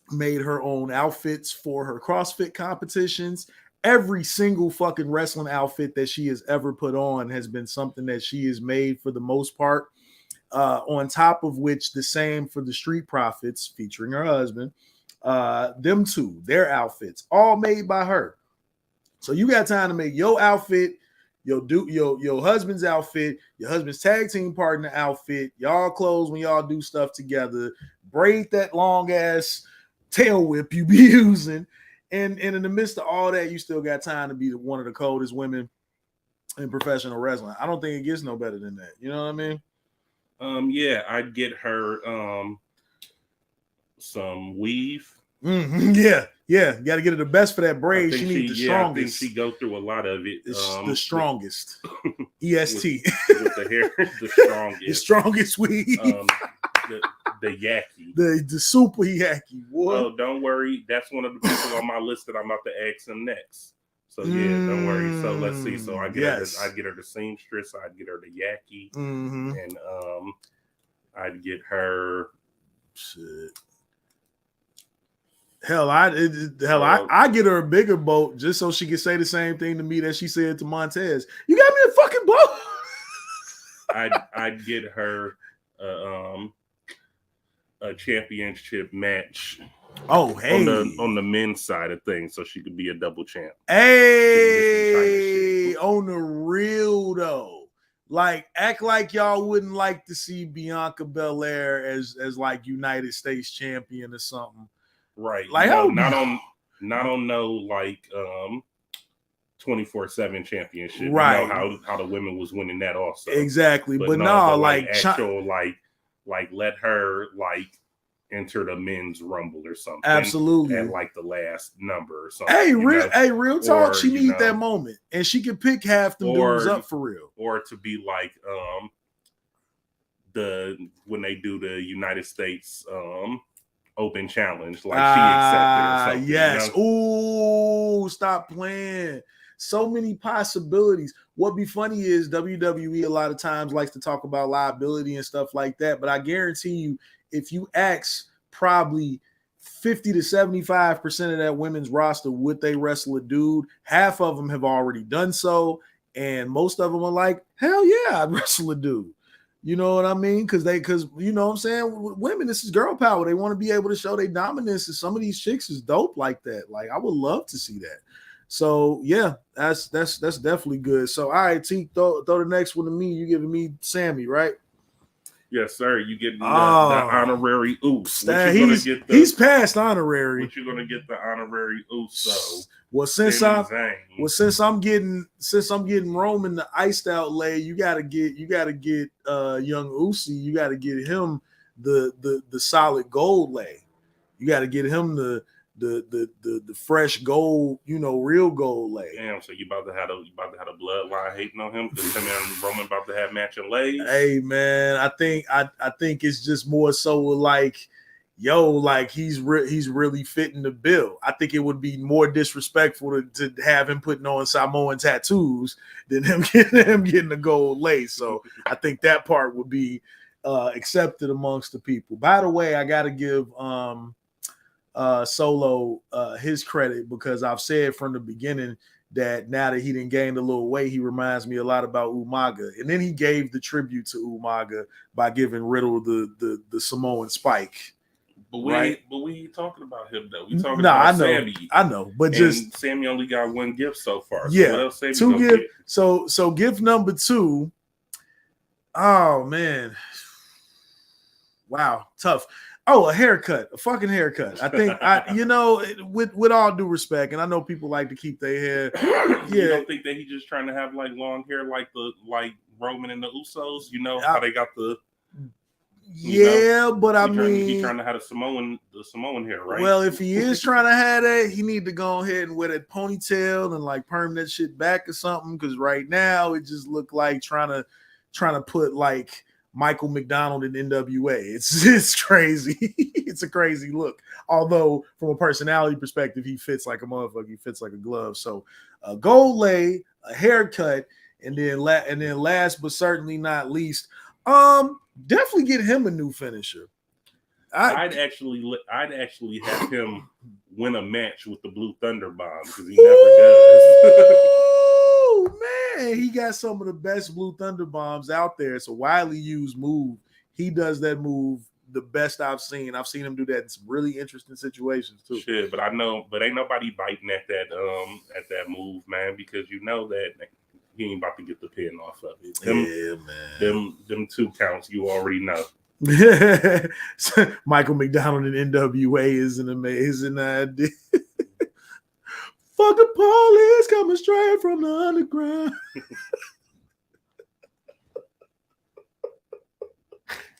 made her own outfits for her CrossFit competitions. Every single fucking wrestling outfit that she has ever put on has been something that she has made for the most part. On top of which, the same for the Street Profits featuring her husband. Them two, their outfits, all made by her. So you got time to make your outfit, your husband's outfit, your husband's tag team partner outfit, y'all clothes when y'all do stuff together, braid that long ass tail whip you be using, and in the midst of all that, you still got time to be one of the coldest women in professional wrestling. I don't think it gets no better than that. You know what I mean? Yeah, I'd get her some weave. Yeah. You got to get her the best for that braid. She needs the strongest. I think she go through a lot of it. The strongest. EST. With the hair, the strongest. The strongest weave. The yaki. The super yaki. What? Oh, don't worry. That's one of the people on my list that I'm about to ask him next. So yeah, don't worry. So let's see. So I get her the seamstress. I'd get her the yaki, and I'd get her. Shit. I get her a bigger boat just so she can say the same thing to me that she said to Montez. You got me a fucking boat. I'd get her a championship match. Oh, hey, on the men's side of things, so she could be a double champ. Hey, on the real though, like act like y'all wouldn't like to see Bianca Belair as like United States champion or something, right? Like not on like 24/7 championship, right? You know how the women was winning that also, exactly. But no, like actual like let her like enter the men's rumble or something. Absolutely. At like the last number or something. Hey, real talk. She needs that moment, and she can pick half them dudes up for real. Or to be like when they do the United States Open Challenge, like she accepted or something. Yes. You know? Ooh, stop playing. So many possibilities. What be funny is WWE a lot of times likes to talk about liability and stuff like that, but I guarantee you, if you ask probably 50 to 75% of that women's roster, would they wrestle a dude? Half of them have already done so, and most of them are like, hell yeah, I'd wrestle a dude. You know what I mean? Because you know what I'm saying? Women, this is girl power. They want to be able to show their dominance, and some of these chicks is dope like that. Like, I would love to see that. So yeah, that's definitely good. So all right, T, throw the next one to me. You giving me Sammy, right? Yes, sir. You get the honorary Oos. He's past honorary. What you gonna get the honorary Uso? Well, since I'm getting Roman the iced out lay, you gotta get young Usi. You gotta get him the solid gold lay. You gotta get him the fresh gold, real gold lay. Damn, so you about to have a bloodline hating on him because him and Roman about to have matching lays? Hey man, I think it's just more so like, he's really fitting the bill. I think it would be more disrespectful to have him putting on Samoan tattoos than him getting the gold lace. So I think that part would be accepted amongst the people. By the way, I gotta give Solo his credit, because I've said from the beginning that now that he didn't gain a little weight, he reminds me a lot about Umaga. And then he gave the tribute to Umaga by giving Riddle the Samoan spike. But we ain't talking about him though. We talking about Sammy. I know, but Sammy only got one gift so far. Yeah, so what else Sammy 2 gifts. So gift number 2. Oh man, wow, tough. Oh, a fucking haircut. I think with all due respect, and I know people like to keep their hair. Yeah. You don't think that he's just trying to have like long hair like Roman and the Usos? You know how they got the. But I mean, he's trying to have the Samoan hair, right? Well, if he is trying to have that, he need to go ahead and wear that ponytail and like perm that shit back or something. Because right now it just look like trying to put like Michael McDonald in NWA. It's crazy. It's a crazy look. Although from a personality perspective, he fits like a motherfucker. He fits like a glove. So a gold lay, a haircut, and then last but certainly not least, definitely get him a new finisher. I'd actually have him win a match with the Blue Thunder Bomb because he never does. Man, he got some of the best Blue Thunder Bombs out there. It's a widely used move. He does that move the best I've seen. I've seen him do that in some really interesting situations too. Shit, but ain't nobody biting at that move, man, because you know that he ain't about to get the pin off of it. Man. Them 2 counts, you already know. Michael McDonald in NWA is an amazing idea. Fuck the police coming straight from the underground.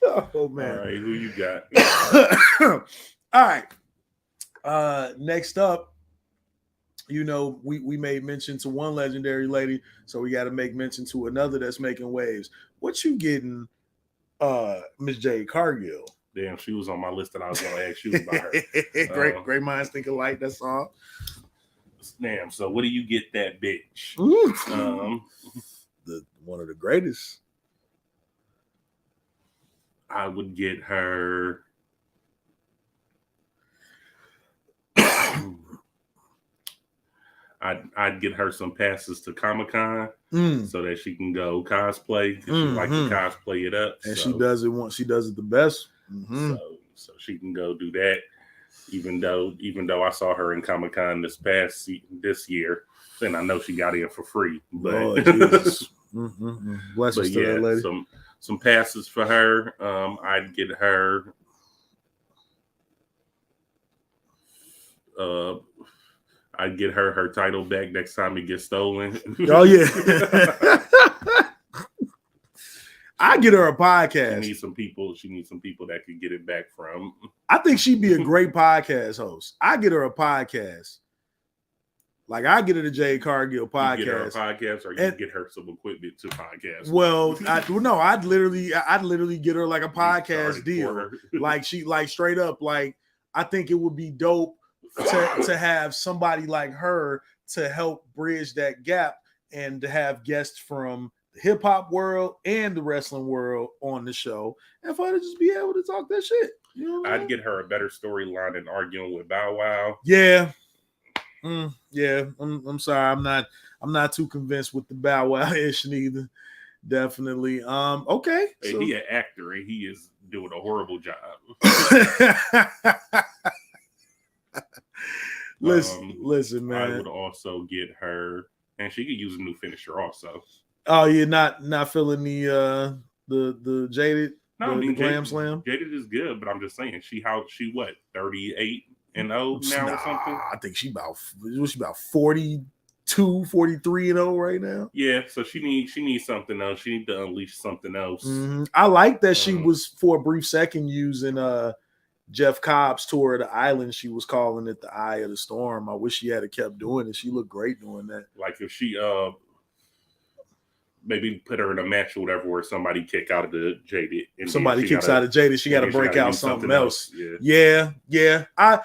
Oh man. All right, who you got? All right. Next up, we made mention to one legendary lady, so we got to make mention to another that's making waves. What you getting, Miss Jade Cargill? Damn, she was on my list that I was going to ask you about her. Great minds think alike. That's all. Damn. So, what do you get that bitch? One of the greatest. I would get her. I'd get her some passes to Comic-Con so that she can go cosplay because she like to cosplay it up, and she does it the best. So she can go do that. Even though I saw her in Comic-Con this year, and I know she got in for free. But blessings to that lady. Some passes for her. I'd get her. I'd get her title back next time it gets stolen. Oh yeah. I get her a podcast. She needs some people that could get it back from. I think she'd be a great podcast host. I get her a podcast. Like I get her the Jade Cargill podcast. You get her a podcast, or you get her some equipment to podcast. Well, I'd literally get her like a podcast deal. Like straight up. Like I think it would be dope to have somebody like her to help bridge that gap and to have guests from the hip hop world and the wrestling world on the show, and for her to just be able to talk that shit. I'd get her a better storyline than arguing with Bow Wow. Yeah. Yeah. I'm sorry. I'm not too convinced with the Bow Wow ish neither. Definitely. Okay. Hey, he an actor and he is doing a horrible job. Listen, man. I would also get her, and she could use a new finisher also. Oh, you're not feeling the jaded. No, I the mean, Glam Slam? Jaded is good, but I'm just saying, she what, 38 and 0 now or something? I think she about 42, 43 and 0 right now. Yeah, so she needs something else. She needs to unleash something else. I like that she was for a brief second using Jeff Cobb's tour of the island. She was calling it the Eye of the Storm. I wish she had kept doing it. She looked great doing that. Like if she maybe put her in a match or whatever where somebody kick out of the Jaded. And somebody kicks out of Jaded, she got to break out something else. Yeah. I'm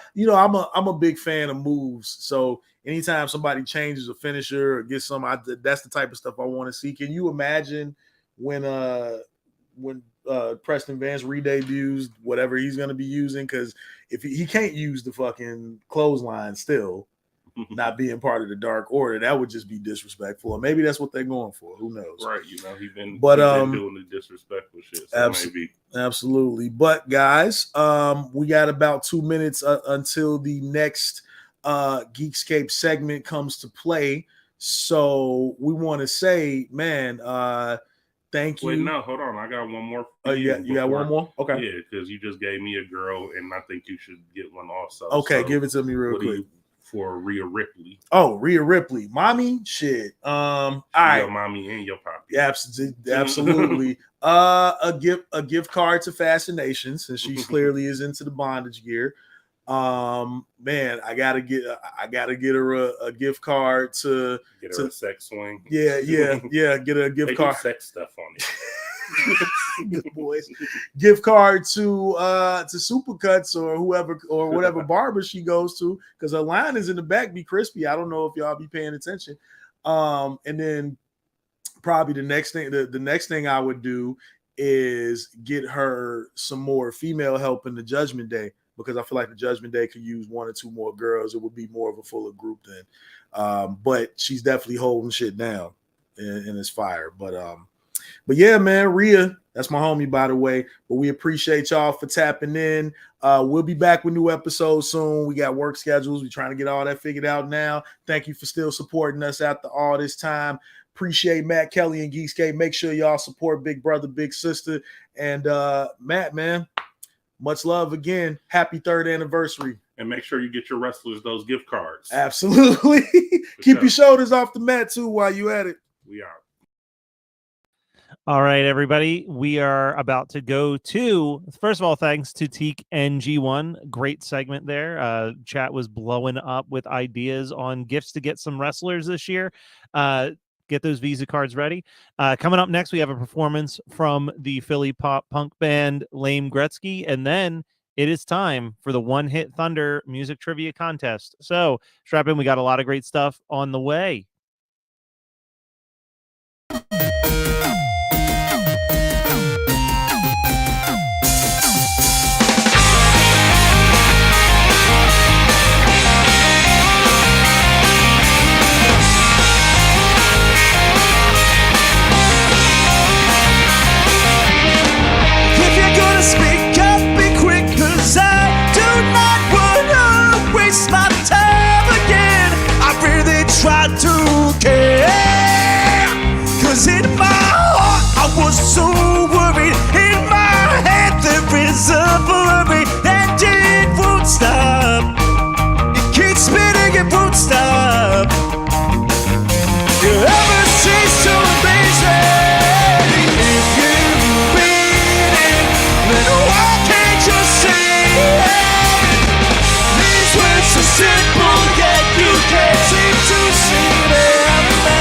a big fan of moves. So anytime somebody changes a finisher or gets some, that's the type of stuff I want to see. Can you imagine when Preston Vance re-debuts whatever he's going to be using? Because if he can't use the fucking clothesline still, not being part of the Dark Order, that would just be disrespectful. Or maybe that's what they're going for. Who knows? Right, he's been doing the disrespectful shit. So Absolutely. But guys, we got about 2 minutes until the next Geekscape segment comes to play. So we want to say, man, thank you. Wait, no, hold on. I got one more. You got one more? Okay. Yeah, because you just gave me a girl, and I think you should get one also. Okay, so give it to me real quick. For Rhea Ripley. Oh, Rhea Ripley. Mommy? Shit. All right. Your mommy and your poppy. Absolutely. A gift card to Fascination, since she clearly is into the bondage gear. Man, I gotta get her a gift card to get her a sex swing. Yeah. Get her a gift card. Sex stuff on it. Good boys. Gift card to Supercuts or whoever or whatever barber she goes to, because her line is in the back. Be crispy. I don't know if y'all be paying attention. And then probably the next thing I would do is get her some more female help in the Judgment Day, because I feel like the Judgment Day could use 1 or 2 more girls. It would be more of a fuller group then. But she's definitely holding shit down and it's fire. But yeah, man, Rhea, that's my homie, by the way. But we appreciate y'all for tapping in. We'll be back with new episodes soon. We got work schedules. We're trying to get all that figured out now. Thank you for still supporting us after all this time. Appreciate Matt Kelly and Geekscape. Make sure y'all support Big Brother, Big Sister. And Matt, man, much love again. Happy 3rd anniversary. And make sure you get your wrestlers those gift cards. Absolutely. Keep your shoulders off the mat, too, while you at it. We are. All right, everybody. We are about to go to, first of all, thanks to Teak and G1. Great segment there. Chat was blowing up with ideas on gifts to get some wrestlers this year. Get those Visa cards ready. Coming up next, we have a performance from the Philly pop punk band Lame Gretzky. And then it is time for the One Hit Thunder music trivia contest. So strap in. We got a lot of great stuff on the way. Speak up, be quick, 'cause I do not wanna waste my time again. I really try to care, 'cause in my heart I was so worried. In my head there is a blurry, and it won't stop. It keeps spinning, it won't stop. You ever see so amazing? If you've been in, then why can't you see it? These words so simple, yet you can't seem to see them.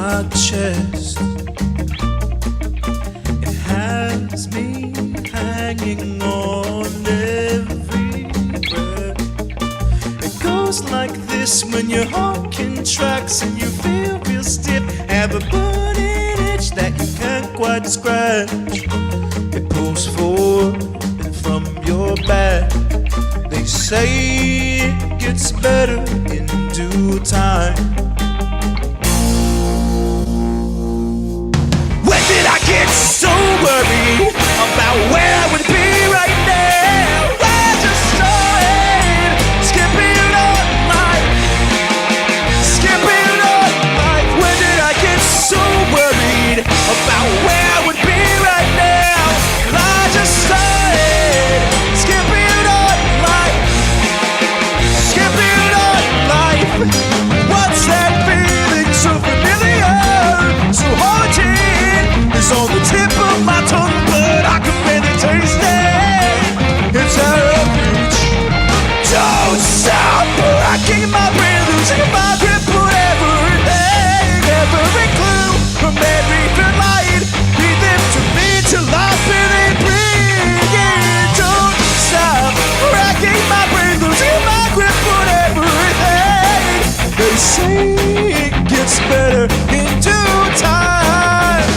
my chest. It has me hanging on every breath. It goes like this when your heart contracts and you feel real stiff. Have a burning itch that you can't quite scratch. It pulls forward from your back. They say it gets better in due time. When did I get so worried about where I would be right now? I just started skipping on life, skipping on life. When did I get so worried about where I would be right now? I just started skipping on life, skipping on life. What's that feeling so familiar, so haunting? It's on the tip of my tongue, but I can barely taste it. It's out of reach. Don't stop rocking my brain, losing my grip on everything. Every clue from every good light, lead them to me till I feel it breathe. Don't stop rocking my brain, losing my grip on everything. They say it gets better in due time.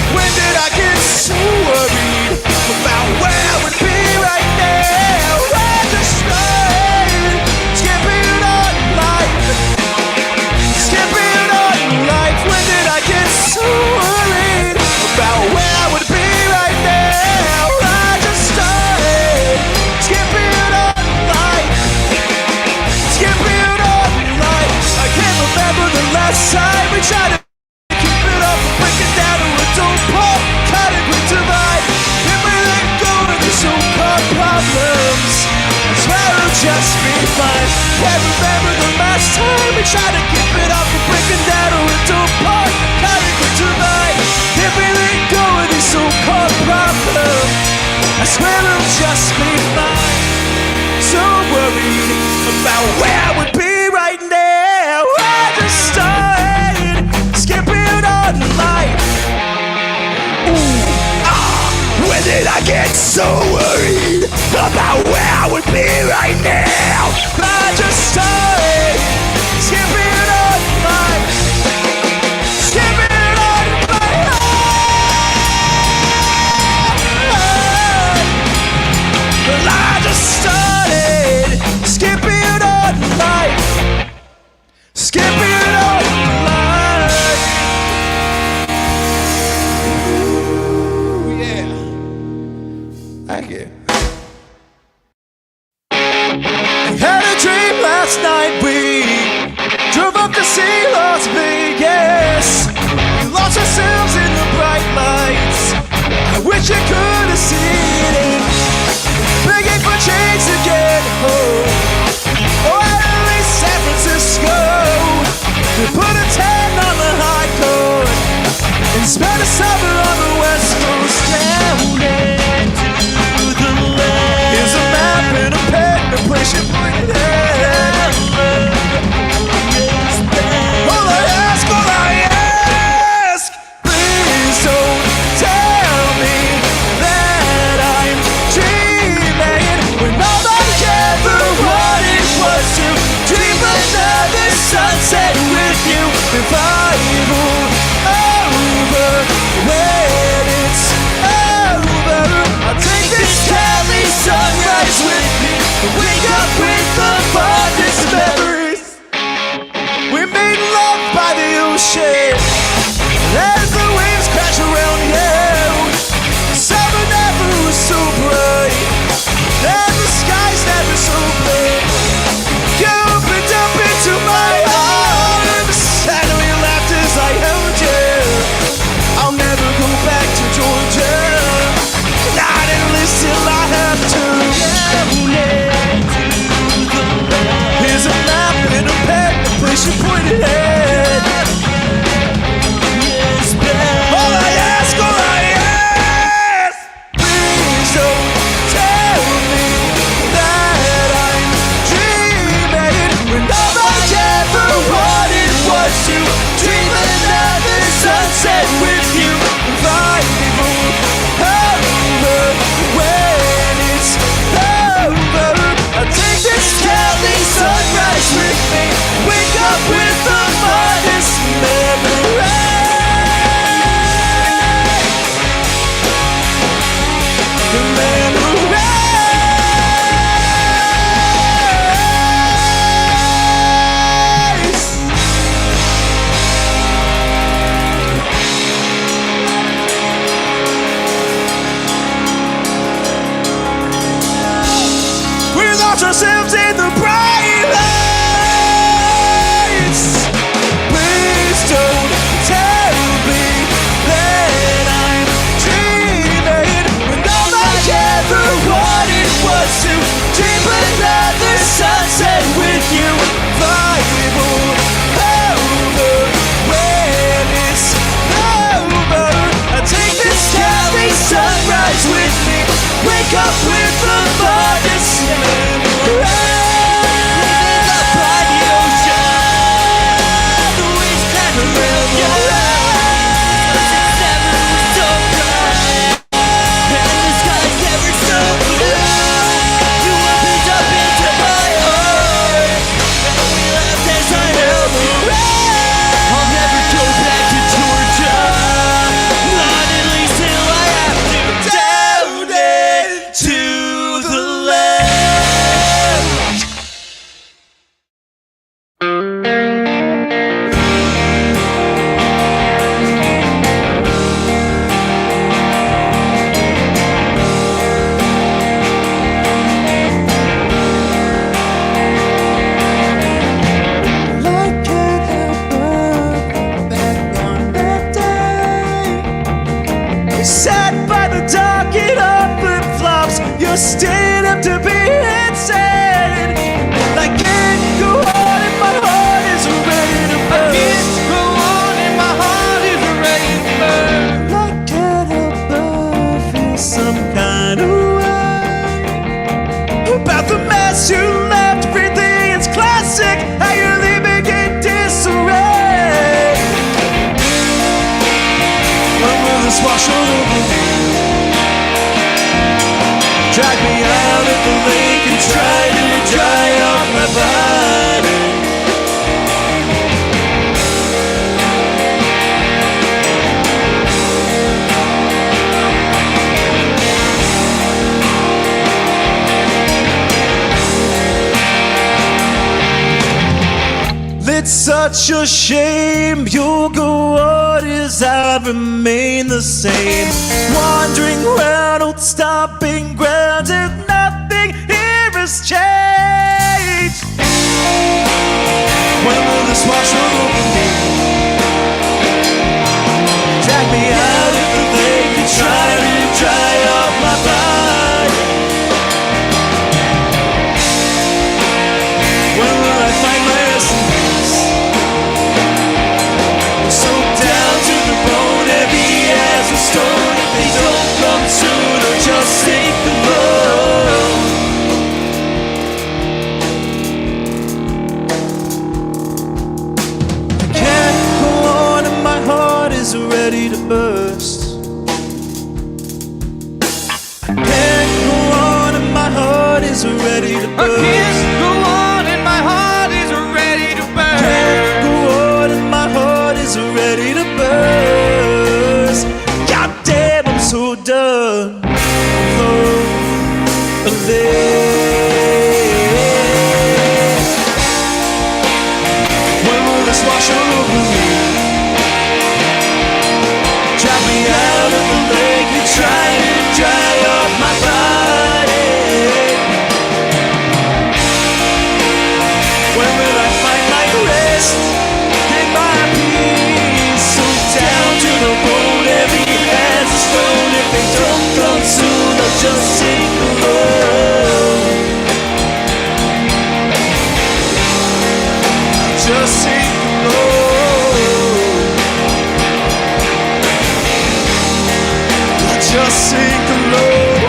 When did I get so worried about where I would be right now? I just started skipping on life, skipping on life. When did I get so worried about where I would be right now? I just started skipping on life, skipping on life. I can't remember the last time we tried to keep it up and break it down to a dope pop. Cut it with divide. If we let go of these so-called problems, I swear it'll just be fine. Can't remember the last time we tried to keep it up and break it down to a dope pop. Cut it with divide. If we let go of these so-called problems, I swear it'll just be fine. So worried about where I would be right now. I just started skipping on life. When did I get so worried about where I would be right now? I just started skipping on life, skipping on life. I just started skipping on life, skipping on life. Ooh, yeah. Thank you. I had a dream last night. We drove up to see Las Vegas. We lost ourselves in the bright lights. I wish you could have seen it. Begging for change to get home, or at least San Francisco. We put a 10 on the high court and spent a summer on the west coast. Down into the land. Here's a map and a pen, a place you pointed at. All I ask, please don't tell me that I'm dreaming when nobody ever wanted was to dream another sunset with you. If I move over when it's over, I'll take this Cali sunrise with me and wake up with the fondest memories. We made love by the ocean as the waves crash around you. Summer never was so bright and the sky's never so blue. You opened up into my arms and we laughed as I held you. I'll never go back to Georgia, not unless till I have to. Here's a map and a pen, a place you pointed at. ourselves in the bright lights. Please don't tell me that I'm dreaming when all I ever wanted was to dream another sunset with you. Vibe over when it's over. I take this Cali sunrise with me. Wake up with the morning sun. Living up by the ocean. The waves crack around your eyes. It's never so bright, and the sky's never so blue. You opened up into my heart, and we laughed as I held you. I'll never go back to Georgia, not at least till I have to down it to the left. Like an ember back on that day. You sat by the dock in our flip-flops. You stayed up to be insane. I can't go on and my heart is ready to burn. I can't go on and my heart is ready to burn. Like an ember, feel some kind of way about the mess you left. Everything is classic. How you're leaving in disarray. When will this wash over me? Drag me out of the lake and try to dry off my body. It's such a shame you'll go on as I remain the same. Wandering round old stomping grounds and nothing here has changed. When will this wash over me? Drag me out of the lake and try to dry off my body. When will I find my essence? So down to the bone, heavy as a stone. If they don't come soon, or just take the road. I can't go on and my heart is ready to burst. I can't go on and my heart is ready to burst. I can't go on and my heart is ready to burst. Can't go on and my heart is ready to burst. God damn, I'm so done. When will this wash over me? Drag me out of the lake and try to dry off my body. When will I find my rest and my peace? So down to the bone, heavy as a stone. If they don't come soon, I'll just take the road. I'll just take the road. I'll just take the road.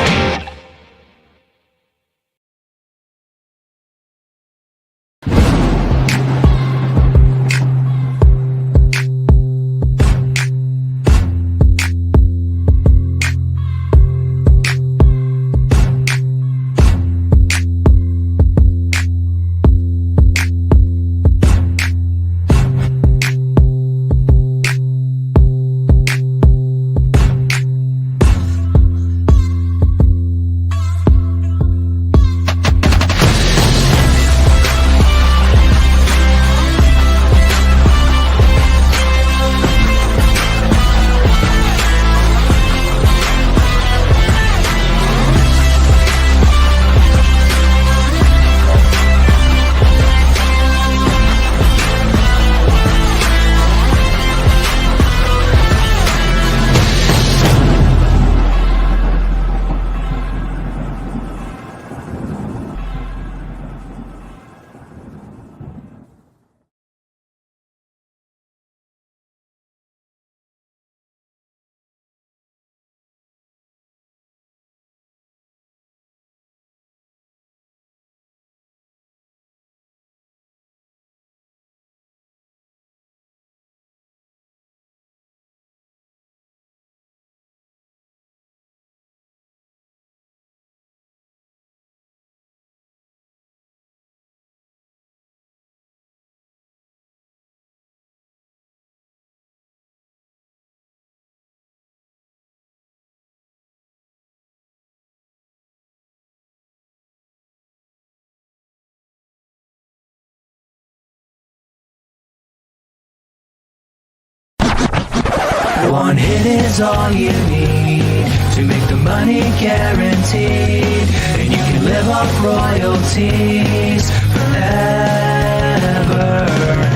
One hit is all you need to make the money guaranteed, and you can live off royalties forever.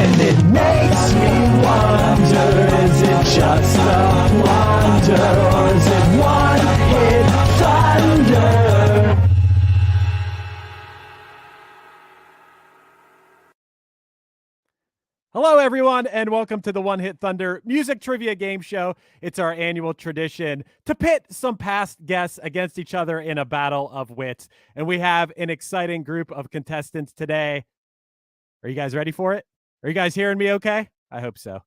And it makes me wonder, is it just a wonder, or is it one hit thunder? Hello, everyone, and welcome to the One Hit Thunder Music Trivia Game Show. It's our annual tradition to pit some past guests against each other in a battle of wits. And we have an exciting group of contestants today. Are you guys ready for it? Are you guys hearing me okay? I hope so.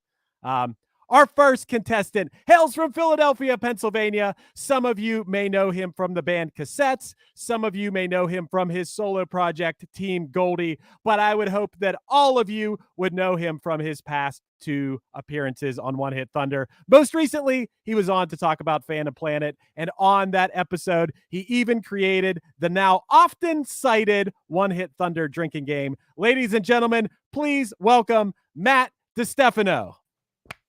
Our first contestant hails from Philadelphia, Pennsylvania. Some of you may know him from the band Cassettes. Some of you may know him from his solo project, Team Goldie. But I would hope that all of you would know him from his past 2 appearances on One Hit Thunder. Most recently, he was on to talk about Phantom Planet. And on that episode, he even created the now often cited One Hit Thunder drinking game. Ladies and gentlemen, please welcome Matt DiStefano.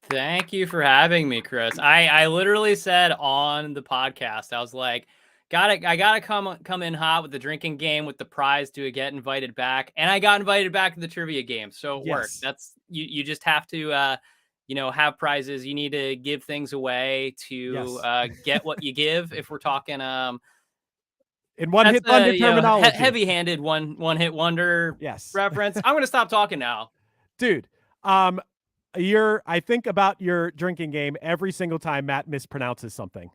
Thank you for having me, Chris. I literally said on the podcast, I was like, I gotta come in hot with the drinking game with the prize to get invited back. And I got invited back to the trivia game. So it worked. That's you just have to have prizes. You need to give things away to get what you give. If we're talking in One Hit Thunder terminology. Heavy-handed one hit wonder reference. I'm gonna stop talking now. Dude, I think about your drinking game every single time Matt mispronounces something.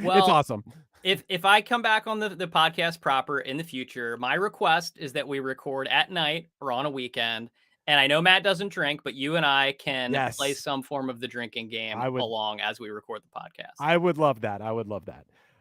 Well, it's awesome. If I come back on the podcast proper in the future, my request is that we record at night or on a weekend. And I know Matt doesn't drink, but you and I can play some form of the drinking game along as we record the podcast. I would love that.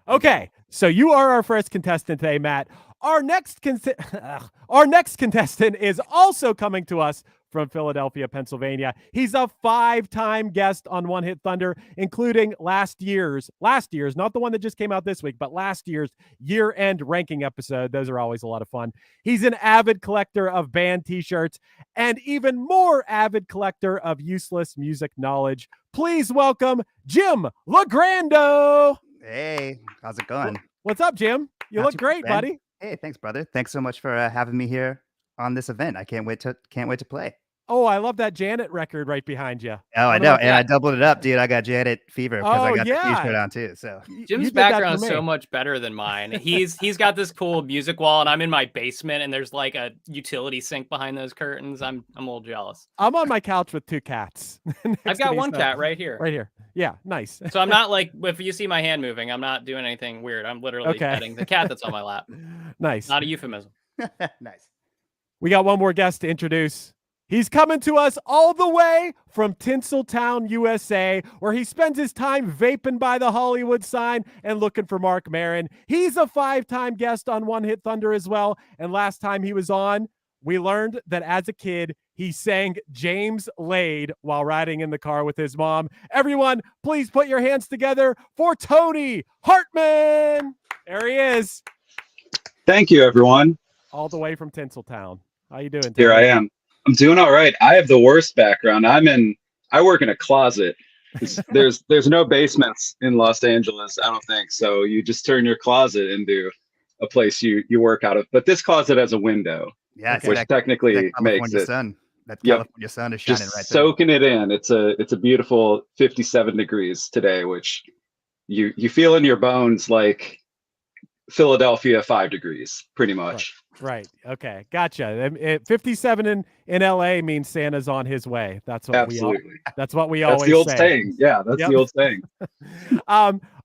Okay, so you are our first contestant today, Matt. Our next contestant is also coming to us from Philadelphia, Pennsylvania. He's a 5-time guest on One Hit Thunder, including last year's, not the one that just came out this week, but last year's year-end ranking episode. Those are always a lot of fun. He's an avid collector of band t-shirts and even more avid collector of useless music knowledge. Please welcome Jim LaGrando. Hey, how's it going? What's up, Jim? You look great, buddy. Hey, thanks, brother. Thanks so much for having me here on this event. I can't wait to play. Oh, I love that Janet record right behind you. Oh, I know. And I doubled it up, dude. I got Janet fever because I got the t-shirt on too. So Jim's background is so much better than mine. He's got this cool music wall, and I'm in my basement, and there's like a utility sink behind those curtains. I'm a little jealous. I'm on my couch with 2 cats. I've got one cat right here. Right here. Yeah, nice. So I'm not like, if you see my hand moving, I'm not doing anything weird. I'm literally petting the cat that's on my lap. Nice. Not a euphemism. Nice. We got one more guest to introduce. He's coming to us all the way from Tinseltown, USA, where he spends his time vaping by the Hollywood sign and looking for Mark Maron. He's a 5-time guest on One Hit Thunder as well. And last time he was on, we learned that as a kid, he sang James Laid while riding in the car with his mom. Everyone, please put your hands together for Tony Hartman. There he is. Thank you, everyone. All the way from Tinseltown. How you doing, Tony? Here I am. I'm doing all right. I have the worst background. I work in a closet. There's no basements in Los Angeles, I don't think. So you just turn your closet into a place you work out of. But this closet has a window, which technically makes it. That California sun is shining just right there. soaking it in. It's a beautiful 57 degrees today, which you feel in your bones like Philadelphia 5 degrees, pretty much. Right. Okay. Gotcha. 57 in LA means Santa's on his way. That's what Absolutely. That's what we That's always the old say. saying. Yeah, that's the old saying.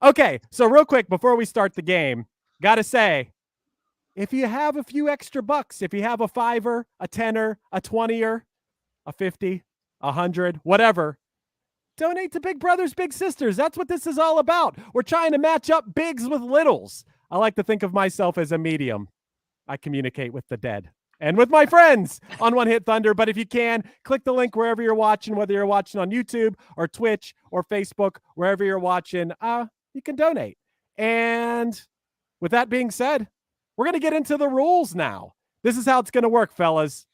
Okay. So real quick, before we start the game, got to say, if you have a few extra bucks, if you have a $5, a $10, a $20, a $50, a $100, whatever, donate to Big Brothers Big Sisters. That's what this is all about. We're trying to match up bigs with littles. I like to think of myself as a medium. I communicate with the dead and with my friends on One Hit Thunder. But if you can, click the link wherever you're watching, whether you're watching on YouTube or Twitch or Facebook, wherever you're watching, you can donate. And with that being said, we're going to get into the rules now. This is how it's going to work, fellas.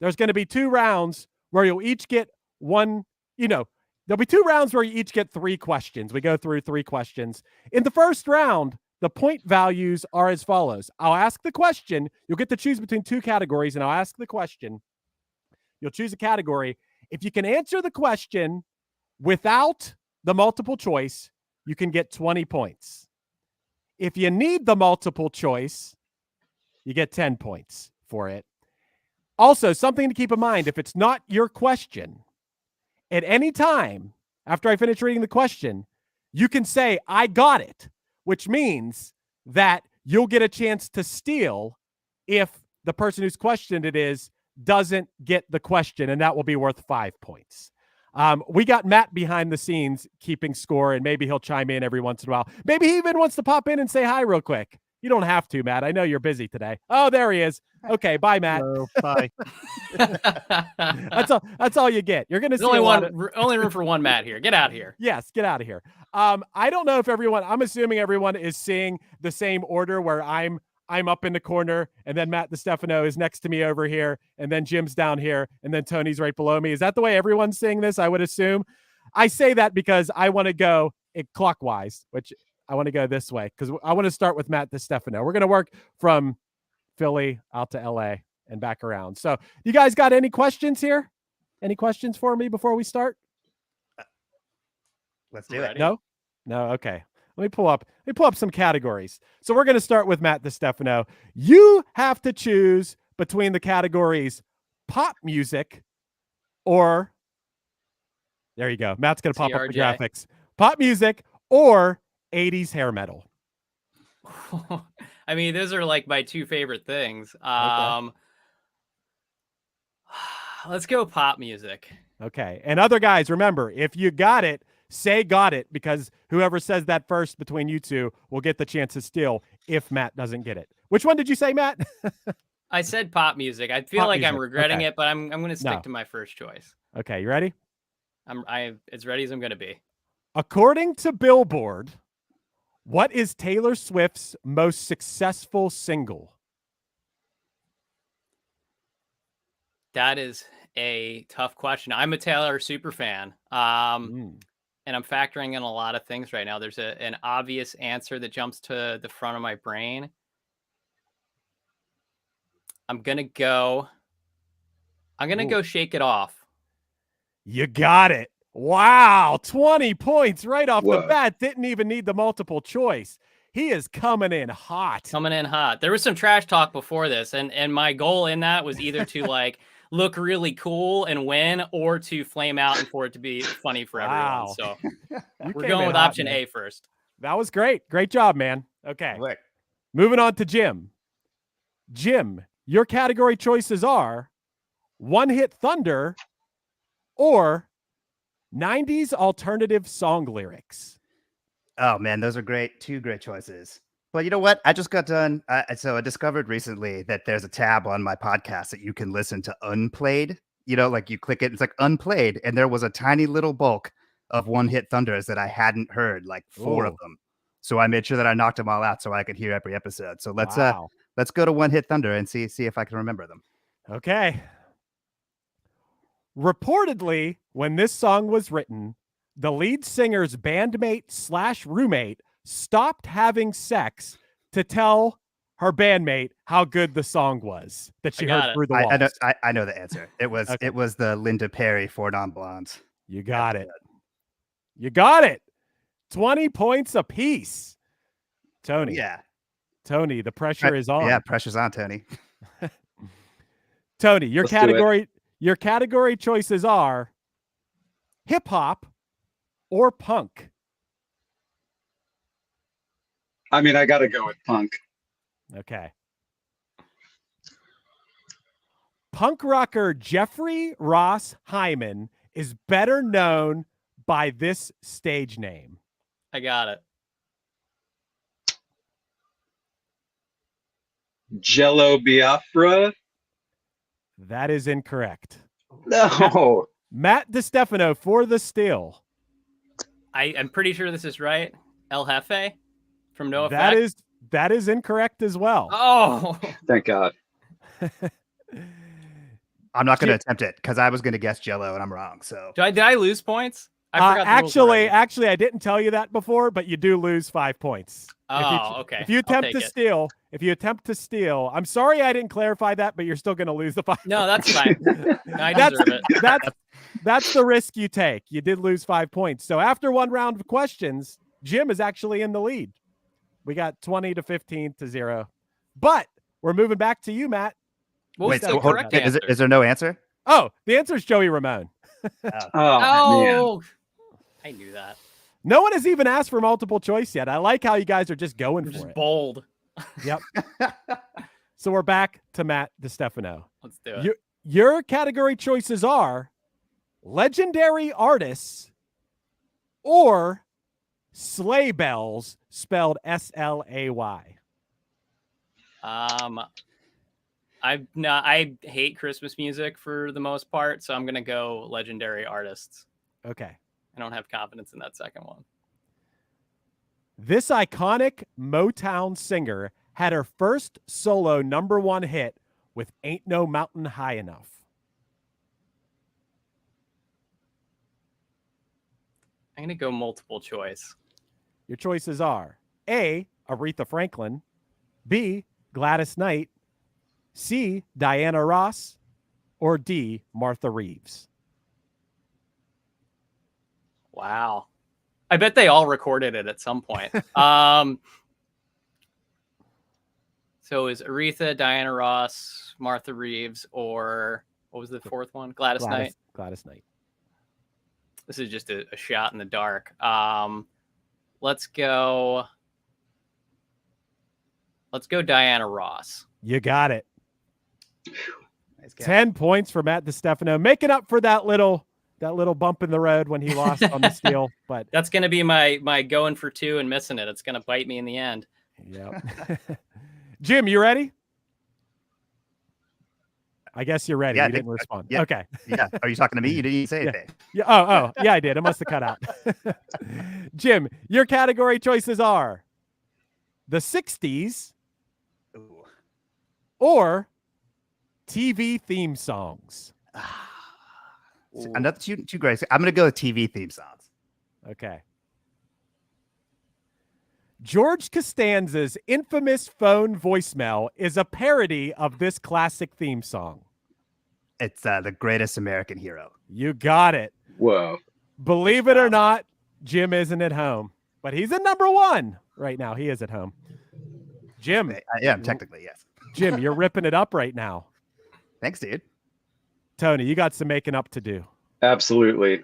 There's going to be 2 rounds where you'll each get one, There'll be 2 rounds where you each get 3 questions. We go through 3 questions. In the first round, the point values are as follows. I'll ask the question. You'll get to choose between 2 categories, and I'll ask the question. You'll choose a category. If you can answer the question without the multiple choice, you can get 20 points. If you need the multiple choice, you get 10 points for it. Also, something to keep in mind, if it's not your question, at any time after I finish reading the question, you can say, I got it, which means that you'll get a chance to steal if the person whose question it is doesn't get the question, and that will be worth 5 points. We got Matt behind the scenes keeping score, and maybe he'll chime in every once in a while. Maybe he even wants to pop in and say hi real quick. You don't have to, Matt. I know you're busy today. Oh, there he is. Okay, bye, Matt. Hello, bye. That's all you get. You're going to see only room for one Matt here. Get out of here. Yes, get out of here. I don't know if I'm assuming everyone is seeing the same order where I'm up in the corner, and then Matt DiStefano is next to me over here, and then Jim's down here, and then Tony's right below me. Is that the way everyone's seeing this? I would assume. I say that because I want to go clockwise, which I want to go this way because I want to start with Matt DiStefano. We're going to work from Philly out to LA and back around. So you guys got any questions here? Any questions for me before we start? Let's do it. No? Okay. Let me pull up some categories. So we're going to start with Matt DiStefano. You have to choose between the categories pop music or, there you go. Matt's going to pop up the graphics. Pop music or 80s hair metal. I mean, those are like my 2 favorite things. Okay. Let's go pop music. Okay. And other guys, remember, if you got it, say got it, because whoever says that first between you 2 will get the chance to steal if Matt doesn't get it. Which one did you say, Matt? I said pop music. I feel Pop like music. I'm regretting Okay. it, but I'm going to stick No. to my first choice. Okay, you ready? I'm as ready as I'm going to be. According to Billboard, what is Taylor Swift's most successful single? That is a tough question. I'm a Taylor super fan. And I'm factoring in a lot of things right now. There's an obvious answer that jumps to the front of my brain. I'm going to go Shake It Off. You got it. Wow, 20 points right off the Whoa. bat. Didn't even need the multiple choice. He is coming in hot. There was some trash talk before this, and my goal in that was either to like look really cool and win, or to flame out and for it to be funny for Wow. everyone. So You we're came going in with hot, option man. A first. That was great. Great job, man. Okay. Moving on to Jim. Jim, your category choices are One Hit Thunder or 90s alternative song lyrics. Oh man, those are great. 2 great choices. Well, you know what? I just got done. So I discovered recently that there's a tab on my podcast that you can listen to unplayed. You know, like you click it, it's like unplayed, and there was a tiny little bulk of One Hit Thunders that I hadn't heard, like 4 of Ooh. them. So I made sure that I knocked them all out so I could hear every episode. So let's Wow. let's go to One Hit Thunder and see if I can remember them. Okay. Reportedly, when this song was written, the lead singer's bandmate / roommate stopped having sex to tell her bandmate how good the song was that she heard through the walls. I know the answer. It was Okay. it was the Linda Perry Four Non Blondes. You got it. You got it. 20 points apiece. Tony. Yeah. Tony, the pressure is on. Yeah, pressure's on, Tony. Tony, your Let's do it. category choices are hip hop or punk. I mean, I got to go with punk. Okay. Punk rocker Jeffrey Ross Hyman is better known by this stage name. I got it. Jello Biafra. That is incorrect. No. Matt DiStefano for the steal. I'm pretty sure this is right. El Jefe from No Effect. That is incorrect as well. Oh, Thank God. I'm not going to attempt it because I was going to guess Jello and I'm wrong. So did I lose points? I forgot the rules already. Actually, I didn't tell you that before, but you do lose 5 points. Okay. If you I'll attempt take to it. steal, I'm sorry I didn't clarify that, but you're still going to lose the 5. No, that's fine. I deserve it. That's the risk you take. You did lose 5 points. So after one round of questions, Jim is actually in the lead. We got 20 to 15 to 0. But we're moving back to you, Matt. Wait, so is there no answer? Oh, the answer is Joey Ramone. Oh, I knew that. No one has even asked for multiple choice yet. I like how you guys are just going for it. Bold. Yep. So we're back to Matt DiStefano. Let's do it. Your category choices are legendary artists or sleigh bells, spelled S-L-A-Y. I hate Christmas music for the most part, so I'm gonna go legendary artists. Okay. I don't have confidence in that second one. This iconic Motown singer had her first solo #1 hit with Ain't No Mountain High Enough. I'm gonna go multiple choice. Your choices are A, Aretha Franklin, B, Gladys Knight, C, Diana Ross, or D, Martha Reeves. Wow. I bet they all recorded it at some point. So is Aretha, Diana Ross, Martha Reeves, or what was the fourth one? Gladys Knight. Gladys Knight. This is just a shot in the dark. Let's go Diana Ross. You got it. 10 points for Matt DiStefano, making up for that little bump in the road when he lost on the steal. But that's going to be my going for 2 and missing it. It's going to bite me in the end. Yep. Jim, you ready? I guess you're ready. Yeah, You didn't respond. Yeah. Okay. Yeah. Are you talking to me? You didn't say anything. Yeah. Oh, yeah, I did. I must have cut out. Jim, your category choices are the 60s or TV theme songs. Another two great. I'm going to go with TV theme songs. Okay. George Costanza's infamous phone voicemail is a parody of this classic theme song. It's The Greatest American Hero. You got it. Whoa. Believe it or not, Jim isn't at home, but he's at #1 right now. He is at home. Jim. I am technically, yes. Jim, you're ripping it up right now. Thanks, dude. Tony, you got some making up to do. Absolutely.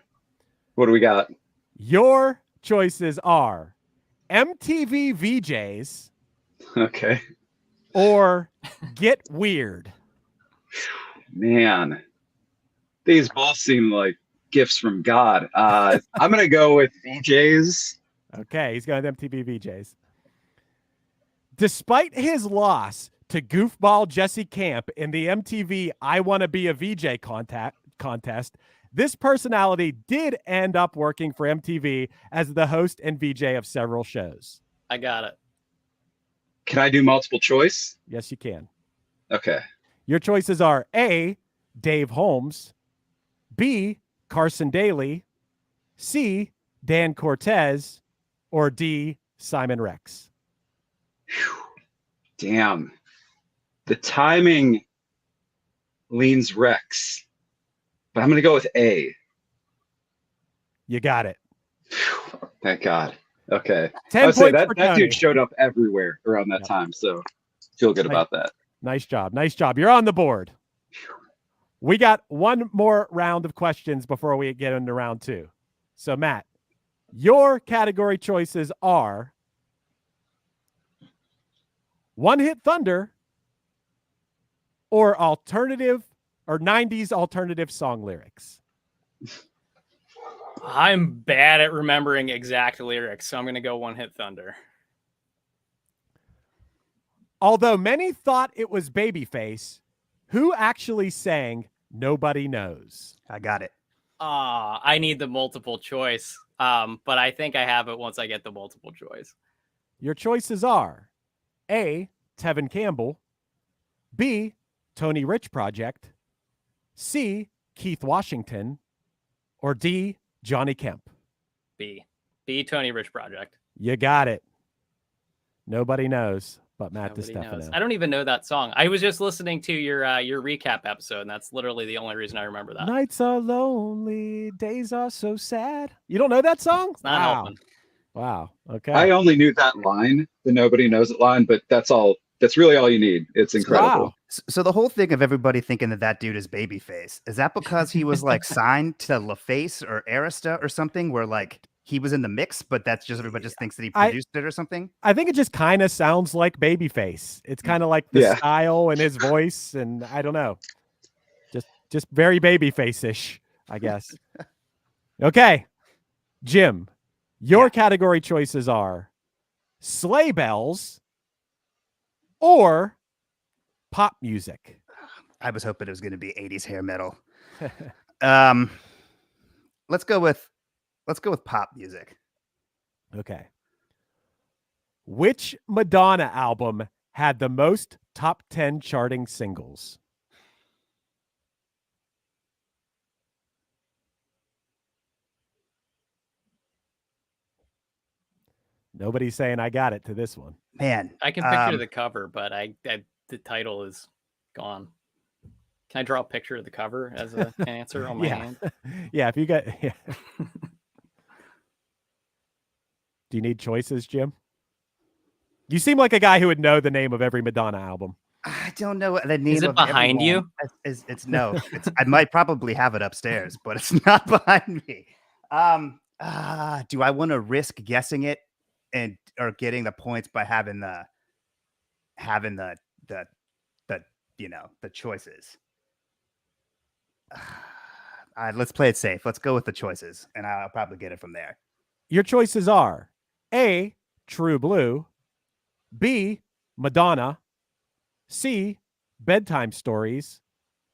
What do we got? Your choices are MTV VJs. Okay. Or Get Weird. Man, these both seem like gifts from God. I'm going to go with VJs. Okay, he's going with MTV VJs. Despite his loss to goofball Jesse Camp in the MTV I Want to Be a VJ contest, this personality did end up working for MTV as the host and VJ of several shows. I got it. Can I do multiple choice? Yes, you can. Okay. Your choices are A, Dave Holmes, B, Carson Daly, C, Dan Cortez, or D, Simon Rex. Damn. The timing leans Rex, but I'm going to go with A. You got it. Thank God. Okay. 10 I would say points that for dude Tony. showed up everywhere around that time, so feel good about that. Nice job. Nice job. You're on the board. We got one more round of questions before we get into round 2. So, Matt, your category choices are One Hit Thunder or alternative or 90s alternative song lyrics. I'm bad at remembering exact lyrics, so I'm going to go One Hit Thunder. Although many thought it was Babyface, who actually sang Nobody Knows? I got it. I need the multiple choice, but I think I have it once I get the multiple choice. Your choices are A, Tevin Campbell, B, Tony Rich Project, C, Keith Washington, or D, Johnny Kemp. B. Tony Rich Project. You got it. Nobody knows but Matt Nobody DiStefano. knows. I don't even know that song. I was just listening to your recap episode, and that's literally the only reason I remember that. Nights are lonely, days are so sad. You don't know that song? It's not helping. Wow. Okay. I only knew that line, the Nobody Knows It line, but that's all. That's really all you need. It's incredible. Wow. So the whole thing of everybody thinking that dude is Babyface, is that because he was like signed to LaFace or Arista or something, where like he was in the mix, but that's just everybody just thinks that he produced it or something? I think it just kind of sounds like Babyface. It's kind of like the style and his voice, and I don't know. Just very Babyface-ish, I guess. Okay. Jim, your category choices are sleigh bells or pop music. I was hoping it was going to be 80s hair metal. Let's go with pop music. Okay. Which Madonna album had the most top 10 charting singles? Nobody's saying I got it to this one. Man, I can picture the cover, but the title is gone. Can I draw a picture of the cover as an answer on my hand? Yeah, if you got... Yeah. Do you need choices, Jim? You seem like a guy who would know the name of every Madonna album. I don't know the name. Is it of behind you? It's no. I might probably have it upstairs, but it's not behind me. Do I want to risk guessing it or getting the points by having the choices? Let's play it safe. Let's go with the choices, and I'll probably get it from there. Your choices are A, True Blue, B, Madonna, C, Bedtime Stories,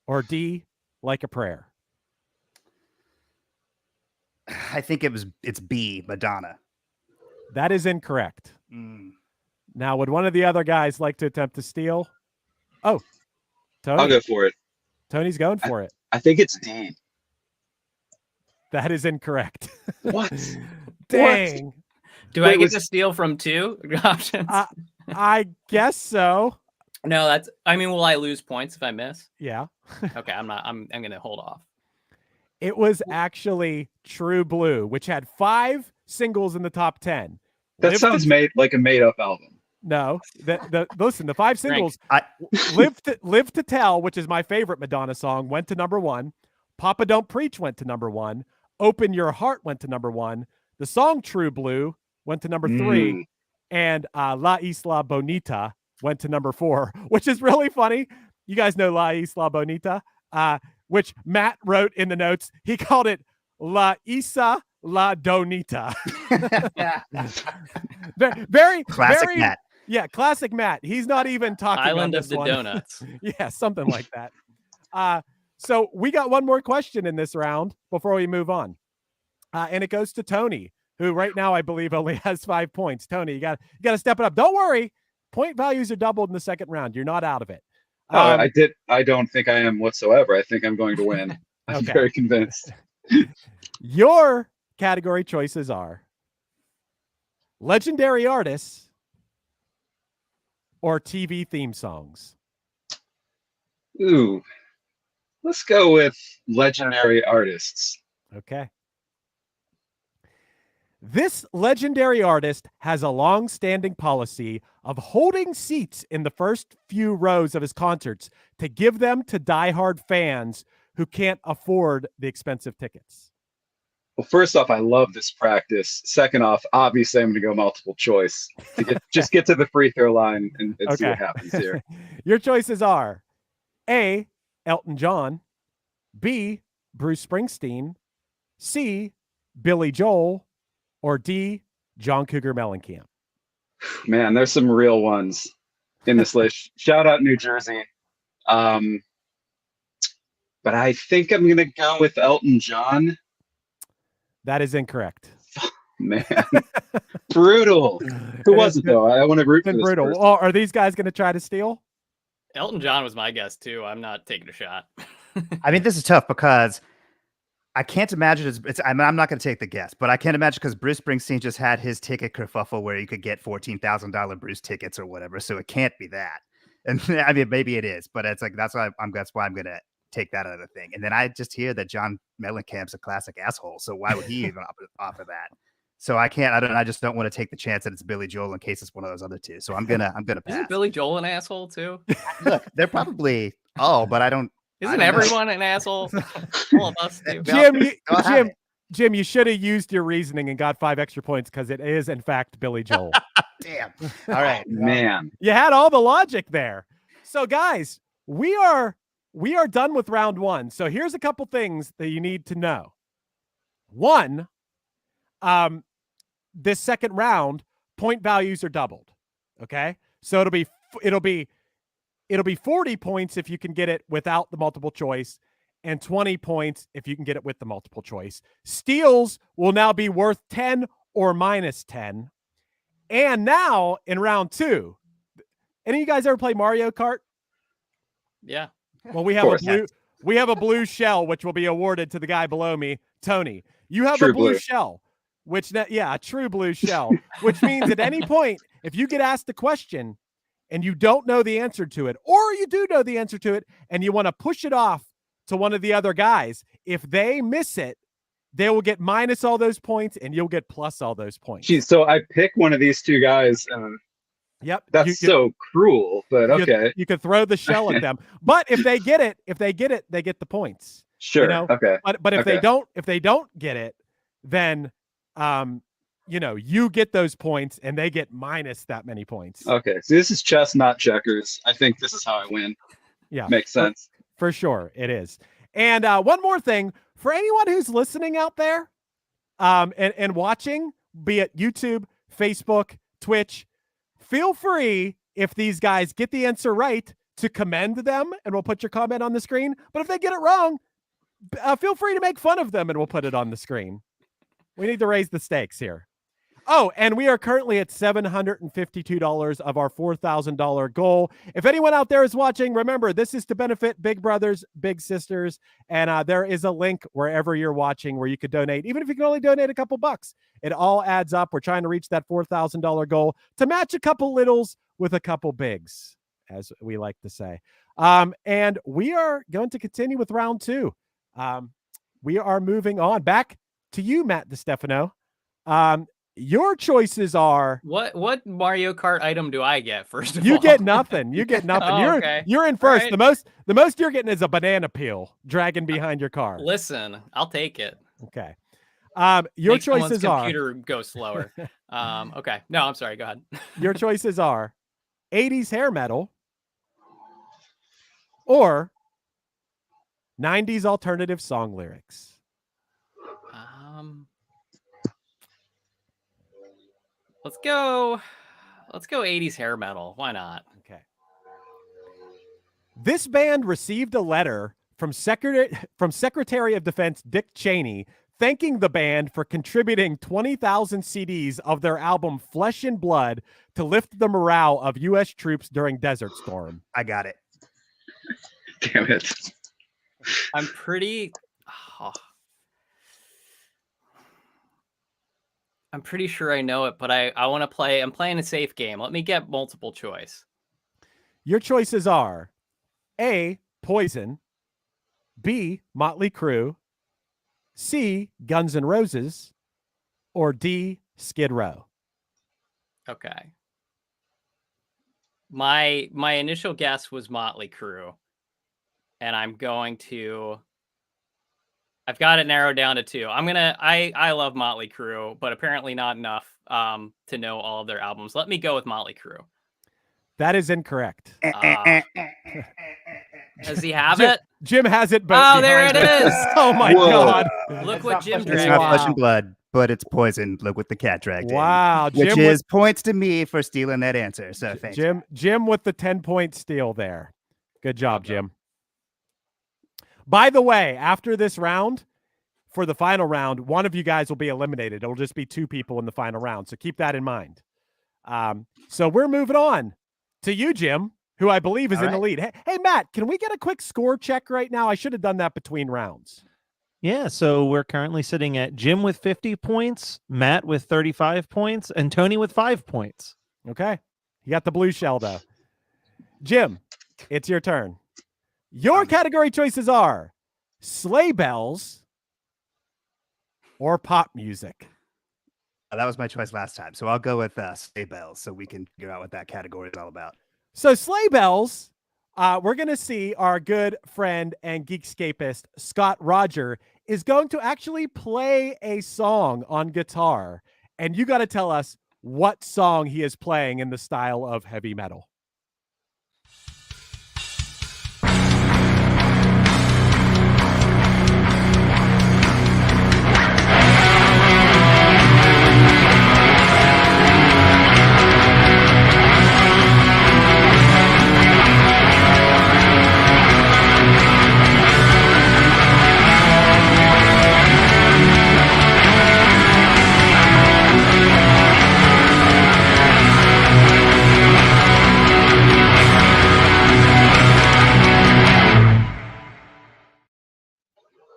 or D, Like a Prayer. I think it's B, Madonna. That is incorrect. Now, would one of the other guys like to attempt to steal? Oh, Tony. I'll go for it. Tony's going for it. I think it's D. That is incorrect. What? Dang. What? Do I get to steal from two options? I guess so. No, will I lose points if I miss? Yeah. Okay, I'm gonna hold off. It was actually True Blue, which had 5 singles in the top 10. That sounds like a made-up album. No, listen, the 5 singles, Live to Tell, which is my favorite Madonna song, went to number 1. Papa Don't Preach went to number 1. Open Your Heart went to number 1. The song True Blue went to number 3. And La Isla Bonita went to number 4, which is really funny. You guys know La Isla Bonita, which Matt wrote in the notes. He called it La Isa La Donita. very classic Matt. Yeah, classic Matt. He's not even talking Island on of this the one. Donuts. Yeah, something like that. So we got one more question in this round before we move on. And it goes to Tony, who right now I believe only has 5 points. Tony, you got to step it up. Don't worry. Point values are doubled in the second round. You're not out of it. I don't think I am whatsoever. I think I'm going to win. I'm very convinced. Your category choices are legendary artists or TV theme songs. Ooh, let's go with legendary artists. Okay. This legendary artist has a long-standing policy of holding seats in the first few rows of his concerts to give them to diehard fans who can't afford the expensive tickets. Well, first off, I love this practice. Second off, obviously, I'm going to go multiple choice to just get to the free throw line and see what happens here. Your choices are A, Elton John, B, Bruce Springsteen, C, Billy Joel, or D, John Cougar Mellencamp. Man, there's some real ones in this list. Shout out New Jersey. But I think I'm going to go with Elton John. That is incorrect. Man, brutal. Who was it though? I want to root for this brutal. person. Oh, are these guys going to try to steal? Elton John was my guess too. I'm not taking a shot. I mean, this is tough because I can't imagine I'm not going to take the guess, but I can't imagine because Bruce Springsteen just had his ticket kerfuffle where you could get $14,000 Bruce tickets or whatever. So it can't be that. And I mean, maybe it is, but it's like, that's why I'm going to take that other thing. And then I just hear that John Mellencamp's a classic asshole. So why would he even offer that? So I just don't want to take the chance that it's Billy Joel in case it's one of those other two. So I'm going to pass. Isn't Billy Joel an asshole too? Look, they're probably, but I don't. Isn't everyone an asshole? All of us do. Jim, you should have used your reasoning and got 5 extra points because it is, in fact, Billy Joel. Damn. All right. Man. You had all the logic there. So, guys, we are done with round 1. So here's a couple things that you need to know. 1, this second round, point values are doubled. Okay? So it'll be 40 points if you can get it without the multiple choice, and 20 points if you can get it with the multiple choice. Steals will now be worth 10 or minus 10. And now in round 2, any of you guys ever play Mario Kart? Yeah. Well, we have a blue shell, which will be awarded to the guy below me, Tony. You have a blue shell, a true blue shell, which means at any point, if you get asked a question and you don't know the answer to it, or you do know the answer to it, and you want to push it off to one of the other guys, if they miss it, they will get minus all those points, and you'll get plus all those points. Geez, so I pick one of these two guys. Yep. That's so cruel, but okay. You could throw the shell at them. But if they get it, they get the points. Sure. You know? Okay. But if they don't get it, then you get those points and they get minus that many points. Okay. So this is chess, not checkers. I think this is how I win. Yeah. Makes sense. For sure. It is. And one more thing for anyone who's listening out there and watching, be it YouTube, Facebook, Twitch, feel free, if these guys get the answer right, to commend them, and we'll put your comment on the screen. But if they get it wrong, feel free to make fun of them, and we'll put it on the screen. We need to raise the stakes here. Oh, and we are currently at $752 of our $4,000 goal. If anyone out there is watching, remember, this is to benefit Big Brothers, Big Sisters, and there is a link wherever you're watching where you could donate. Even if you can only donate a couple bucks, it all adds up. We're trying to reach that $4,000 goal to match a couple littles with a couple bigs, as we like to say. And we are going to continue with round 2. We are moving on. Back to you, Matt DeStefano. Your choices are what Mario Kart item do I get first of all? You get nothing. You get nothing. Okay. You're in first. Right. The most you're getting is a banana peel dragging behind your car. Listen, I'll take it. Okay. Your Make someone's choices are computer go slower. Okay. No, I'm sorry. Go ahead. Your choices are 80s hair metal or 90s alternative song lyrics. Let's go 80s hair metal. Why not? Okay. This band received a letter from Secretary of Defense Dick Cheney thanking the band for contributing 20,000 CDs of their album Flesh and Blood to lift the morale of U.S. troops during Desert Storm. I got it. Damn it. I'm pretty sure I know it, but I want to play. I'm playing a safe game. Let me get multiple choice. Your choices are A, Poison, B, Motley Crue, C, Guns N' Roses, or D, Skid Row. Okay. My initial guess was Motley Crue, and I've got it narrowed down to 2. I love Motley Crue, but apparently not enough to know all of their albums. Let me go with Motley Crue. That is incorrect. Does he have it? Jim has it. Oh, there it is. Oh my God. Look what Jim It's dragged. not Flesh and Blood, but it's Poison. Look what the cat dragged Wow, in. Which Jim is points to me for stealing that answer. So thanks. Jim with the 10-point steal there. Good job, Jim. By the way, after this round, for the final round, one of you guys will be eliminated. It'll just be 2 people in the final round. So keep that in mind. So we're moving on to you, Jim, who I believe is in the lead. Hey, Matt, can we get a quick score check right now? I should have done that between rounds. Yeah, so we're currently sitting at Jim with 50 points, Matt with 35 points, and Tony with 5 points. Okay. You got the blue shell, though. Jim, it's your turn. Your category choices are sleigh bells or pop music. That was my choice last time, so I'll go with sleigh bells so we can figure out what that category is all about. So sleigh bells, we're going to see our good friend and Geekscapist, Scott Roger, is going to actually play a song on guitar. And you got to tell us what song he is playing in the style of heavy metal.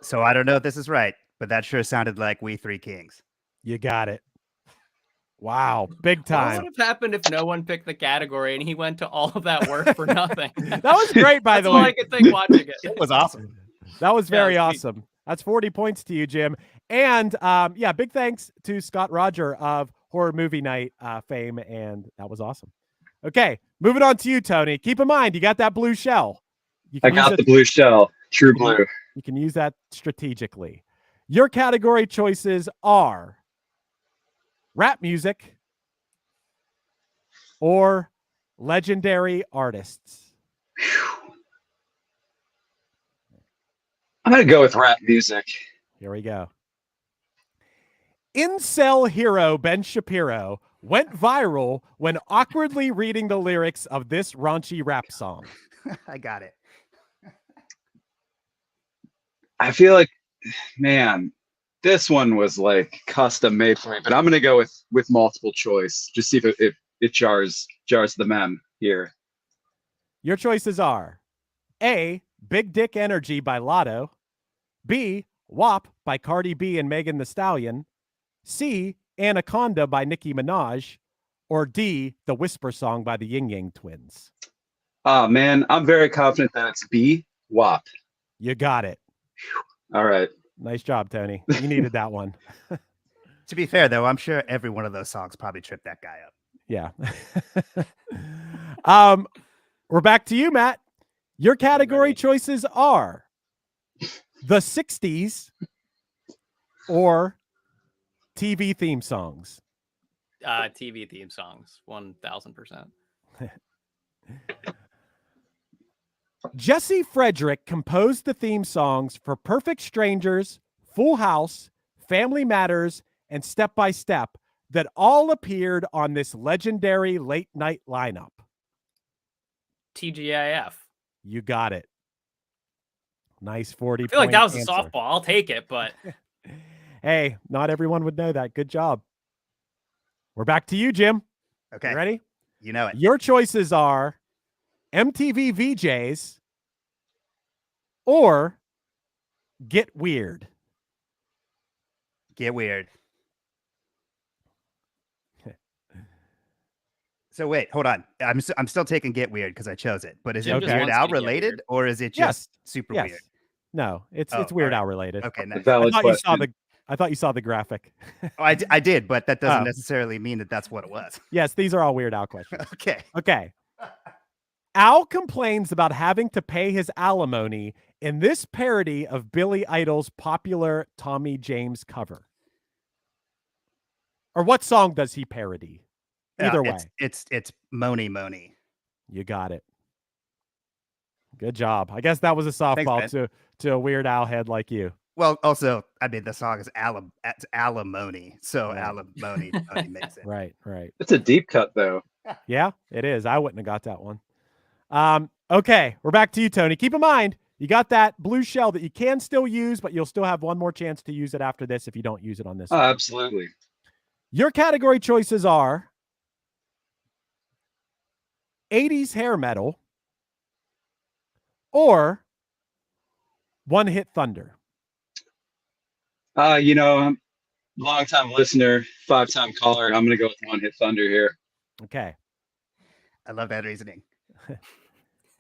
So I don't know if this is right, but that sure sounded like We Three Kings. You got it. Wow, big What time. would have happened if no one picked the category and he went to all of that work for nothing? That was great, by the That's all way. I could think watching it. It was awesome. That was very Yeah, it was awesome. That's 40 points to you, Jim. And yeah, big thanks to Scott Roger of Horror Movie Night fame, and that was awesome. Okay, moving on to you, Tony. Keep in mind, you got that blue shell. You I can use got it- the blue shell, true blue. You can use that strategically. Your category choices are rap music or legendary artists. I'm gonna go with rap music. Here we go. Incel hero Ben Shapiro went viral when awkwardly reading the lyrics of this raunchy rap song. I got it. I feel like, man, this one was like custom made for me, but I'm gonna go with multiple choice. Just see if it jars the mem here. Your choices are A, Big Dick Energy by Lotto, B, WAP by Cardi B and Megan Thee Stallion, C, Anaconda by Nicki Minaj, or D, The Whisper Song by the Ying Yang Twins. Oh man, I'm very confident that it's B, WAP. You got it. All right. Nice job, Tony. You needed that one. To be fair, though, I'm sure every one of those songs probably tripped that guy up. Yeah. We're back to you, Matt. Your category choices are the 60s or TV theme songs. TV theme songs, 1000%. Jesse Frederick composed the theme songs for Perfect Strangers, Full House, Family Matters, and Step by Step that all appeared on this legendary late night lineup. TGIF. You got it. Nice 40 I feel like that was answer. a softball. I'll take it, but Hey, not everyone would know that. Good job. We're back to you, Jim. Okay. You ready? You know it. Your choices are MTV VJs or Get Weird. Get Weird. So wait, hold on. I'm still taking Get Weird because I chose it. But is Jim it just Weird wants Al me to get related weird. or is it Yes. just super Yes. weird? No, it's Oh, Weird all Al related. Okay, nice. Valid I thought you saw the graphic. Oh, I did, but that doesn't Oh. necessarily mean that that's what it was. Yes, these are all Weird Al questions. Okay. Okay. Al complains about having to pay his alimony in this parody of Billy Idol's popular Tommy James cover. Or what song does he parody? Either way. It's Moni Moni. You got it. Good job. I guess that was a softball to a Weird Al head like you. Well, also, I mean, the song is alimony, so alimony makes it. Right, right. It's a deep cut though. Yeah, it is. I wouldn't have got that one. Okay, we're back to you, Tony. Keep in mind, you got that blue shell that you can still use, but you'll still have one more chance to use it after this if you don't use it on this Oh, one. absolutely. Your category choices are 80s hair metal or One Hit Thunder. You know, I'm a long-time listener, 5-time caller. I'm gonna go with One Hit Thunder here. Okay. I love that reasoning.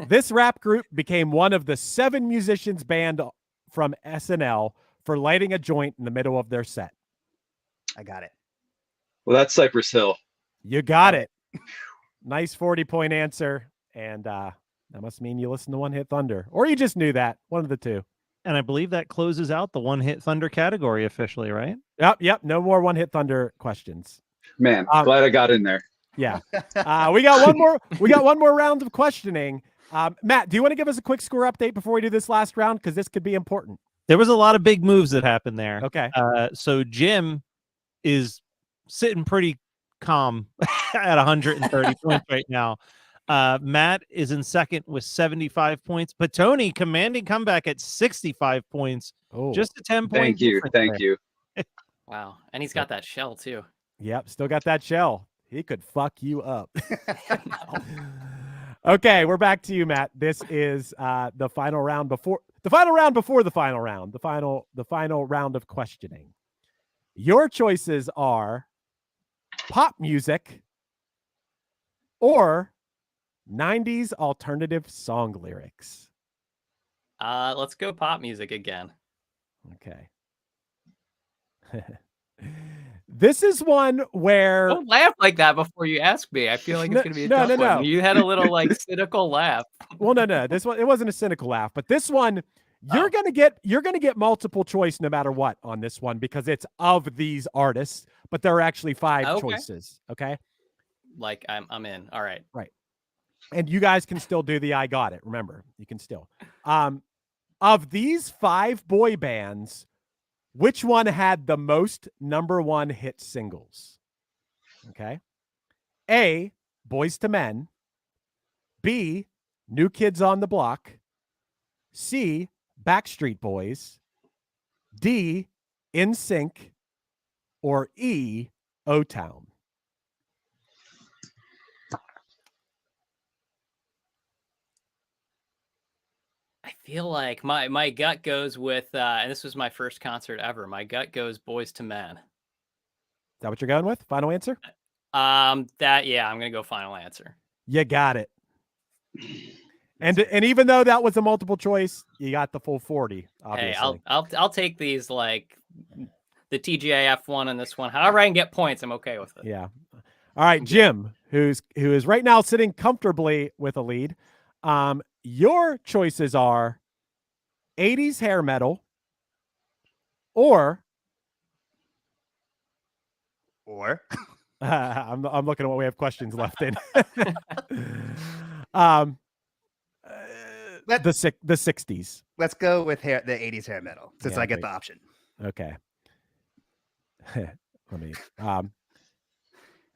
This rap group became one of the 7 musicians banned from SNL for lighting a joint in the middle of their set. I got it. Well, that's Cypress Hill. You got it. Nice 40-point answer. And that must mean you listen to One Hit Thunder. Or you just knew that. One of the two. And I believe that closes out the One Hit Thunder category officially, right? Yep. No more One Hit Thunder questions. Man, glad I got in there. Yeah. We got one more. We got one more round of questioning. Matt, do you want to give us a quick score update before we do this last round? Because this could be important. There was a lot of big moves that happened there. Okay. So Jim is sitting pretty calm at 130 points right now. Matt is in second with 75 points, but Tony commanding comeback at 65 points. Oh, just a 10 point. Thank you. Thank you. Wow. And he's got that shell too. Yep. Still got that shell. He could fuck you up. Okay, we're back to you, Matt. This is the final round before the final round the final round of questioning. Your choices are pop music or 90s alternative song lyrics. Let's go pop music again. Okay. This is one where Don't laugh like that before you ask me. I feel like it's gonna be a tough one. You had a little like cynical laugh. Well, no. This one, it wasn't a cynical laugh, but this one, you're gonna get multiple choice no matter what on this one because it's of these artists, but there are actually 5 choices. Okay. Like I'm in. All right. Right. And you guys can still do the I got it. Remember, you can still. Of these 5 boy bands, which one had the most #1 hit singles? Okay. A, Boys to Men. B, New Kids on the Block. C, Backstreet Boys. D, NSYNC. Or E, O-Town. I feel like my gut goes with, and this was my first concert ever. My gut goes Boys to Men. Is that what you're going with? Final answer? I'm gonna go final answer. You got it. And even though that was a multiple choice, you got the full 40. Obviously. Hey, I'll take these like the TGIF one and this one. However I can get points, I'm okay with it. Yeah. All right, Jim, who is right now sitting comfortably with a lead. Your choices are 80s hair metal or I'm looking at what we have questions left in. The 60s. Let's go with the 80s hair metal since I get the option. Okay. Let me.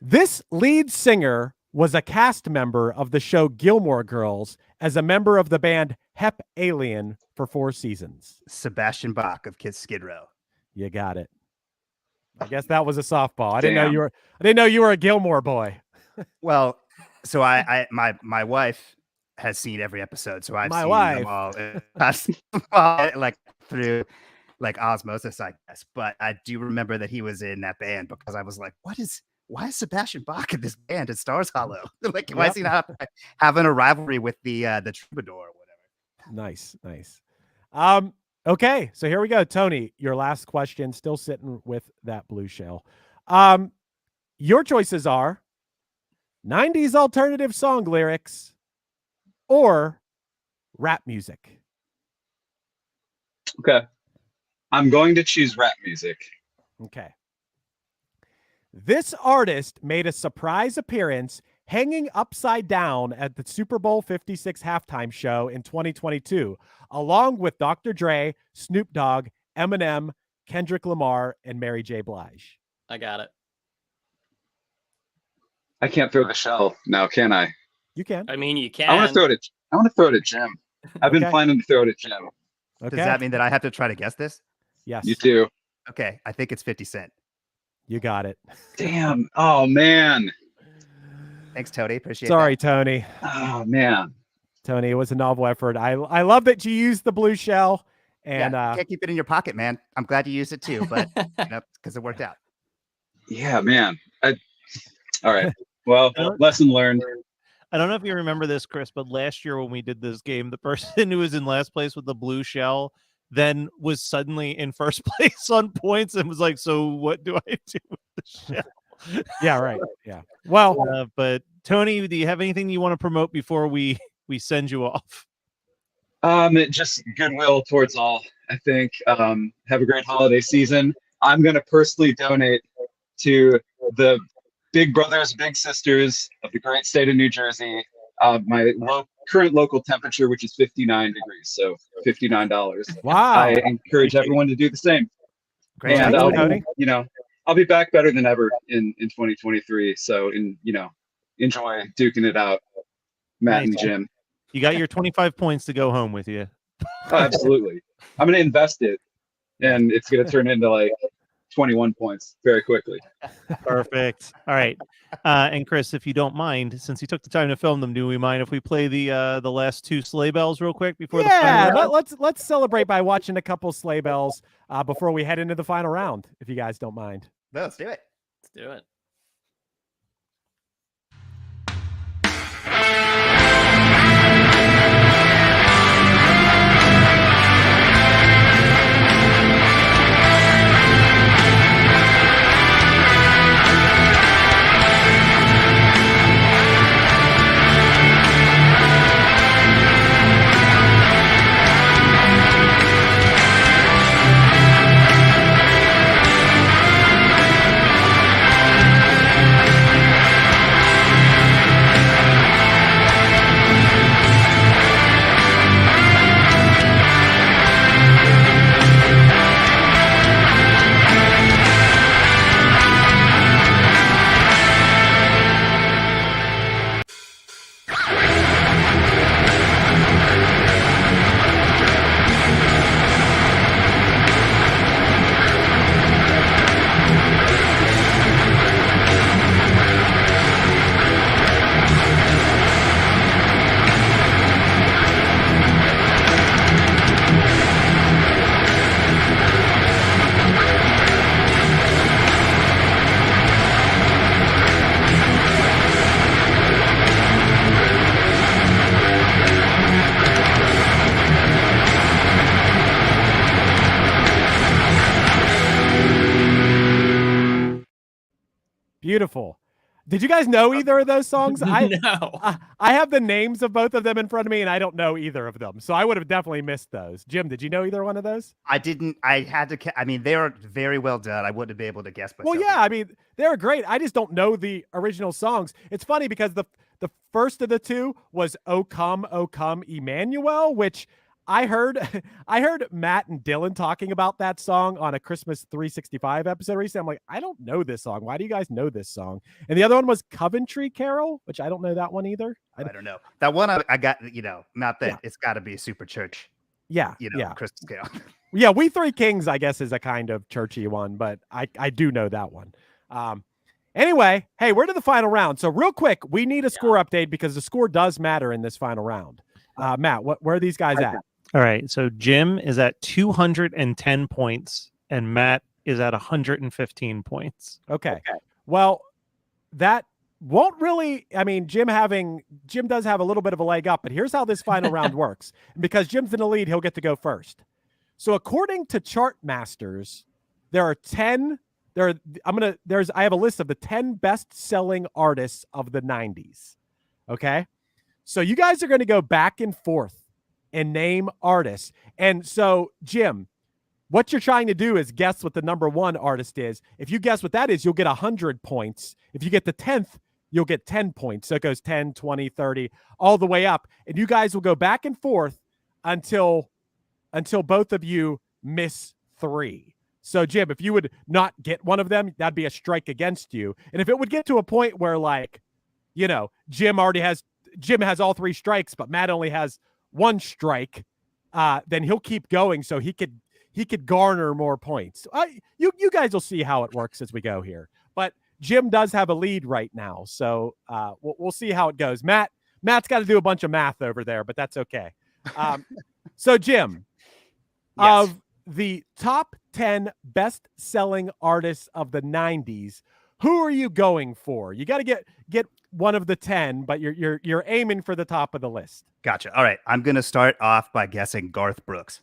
This lead singer was a cast member of the show Gilmore Girls as a member of the band Hep Alien for 4 seasons. Sebastian Bach of Skid Row. You got it. I guess that was a softball. I didn't know you were a Gilmore boy. Well, so my wife has seen every episode, so I've seen them all like through like osmosis, I guess. But I do remember that he was in that band because I was like, why is Sebastian Bach in this band at Stars Hollow? Like, why is he not having a rivalry with the Troubadour or whatever? Nice. Okay, so here we go. Tony, your last question, still sitting with that blue shell. Your choices are 90s alternative song lyrics or rap music. Okay. I'm going to choose rap music. Okay. This artist made a surprise appearance hanging upside down at the Super Bowl 56 halftime show in 2022, along with Dr. Dre, Snoop Dogg, Eminem, Kendrick Lamar, and Mary J. Blige. I got it. I can't throw the shell now, can I? You can. I mean, you can. I want to throw it at Jim. I've been planning to throw it at Jim. Okay. Does that mean that I have to try to guess this? Yes. You do. Okay, I think it's 50 Cent. You got it. Damn. Oh, man. Thanks, Tony. Appreciate Sorry, that. Tony. Oh, man. Tony, it was a novel effort. I love that you used the blue shell, And you can't keep it in your pocket, man. I'm glad you used it too, but because it worked out. Yeah, man. All right. Well, lesson learned. I don't know if you remember this, Chris, but last year when we did this game, the person who was in last place with the blue shell then was suddenly in first place on points and was like, so what do I do with the shell? Yeah, right. Yeah. Well, but Tony, do you have anything you want to promote before we send you off? Just goodwill towards all, I think. Have a great holiday season. I'm going to personally donate to the Big Brothers, Big Sisters of the great state of New Jersey. My current local temperature, which is 59 degrees, so $59. Wow. I encourage everyone to do the same. Great. And Tony. I'll be back better than ever in 2023. So enjoy duking it out, Matt and Jim. You got your 25 points to go home with you. Oh, absolutely. I'm going to invest it, and it's going to turn into like 21 points very quickly. Perfect. All right. And Chris, if you don't mind, since you took the time to film them, do we mind if we play the last two sleigh bells real quick before the final round? let's celebrate by watching a couple sleigh bells before we head into the final round, if you guys don't mind. Let's do it. Let's do it. Beautiful. Did you guys know either of those songs? No. I have the names of both of them in front of me, and I don't know either of them. So I would have definitely missed those. Jim, did you know either one of those? I didn't. I had to. I mean, they are very well done. I wouldn't be able to guess. Well, yeah. I mean, they're great. I just don't know the original songs. It's funny because the first of the two was O Come, Emmanuel, which I heard Matt and Dylan talking about that song on a Christmas 365 episode recently. I'm like, I don't know this song. Why do you guys know this song? And the other one was Coventry Carol, which I don't know that one either. I don't know. That one I got, not that it's got to be super church. Yeah. Christmas Carol. Yeah, We Three Kings, I guess, is a kind of churchy one, but I do know that one. Anyway, hey, we're to the final round. So real quick, we need a score update because the score does matter in this final round. Matt, where are these guys at? All right. So Jim is at 210 points and Matt is at 115 points. Okay. Well, that won't really, I mean, Jim does have a little bit of a leg up, but here's how this final round works. Because Jim's in the lead, he'll get to go first. So according to Chartmasters, I have a list of the 10 best-selling artists of the 90s. Okay? So you guys are going to go back and forth and name artists. And so, Jim, what you're trying to do is guess what the number one artist is. If you guess what that is, you'll get 100 points. If you get the 10th, you'll get 10 points. So it goes 10, 20, 30, all the way up. And you guys will go back and forth until both of you miss 3. So, Jim, if you would not get one of them, that'd be a strike against you. And if it would get to a point where, like, Jim has all 3 strikes, but Matt only has 1 strike, then he'll keep going so he could garner more points. You guys will see how it works as we go here. But Jim does have a lead right now, so we'll see how it goes. Matt's got to do a bunch of math over there, but that's okay. So, Jim, Of the top 10 best-selling artists of the 90s, who are you going for? You got to get one of the 10, but you're aiming for the top of the list. Gotcha. All right, I'm gonna start off by guessing Garth Brooks.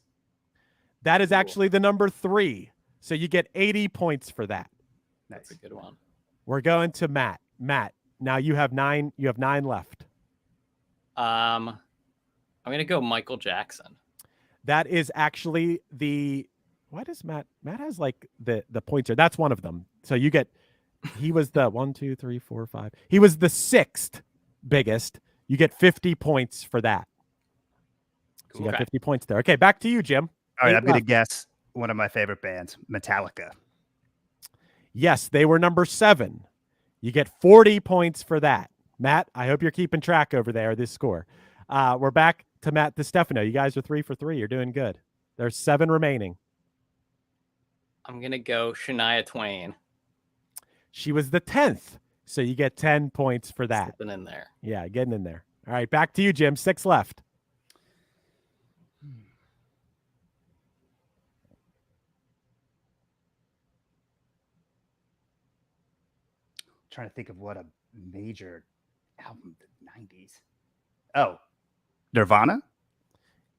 That is actually the number 3. So you get 80 points for that. That's a good one. We're going to Matt. Matt, now you have 9. You have 9 left. I'm gonna go Michael Jackson. That is actually the. Why does Matt has like the points here? That's one of them. So you get. He was the 1, 2, 3, 4, 5. He was the 6th biggest. You get 50 points for that. So you got 50 points there. Okay, back to you, Jim. All right, 8 I'm gonna left. guess one of my favorite bands, Metallica. Yes, they were number 7. You get 40 points for that. Matt, I hope you're keeping track over there, this score. We're back to Matt DiStefano. You guys are 3 for 3. You're doing good. There's 7 remaining. I'm gonna go Shania Twain. She was the 10th. So you get 10 points for that. Slipping in there. Yeah, getting in there. All right, back to you, Jim. 6 left. Trying to think of what a major album of the 90s. Oh, Nirvana?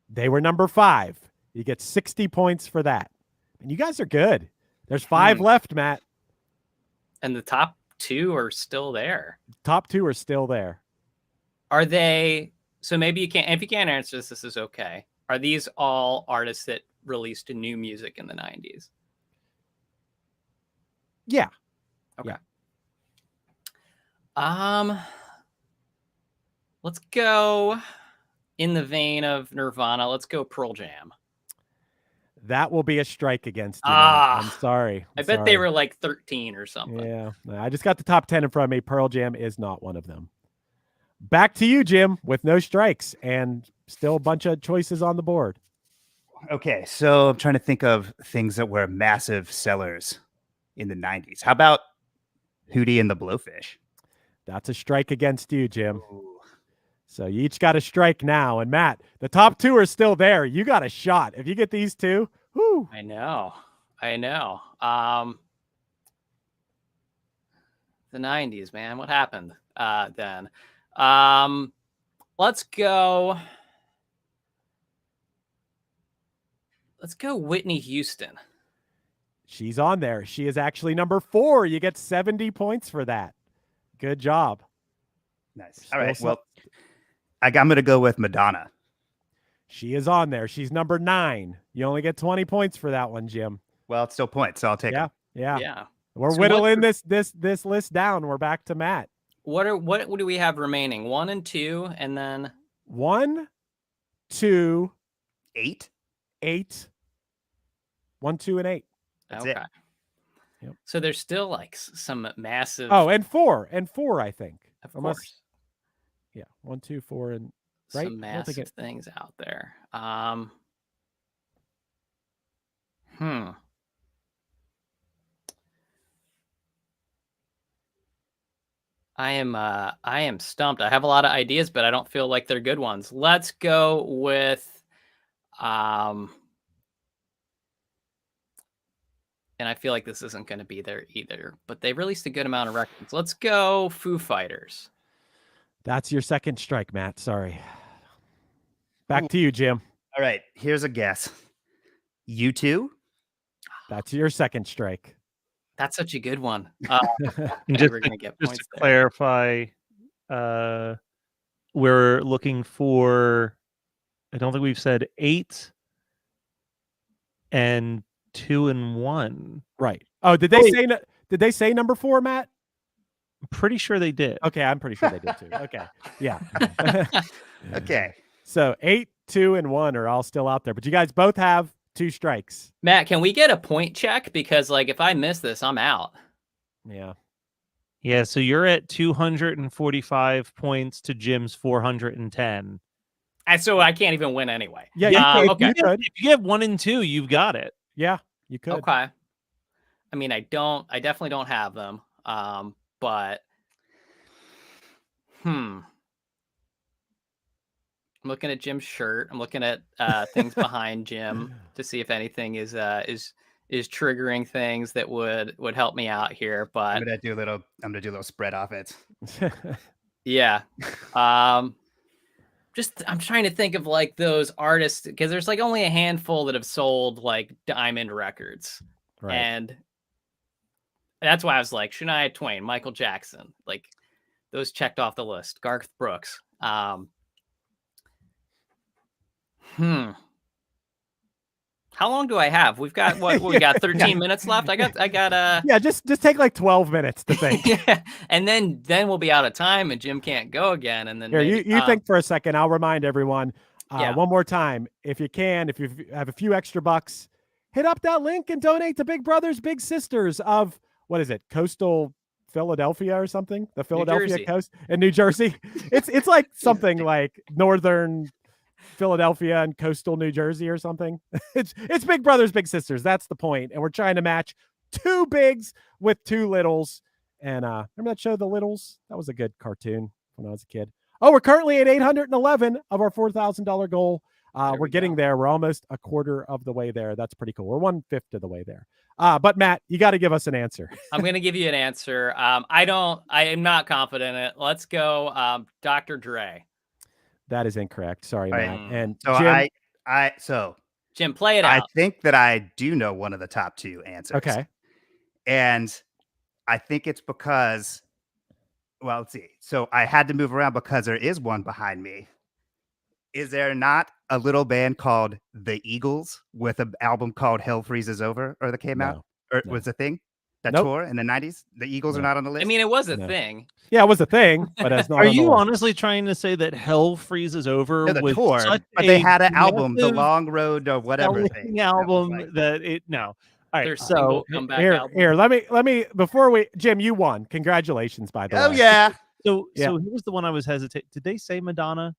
They were number 5. You get 60 points for that. And you guys are good. There's 5 left, Matt. And the top 2 are still there. Top 2 are still there. Are they? So maybe you can't. If you can't answer this, this is okay. Are these all artists that released new music in the 90s? Yeah. Okay. Yeah. Let's go in the vein of Nirvana. Let's go Pearl Jam. That will be a strike against you. Matt. I'm sorry. I bet they were like 13 or something. Yeah. I just got the top 10 in front of me. Pearl Jam is not one of them. Back to you, Jim, with no strikes and still a bunch of choices on the board. Okay, so I'm trying to think of things that were massive sellers in the 90s. How about Hootie and the Blowfish? That's a strike against you, Jim. So you each got a strike now. And Matt, the top 2 are still there. You got a shot. If you get these 2, whoo. I know. The 90s, man. What happened then? Let's go Whitney Houston. She's on there. She is actually number 4. You get 70 points for that. Good job. Nice. All right. Well, I'm going to go with Madonna. She is on there. She's number 9. You only get 20 points for that one, Jim. Well, it's still points, so I'll take it. Yeah. We're whittling this list down. We're back to Matt. What do we have remaining? 1 and 2, and then 1, 2, 8. 8. 1, 2, and 8. That's okay. it. Yep. So there's still like some massive. Oh, and 4, I think. Of course. Yeah, 1, 2, 4, and right. Some massive things out there. I am stumped. I have a lot of ideas, but I don't feel like they're good ones. Let's go with and I feel like this isn't going to be there either, but they released a good amount of records. Let's go Foo Fighters. That's your second strike, Matt. Sorry. Back to you, Jim. All right, here's a guess. U2? That's your second strike. That's such a good one. Just we're gonna get to points there. clarify, we're looking for. I don't think we've said 8 and 2 and 1. Right. Oh, did they say number 4, Matt? I'm pretty sure they did. Okay, I'm pretty sure they did too. Okay. Yeah. Okay. So 8, 2, and 1 are all still out there, but you guys both have 2 strikes. Matt, can we get a point check? Because like if I miss this, I'm out. Yeah. Yeah, so you're at 245 points to Jim's 410. And so I can't even win anyway. Yeah, okay. If you get 1 and 2, you've got it. Yeah, you could. Okay. I mean, I definitely don't have them. But I'm looking at Jim's shirt. I'm looking at things behind Jim to see if anything is triggering things that would help me out here. But I'm gonna do a little spread off it. yeah. Just I'm trying to think of like those artists, because there's like only a handful that have sold like diamond records. Right. And that's why I was like, Shania Twain, Michael Jackson, like those checked off the list. Garth Brooks. How long do I have? We've got what we got 13 minutes left. I got Yeah, just take like 12 minutes to think. yeah. And then we'll be out of time and Jim can't go again. And then Here, maybe, you think for a second. I'll remind everyone Yeah. one more time. If you have a few extra bucks, hit up that link and donate to Big Brothers Big Sisters of, what is it, Coastal Philadelphia or something? The Philadelphia Jersey. Coast in New Jersey. It's like something like Northern Philadelphia and Coastal New Jersey or something. It's Big Brothers Big Sisters. That's the point. And we're trying to match two bigs with two littles. And remember that show, The Littles? That was a good cartoon when I was a kid. Oh, we're currently at 811 of our $4,000 goal. We're getting there. We're almost a quarter of the way there. That's pretty cool. We're 1/5 of the way there. But Matt, you got to give us an answer. I'm going to give you an answer. I am not confident in it. Let's go. Dr. Dre. That is incorrect. Sorry, All Matt. right. And So Jim, Jim, play it I out. think that I do know one of the top two answers. Okay. And I think it's because, well, let's see. So I had to move around because there is one behind me. Is there not a little band called The Eagles with an album called Hell Freezes Over, or that came out, or was a thing that Nope. tour in the 90s? The Eagles are No. not on the list. I mean, it was a thing. Yeah, it was a thing, but it's not. Are on the you list. honestly trying to say that Hell Freezes Over No, the was tour, such but they a had an album, The massive Long Road or whatever selling thing. album that it no. All right, Their so single comeback album. Here, let me before we, Jim, you won. Congratulations, by the way. Oh yeah. so Yeah. here's the one I was hesitant. Did they say Madonna?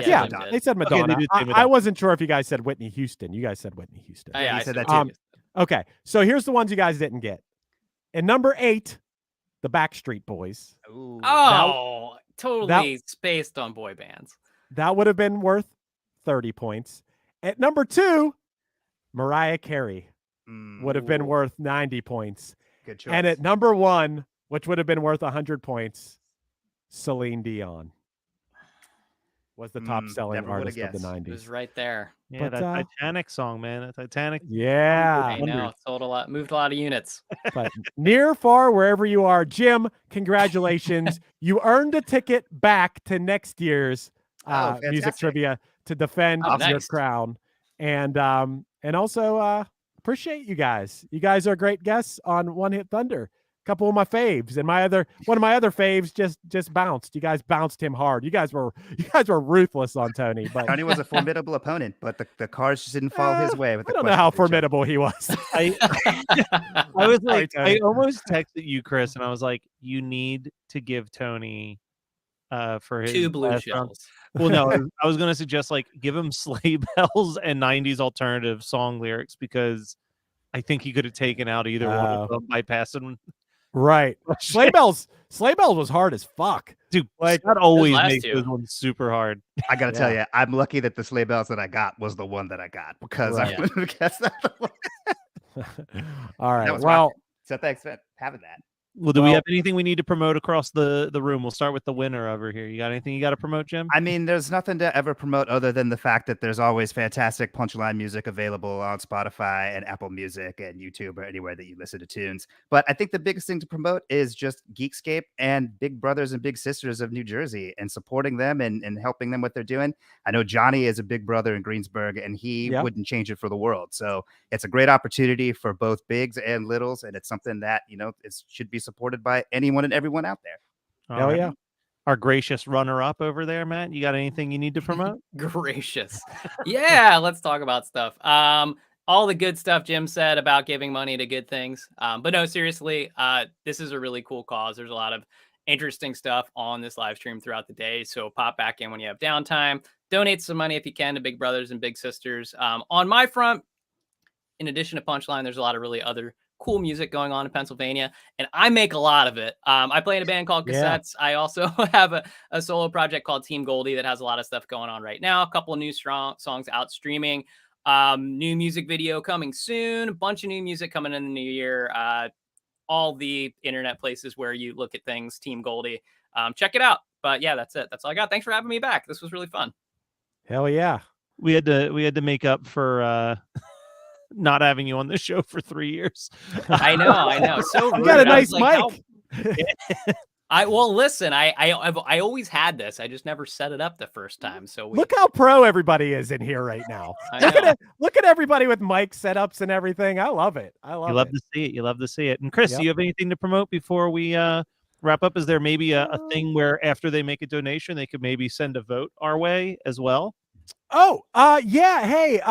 Yeah, Jim did. they said Okay, they Madonna. did say I Madonna. wasn't sure if you guys said Whitney Houston. You guys said Whitney Houston. Oh, yeah, he I said said that Whitney too. Okay, so here's the ones you guys didn't get. In number 8, the Backstreet Boys. Ooh. Oh, totally spaced on boy bands. That would have been worth 30 points. At number 2, Mariah Carey would have been worth 90 points. Good choice. And at number 1, which would have been worth 100 points, Celine Dion was the top selling never would've artist of the guessed. 90s. It was right there. Yeah, But, that Titanic song, man. That Titanic. Yeah. I know. Sold a lot, moved a lot of units. But near, far, wherever you are, Jim, congratulations. You earned a ticket back to next year's music fantastic. trivia to defend Oh, your nice. crown. And also appreciate you guys. You guys are great guests on One Hit Thunder. A couple of my faves, and one of my other faves just bounced. You guys bounced him hard. You guys were ruthless on Tony. But Tony was a formidable opponent, but the cards just didn't fall his way. With I the don't know how questions they chose. formidable he was. I was like, Tony. I almost texted you, Chris, and I was like, you need to give Tony for his 2 blue last round. shells. Well, no, I was gonna suggest like give him sleigh bells and 90s alternative song lyrics, because I think he could have taken out either one of them by passing. Right. Sleigh bells was hard as fuck. Dude, Like, that always last makes two. those ones super hard. I gotta tell you, I'm lucky that the sleigh bells that I got was the one that I got, because Right. I would have guessed that. All right. That was Well, rocking. So thanks for having that. Well, do we Well- have anything we need to promote across the room? We'll start with the winner over here. You got anything you got to promote, Jim? I mean, there's nothing to ever promote other than the fact that there's always fantastic Punchline music available on Spotify and Apple Music and YouTube or anywhere that you listen to tunes. But I think the biggest thing to promote is just Geekscape and Big Brothers and Big Sisters of New Jersey, and supporting them and helping them what they're doing. I know Johnny is a big brother in Greensburg, and he Yep. wouldn't change it for the world. So it's a great opportunity for both bigs and littles, and it's something that, should be supported by anyone and everyone out there. All hell right. yeah. Our gracious runner-up over there, Matt. You got anything you need to promote? Gracious. Yeah, let's talk about stuff. All the good stuff Jim said about giving money to good things. But no, seriously, this is a really cool cause. There's a lot of interesting stuff on this live stream throughout the day. So pop back in when you have downtime. Donate some money if you can to Big Brothers and Big Sisters. On my front, in addition to Punchline, there's a lot of really other cool music going on in Pennsylvania, and I make a lot of it. I play in a band called Yeah. Cassettes. I also have a solo project called Team Goldie that has a lot of stuff going on right now. A couple of new songs out streaming. New music video coming soon. A bunch of new music coming in the new year. All the internet places where you look at things, Team Goldie. Check it out. But yeah, that's it. That's all I got. Thanks for having me back. This was really fun. Hell yeah. We had to make up for not having you on the show for 3 years. I know. So rude. You got a nice I mic. Listen, I always had this. I just never set it up the first time. So Look how pro everybody is in here right now. Look at everybody with mic setups and everything. I love it. You love to see it. You love to see it. And Chris, Yep. do you have anything to promote before we wrap up? Is there maybe a thing where after they make a donation, they could maybe send a vote our way as well? Oh, yeah. Hey,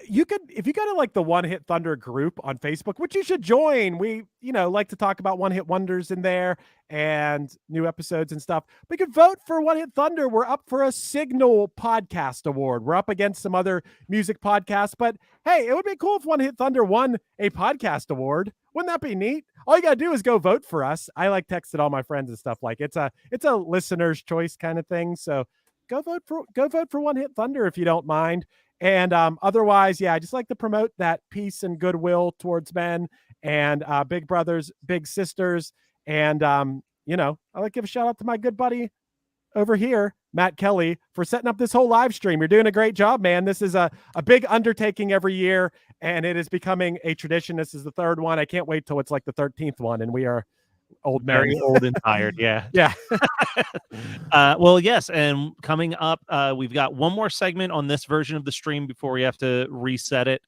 you could, if you go to like the One Hit Thunder group on Facebook, which you should join. We, like to talk about one hit wonders in there and new episodes and stuff. We could vote for One Hit Thunder. We're up for a Signal podcast award. We're up against some other music podcasts, but hey, it would be cool if One Hit Thunder won a podcast award. Wouldn't that be neat? All you gotta do is go vote for us. I like texted all my friends and stuff. Like it's a listener's choice kind of thing. So go vote for One Hit Thunder if you don't mind. And otherwise, yeah, I just like to promote that peace and goodwill towards men and big brothers, big sisters. And I like to give a shout out to my good buddy over here, Matt Kelly, for setting up this whole live stream. You're doing a great job, man. This is a big undertaking every year, and it is becoming a tradition. This is the third one. I can't wait till it's like the 13th one, and we are Very old and tired. Yeah. Yeah. Well, yes. And coming up, we've got one more segment on this version of the stream before we have to reset it.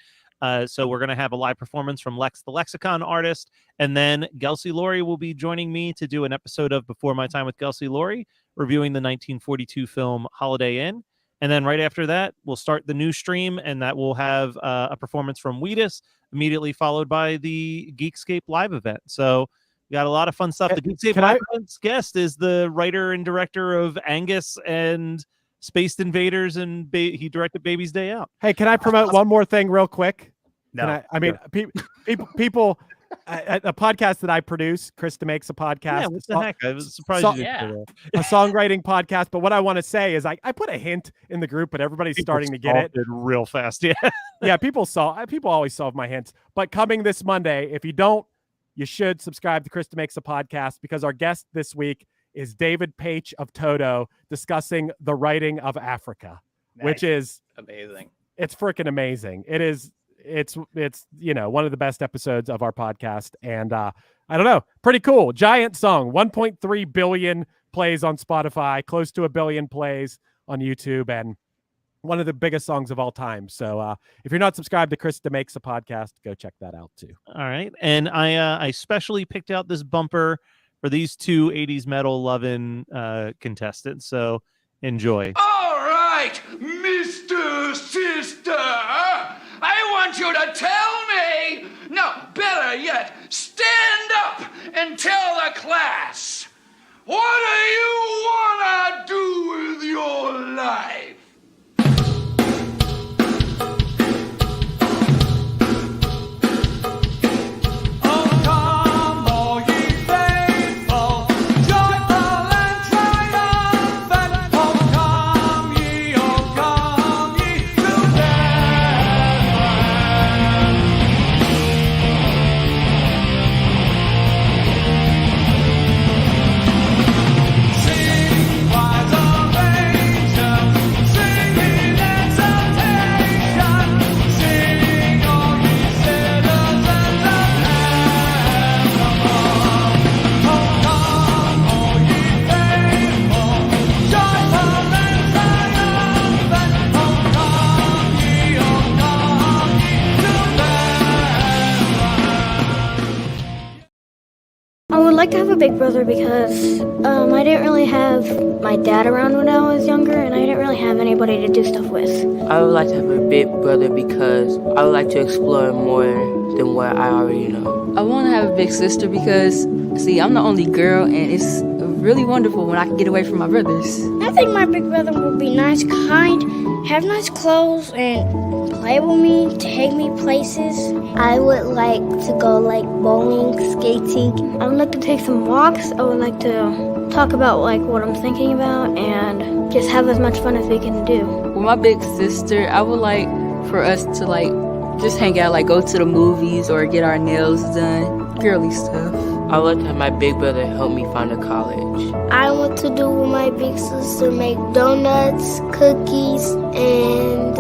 So we're going to have a live performance from Lex, the Lexicon artist. And then Gelsey Laurie will be joining me to do an episode of Before My Time with Gelsey Laurie, reviewing the 1942 film Holiday Inn. And then right after that, we'll start the new stream, and that will have a performance from Weillers, immediately followed by the Geekscape live event. So we got a lot of fun stuff. The Geekscape live event's guest is the writer and director of Angus and Spaced Invaders, and he directed Baby's Day Out. Hey, can I promote one more thing real quick? No. People a podcast that I produce, Krista Makes a Podcast. Yeah, what the heck? I was surprised you didn't do that. A songwriting podcast. But what I want to say is I put a hint in the group, but everybody's starting to get it real fast. Yeah. Yeah, people always solve my hints. But coming this Monday, if you don't, you should subscribe to Krista Makes a Podcast, because our guest this week is David Paich of Toto, discussing the writing of Africa, which is amazing. It's freaking amazing. It is. It's one of the best episodes of our podcast, and I don't know, pretty cool. Giant song, 1.3 billion plays on Spotify, close to 1 billion plays on YouTube, and one of the biggest songs of all time. So if you're not subscribed to Krista Makes a Podcast, go check that out too. All right. And I specially picked out this bumper for these two 80s metal loving contestants. So enjoy. All right, Mr. Sister, I want you to tell me, no, better yet, stand up and tell the class, what do you want to do with your life? I would like to have a big brother because I didn't really have my dad around when I was younger, and I didn't really have anybody to do stuff with. I would like to have a big brother because I would like to explore more than what I already know. I want to have a big sister because, see, I'm the only girl, and it's really wonderful when I can get away from my brothers. I think my big brother would be nice, kind, have nice clothes, and play with me, take me places. I would like to go like bowling, skating. I would like to take some walks. I would like to talk about like what I'm thinking about and just have as much fun as we can do. With my big sister, I would like for us to like just hang out, like go to the movies or get our nails done, girly stuff. I would like to have my big brother help me find a college. I want to do with my big sister, make donuts, cookies, and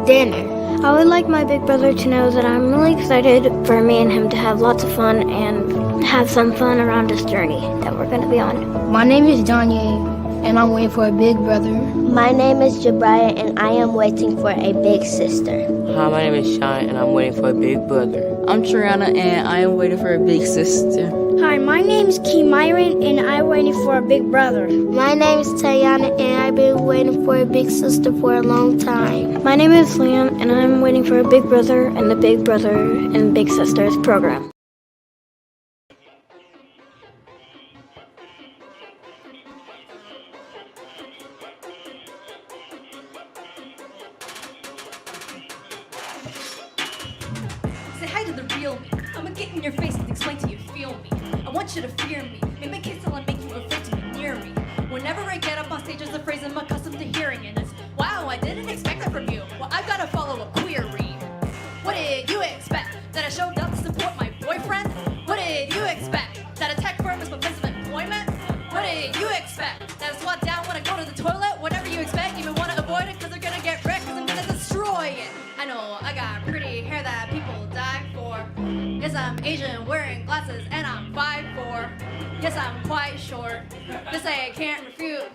dinner. I would like my big brother to know that I'm really excited for me and him to have lots of fun and have some fun around this journey that we're going to be on. My name is Danye, and I'm waiting for a big brother. My name is Jabriah, and I am waiting for a big sister. Hi, my name is Sean, and I'm waiting for a big brother. I'm Triana, and I am waiting for a big sister. Hi, my name is Key Myron, and I'm waiting for a big brother. My name is Tayana, and I've been waiting for a big sister for a long time. My name is Liam, and I'm waiting for a big brother and the big brother and big sisters program. Say hi to the real me. I'ma get in your face and explain to you, feel me. I want you to fear me. Make my kiss till I make you afraid to be near me. Whenever I get up on stage, there's a phrase I'm accustomed to hearing, and it's, wow, I didn't expect that from you. Well, I've gotta follow a query. What did you expect? That I showed up to support my boyfriend? What did you expect? That a tech firm is my place of employment? What did you expect? That I squat down when I go to the toilet? Whatever you expect, you may want to avoid it, cause they're gonna get wrecked, cause I'm gonna destroy it. I know I got pretty hair that people die for. Yes, I'm Asian, wearing glasses, and I'm 5'4". Yes, I'm quite short. This I can't refute.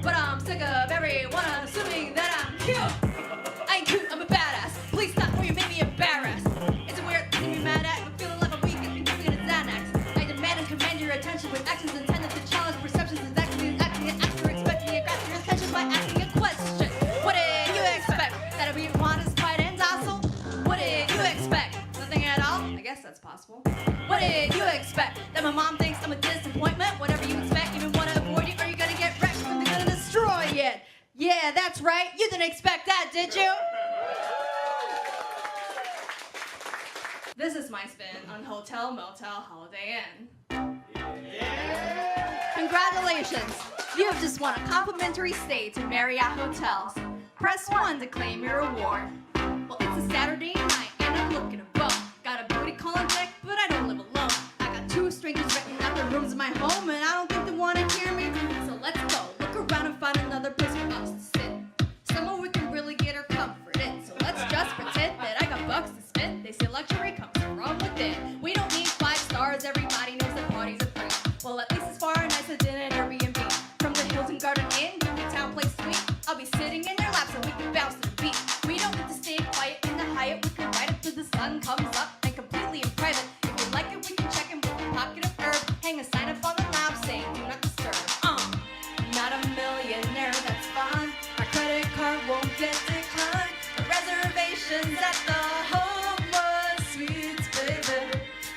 But I'm sick of everyone assuming that I'm cute. I ain't cute, I'm a badass. Please stop or you make me embarrassed. It's a weird thing to be mad at, but feeling like I'm weak and giving it a Xanax. I demand and command your attention with actions intended to challenge perceptions and acting and after expecting to grasp your attention by asking a question. What did you expect? That everyone is quiet and docile? What did you expect? Nothing at all? I guess that's possible. What did you expect? That my mom thinks I'm a disappointment? Whatever you expect, you want to avoid it or you're gonna get wrecked and they're gonna destroy it. Yeah, that's right. You didn't expect that, did you? This is my spin on Hotel Motel Holiday Inn. Congratulations! You have just won a complimentary stay to Marriott Hotels. Press 1 to claim your award. Well, it's a Saturday night and I'm looking a boat. Got a booty call on deck, but I don't live alone. I got 2 strangers renting out their rooms in my home, and I don't think they want to hear me. So let's go, look around and find another place for us to sit. Somewhere we can really get our comfort in. So let's just pretend that I got bucks to spend. They say luxury comes from within. We don't need 5 stars, everybody knows that parties are free. Well, at least it's far nicer than an Airbnb. From the Hilton Garden Inn, town place suite. I'll be sitting in your lap so we can bounce to the beat. We don't need to stay quiet in the Hyatt. We can ride it till the sun comes up and completely in private. If you like it, we can check in with a pocket of herb. Hang a sign up on the lap saying do not disturb. Not a millionaire, that's fine. My credit card won't get declined. The reservations at the Homewood Suites, baby.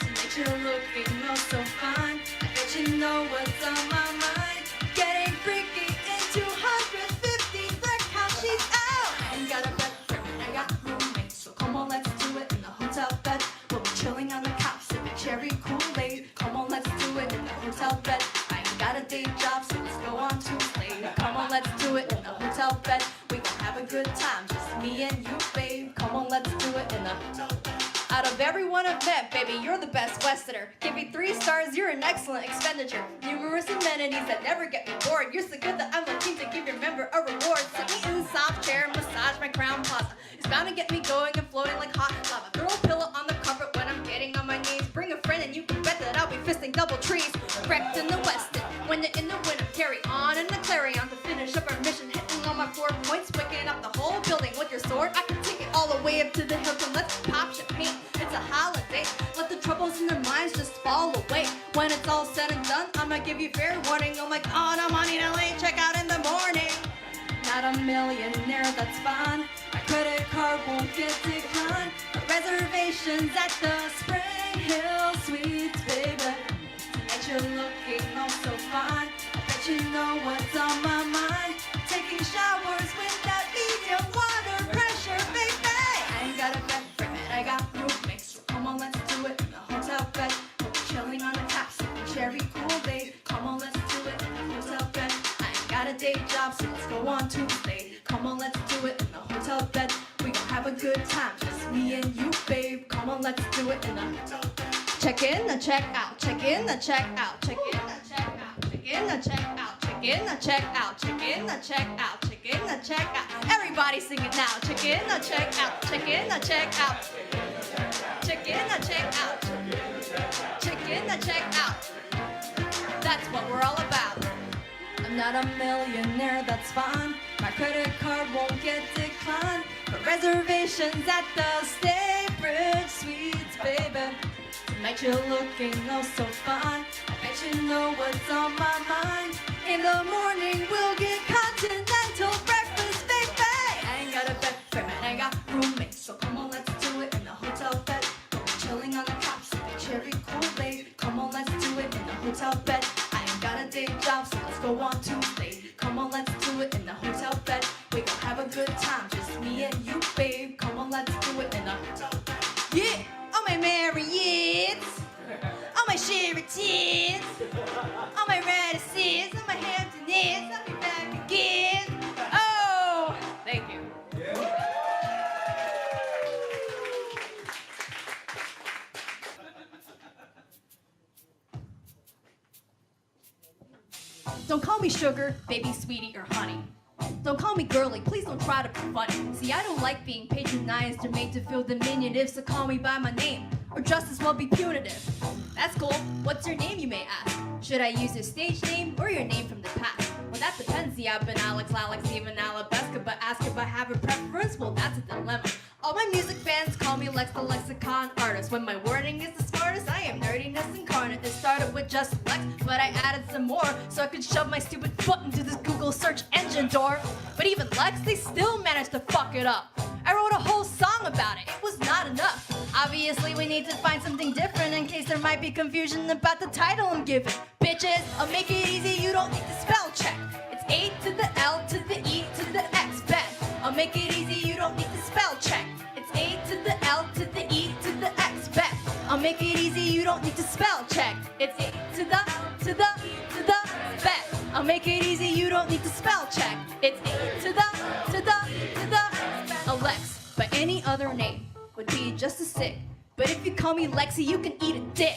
To make you looking oh so fine. I bet you know what's on my mind. Getting freaky in 250. Look how she's out. I ain't got a bedroom, I got roommates. So come on, let's do it in the hotel bed. We'll be chilling on the couch, sipping cherry Kool-Aid. Come on, let's do it in the hotel bed. I ain't got a day job, so let's go on Tuesday. Come on, let's do it in the hotel bed. We can have a good time, just me and you, babe. Come on, let's do it in the hotel bed. Out of everyone I've met, baby, you're the best Westerner. Give me 3 stars, you're an excellent expenditure. Numerous amenities that never get me bored. You're so good that I'm looking to give your member a reward. Sit me in the soft chair, massage my crown plaza. It's bound to get me going and floating like hot lava. Throw a pillow on the carpet when I'm getting on my knees. Bring a friend and you can bet that I'll be fisting double trees. Wrecked in the Westin, when you're in the winter. Carry on in the Clarion to finish up our mission. Hitting on my 4 points, picking up the whole building with your sword. I can take it all the way up to the Hilton. Let's pop champagne. It's a holiday. Let the troubles in their minds just fall away. When it's all said and done, I'ma give you fair warning. I'm like, oh, no money to late check out in the morning. Not a millionaire, that's fine. My credit card won't get declined. The reservations at the Spring Hill Suites, baby. And you're looking oh so fine. I bet you know what's on my mind. Taking showers with that medium water pressure, baby. cherry Kool-Aid. Come on, let's do it in the hotel bed. I ain't got a day job, so let's go on Tuesday. Come on, let's do it in the hotel bed. We gon' have a good time, just me and you, babe. Come on, let's do it in the hotel bed. Check in the check out, check in the check out, check in the check out, check in the check out, check in the check out, check in the check out, check in the check out. Everybody sing it now. Check in the check out, check in the check out, check in the check out, check in the check out. That's what we're all about. I'm not a millionaire, that's fine. My credit card won't get declined. But reservations at the Staybridge Suites, baby. Tonight you're looking oh so fine. I bet you know what's on my mind. In the morning we'll get continental breakfast, baby. I ain't got a bed frame and I got roommates, so come on, let's do it in the hotel bed. We're chilling on the couch, sipping cherry Kool-Aid. Come on, let's do it in the hotel bed. I ain't got a day job, so let's go on Tuesday. Come on, let's do it in the hotel bed. We gon' have a good time, just me and you, babe. Come on, let's do it in the hotel bed. Yeah, all my Marriotts, all my Sheratons, all my Radissons, all my Hamptons. I'll be back again. Oh, thank you. Don't call me sugar, baby, sweetie, or honey. Don't call me girly, please don't try to be funny. See, I don't like being patronized or made to feel diminutive, so call me by my name, or just as well be punitive. That's cool, what's your name, you may ask? Should I use your stage name or your name from the past? Well, that depends, see, I've been Alex, even Alabesca, but ask if I have a preference, well, that's a dilemma. All my music fans call me Lex the Lexicon Artist. When my wording is the smartest, I am nerdiness incarnate. It started with just Lex, but I added some more so I could shove my stupid foot into this Google search engine door. But even Lex, they still managed to fuck it up. I wrote a whole song about it, it was not enough. Obviously, we need to find something different in case there might be confusion about the title I'm giving. Bitches, I'll make it easy, you don't need to spell check. It's A to the L to the E to the X, bet. I'll make it easy, you don't need to spell check. It's A to the L to the E to the X, bet. I'll make it easy, you don't need to spell check. It's A to the bet. I'll make it easy, you don't need to spell check. It's A to the Alex, by any other name would be just as sick. But if you call me Lexi, you can eat a dick.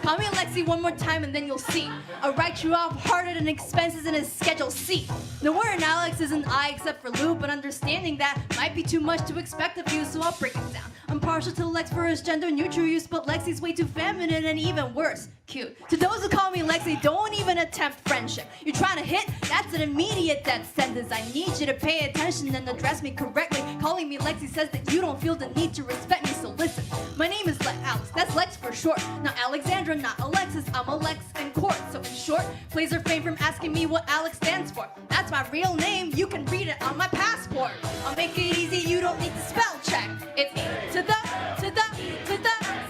Call me Lexi one more time and then you'll see. I'll write you off harder than expenses in a Schedule C. Nowhere in Alex is an I except for Lou, but understanding that might be too much to expect of you, so I'll break it down. I'm partial to Lex for his gender neutral use, but Lexi's way too feminine and even worse, cute. To those who call me Lexi, don't even attempt friendship. You're trying to hit? That's an immediate death sentence. I need you to pay attention and address me correctly. Calling me Lexi says that you don't feel the need to respect me, so listen. My name is Alex, that's Lex for short. Not Alexandra, not Alexis, I'm Alex and Court. So in short, please refrain from asking me what Alex stands for. That's my real name, you can read it on my passport. I'll make it easy, you don't need to spell check. It's to the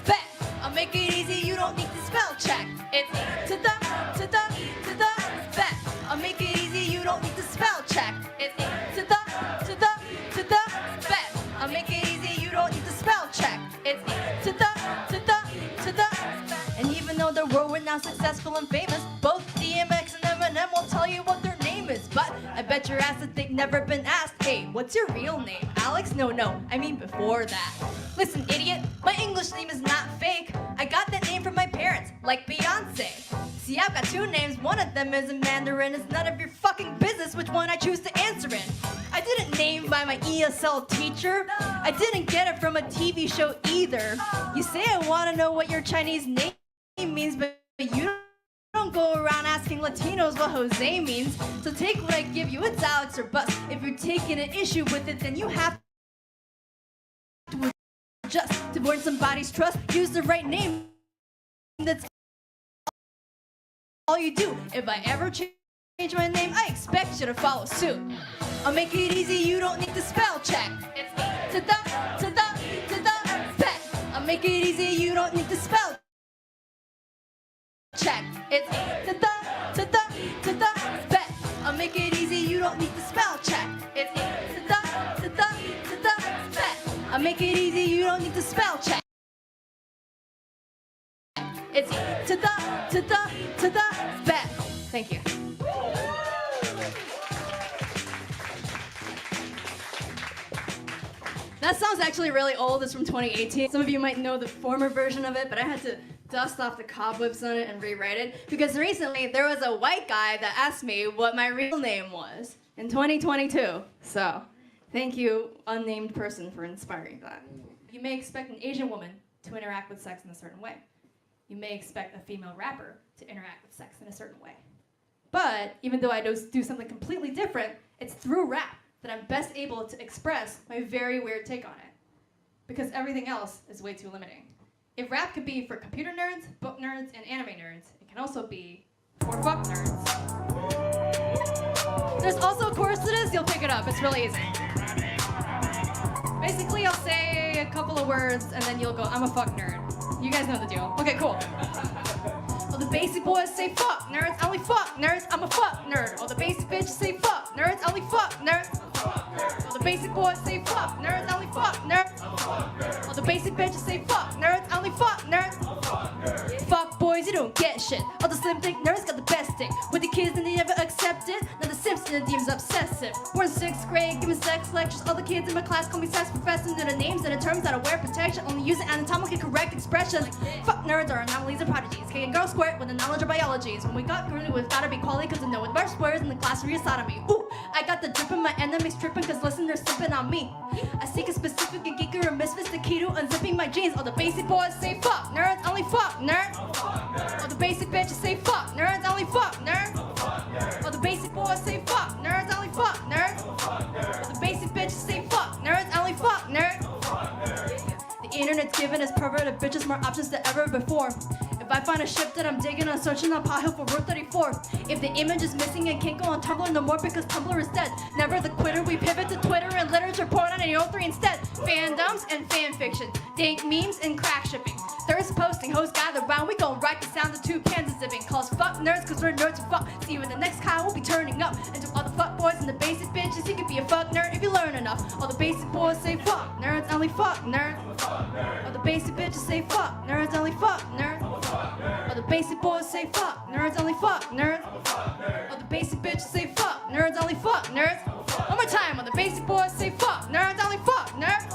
bet. I'll make it easy, you don't need to spell check. It's to the bet. I'll make it easy, you don't need to spell check. It's to the bet. I'll make it easy, you don't need to spell check. It's to the and even though the world now successful and famous, both DMX and Eminem will tell you what their name is. But I bet your ass that they've never been asked, hey, what's your real name? Alex? No, I mean before that. Listen, idiot, my English name is not fake. I got that name from my parents, like Beyonce. See, I've got two names, one of them is in Mandarin. It's none of your fucking business which one I choose to answer in. I didn't name by my ESL teacher. I didn't get it from a TV show either. You say I want to know what your Chinese name means, but you don't go around asking Latinos what Jose means. So take what I give you, it's Alex or bust. If you're taking an issue with it, then you have to adjust. To earn somebody's trust, use the right name. That's all you do. If I ever change my name, I expect you to follow suit. I'll make it easy, you don't need to spell check. It's to the bet. I'll make it easy, you don't need to spell check. It's to the bet. I'll make it easy, you don't need to spell check. It's to the bet. I'll make it easy, you don't need to spell check. It's to the back. Thank you. That song's actually really old. It's from 2018. Some of you might know the former version of it, but I had to dust off the cobwebs on it and rewrite it because recently there was a white guy that asked me what my real name was in 2022. So, thank you, unnamed person, for inspiring that. You may expect an Asian woman to interact with sex in a certain way. You may expect a female rapper to interact with sex in a certain way. But even though I do something completely different, it's through rap that I'm best able to express my very weird take on it. Because everything else is way too limiting. If rap could be for computer nerds, book nerds, and anime nerds, it can also be for fuck nerds. There's also a chorus to this, you'll pick it up, it's really easy. Basically, I'll say a couple of words, and then you'll go, I'm a fuck nerd. You guys know the deal. Okay, cool. All the basic boys say fuck nerds, I only fuck nerds, I'm a fuck nerd. All the basic bitches say fuck nerds, I only fuck nerds. All the basic boys say fuck nerds, I only fuck nerds. All the basic bitches say fuck nerds, I only fuck nerds. Fuck boys, you don't get shit. All the slim thick nerds got the best dick. With the kids and they never accept it. Now the simps in the DM's obsessive. We're in 6th grade, giving sex lectures. All the kids in my class call me sex professor. Know the names and the terms that I wear protection. Only using anatomically correct expressions. Fuck nerds are anomalies and prodigies. Kicking girls squirt with the knowledge of biology. When we got through, we've gotta be quality cause I know with bar squares in the class of sodomy. Ooh, I got the drip in my enemies tripping cause listen, they're sipping on me. I seek a specific and geeker or misfits, the key to unzipping my jeans. All the basic boys say fuck nerds, only fuck nerds. All the basic bitches say fuck nerds, only fuck nerds. All the basic boys say fuck nerds, only fuck nerds. All the basic bitches say fuck nerds, only fuck nerds. The internet's giving us perverted bitches more options than ever before. If I find a ship that I'm digging, I'm searching on Pile Hill for Route 34. If the image is missing and can't go on Tumblr no more because Tumblr is dead. Never the quitter, we pivot to Twitter and literature porn on 803 instead. Fandoms and fan fiction, dank memes and crack shipping. Thirst posting, hoes gather round, we gon' write the sound of two cans of zipping. Call us fuck nerds cause we're nerds who fuck. See you in the next Kyle, we'll be turning up. And to all the fuck boys and the basic bitches, you could be a fuck nerd if you learn enough. All the basic boys say fuck nerds, only fuck nerds. All the basic bitches say fuck nerds, only fuck nerds. All the basic boys say fuck nerds, only fuck nerds. All the basic bitches say fuck nerds, only fuck nerds. One more time, all the basic boys say fuck nerds, only fuck nerds.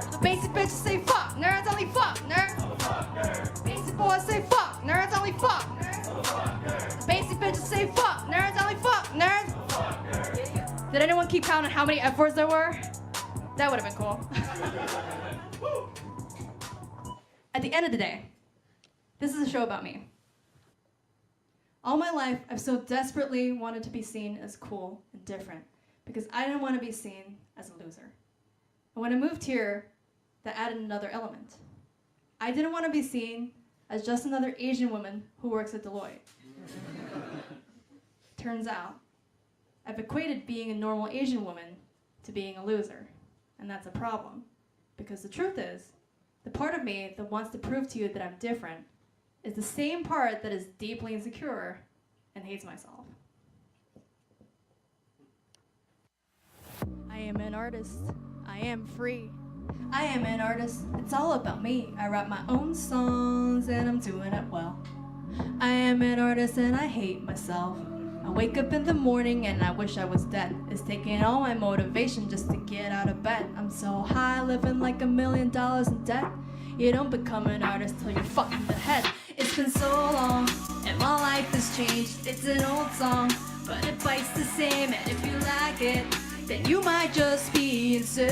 All the basic bitches say fuck nerds, only fuck nerds. Basic boys say fuck nerds, only fuck nerds. The basic bitches say fuck nerds, only fuck nerds. Did anyone keep count on how many F words there were? That would have been cool. At the end of the day, this is a show about me. All my life, I've so desperately wanted to be seen as cool and different because I didn't want to be seen as a loser. And when I moved here, that added another element. I didn't want to be seen as just another Asian woman who works at Deloitte. Turns out, I've equated being a normal Asian woman to being a loser. And that's a problem. Because the truth is, the part of me that wants to prove to you that I'm different is the same part that is deeply insecure and hates myself. I am an artist. I am free. I am an artist. It's all about me. I write my own songs and I'm doing it well. I am an artist and I hate myself. I wake up in the morning and I wish I was dead. It's taking all my motivation just to get out of bed. I'm so high, living like $1 million in debt. You don't become an artist till you're fucking the head. It's been so long and my life has changed. It's an old song, but it bites the same. And if you like it, then you might just be insane.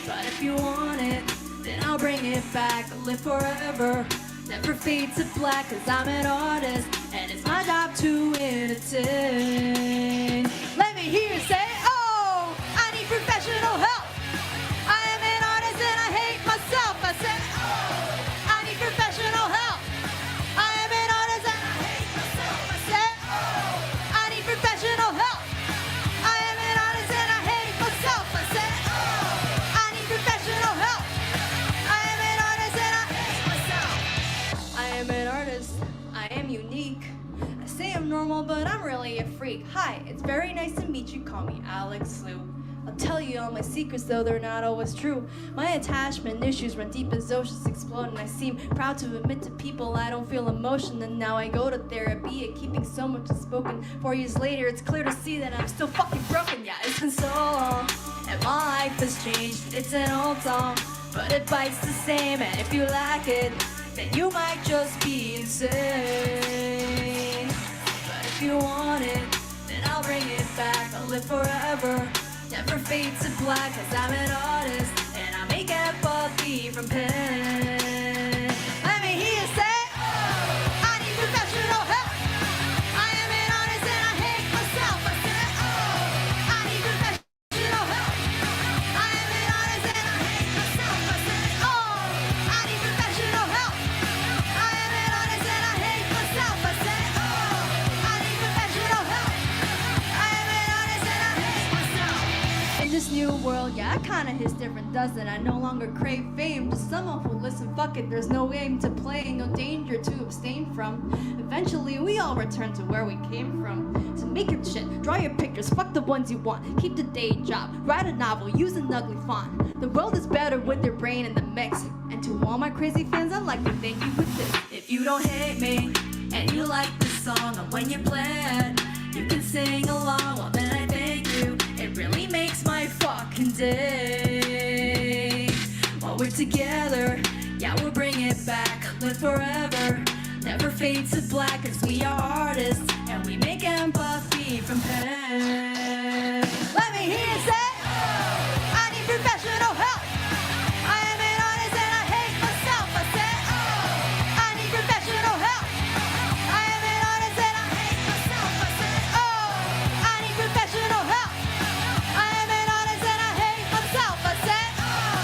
But if you want it, then I'll bring it back. I'll live forever, never fade to black. Cause I'm an artist and it's my job to entertain. Let me hear you say, oh, I need professional help. I am an artist and I hate myself. I said, oh, I need professional help. I am an artist and I hate myself. I said, oh, I need professional help. I am an artist and I hate myself. I said, oh, I need professional help. I am an artist and I hate myself. I am an artist. I am unique. I say I'm normal, but I'm really a freak. Hi, it's very nice to meet you. Call me Alex Lou. I'll tell you all my secrets, though they're not always true. My attachment issues run deep as oceans explode, and I seem proud to admit to people I don't feel emotion. And now I go to therapy and keeping so much unspoken. 4 years later, it's clear to see that I'm still fucking broken. Yeah, it's been so long, and my life has changed. It's an old song, but it bites the same. And if you like it, then you might just be insane. But if you want it, then I'll bring it back. I'll live forever, never fade to black. Cause I'm an artist, and I make empathy from pen. Let me hear you say, oh, I need professional help. I am an artist and I hate myself. I said, oh, I need professional help. I am an artist and I hate myself. I said, oh, I need professional help. I am an artist and I hate myself. I said, oh, I need professional help. I am an artist and I hate myself. In this new world, yeah, I kinda hits different, doesn't I? No longer crave fame. To someone who listen, fuck it, there's no aim to play, no danger to abstain from. Eventually, we all return to where we came from. So make your shit, draw your pictures, fuck the ones you want. Keep the day job, write a novel, use an ugly font. The world is better with your brain in the mix. And to all my crazy fans, I'd like to thank you with this. If you don't hate me, and you like this song, and when you play it, you can sing along. Well, then I thank you. It really makes my fucking day. While we're together, yeah, we'll bring it back. Live forever, never fade to black. Cause we are artists, and we make empathy from pen. Let me hear you say, oh, I need professional help. I am an artist and I hate myself. I said, oh, I need professional help. I am an artist and I hate myself. I said, oh, I need professional help. I am an artist and I hate myself. I said, oh,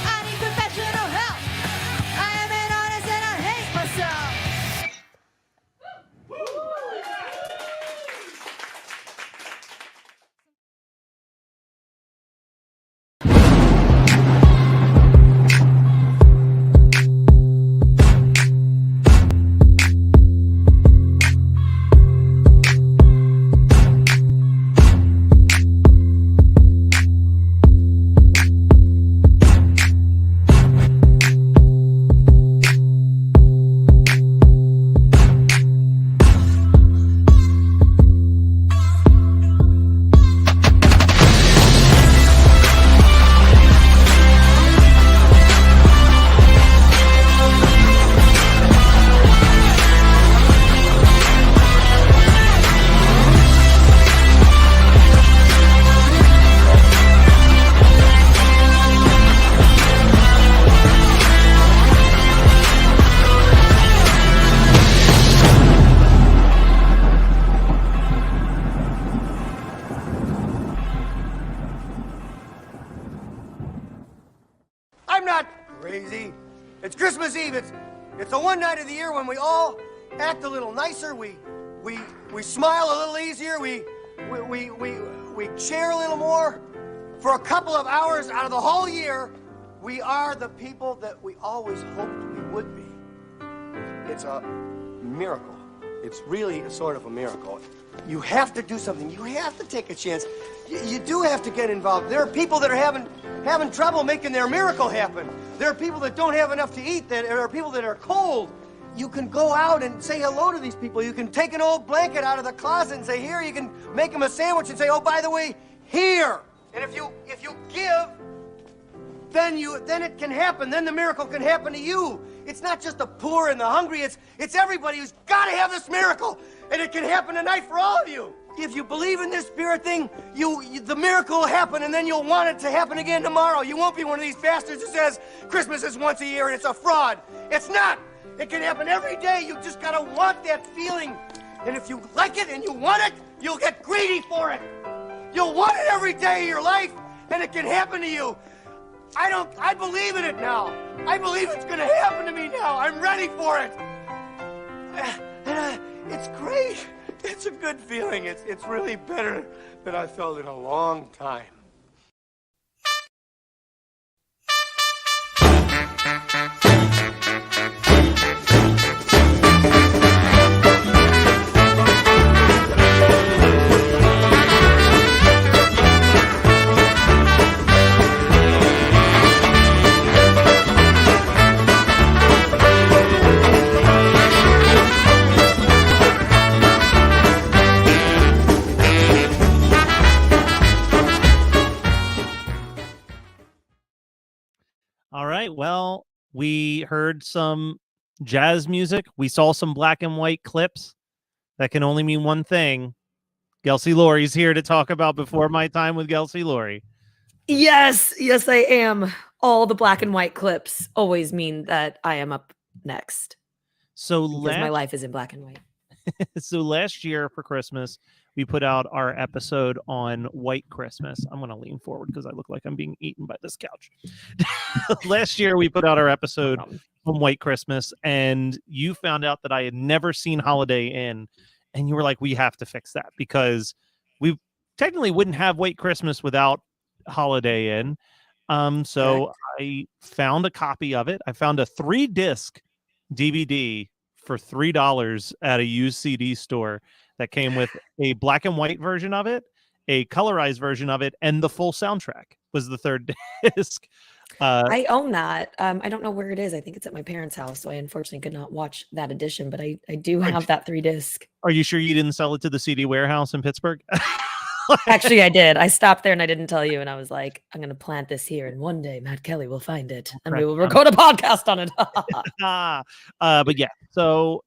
I need professional help. I am an artist and I hate myself. I'm not crazy. It's Christmas Eve. It's the one night of the year when we all act a little nicer. We smile a little easier. We share a little more. For a couple of hours out of the whole year, we are the people that we always hoped we would be. It's a miracle. It's really a sort of a miracle. You have to do something. You have to take a chance. You do have to get involved. There are people that are having trouble making their miracle happen. There are people that don't have enough to eat. There are people that are cold. You can go out and say hello to these people. You can take an old blanket out of the closet and say, here. You can make them a sandwich and say, oh, by the way, here. And if you give, then it can happen. Then the miracle can happen to you. It's not just the poor and the hungry. It's everybody who's got to have this miracle. And it can happen tonight for all of you. If you believe in this spirit thing, the miracle will happen, and then you'll want it to happen again tomorrow. You won't be one of these bastards who says Christmas is once a year and it's a fraud. It's not. It can happen every day. You just gotta want that feeling. And if you like it and you want it, you'll get greedy for it. You'll want it every day of your life, and it can happen to you. I believe in it now. I believe it's gonna happen to me now. I'm ready for it. It's great. It's a good feeling. It's really better than I felt in a long time. We heard some jazz music. We saw some black and white clips. That can only mean one thing. Gelsey Laurie's here to talk about Before My Time with Gelsey Laurie. Yes, I am. All the black and white clips always mean that I am up next. So because my life is in black and white. So last year for Christmas, we put out our episode on White Christmas. I'm going to lean forward because I look like I'm being eaten by this couch. Last year, we put out our episode on White Christmas, and you found out that I had never seen Holiday Inn, and you were like, we have to fix that because we technically wouldn't have White Christmas without Holiday Inn. So I found a copy of it. I found a 3-disc DVD for $3 at a used CD store that came with a black and white version of it, a colorized version of it, and the full soundtrack was the 3rd disc. I own that. I don't know where it is. I think it's at my parents' house, so I unfortunately could not watch that edition, but I do have that 3-disc. Are you sure you didn't sell it to the CD warehouse in Pittsburgh? Actually, I did. I stopped there and I didn't tell you, and I was like, I'm going to plant this here, and one day Matt Kelly will find it, and we will record a podcast on it. But yeah, so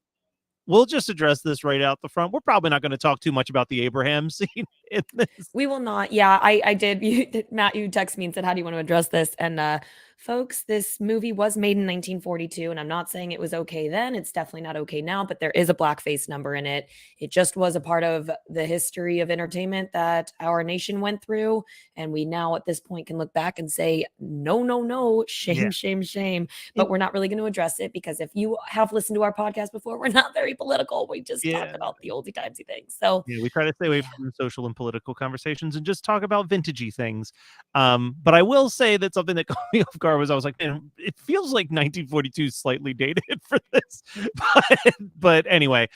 we'll just address this right out the front. We're probably not going to talk too much about the Abraham scene in this. We will not. Yeah, I did. Matt, you texted me and said, how do you want to address this? And folks, this movie was made in 1942, and I'm not saying it was okay then. It's definitely not okay now, but there is a blackface number in it. It just was a part of the history of entertainment that our nation went through, and we now at this point can look back and say, no, shame, shame. But we're not really going to address it because if you have listened to our podcast before, we're not very political. We just talk about the oldie timesy things. So yeah, we try to stay away from social and political conversations and just talk about vintagey things. But I will say that something that caught me off guard was I was like, man, it feels like 1942 is slightly dated for this. But anyway,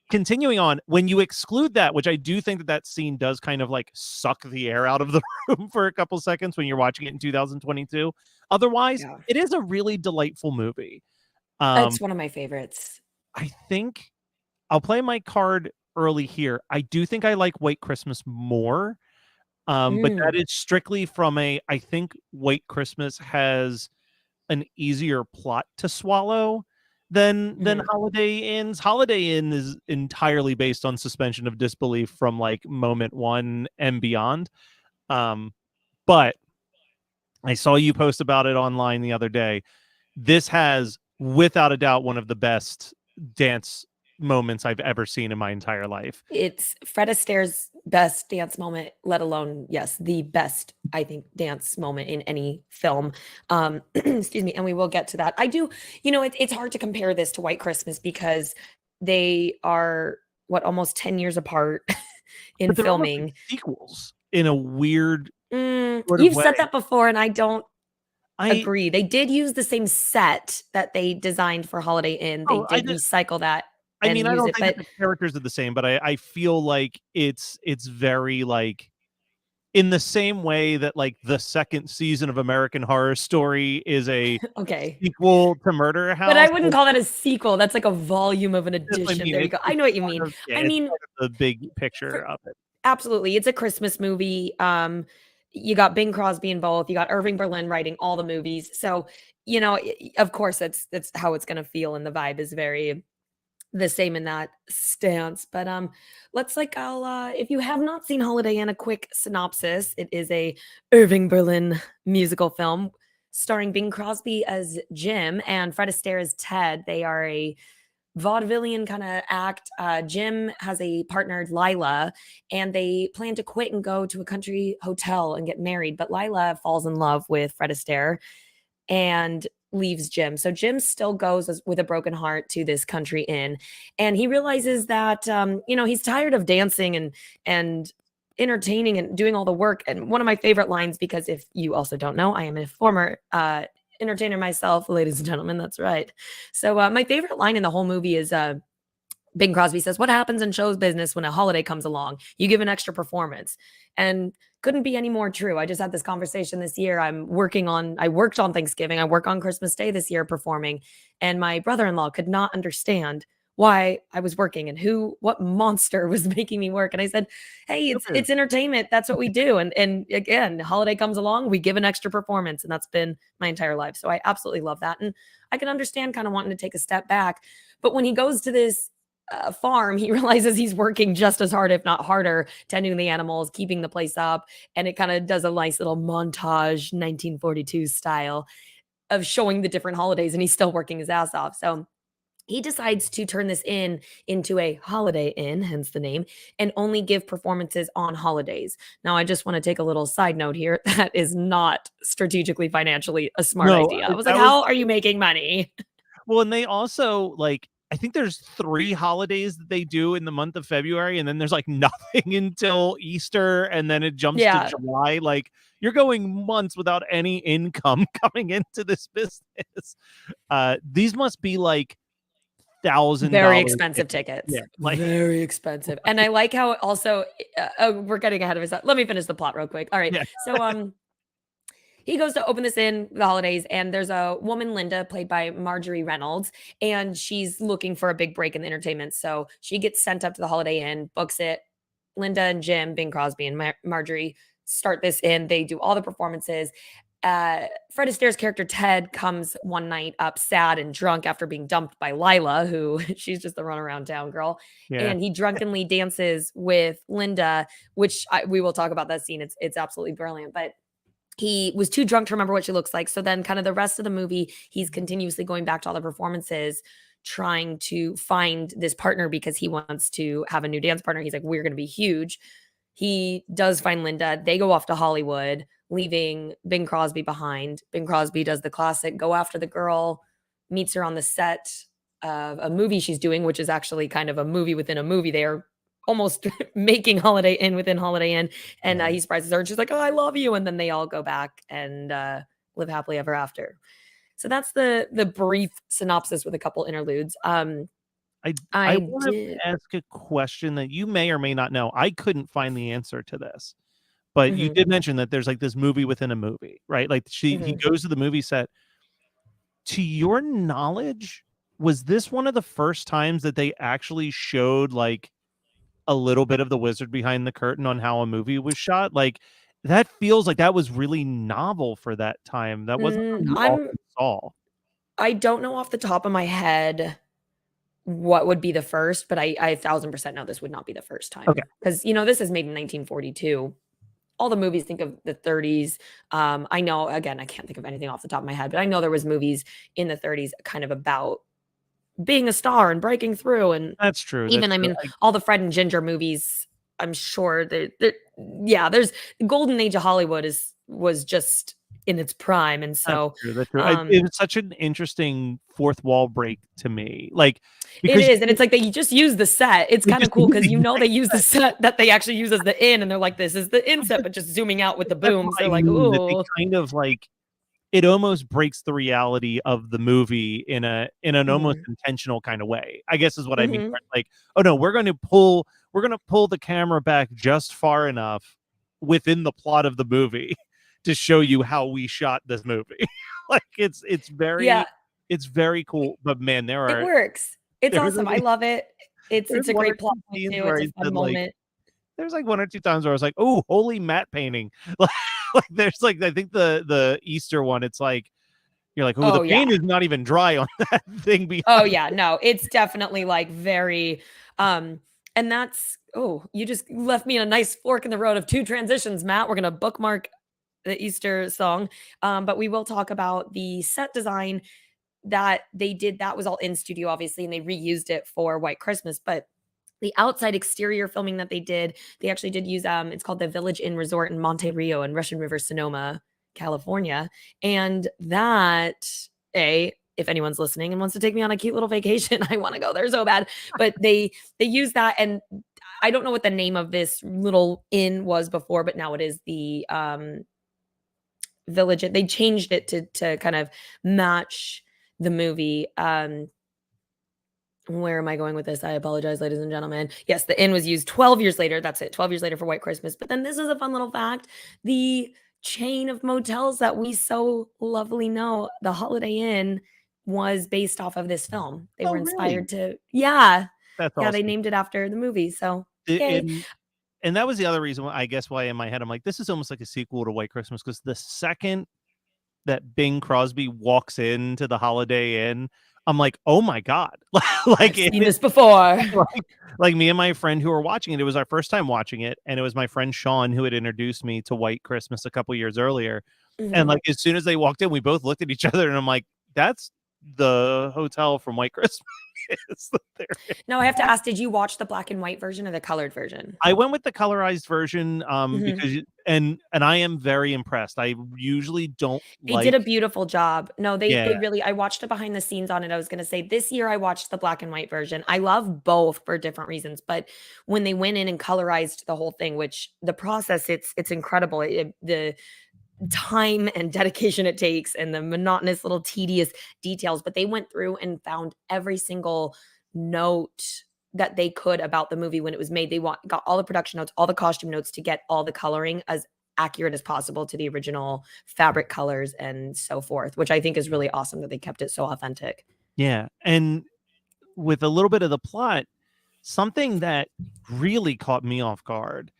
continuing on, when you exclude that, which I do think that scene does kind of like suck the air out of the room for a couple seconds when you're watching it in 2022. Otherwise, it is a really delightful movie. It's one of my favorites. I think I'll play my card early here. I do think I like White Christmas more. But that is strictly from I think White Christmas has an easier plot to swallow than Holiday Inn's. Holiday Inn is entirely based on suspension of disbelief from like moment 1 and beyond. But I saw you post about it online the other day. This has, without a doubt, one of the best dance moments I've ever seen in my entire life. It's Fred Astaire's best dance moment, let alone, the best, I think, dance moment in any film. Excuse me. And we will get to that. I do, it's hard to compare this to White Christmas because they are almost 10 years apart in filming. Sequels in a weird You've said that before, and I don't agree. They did use the same set that they designed for Holiday Inn. They did recycle that. I mean, I don't think that the characters are the same, but I feel like it's very like in the same way that like the second season of American Horror Story is a sequel to Murder House. But I wouldn't call that a sequel. That's like a volume of an addition. There you go. I know what you mean. I mean, the big picture of it. Absolutely. It's a Christmas movie. You got Bing Crosby in both. You got Irving Berlin writing all the movies. So, of course, that's how it's going to feel. And the vibe is very the same in that stance. But if you have not seen Holiday Inn, a quick synopsis. It is a Irving Berlin musical film starring Bing Crosby as Jim and Fred Astaire as Ted. They are a vaudevillian kind of act. Jim has a partner, Lila, and they plan to quit and go to a country hotel and get married. But Lila falls in love with Fred Astaire and leaves Jim. So Jim still goes with a broken heart to this country inn, and he realizes that he's tired of dancing and entertaining and doing all the work. And one of my favorite lines, because if you also don't know, I am a former entertainer myself, ladies and gentlemen, that's right. So my favorite line in the whole movie is Bing Crosby says, "What happens in show business when a holiday comes along? You give an extra performance." And couldn't be any more true. I just had this conversation this year. I worked on Thanksgiving. I work on Christmas Day this year performing. And my brother-in-law could not understand why I was working and what monster was making me work. And I said, hey, it's entertainment. That's what we do. And again, holiday comes along, we give an extra performance, and that's been my entire life. So I absolutely love that. And I can understand kind of wanting to take a step back. But when he goes to this farm, he realizes he's working just as hard, if not harder, tending the animals, keeping the place up. And it kind of does a nice little montage, 1942 style, of showing the different holidays, and he's still working his ass off. So he decides to turn this into a holiday inn, hence the name, and only give performances on holidays. Now, I just want to take a little side note here. That is not strategically, financially a smart idea. I was like, how are you making money? Well, and they also I think there's 3 holidays that they do in the month of February, and then there's nothing until Easter, and then it jumps to July. You're going months without any income coming into this business. These must be $1,000 very expensive tickets. Yeah, very expensive. And I like how it also we're getting ahead of us. Let me finish the plot real quick. All right. Yeah. So he goes to open this in the holidays, and there's a woman, Linda, played by Marjorie Reynolds, and she's looking for a big break in the entertainment. So she gets sent up to the Holiday Inn, books it. Linda and Jim, Bing Crosby and Marjorie start this in. They do all the performances. Fred Astaire's character Ted comes one night up sad and drunk after being dumped by Lila, who she's just the run around town girl. Yeah. And he drunkenly dances with Linda, which we will talk about that scene. It's absolutely brilliant. But he was too drunk to remember what she looks like. So then kind of the rest of the movie, he's continuously going back to all the performances, trying to find this partner because he wants to have a new dance partner. He's like, we're going to be huge. He does find Linda. They go off to Hollywood, leaving Bing Crosby behind. Bing Crosby does the classic go after the girl, meets her on the set of a movie she's doing, which is actually kind of a movie within a movie. They are almost making Holiday Inn within Holiday Inn. And he surprises her, and she's like, oh, I love you. And then they all go back and live happily ever after. So that's the brief synopsis with a couple interludes. I want to ask a question that you may or may not know. I couldn't find the answer to this, but you did mention that there's this movie within a movie, right? He goes to the movie set. To your knowledge, was this one of the first times that they actually showed a little bit of the wizard behind the curtain on how a movie was shot? That feels like that was really novel for that time. That wasn't something you often saw. I don't know off the top of my head what would be the first, but I 1,000% know this would not be the first time. Okay. Because, this is made in 1942. All the movies think of the 30s. I know, again, I can't think of anything off the top of my head, but I know there was movies in the 30s kind of about being a star and breaking through. And that's true. Even, all the Fred and Ginger movies, I'm sure there's the golden age of Hollywood was just in its prime. And so that's true. It was such an interesting fourth wall break to me. It is. And it's they just use the set. It's kind of cool because they use the set that they actually use as the inn, and they're like, this is the inn set, but just zooming out with the boom. So ooh. Kind of it almost breaks the reality of the movie in an almost intentional kind of way, I guess is what I mean. Oh no, we're going to pull the camera back just far enough within the plot of the movie to show you how we shot this movie. It's very cool. But man, it works. It's awesome. I love it. It's a great plot. It's a fun moment. There's 1 or 2 times where I was like, oh, holy matte painting. There's I think the Easter one, it's you're like, oh, the paint is not even dry on that thing behind. Oh yeah, no, it's definitely very and that's you just left me in a nice fork in the road of 2 transitions, Matt. We're gonna bookmark the Easter song, but we will talk about the set design that they did. That was all in studio, obviously, and they reused it for White Christmas. But the outside exterior filming that they actually did use, it's called the Village Inn Resort in Monte Rio in Russian River, Sonoma, California. And that, if anyone's listening and wants to take me on a cute little vacation, I want to go there so bad. But they use that, and I don't know what the name of this little inn was before, but now it is the Village. They changed it to kind of match the movie. Where am I going with this? I apologize, ladies and gentlemen. Yes, the inn was used 12 years later. That's it. 12 years later for White Christmas. But then this is a fun little fact. The chain of motels that we so lovely know, the Holiday Inn, was based off of this film. They Oh, were really? inspired to, yeah. That's Yeah, they awesome. named it after the movie. So It- yay. and that was the other reason why, I guess, why in my head I'm like, this is almost like a sequel to White Christmas, because the second that Bing Crosby walks into the Holiday Inn, I'm like, oh my God. Like, I've seen this before. like me and my friend who were watching it, it was our first time watching it, and it was my friend Sean who had introduced me to White Christmas a couple years earlier. And Mhm. like, as soon as they walked in, we both looked at each other, and I'm like, that's the hotel from White Christmas. Now I have to ask, did you watch the black and white version or the colored version? I went with the colorized version Mhm. because and I am very impressed. I usually don't They like did a beautiful job. No, they Yeah. really, I watched the behind the scenes on it. I was going to say this year I watched the black and white version. I love both for different reasons, but when they went in and colorized the whole thing, which the process, it's incredible. The time and dedication it takes and the monotonous little tedious details, but they went through and found every single note that they could about the movie when it was made. They got all the production notes, all the costume notes to get all the coloring as accurate as possible to the original fabric colors and so forth, which I think is really awesome that they kept it so authentic. Yeah. And with a little bit of the plot, something that really caught me off guard.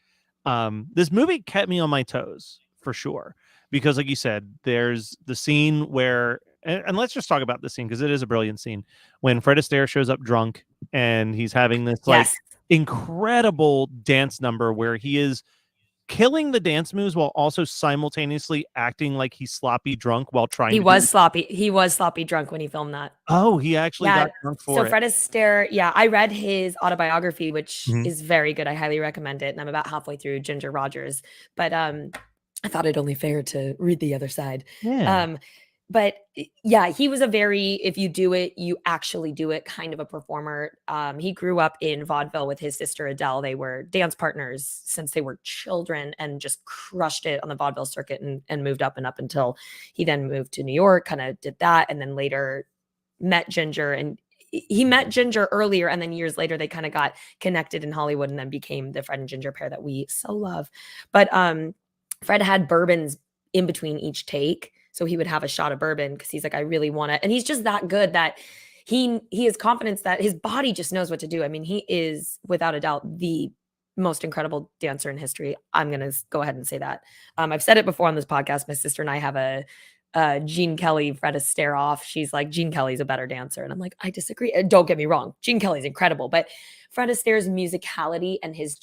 This movie kept me on my toes for sure. Because like you said, there's the scene where, and let's just talk about the scene because it is a brilliant scene, when Fred Astaire shows up drunk and he's having this like Yes. incredible dance number where he is killing the dance moves while also simultaneously acting like he's sloppy drunk while trying He to was sloppy. He was sloppy drunk when he filmed that. Oh, he actually Yeah. got drunk for So it. Fred Astaire, yeah, I read his autobiography, which Mhm. is very good. I highly recommend it. And I'm about halfway through Ginger Rogers. But I thought it only fair to read the other side. Yeah. But yeah, he was a very, if you do it, you actually do it kind of a performer. He grew up in vaudeville with his sister Adele. They were dance partners since they were children and just crushed it on the vaudeville circuit and moved up and up until he then moved to New York, kind of did that. And then later met Ginger, and he met Ginger earlier. And then years later, they kind of got connected in Hollywood and then became the Fred and Ginger pair that we so love. But Fred had bourbons in between each take. So he would have a shot of bourbon because he's like, I really want it. And he's just that good that he has confidence that his body just knows what to do. I mean, he is without a doubt the most incredible dancer in history. I'm going to go ahead and say that. I've said it before on this podcast. My sister and I have a Gene Kelly, Fred Astaire off. She's like, Gene Kelly's a better dancer. And I'm like, I disagree. Don't get me wrong. Gene Kelly's incredible, but Fred Astaire's musicality and his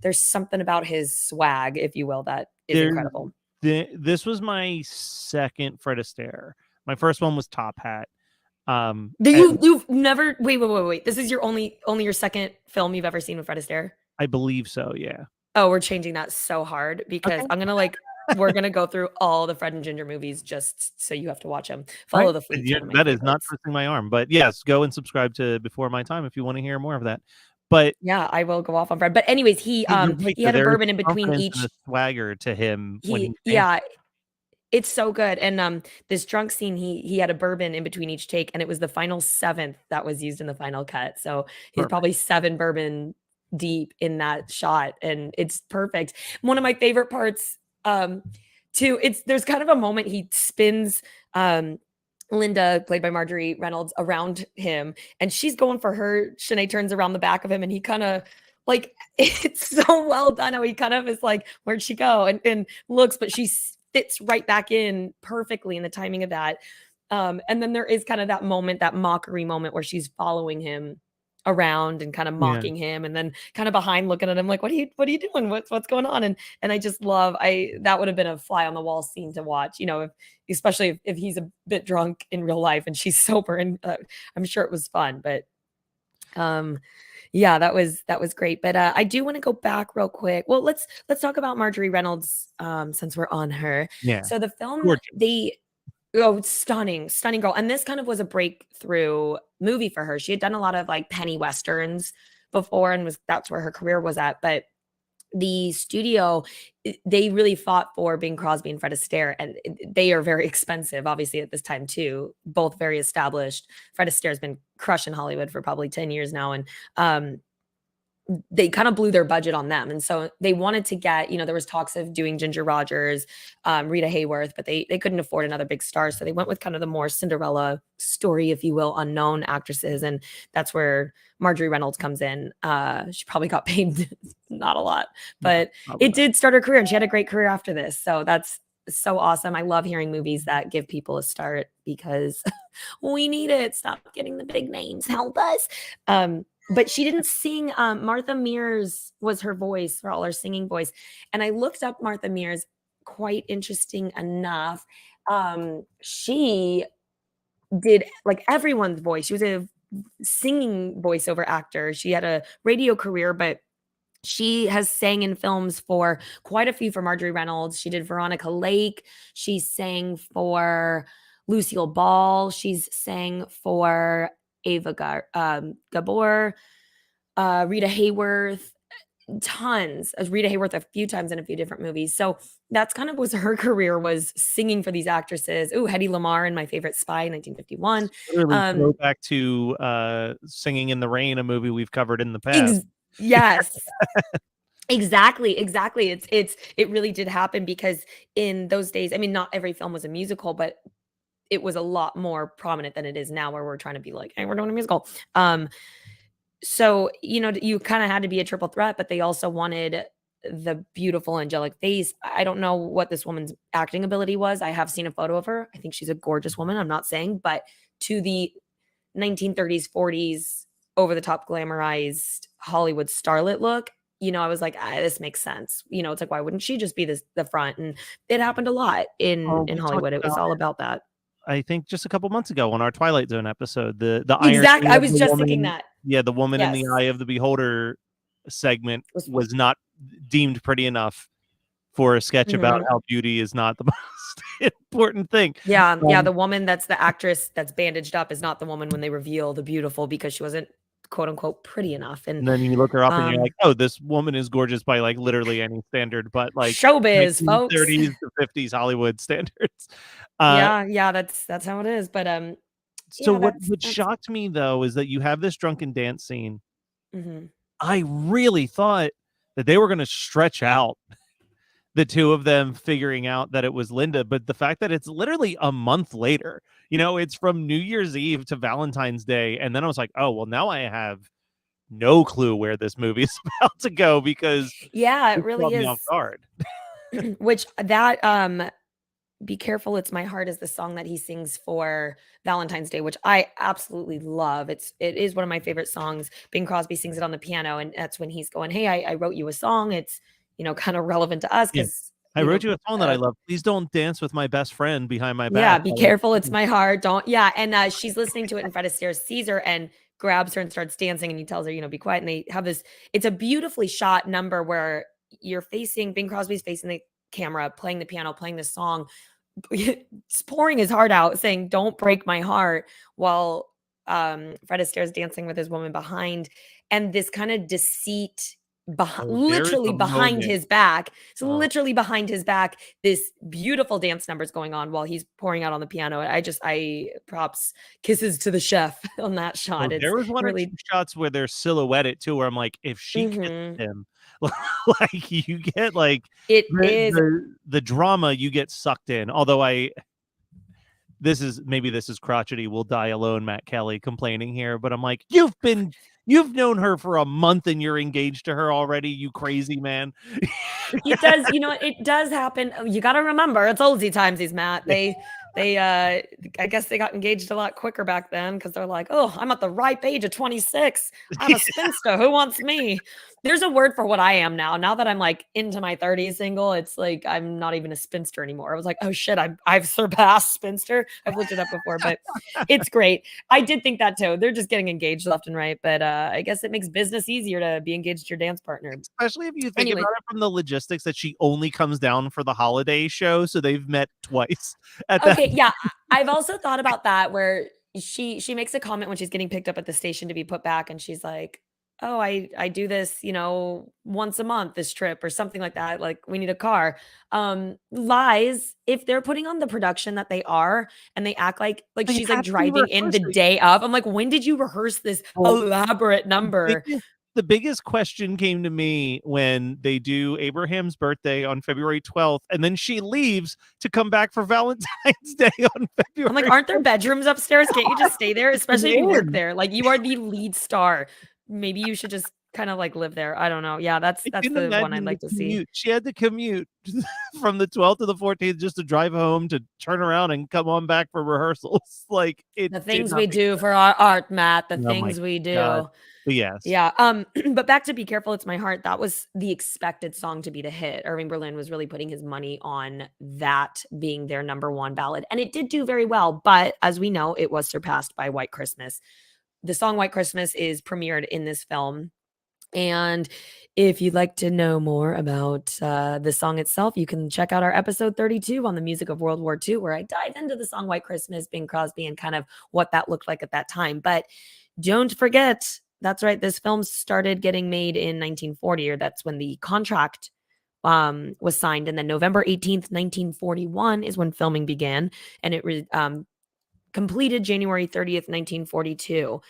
there's something about his swag, if you will, that is incredible. This was my second Fred Astaire. My first one was Top Hat. You've never wait. This is your only your second film you've ever seen with Fred Astaire? I believe so, yeah. Oh, we're changing that so hard because Okay. I'm gonna we're gonna go through all the Fred and Ginger movies just so you have to watch them. Follow the Fleet. That is not twisting my arm, but yes, go and subscribe to Before My Time if you want to hear more of that. But yeah, I will go off on Fred. But anyways, he had a bourbon in between each. And a swagger to him when he Yeah, it's so good. And this drunk scene, he had a bourbon in between each take, and it was the final 7th that was used in the final cut. So he's Perfect. probably 7 bourbon deep in that shot, and it's perfect. One of my favorite parts, too. There's kind of a moment he spins Linda, played by Marjorie Reynolds, around him, and she's going for her. Shanae turns around the back of him, and he kind of it's so well done how he kind of is like, where'd she go? And looks, but she fits right back in perfectly in the timing of that. And then there is kind of that moment, that mockery moment where she's following him around and kind of mocking him, and then kind of behind looking at him like, what are you doing? What's going on? And I just love, that would have been a fly on the wall scene to watch, especially if he's a bit drunk in real life and she's sober, and I'm sure it was fun, but yeah, that was great. But I do want to go back real quick. Well, let's talk about Marjorie Reynolds since we're on her. Yeah. So the film, Gorgeous. stunning girl. And this kind of was a breakthrough movie for her. She had done a lot of penny westerns before, and that's where her career was at. But the studio, they really fought for Bing Crosby and Fred Astaire, and they are very expensive, obviously, at this time too. Both very established. Fred Astaire's been crushing Hollywood for probably 10 years now, and they kind of blew their budget on them. And so they wanted to get, there was talks of doing Ginger Rogers, Rita Hayworth, but they couldn't afford another big star. So they went with kind of the more Cinderella story, if you will, unknown actresses. And that's where Marjorie Reynolds comes in. She probably got paid not a lot, but it did start her career, and she had a great career after this. So that's so awesome. I love hearing movies that give people a start because we need it. Stop getting the big names. Help us. But she didn't sing. Martha Mears was her voice, for all her singing voice. And I looked up Martha Mears, quite interesting enough. She did like everyone's voice. She was a singing voiceover actor. She had a radio career, but she has sang in films for quite a few for Marjorie Reynolds. She did Veronica Lake. She sang for Lucille Ball. She's sang for Ava Gabor, Rita Hayworth, tons. Rita Hayworth a few times in a few different movies. So that's kind of was her career, was singing for these actresses. Oh, Hedy Lamarr in My Favorite Spy, 1951. Literally go back to Singing in the Rain, a movie we've covered in the past. Yes. Exactly. It really did happen because in those days, I mean, not every film was a musical, but it was a lot more prominent than it is now, where we're trying to be like, hey, we're doing a musical. So, you kind of had to be a triple threat, but they also wanted the beautiful angelic face. I don't know what this woman's acting ability was. I have seen a photo of her. I think she's a gorgeous woman. I'm not saying, but to the 1930s, 40s, over the top glamorized Hollywood starlet look, I was like, this makes sense. It's like, why wouldn't she just be the front? And it happened a lot in Hollywood. It was all about that. I think just a couple months ago on our Twilight Zone episode, the exactly. I was just woman, thinking that. Yeah, the woman in the eye of the beholder segment was not deemed pretty enough for a sketch about how beauty is not the most important thing. Yeah, the woman that's the actress that's bandaged up is not the woman when they reveal the beautiful, because she wasn't quote unquote pretty enough. And then you look her up and you're like, oh, this woman is gorgeous by like literally any standard, but like showbiz, folks. 30s to 50s Hollywood standards. Yeah, that's how it is. But so what shocked me though is that you have this drunken dance scene. Mm-hmm. I really thought that they were going to stretch out the two of them figuring out that it was Linda, but the fact that it's literally a month later, it's from New Year's Eve to Valentine's Day. And then I was like, oh, well, now I have no clue where this movie is about to go, because it really is off guard. Which that, Be Careful, It's My Heart is the song that he sings for Valentine's Day, which I absolutely love. It is one of my favorite songs. Bing Crosby sings it on the piano, and that's when he's going, hey, I wrote you a song. It's, kind of relevant to us because I wrote you a song that I love. Please don't dance with my best friend behind my back. Yeah, be careful. It's my heart. Don't. Yeah. And she's listening to it, and Fred Astaire sees her and grabs her and starts dancing, and he tells her, be quiet. And they have this, it's a beautifully shot number where Bing Crosby's facing the camera, playing the piano, playing the song, pouring his heart out, saying, don't break my heart, while Fred Astaire's dancing with his woman behind. And this kind of deceit literally behind his back. So literally behind his back, this beautiful dance numbers going on while he's pouring out on the piano. I props, kisses to the chef on that shot. There was one or two shots where they're silhouetted too, where I'm like, if she kissed him, like you get like the drama, you get sucked in. Although this is crotchety, will die alone, Matt Kelly complaining here, but I'm like, you've known her for a month and you're engaged to her already, you crazy man. It does, it does happen. You got to remember, it's oldie timesies, Matt. They I guess they got engaged a lot quicker back then, because they're like, oh, I'm at the ripe age of 26. I'm a spinster. Who wants me? There's a word for what I am now. Now that I'm like into my 30s single, it's like I'm not even a spinster anymore. I was like, oh shit, I've surpassed spinster. I've looked it up before, but it's great. I did think that too. They're just getting engaged left and right, but I guess it makes business easier to be engaged to your dance partner. Especially if you think about it from the logistics that she only comes down for the holiday show, so they've met twice at that. Yeah, I've also thought about that, where she makes a comment when she's getting picked up at the station to be put back, and she's like, oh, I do this, once a month, this trip or something like that. Like, we need a car. Lies, if they're putting on the production that they are, and they act like she's like driving in the day of. I'm like, when did you rehearse this elaborate number? the biggest question came to me when they do Abraham's birthday on February 12th, and then she leaves to come back for Valentine's Day on February. I'm like, aren't there bedrooms upstairs? Can't you just stay there? Especially if you work in. there. Like, you are the lead star. Maybe you should just kind of like live there. I don't know. Yeah, that's I can the one I'd imagine like the to see. commute. She had to commute from the 12th to the 14th just to drive home to turn around and come on back for rehearsals. Like, it The did things not we make do sense. for our art, Matt. The Oh my things we do. God. But yes. Yeah. But back to Be Careful, It's My Heart. That was the expected song to be the hit. Irving Berlin was really putting his money on that being their number one ballad. And it did do very well. But as we know, it was surpassed by White Christmas. The song White Christmas is premiered in this film. And if you'd like to know more about the song itself, you can check out our episode 32 on the music of World War II, where I dive into the song White Christmas, Bing Crosby, and kind of what that looked like at that time. But don't forget, that's right, this film started getting made in 1940, or that's when the contract was signed. And then November 18th, 1941 is when filming began. And it was completed January 30th, 1942.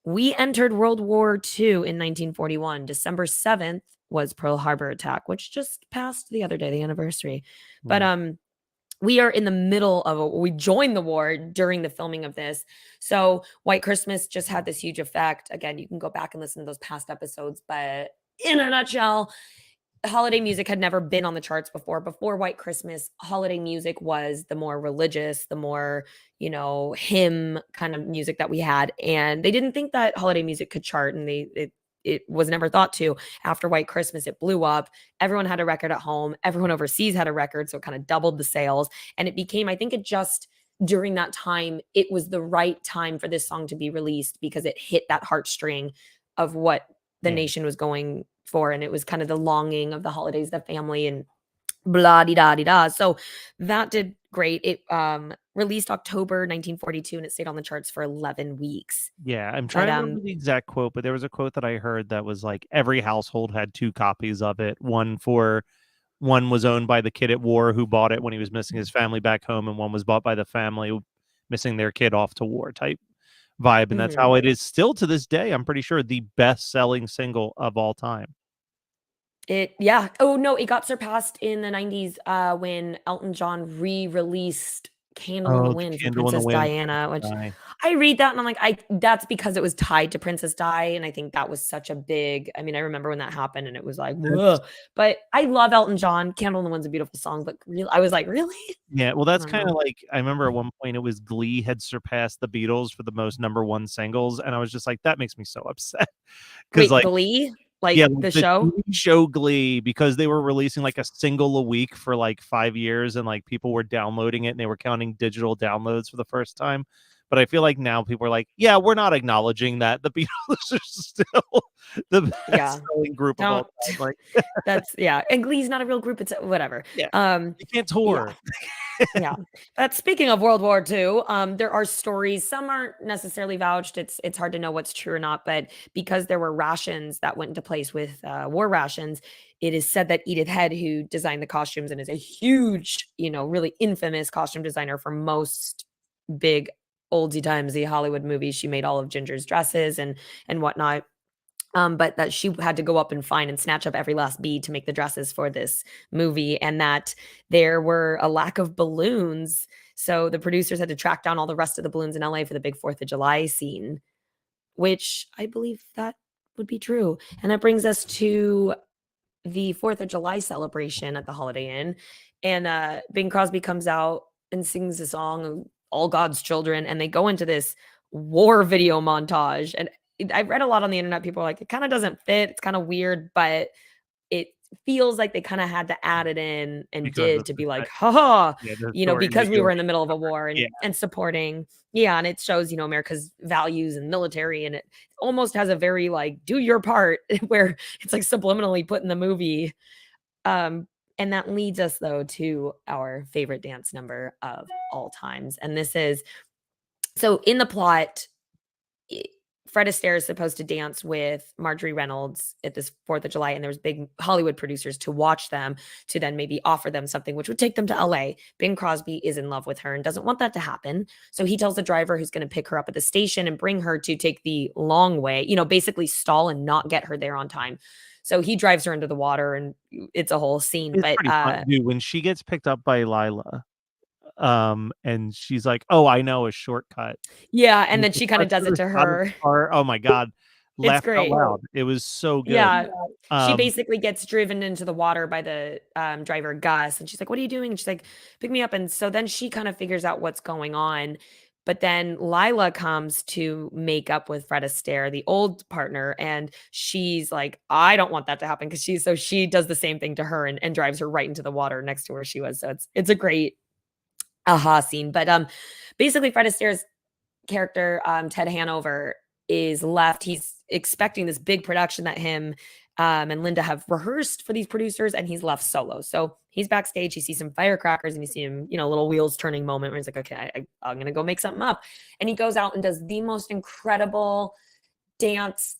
We entered World War II in 1941. December 7th was Pearl Harbor attack, which just passed the other day, the anniversary. But we are in the middle of we joined the war during the filming of this. So White Christmas just had this huge effect. Again, you can go back and listen to those past episodes, but in a nutshell, holiday music had never been on the charts before. Before White Christmas, holiday music was the more religious, the more, hymn kind of music that we had. And they didn't think that holiday music could chart, and it was never thought to. After White Christmas, it blew up. Everyone had a record at home. Everyone overseas had a record, so it kind of doubled the sales. And it became, I think it just, during that time, it was the right time for this song to be released because it hit that heartstring of what the nation was going for. And it was kind of the longing of the holidays, the family, and blah di da di da. So that did great. It released October 1942, and it stayed on the charts for 11 weeks. Yeah, I'm trying to remember the exact quote, but there was a quote that I heard that was like every household had 2 copies of it. One was owned by the kid at war who bought it when he was missing his family back home, and one was bought by the family missing their kid off to war type vibe. And that's how it is still to this day. I'm pretty sure the best-selling single of all time. Yeah. Oh no, it got surpassed in the 90s when Elton John re-released Candle in the Wind for Princess Diana, which I read that and I'm like, that's because it was tied to Princess Di, and I think that was such a big, I mean, I remember when that happened and it was like, whoa. But I love Elton John. Candle in the Wind's a beautiful song, but I was like, really? Yeah, well, that's kind of like, I remember at one point it was Glee had surpassed the Beatles for the most #1 singles, and I was just like, that makes me so upset. Wait, Like, Glee? Like the show? Show Glee, because they were releasing like a single a week for like 5 years, and like people were downloading it and they were counting digital downloads for the first time. But I feel like now people are like, yeah, we're not acknowledging that the Beatles are still the best selling group of all time. Like, that's and Glee's not a real group. It's whatever. Yeah, you can't tour. Yeah. But speaking of World War II, there are stories. Some aren't necessarily vouched. It's hard to know what's true or not. But because there were rations that went into place with war rations, it is said that Edith Head, who designed the costumes and is a huge, really infamous costume designer for most big oldie timesy Hollywood movies, she made all of Ginger's dresses and whatnot. But that she had to go up and find and snatch up every last bead to make the dresses for this movie, and that there were a lack of balloons. So the producers had to track down all the rest of the balloons in LA for the big 4th of July scene, which I believe that would be true. And that brings us to the 4th of July celebration at the Holiday Inn. And Bing Crosby comes out and sings a song, All God's Children, and they go into this war video montage. And I've read a lot on the internet. People are like, it kind of doesn't fit. It's kind of weird, but it feels like they kind of had to add it in and Because to be like, haha, story because we video. were in the middle of a war and supporting. Yeah. And it shows, America's values and military. And it almost has a very like, do your part, where it's like subliminally put in the movie. And that leads us though to our favorite dance number of all times. And this is, so in the plot, Fred Astaire is supposed to dance with Marjorie Reynolds at this 4th of July, and there's big Hollywood producers to watch them, to then maybe offer them something which would take them to LA. Bing Crosby is in love with her and doesn't want that to happen. So he tells the driver who's going to pick her up at the station and bring her to take the long way, basically stall and not get her there on time. So he drives her into the water, and it's a whole scene. It's But pretty fun, dude. When she gets picked up by Lila, and she's like, "Oh, I know a shortcut." yeah, and then she kind of does it to her. Oh my god, It's laughed out great. loud. It was so good. Yeah. She Um, basically gets driven into the water by the driver, Gus. And she's like, "What are you doing?" And she's like, "Pick me up." And so then she kind of figures out what's going on. But then Lila comes to make up with Fred Astaire, the old partner. And she's like, "I don't want that to happen." Because she does the same thing to her and drives her right into the water next to where she was. So it's a great aha scene. But basically Fred Astaire's character, Ted Hanover, is left. He's expecting this big production that him and Linda have rehearsed for these producers, and he's left solo. So he's backstage. He sees some firecrackers, and you see him, little wheels turning moment where he's like, "Okay, I'm gonna go make something up." And he goes out and does the most incredible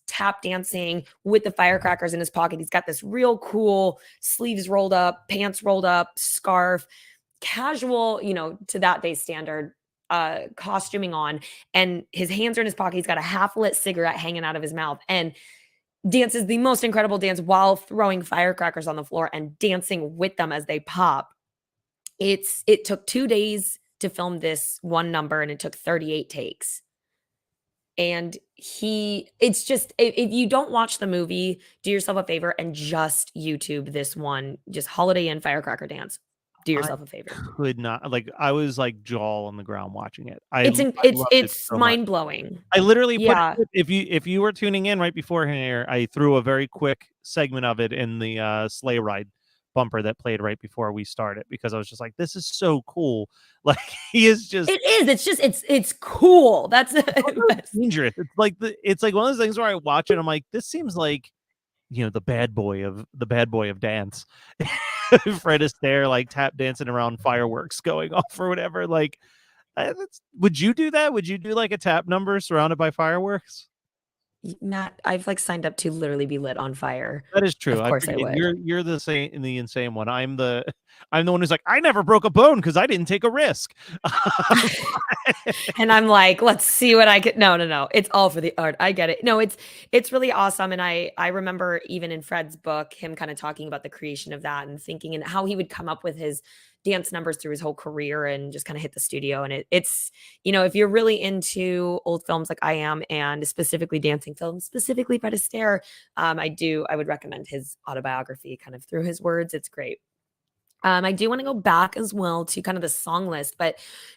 tap dancing with the firecrackers in his pocket. He's got this real cool sleeves rolled up, pants rolled up, scarf, casual, to that day's standard, costuming on, and his hands are in his pocket. He's got a half-lit cigarette hanging out of his mouth and dances the most incredible dance while throwing firecrackers on the floor and dancing with them as they pop. It took 2 days to film this one number, and it took 38 takes. And it's just, if you don't watch the movie, do yourself a favor and just YouTube this one, just Holiday Inn firecracker dance. Do yourself a favor. Could not, I was like jaw on the ground watching it. It's loved it so much. mind blowing. I literally put Yeah. if you were tuning in right before here, I threw a very quick segment of it in the sleigh ride bumper that played right before we started, because I was just like, this is so cool. Like, he is just It's cool. That's dangerous. It's like one of those things where I watch it, I'm like, this seems like the bad boy of dance. Fred Astaire like tap dancing around fireworks going off or whatever. Like, would you do that? Would you do like a tap number surrounded by fireworks? Matt, I've signed up to literally be lit on fire. That is true. Of course I would. You're the insane one. I'm the one who's like, I never broke a bone because I didn't take a risk. And I'm like, let's see what I can. No. It's all for the art. I get it. No, it's really awesome. And I remember even in Fred's book, him kind of talking about the creation of that and thinking and how he would come up with his dance numbers through his whole career and just kind of hit the studio. And it's, if you're really into old films like I am, and specifically dancing films, specifically Fred Astaire, I would recommend his autobiography kind of through his words. It's great. I do want to go back as well to kind of the song list, but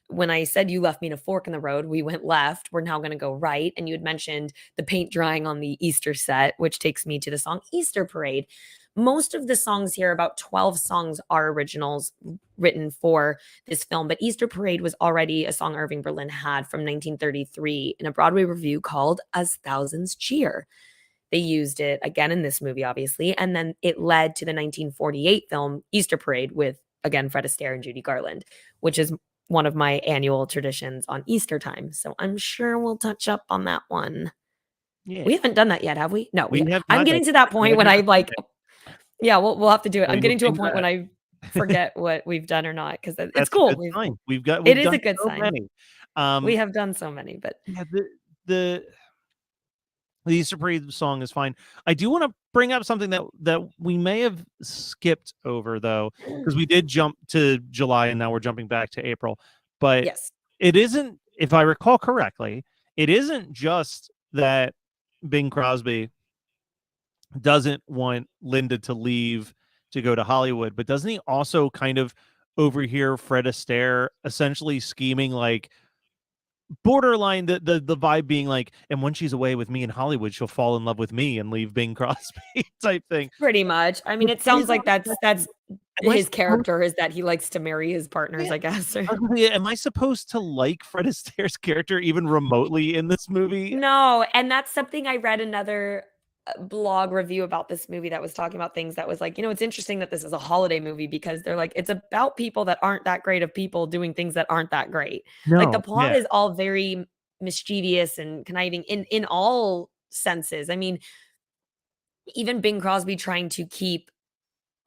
when I said you left me in a fork in the road, we went left. We're now going to go right. And you had mentioned the paint drying on the Easter set, which takes me to the song Easter Parade. Most of the songs here, about 12 songs, are originals written for this film, but Easter Parade was already a song Irving Berlin had from 1933 in a Broadway review called As Thousands Cheer. They used it again in this movie, obviously, and then it led to the 1948 film Easter Parade with, again, Fred Astaire and Judy Garland, which is one of my annual traditions on Easter time. So I'm sure we'll touch up on that one. Yeah. We haven't done that yet, have we? No, We have I'm not getting done to that that. point when I like, yeah, we'll have to do it. I'm We getting to a will do point when that. I forget what we've done or not, because it's That's a cool. good sign. We've It is done a good so sign. many. We have done so many, but Yeah, the Easter Parade song is fine. I do want to bring up something that we may have skipped over, though, because we did jump to July and now we're jumping back to April. But yes, it isn't, if I recall correctly, it isn't just that Bing Crosby doesn't want Linda to leave to go to Hollywood, but doesn't he also kind of overhear Fred Astaire essentially scheming, like, borderline the vibe being like, and when she's away with me in Hollywood, she'll fall in love with me and leave Bing Crosby type thing. pretty much. I mean, it sounds like that's Am I his supposed- character, is that he likes to marry his partners, I guess. Or... Am I supposed to like Fred Astaire's character even remotely in this movie? No, and that's something I read another blog review about this movie that was talking about things that was like, it's interesting that this is a holiday movie because they're like, it's about people that aren't that great of people doing things that aren't that great. Like the plot is all very mischievous and conniving in all senses. I mean, even Bing Crosby trying to keep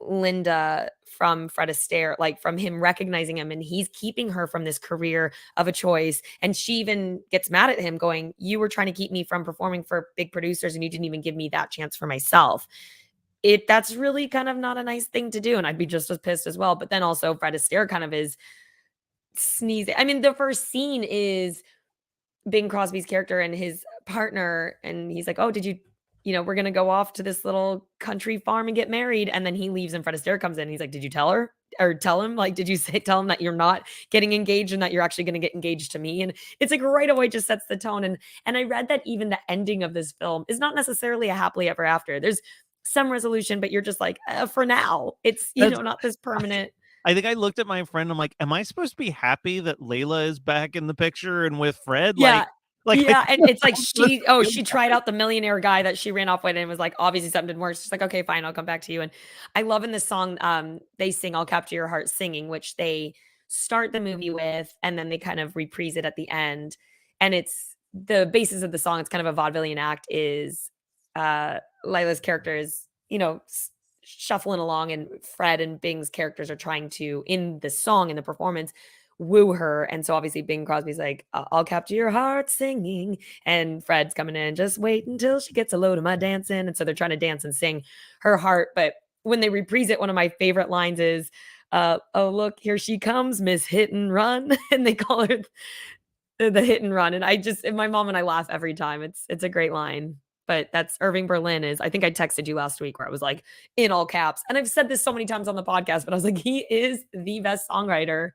Linda from Fred Astaire, like from him recognizing him, and he's keeping her from this career of a choice. And she even gets mad at him going, you were trying to keep me from performing for big producers and you didn't even give me that chance for myself. That's really kind of not a nice thing to do. And I'd be just as pissed as well. But then also Fred Astaire kind of is sneezing. I mean, the first scene is Bing Crosby's character and his partner, and he's like, oh, did you we're going to go off to this little country farm and get married. And then he leaves and Fred Astaire comes in. And he's like, did you tell her or tell him? Like, did you tell him that you're not getting engaged and that you're actually going to get engaged to me? And it's like right away just sets the tone. And I read that even the ending of this film is not necessarily a happily ever after. There's some resolution, but you're just like, for now, it's, not this permanent. I think I looked at my friend. I'm like, am I supposed to be happy that Layla is back in the picture and with Fred? Yeah. Yeah, and it's like she tried out the millionaire guy that she ran off with and was like, obviously something didn't work. She's like, okay, fine, I'll come back to you. And I love in this song, they sing I'll Capture Your Heart Singing, which they start the movie with, and then they kind of reprise it at the end. And it's the basis of the song, it's kind of a vaudevillian act, is Lila's character is, shuffling along, and Fred and Bing's characters are trying to, in the song, in the performance, woo her. And so obviously Bing Crosby's like, I'll capture your heart singing, and Fred's coming in, just wait until she gets a load of my dancing. And so they're trying to dance and sing her heart. But when they reprise it, one of my favorite lines is, oh look, here she comes, Miss Hit and Run. And they call her the Hit and Run. And my mom and I laugh every time. It's a great line. But that's Irving Berlin is, I think I texted you last week where I was like, in all caps. And I've said this so many times on the podcast, but I was like, he is the best songwriter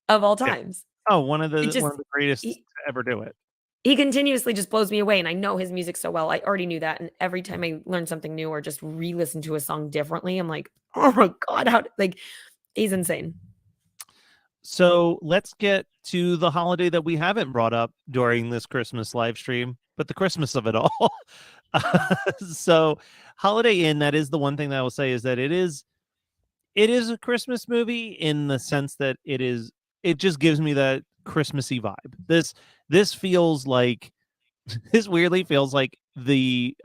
of all times. Yeah. Oh, one of the greatest to ever do it. He continuously just blows me away, and I know his music so well. I already knew that, and every time I learn something new or just re-listen to a song differently, I'm like, oh my God, he's insane. So let's get to the holiday that we haven't brought up during this Christmas live stream, but the Christmas of it all. So Holiday Inn, that is the one thing that I will say, is that it is a Christmas movie in the sense that it just gives me that Christmassy vibe. This feels like, this weirdly feels like the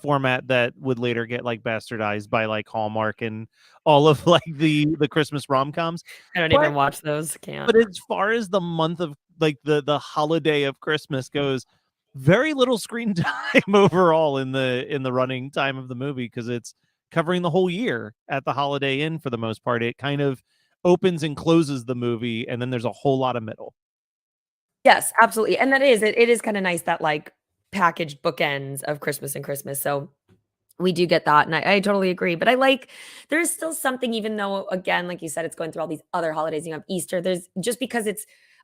format that would later get like bastardized by like Hallmark and all of like the Christmas rom-coms. I don't even watch those. Can't. But as far as the month of like the holiday of Christmas goes, very little screen time overall in the running time of the movie, because it's covering the whole year at the Holiday Inn for the most part. It kind of opens and closes the movie, and then there's a whole lot of middle. Yes, absolutely. And it is kind of nice that like packaged bookends of Christmas and Christmas. So we do get that. And I totally agree. But there's still something, even though, again, like you said, it's going through all these other holidays. You have Easter. There's just because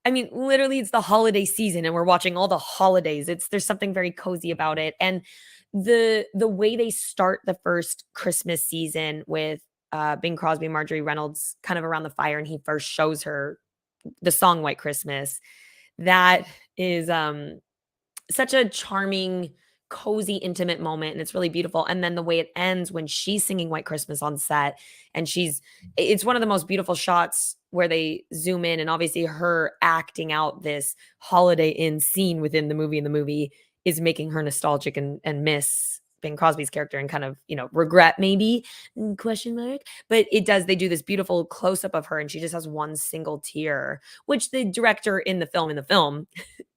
literally it's the holiday season and we're watching all the holidays. There's something very cozy about it. And the way they start the first Christmas season with Bing Crosby and Marjorie Reynolds kind of around the fire, and he first shows her the song White Christmas. That is such a charming, cozy, intimate moment, and it's really beautiful. And then the way it ends when she's singing White Christmas on set, and it's one of the most beautiful shots where they zoom in, and obviously her acting out this Holiday Inn scene within the movie, and the movie is making her nostalgic and miss Bing Crosby's character and kind of, regret maybe, question mark. But they do this beautiful close up of her, and she just has one single tear, which the director in the film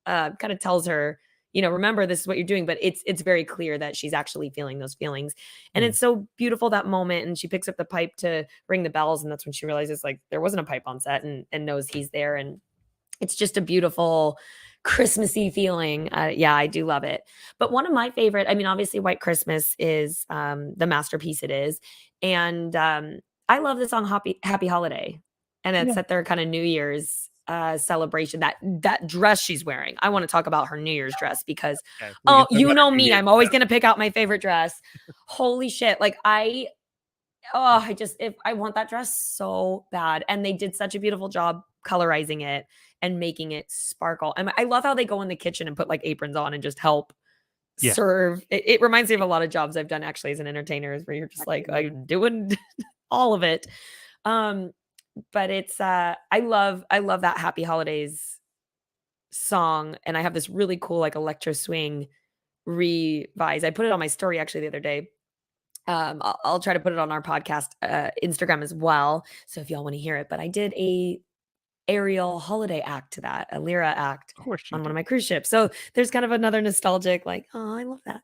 kind of tells her, remember, this is what you're doing. But it's very clear that she's actually feeling those feelings. And it's so beautiful, that moment. And she picks up the pipe to ring the bells. And that's when she realizes like there wasn't a pipe on set, and knows he's there. And it's just a beautiful Christmassy feeling. Yeah, I do love it. But one of my favorite, obviously White Christmas is the masterpiece it is. And I love the song Happy Holiday. And it's at their kind of New Year's celebration, that dress she's wearing. I want to talk about her New Year's dress because, me, I'm always going to pick out my favorite dress. Holy shit. Like I want that dress so bad. And they did such a beautiful job colorizing it and making it sparkle. And I love how they go in the kitchen and put like aprons on and just help serve. It reminds me of a lot of jobs I've done actually as an entertainer, where you're just like, I'm doing all of it. But it's I love that Happy Holidays song, and I have this really cool like electro swing revise. I put it on my story actually the other day. I'll try to put it on our podcast Instagram as well. So if y'all want to hear it, but I did a aerial holiday act to that, a lyra act Of course you on one did. of my cruise ships. So there's kind of another nostalgic, like, oh, I love that.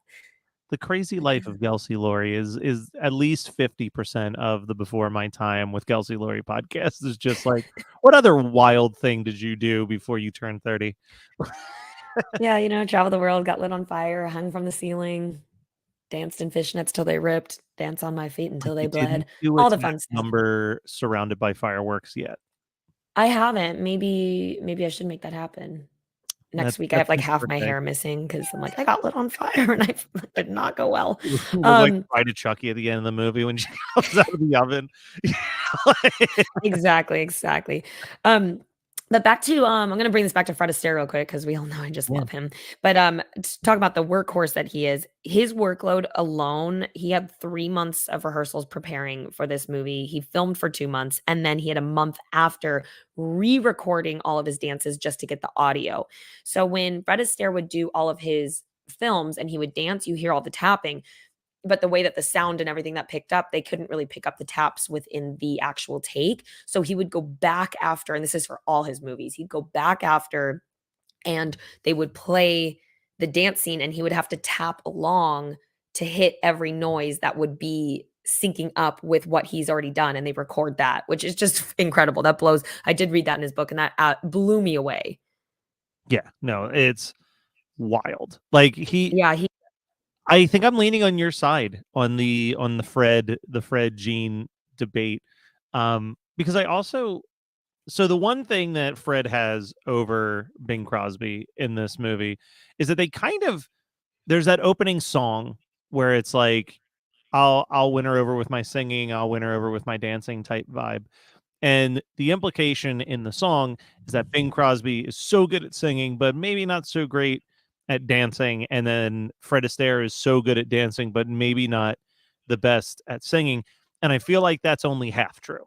The crazy life of Kelsey Laurie is at least 50% of the Before My Time with Kelsey Laurie podcast. Is just like, what other wild thing did you do before you turned 30? Yeah, you know, travel the world, got lit on fire, hung from the ceiling, danced in fishnets till they ripped, dance on my feet until they You didn't bled. do All a the tap fun stuff. number surrounded by fireworks yet. I haven't. Maybe I should make that happen. Next week I have like That's half my birthday. hair missing because I'm like, I got lit on fire and I did not go well. We'll like cry to Chucky at the end of the movie when she comes out of the oven. Exactly. But back to I'm gonna bring this back to Fred Astaire real quick because we all know I just love him. But to talk about the workhorse that he is, his workload alone, he had 3 months of rehearsals preparing for this movie. He filmed for 2 months, and then he had a month after re-recording all of his dances just to get the audio. So when Fred Astaire would do all of his films and he would dance, you hear all the tapping. But the way that the sound and everything that picked up, they couldn't really pick up the taps within the actual take. So he would go back after, and this is for all his movies, he'd go back after and they would play the dance scene and he would have to tap along to hit every noise that would be syncing up with what he's already done. And they record that, which is just incredible. That blows. I did read that in his book and that blew me away. Yeah, no, it's wild. Like Yeah, I think I'm leaning on your side on the Fred Gene debate, because I also, so the one thing that Fred has over Bing Crosby in this movie is that they kind of, there's that opening song where it's like, I'll win her over with my singing, I'll win her over with my dancing type vibe. And the implication in the song is that Bing Crosby is so good at singing, but maybe not so great at dancing. And then Fred Astaire is so good at dancing, but maybe not the best at singing. And I feel like that's only half true.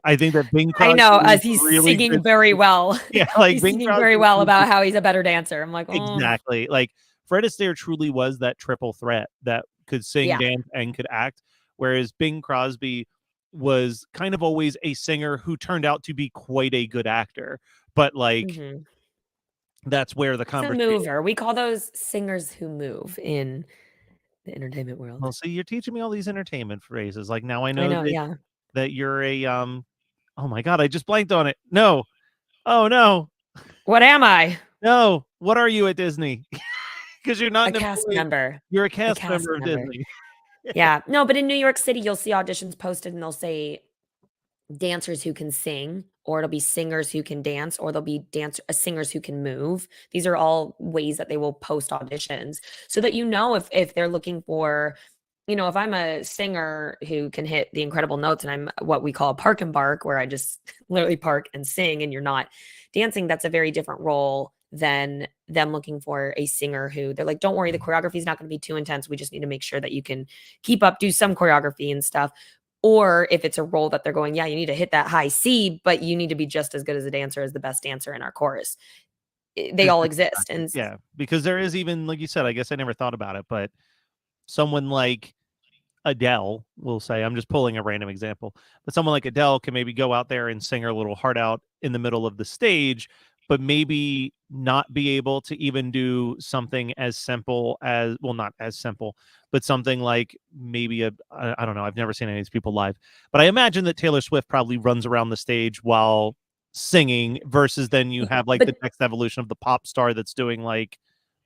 I think that Bing Crosby, I know, as is he's really singing good- very well. Yeah, like he's Bing singing Crosby very well is about how he's a better dancer. I'm like, oh. exactly. Like Fred Astaire truly was that triple threat that could sing, Yeah. dance, and could act. Whereas Bing Crosby was kind of always a singer who turned out to be quite a good actor. But like, Mhm. that's where the He's a conversation. mover. We call those singers who move in the entertainment world. Well, see, you're teaching me all these entertainment phrases. Like now I know, I know, that, yeah. that you're a oh my god, I just blanked on it. No. Oh no. What am I? No. What are you at Disney? Because you're not A an cast employee. member. You're a A cast cast member of member. Disney. Yeah. No, but in New York City, you'll see auditions posted and they'll say dancers who can sing, or it'll be singers who can dance, or they'll be singers who can move. These are all ways that they will post auditions so that you know if they're looking for, you know, if I'm a singer who can hit the incredible notes and I'm what we call a park and bark, where I just literally park and sing and you're not dancing, that's a very different role than them looking for a singer who they're like, don't worry, the choreography is not going to be too intense. We just need to make sure that you can keep up, do some choreography and stuff. Or if it's a role that they're going, yeah, you need to hit that high C, but you need to be just as good as a dancer as the best dancer in our chorus. They all exist. And Yeah, because there is, even like you said, I guess I never thought about it, but someone like Adele, we'll say, I'm just pulling a random example, but someone like Adele can maybe go out there and sing her little heart out in the middle of the stage, but maybe not be able to even do something as simple as, well, not as simple, but something like maybe I don't know, I've never seen any of these people live, but I imagine that Taylor Swift probably runs around the stage while singing, versus then you have like the next evolution of the pop star that's doing like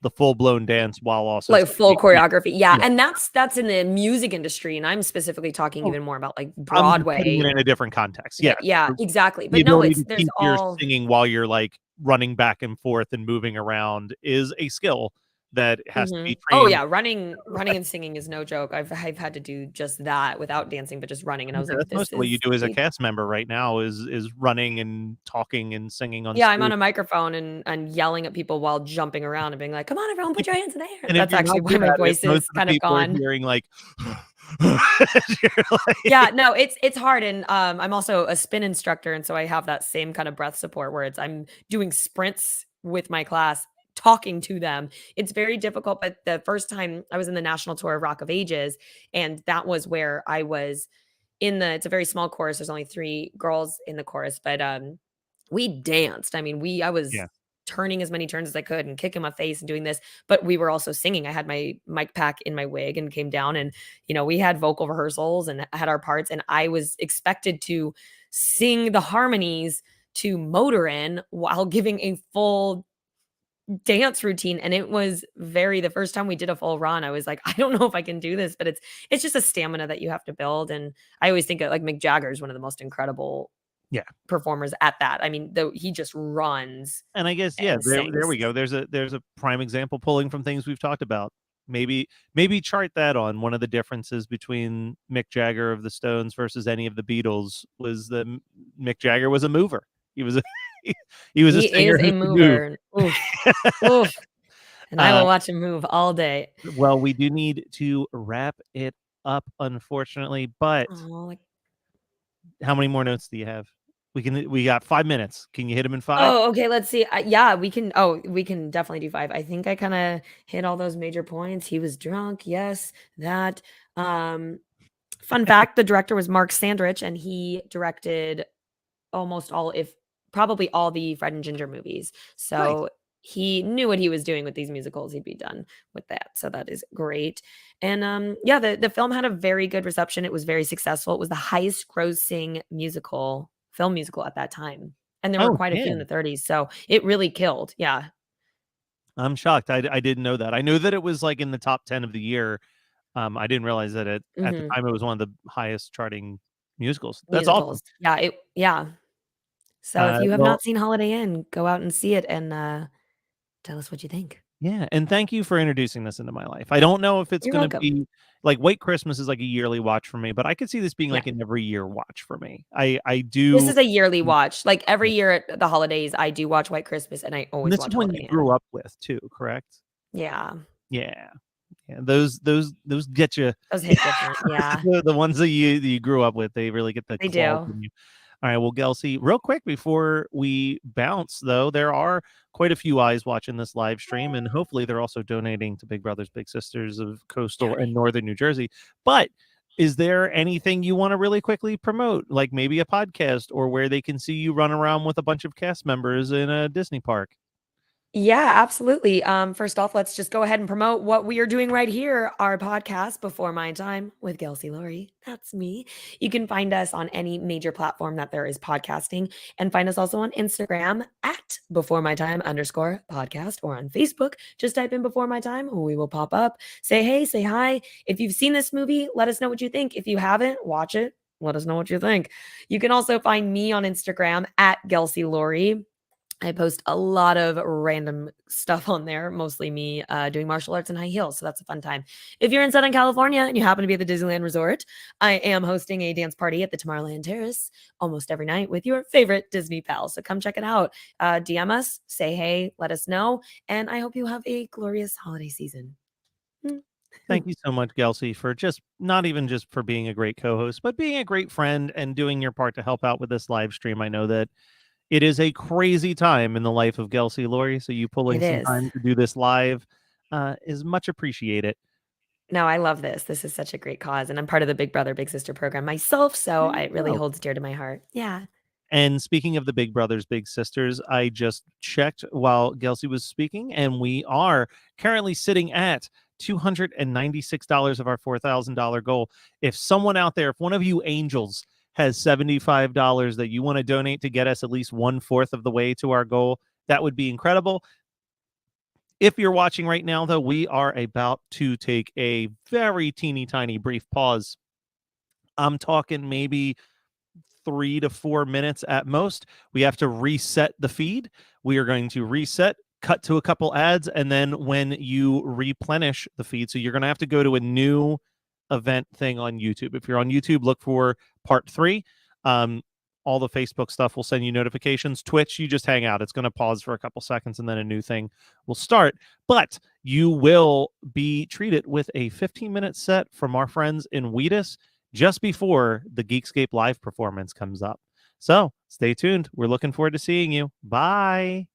the full-blown dance while also like full singing. choreography. Yeah. And that's in the music industry. And I'm specifically talking even more about like I'm putting Broadway. it in a different context. Yeah. Yeah, exactly. The But no, ability it's to there's keep your all singing while you're like running back and forth and moving around is a skill that has to be trained. Oh yeah, running and singing is no joke. I've had to do just that without dancing, but just running. And I was like, That's this mostly what you is do as a the- cast member right now is running and talking and singing on Yeah, I'm on stage. a microphone and yelling at people while jumping around and being like, come on, everyone, put your hands in the air. And if That's you're actually not why good my at it, voice most is of the kind of people are gone. hearing like Yeah, no, it's hard. And I'm also a spin instructor. And so I have that same kind of breath support where I'm doing sprints with my class, talking to them. It's very difficult. But the first time I was in the national tour of Rock of Ages, and that was where I was it's a very small chorus. There's only 3 girls in the chorus, but we danced. I mean, I was turning as many turns as I could and kicking my face and doing this, but we were also singing. I had my mic pack in my wig and came down, and we had vocal rehearsals and had our parts, and I was expected to sing the harmonies to Motor In while giving a full dance routine. And it was the first time we did a full run, I was like, I don't know if I can do this, but it's just a stamina that you have to build. And I always think of like Mick Jagger is one of the most incredible performers at that. I mean, though he just runs. And I guess there we go. There's a prime example pulling from things we've talked about. Maybe chart that on. One of the differences between Mick Jagger of the Stones versus any of the Beatles was that Mick Jagger was a mover. He was a singer is a mover. Oof. Oof. And I will watch him move all day. Well, we do need to wrap it up, unfortunately, but how many more notes do you have? We got 5 minutes. Can you hit him in 5? Oh, okay. Let's see. We can. Oh, we can definitely do 5. I think I kind of hit all those major points. He was drunk. Yes, that. Fun fact: the director was Mark Sandrich, and he directed probably all the Fred and Ginger movies. So he knew what he was doing with these musicals. He'd be done with that. So that is great. And the film had a very good reception. It was very successful. It was the highest grossing film musical at that time. And there were quite a few in the 30s. So it really killed. Yeah. I'm shocked. I didn't know that. I know that it was like in the top 10 of the year. I didn't realize that at the time it was one of the highest charting musicals. That's awesome. Yeah. So if you have not seen Holiday Inn, go out and see it and tell us what you think. Yeah, and thank you for introducing this into my life. I don't know if it's going to be like White Christmas is like a yearly watch for me, but I could see this being like an every year watch for me. I do. This is a yearly watch. Like every year at the holidays, I do watch White Christmas, and I always watch. This is one you grew up with too, correct? Yeah. Yeah. Those get you. Those hit different. Yeah. The ones that you grew up with, they really get the. They do. All right, well, Gelsey, real quick before we bounce, though, there are quite a few eyes watching this live stream, and hopefully they're also donating to Big Brothers Big Sisters of Coastal and Northern New Jersey. But is there anything you want to really quickly promote, like maybe a podcast or where they can see you run around with a bunch of cast members in a Disney park? Yeah, absolutely. First off, let's just go ahead and promote what we are doing right here, our podcast, Before My Time with Gelsey Laurie. That's me. You can find us on any major platform that there is podcasting, and find us also on Instagram at Before My Time _podcast, or on Facebook. Just type in Before My Time. We will pop up. Say hey, say hi. If you've seen this movie, let us know what you think. If you haven't, watch it. Let us know what you think. You can also find me on Instagram at Gelsey Laurie. I post a lot of random stuff on there, mostly me doing martial arts and high heels. So that's a fun time. If you're in Southern California and you happen to be at the Disneyland Resort, I am hosting a dance party at the Tomorrowland Terrace almost every night with your favorite Disney pals. So come check it out. DM us, say hey, let us know. And I hope you have a glorious holiday season. Thank you so much, Gelsey, for not even just for being a great co-host, but being a great friend and doing your part to help out with this live stream. I know that it is a crazy time in the life of Gelsey Laurie, so you pulling some time to do this live is much appreciated. No, I love this. This is such a great cause, and I'm part of the Big Brother Big Sister program myself, so it really holds dear to my heart. Yeah. And speaking of the Big Brothers Big Sisters, I just checked while Gelsey was speaking, and we are currently sitting at $296 of our $4,000 goal. If someone out there, if one of you angels has $75 that you want to donate to get us at least 1/4 of the way to our goal, that would be incredible. If you're watching right now, though, we are about to take a very teeny tiny brief pause. I'm talking maybe 3 to 4 minutes at most. We have to reset the feed. We are going to reset, cut to a couple ads, and then when you replenish the feed, so you're going to have to go to a new event thing on YouTube. If you're on YouTube, look for part 3. All the Facebook stuff will send you notifications. Twitch, you just hang out. It's going to pause for a couple seconds and then a new thing will start. But you will be treated with a 15-minute set from our friends in Weillers just before the Geekscape live performance comes up. So stay tuned. We're looking forward to seeing you. Bye.